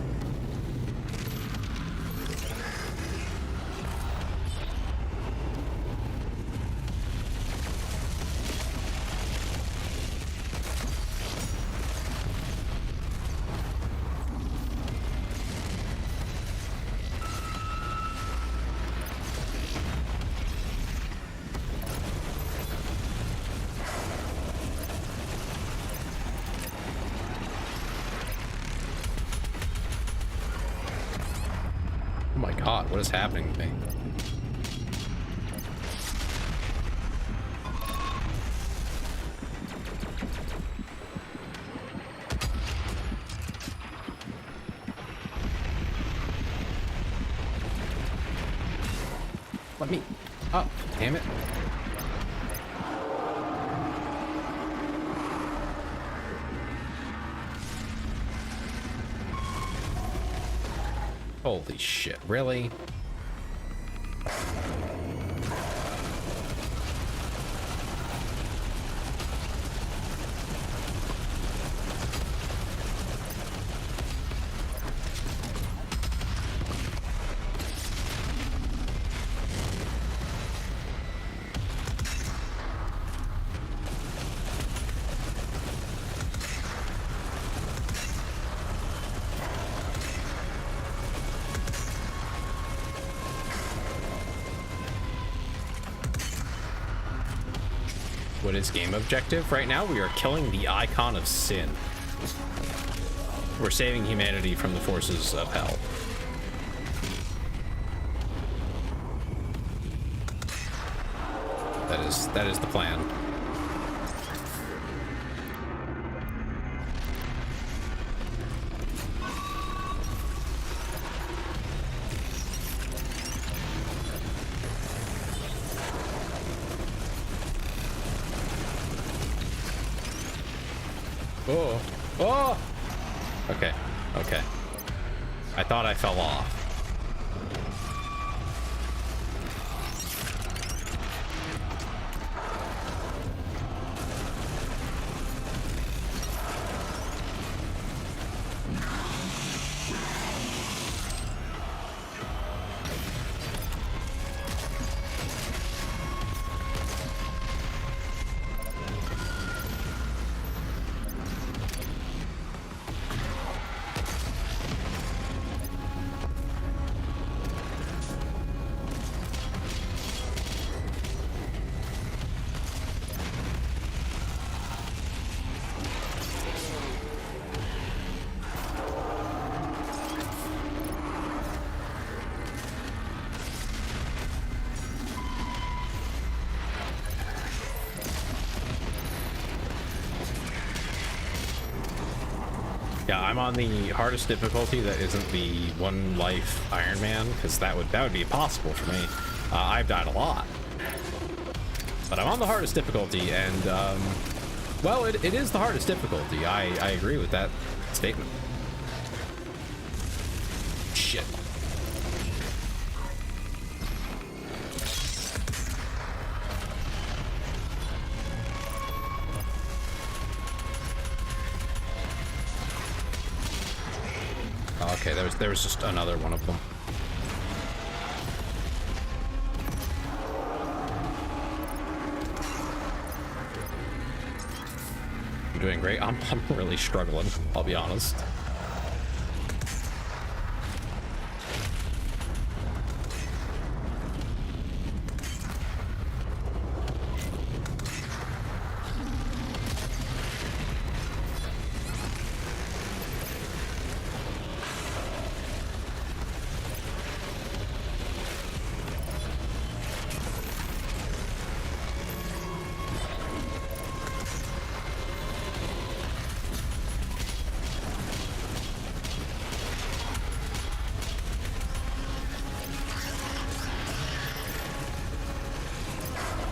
A: Oh my god, what is happening to me? Let me up, damn it. Holy shit, really?
C: What is game objective? Right now we are killing the icon of sin. We're saving humanity from the forces of hell. That is the plan. Oh, oh! Okay, okay. I thought I fell off. Yeah, I'm on the hardest difficulty that isn't the one life Iron Man, because that would be impossible for me. I've died a lot. But I'm on the hardest difficulty, and, well, it is the hardest difficulty. I agree with that statement. Shit. Okay, there was just another one of them. You're doing great. I'm really struggling, I'll be honest.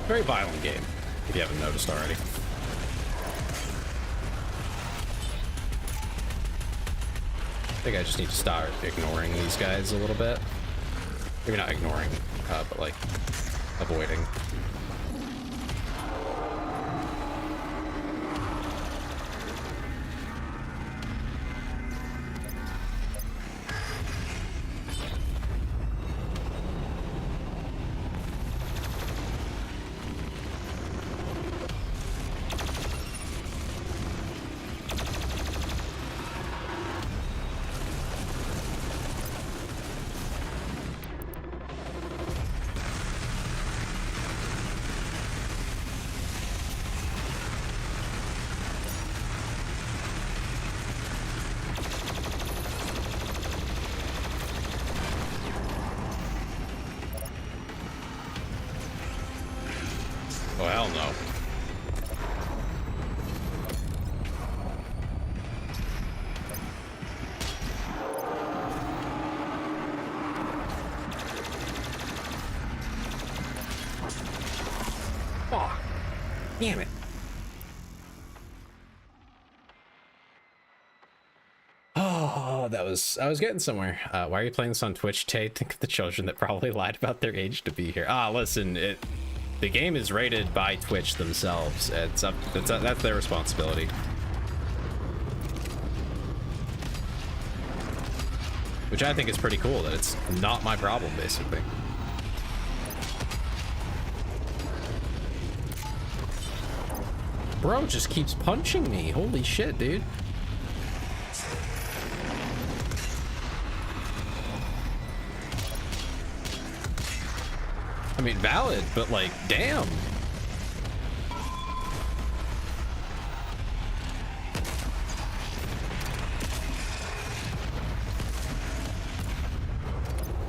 C: Very violent game, if you haven't noticed already. I think I just need to start ignoring these guys a little bit. Maybe not ignoring, but like avoiding. Oh, hell no. Oh, damn it. Oh, I was getting somewhere. Why are you playing this on Twitch, Tay? Think of the children that probably lied about their age to be here. Listen, the game is rated by Twitch themselves. That's their responsibility. Which I think is pretty cool, that it's not my problem, basically. Bro just keeps punching me. Holy shit, dude. I mean, valid, but like, damn.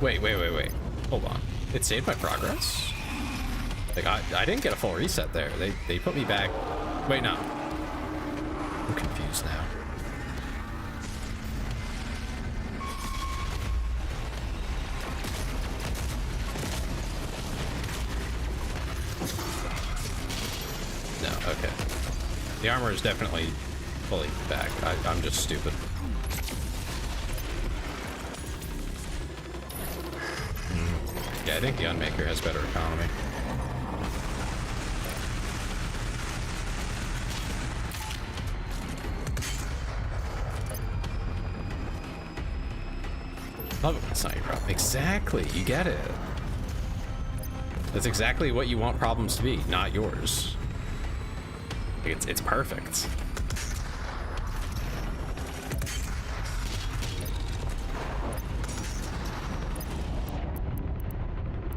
A: Wait. Hold on. It saved my progress? Like, I didn't get a full reset there. They put me back. Wait, no. I'm confused now. No, okay. The armor is definitely fully back. I'm just stupid. Yeah, I think the Unmaker has better economy. Love it when it's not your problem. Exactly, you get it. That's exactly what you want problems to be, not yours. It's perfect.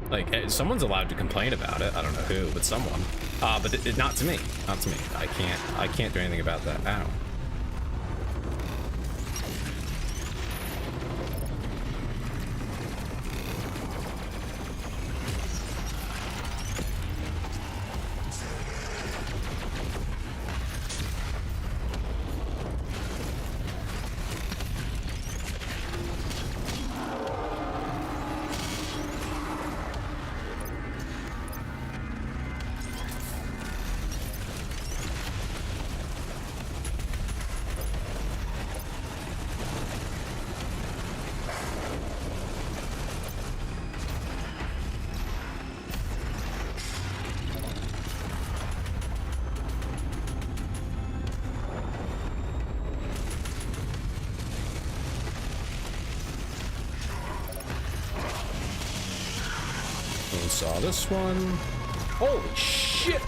A: Like, someone's allowed to complain about it. I don't know who, but someone. But not to me. Not to me. I can't do anything about that. Ow. Saw this one. Holy shit!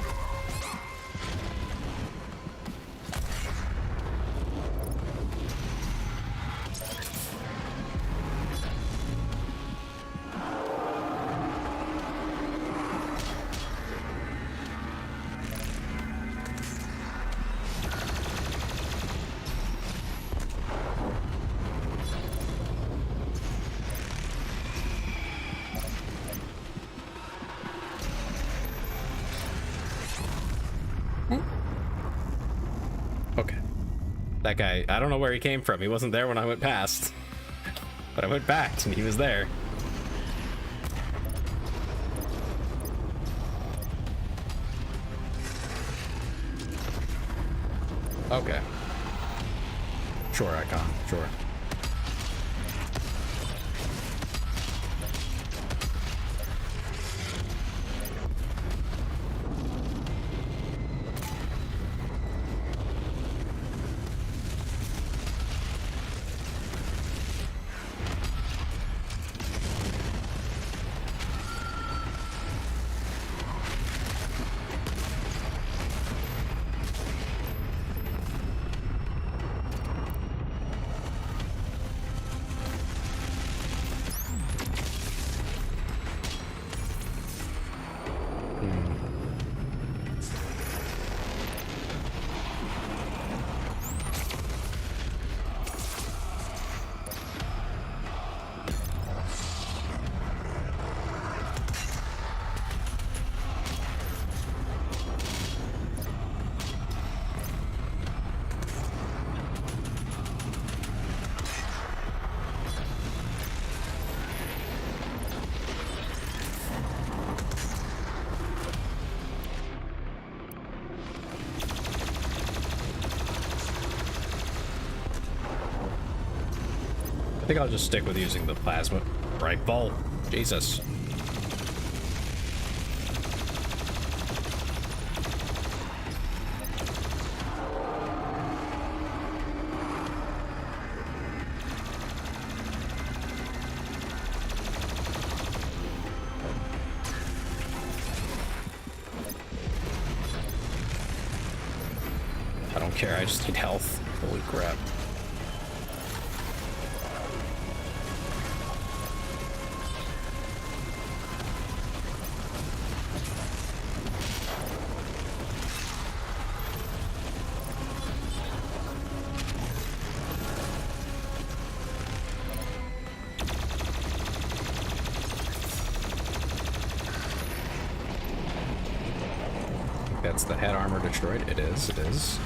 A: Okay. That guy, I don't know where he came from. He wasn't there when I went past. But I went back and he was there. Okay. Sure, Icon. Sure. I think I'll just stick with using the plasma rifle. Jesus. I don't care, I just need health. Holy crap. that's the head armor destroyed. It is, it is.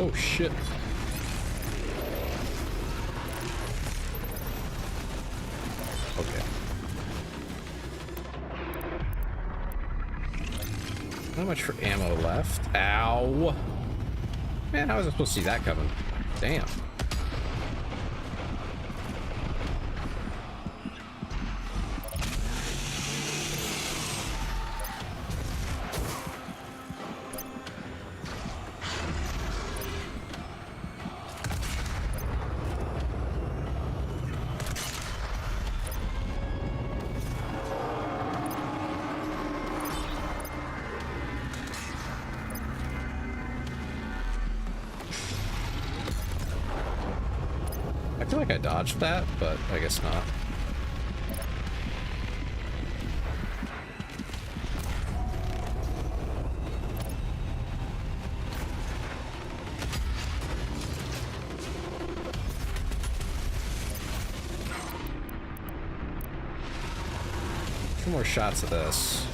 A: Oh shit. Okay. Not much for ammo left. Ow. Man, how was I supposed to see that coming? Damn. I feel like I dodged that, but I guess not. Two more shots of this.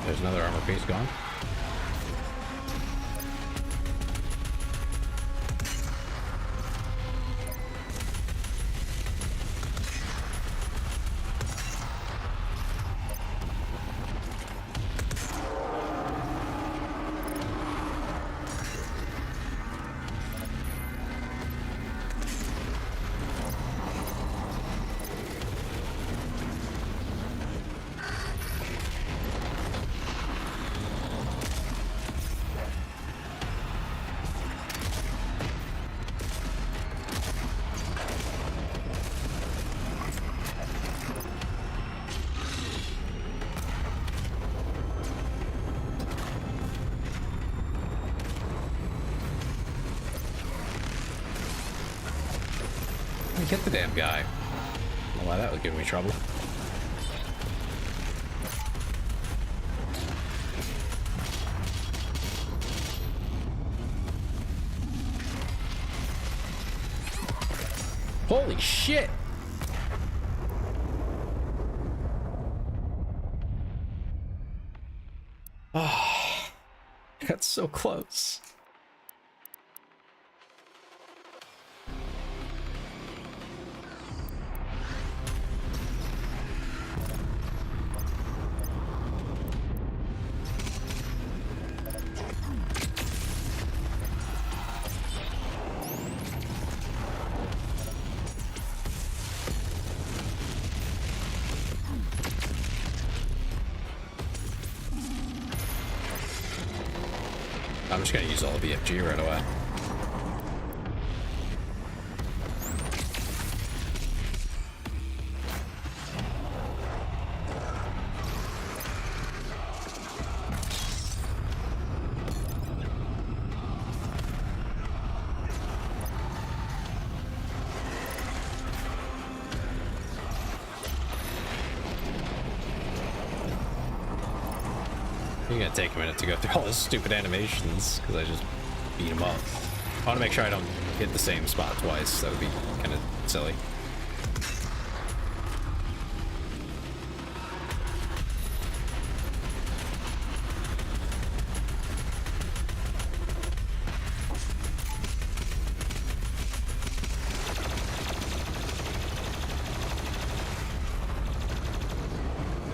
A: There's another armor piece gone. Hit the damn guy. I don't know why that was giving me trouble. Holy shit! Oh, got so close. I'm just gonna use all the BFG right away. You're gonna take a minute to go through all those stupid animations because I just beat him up. I want to make sure I don't hit the same spot twice. That would be kind of silly.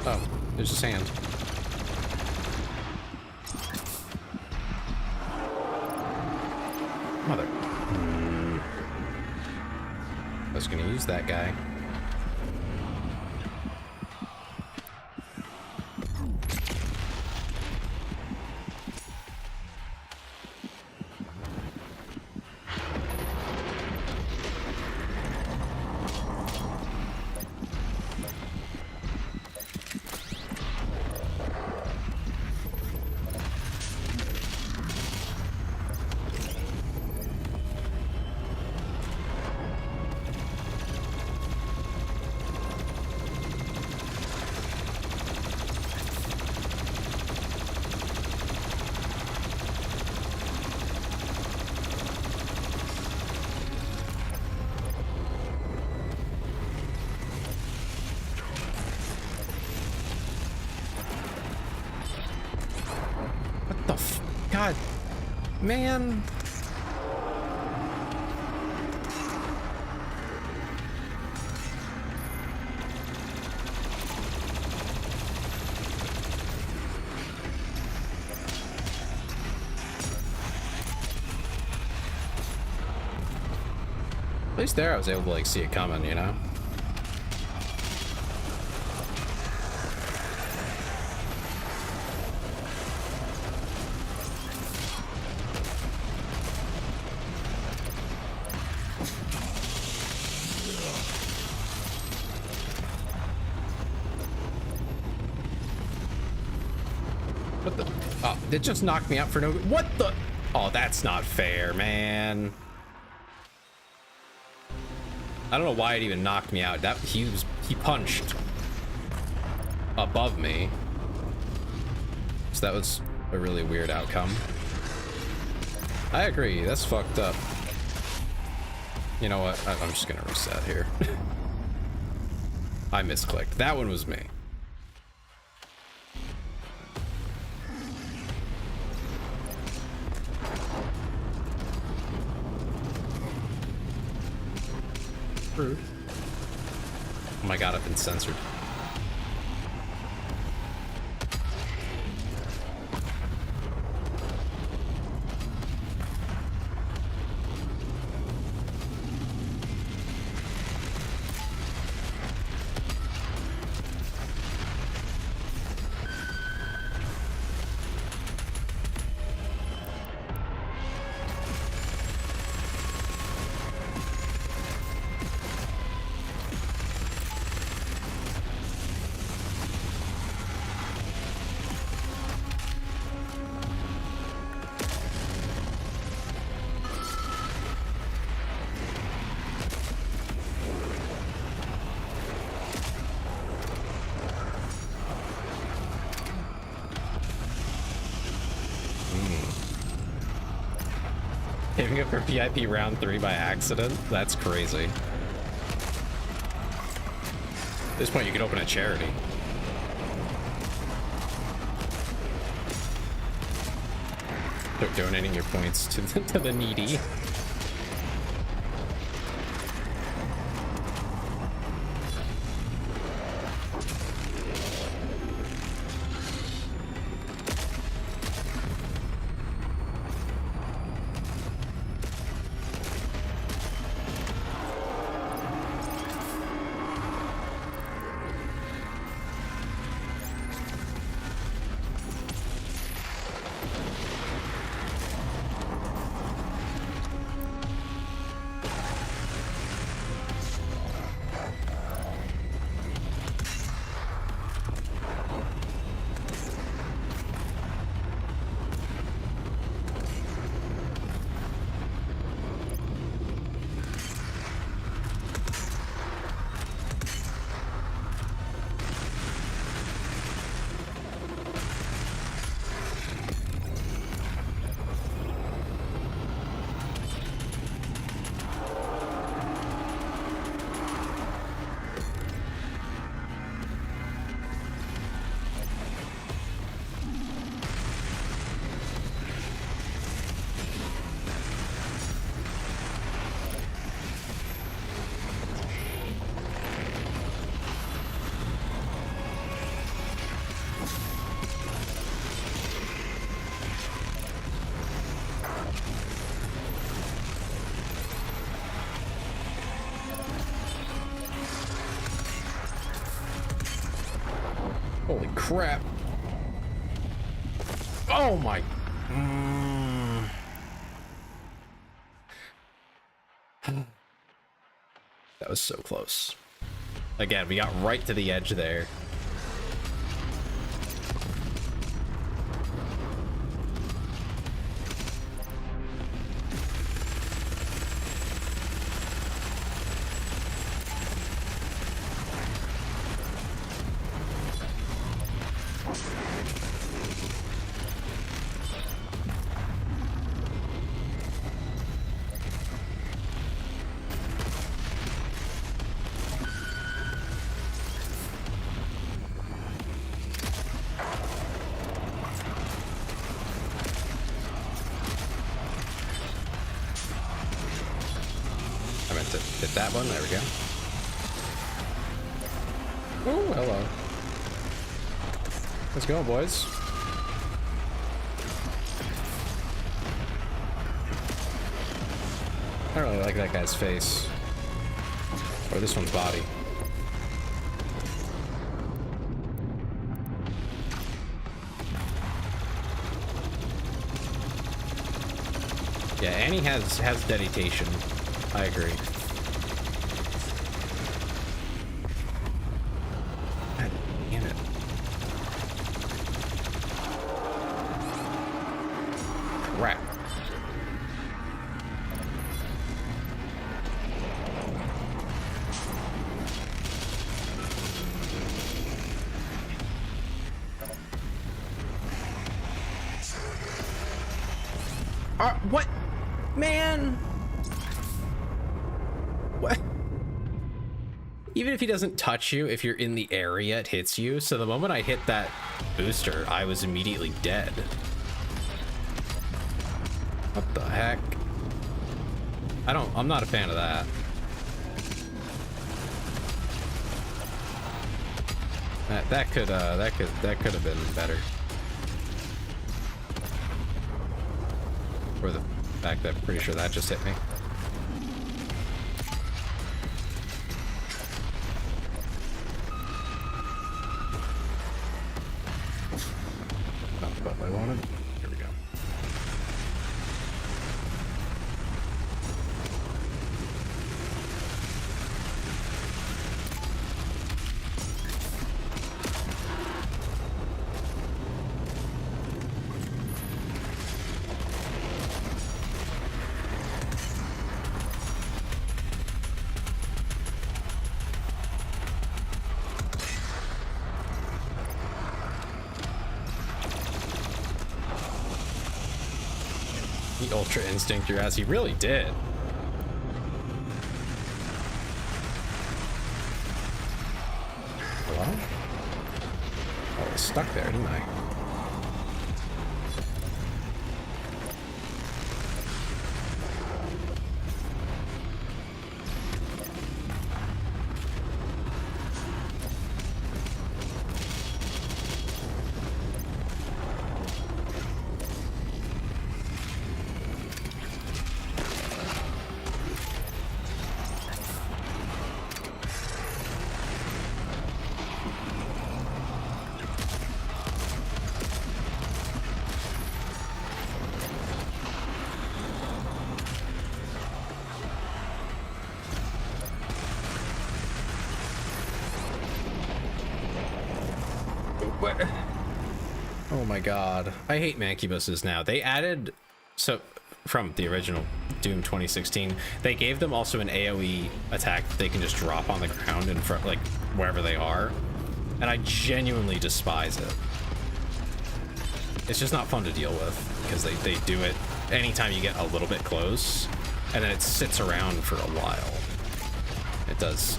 A: Oh, there's a sand. was gonna use that guy. God, man. At least there I was able to like see it coming, you know? What the? Oh, it just knocked me out for no. What the? Oh, that's not fair, man. I don't know why it even knocked me out. That he punched above me, so that was a really weird outcome. I agree. That's fucked up. You know what? I'm just gonna reset here. I misclicked. That one was me. Rude. Oh my god, I've been censored. Giving up for VIP round 3 by accident? That's crazy. At this point, you could open a charity. Start donating your points to the needy. crap. Oh my. That was so close. Again, we got right to the edge there. I meant to hit that one. There we go. Oh, hello. Let's go, boys. I don't really like that guy's face. Or this one's body. Yeah, Annie has dedication. I agree. God damn it. Crap. What? Man! What? Even if he doesn't touch you, if you're in the area, it hits you. So the moment I hit that booster, I was immediately dead. What the heck? I'm not a fan of that. That could have been better. For the fact that I'm pretty sure that just hit me. Not what I wanted. Here we go. He ultra instinct your ass. He really did. Hello? Oh, I was stuck there, didn't I? What? Oh my god. I hate mancubuses now. They added, so from the original Doom 2016, they gave them also an AoE attack that they can just drop on the ground in front, like wherever they are. And I genuinely despise it. It's just not fun to deal with because they do it anytime you get a little bit close, and then it sits around for a while. It does.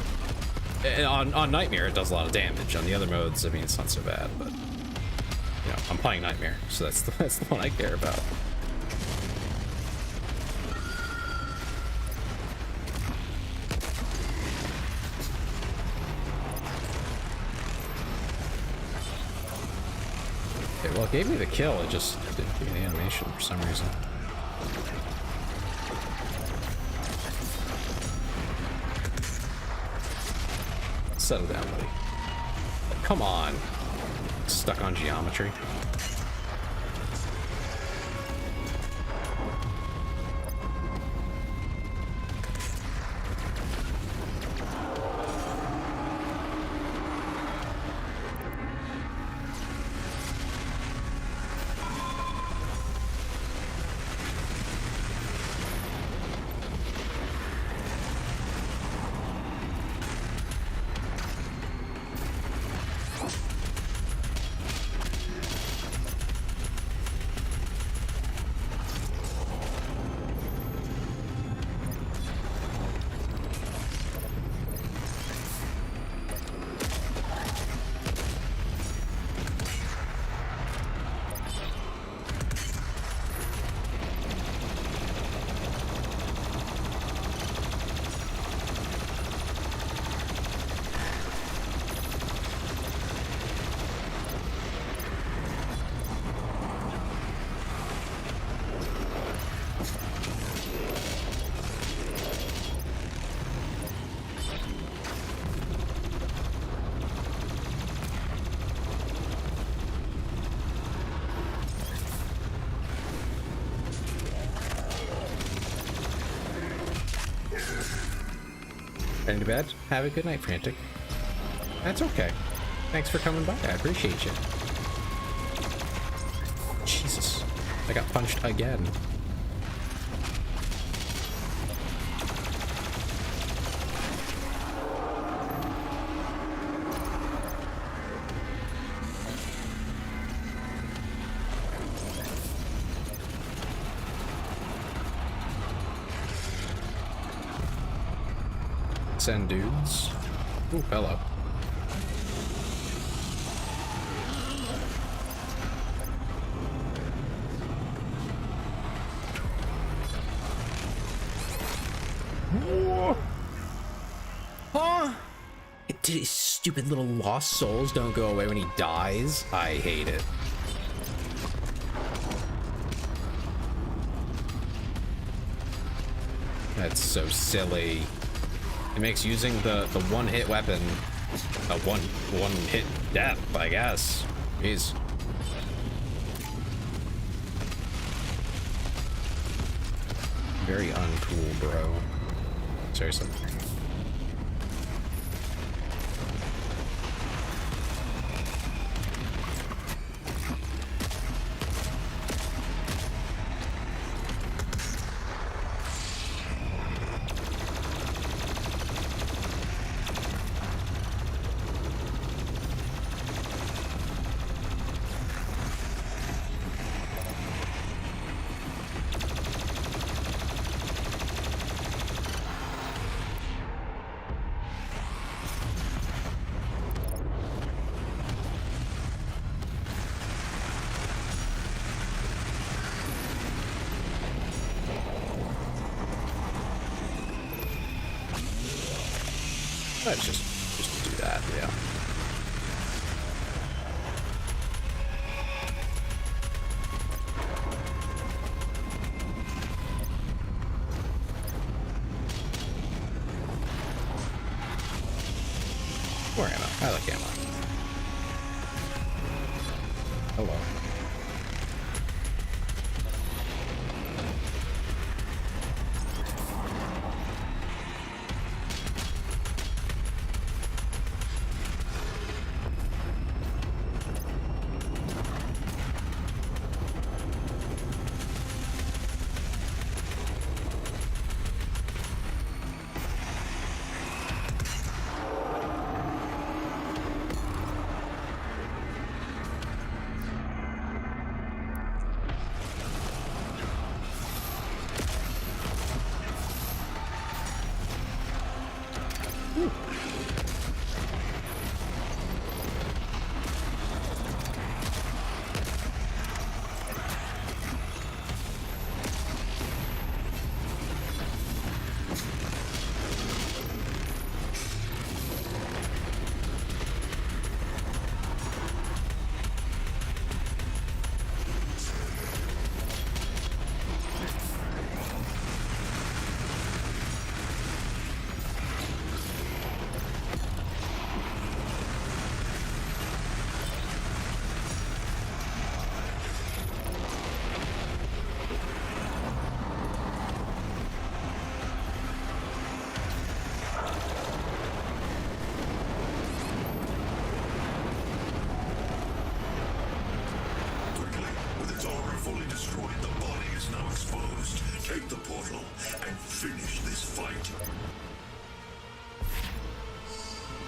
A: On Nightmare, it does a lot of damage. On the other modes, I mean, it's not so bad, but you know, I'm playing Nightmare, so that's the one I care about. Okay, well, it gave me the kill. It just didn't give me the animation for some reason. Settle down, buddy. Come on.
C: Stuck on geometry. Heading to bed? Have a good night, Frantic. That's okay. Thanks for coming by. I appreciate you. Jesus. I got punched again. Send dudes. Ooh, hello. Huh? His stupid little lost souls don't go away when he dies. I hate it. That's so silly. It makes using the one-hit weapon a one-hit death, I guess. Jeez. Very uncool, bro. Seriously. Let's just do that, yeah. More ammo. I like ammo. Hello.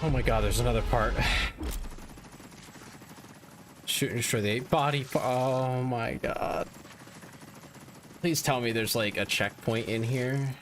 C: Oh my god, there's another part. Shoot and destroy the 8 body. Oh my god. Please tell me there's like a checkpoint in here.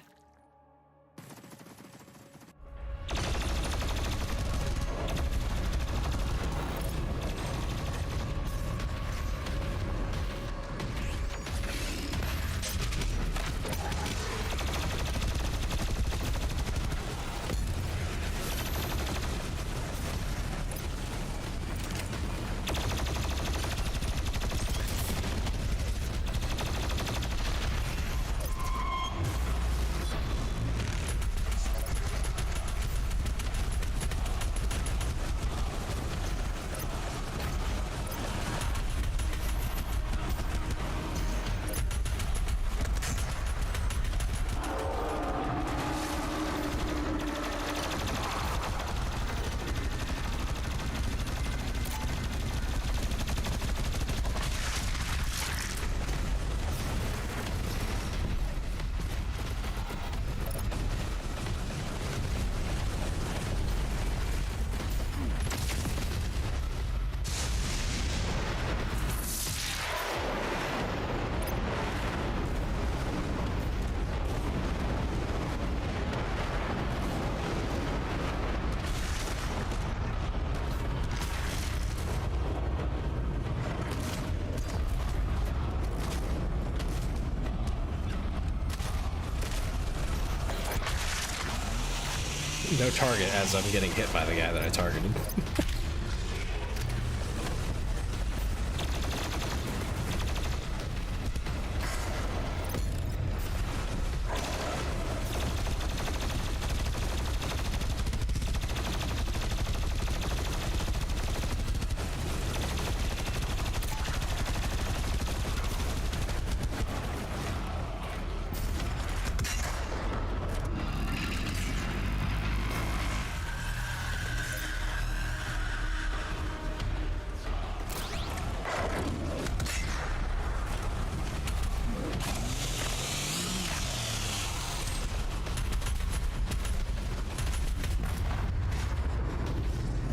C: No target as I'm getting hit by the guy that I targeted.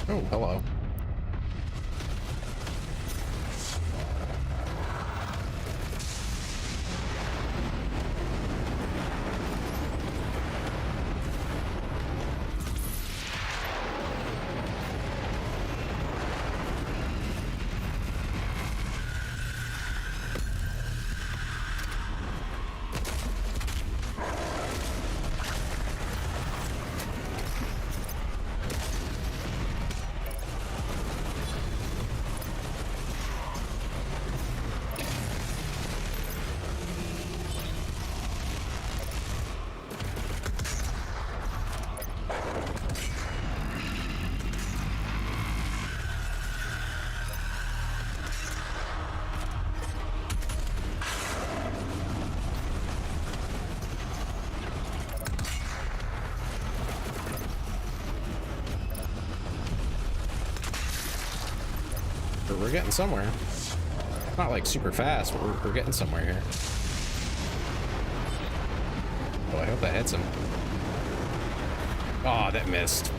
C: Oh, hello. We're getting somewhere. Not like super fast, but we're getting somewhere here. Oh, I hope that hits him. Oh, that missed.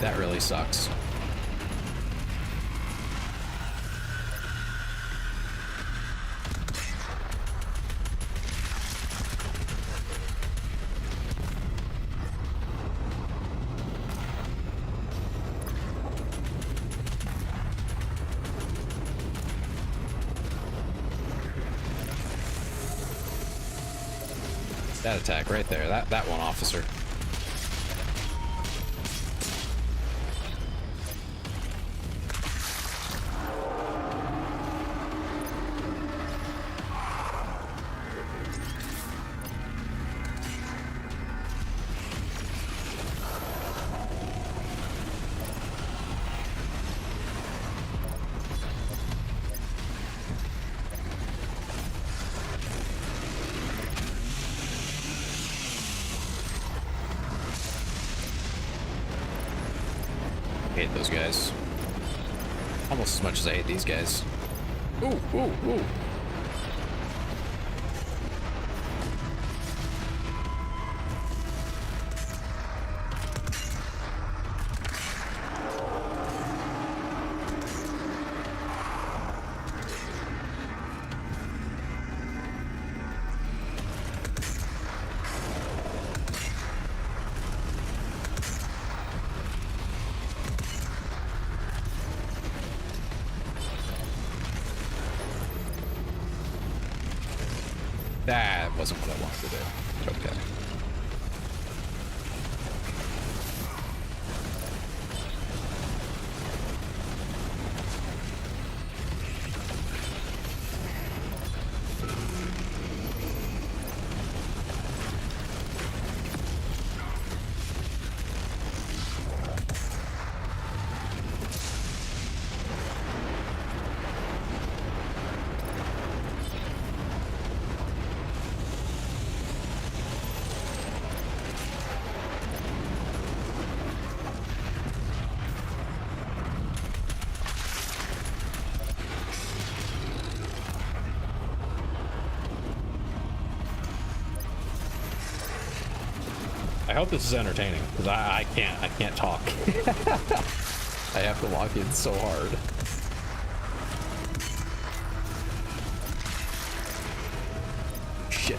C: That really sucks. That attack right there. That one, officer. I hate those guys. Almost as much as I hate these guys. Ooh, ooh, ooh.
A: That wasn't what I wanted to do. Okay. I hope this is entertaining, because I can't talk. I have to lock in so hard. Shit.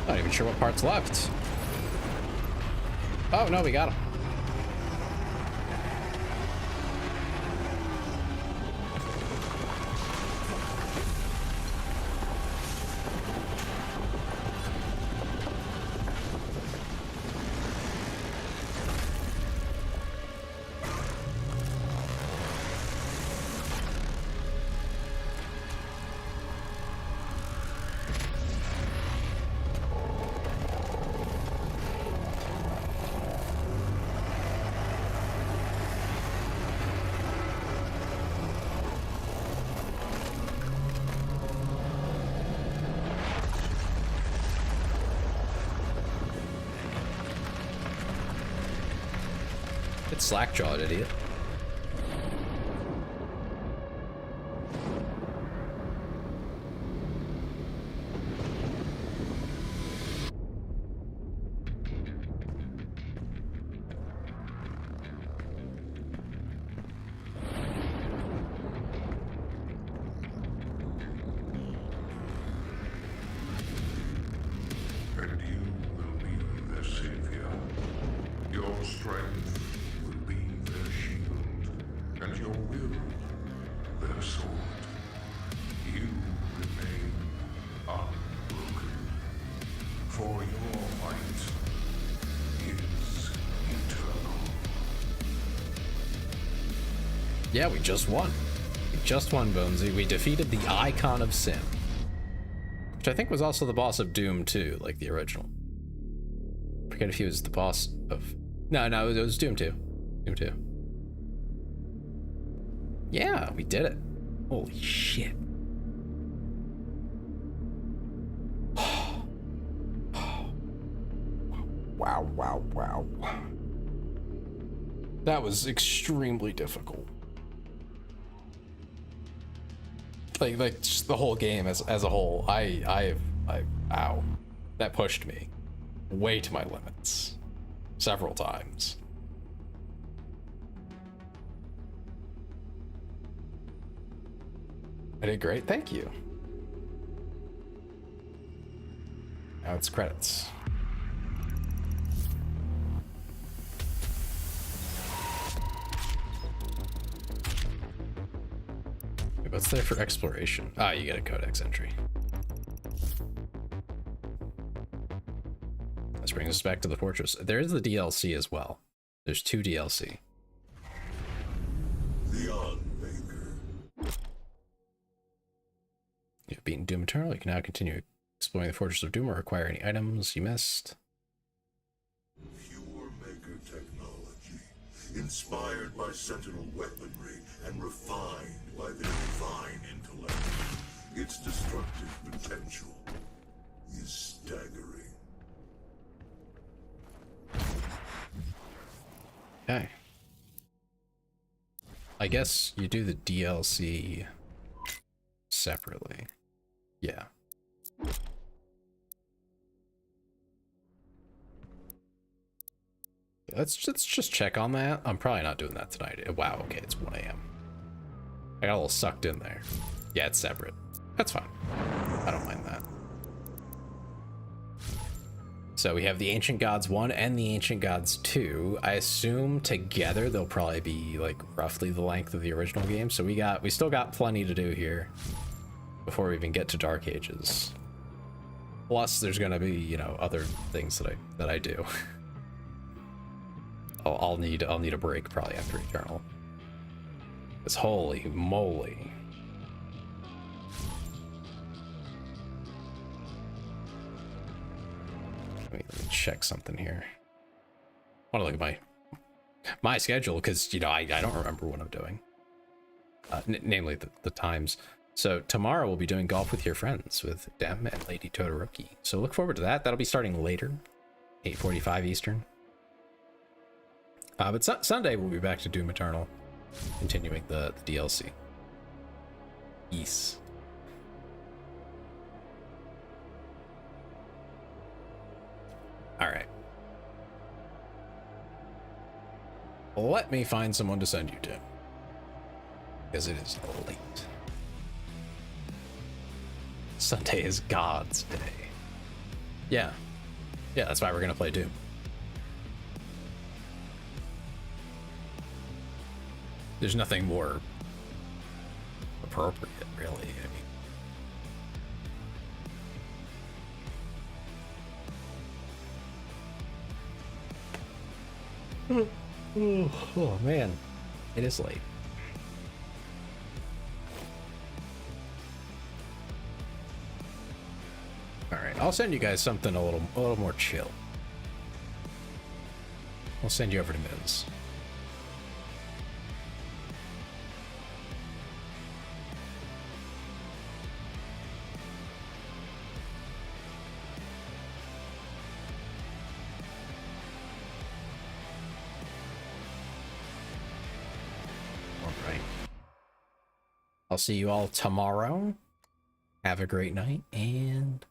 A: Not even sure what part's left. Oh, no, we got him. It's slack-jawed, idiot.
B: And you will be their savior. Your strength will be their shield, and your will their sword. You remain unbroken, for your might is eternal.
A: Yeah, we just won. We just won, Bonesy. We defeated the Icon of Sin. Which I think was also the boss of Doom 2, like the original. Forget if he was the boss of... No, it was Doom 2. Doom 2. Yeah, we did it. Holy shit. Wow. That was extremely difficult. Like just the whole game as a whole. Ow. That pushed me way to my limits several times. I did great, thank you. Now it's credits. What's there for exploration? Ah, you get a codex entry. This brings us back to the fortress. There is the DLC as well. There's 2 DLC.
B: The Unmaker.
A: You've beaten Doom Eternal. You can now continue exploring the Fortress of Doom or acquire any items you missed.
B: Pure Maker technology, inspired by Sentinel weaponry and refined by their divine intellect. Its destructive potential is staggering.
A: Okay. I guess you do the DLC separately. Yeah. Let's just check on that. I'm probably not doing that tonight. Wow, okay, it's 1 a.m. I got a little sucked in there. Yeah, it's separate. That's fine. I don't mind that. So we have the Ancient Gods 1 and the Ancient Gods 2. I assume together they'll probably be like roughly the length of the original game. So we still got plenty to do here before we even get to Dark Ages. Plus there's gonna be, you know, other things that I do. I'll need a break probably after Eternal. Because holy moly. Let me check something here. I want to look at my schedule because, you know, I don't remember what I'm doing. Namely the times. So tomorrow we'll be doing golf with your friends with Dem and Lady Todoroki. So look forward to that. That'll be starting later, 8:45 Eastern. But Sunday we'll be back to Doom Eternal, continuing the DLC. Yes. All right. Let me find someone to send you to, because it is late. Sunday is God's Day. Yeah, that's why we're gonna play Doom. There's nothing more appropriate, really. I mean, oh man, it is late. All right, I'll send you guys something a little more chill. I'll send you over to Miz. I'll see you all tomorrow. Have a great night, and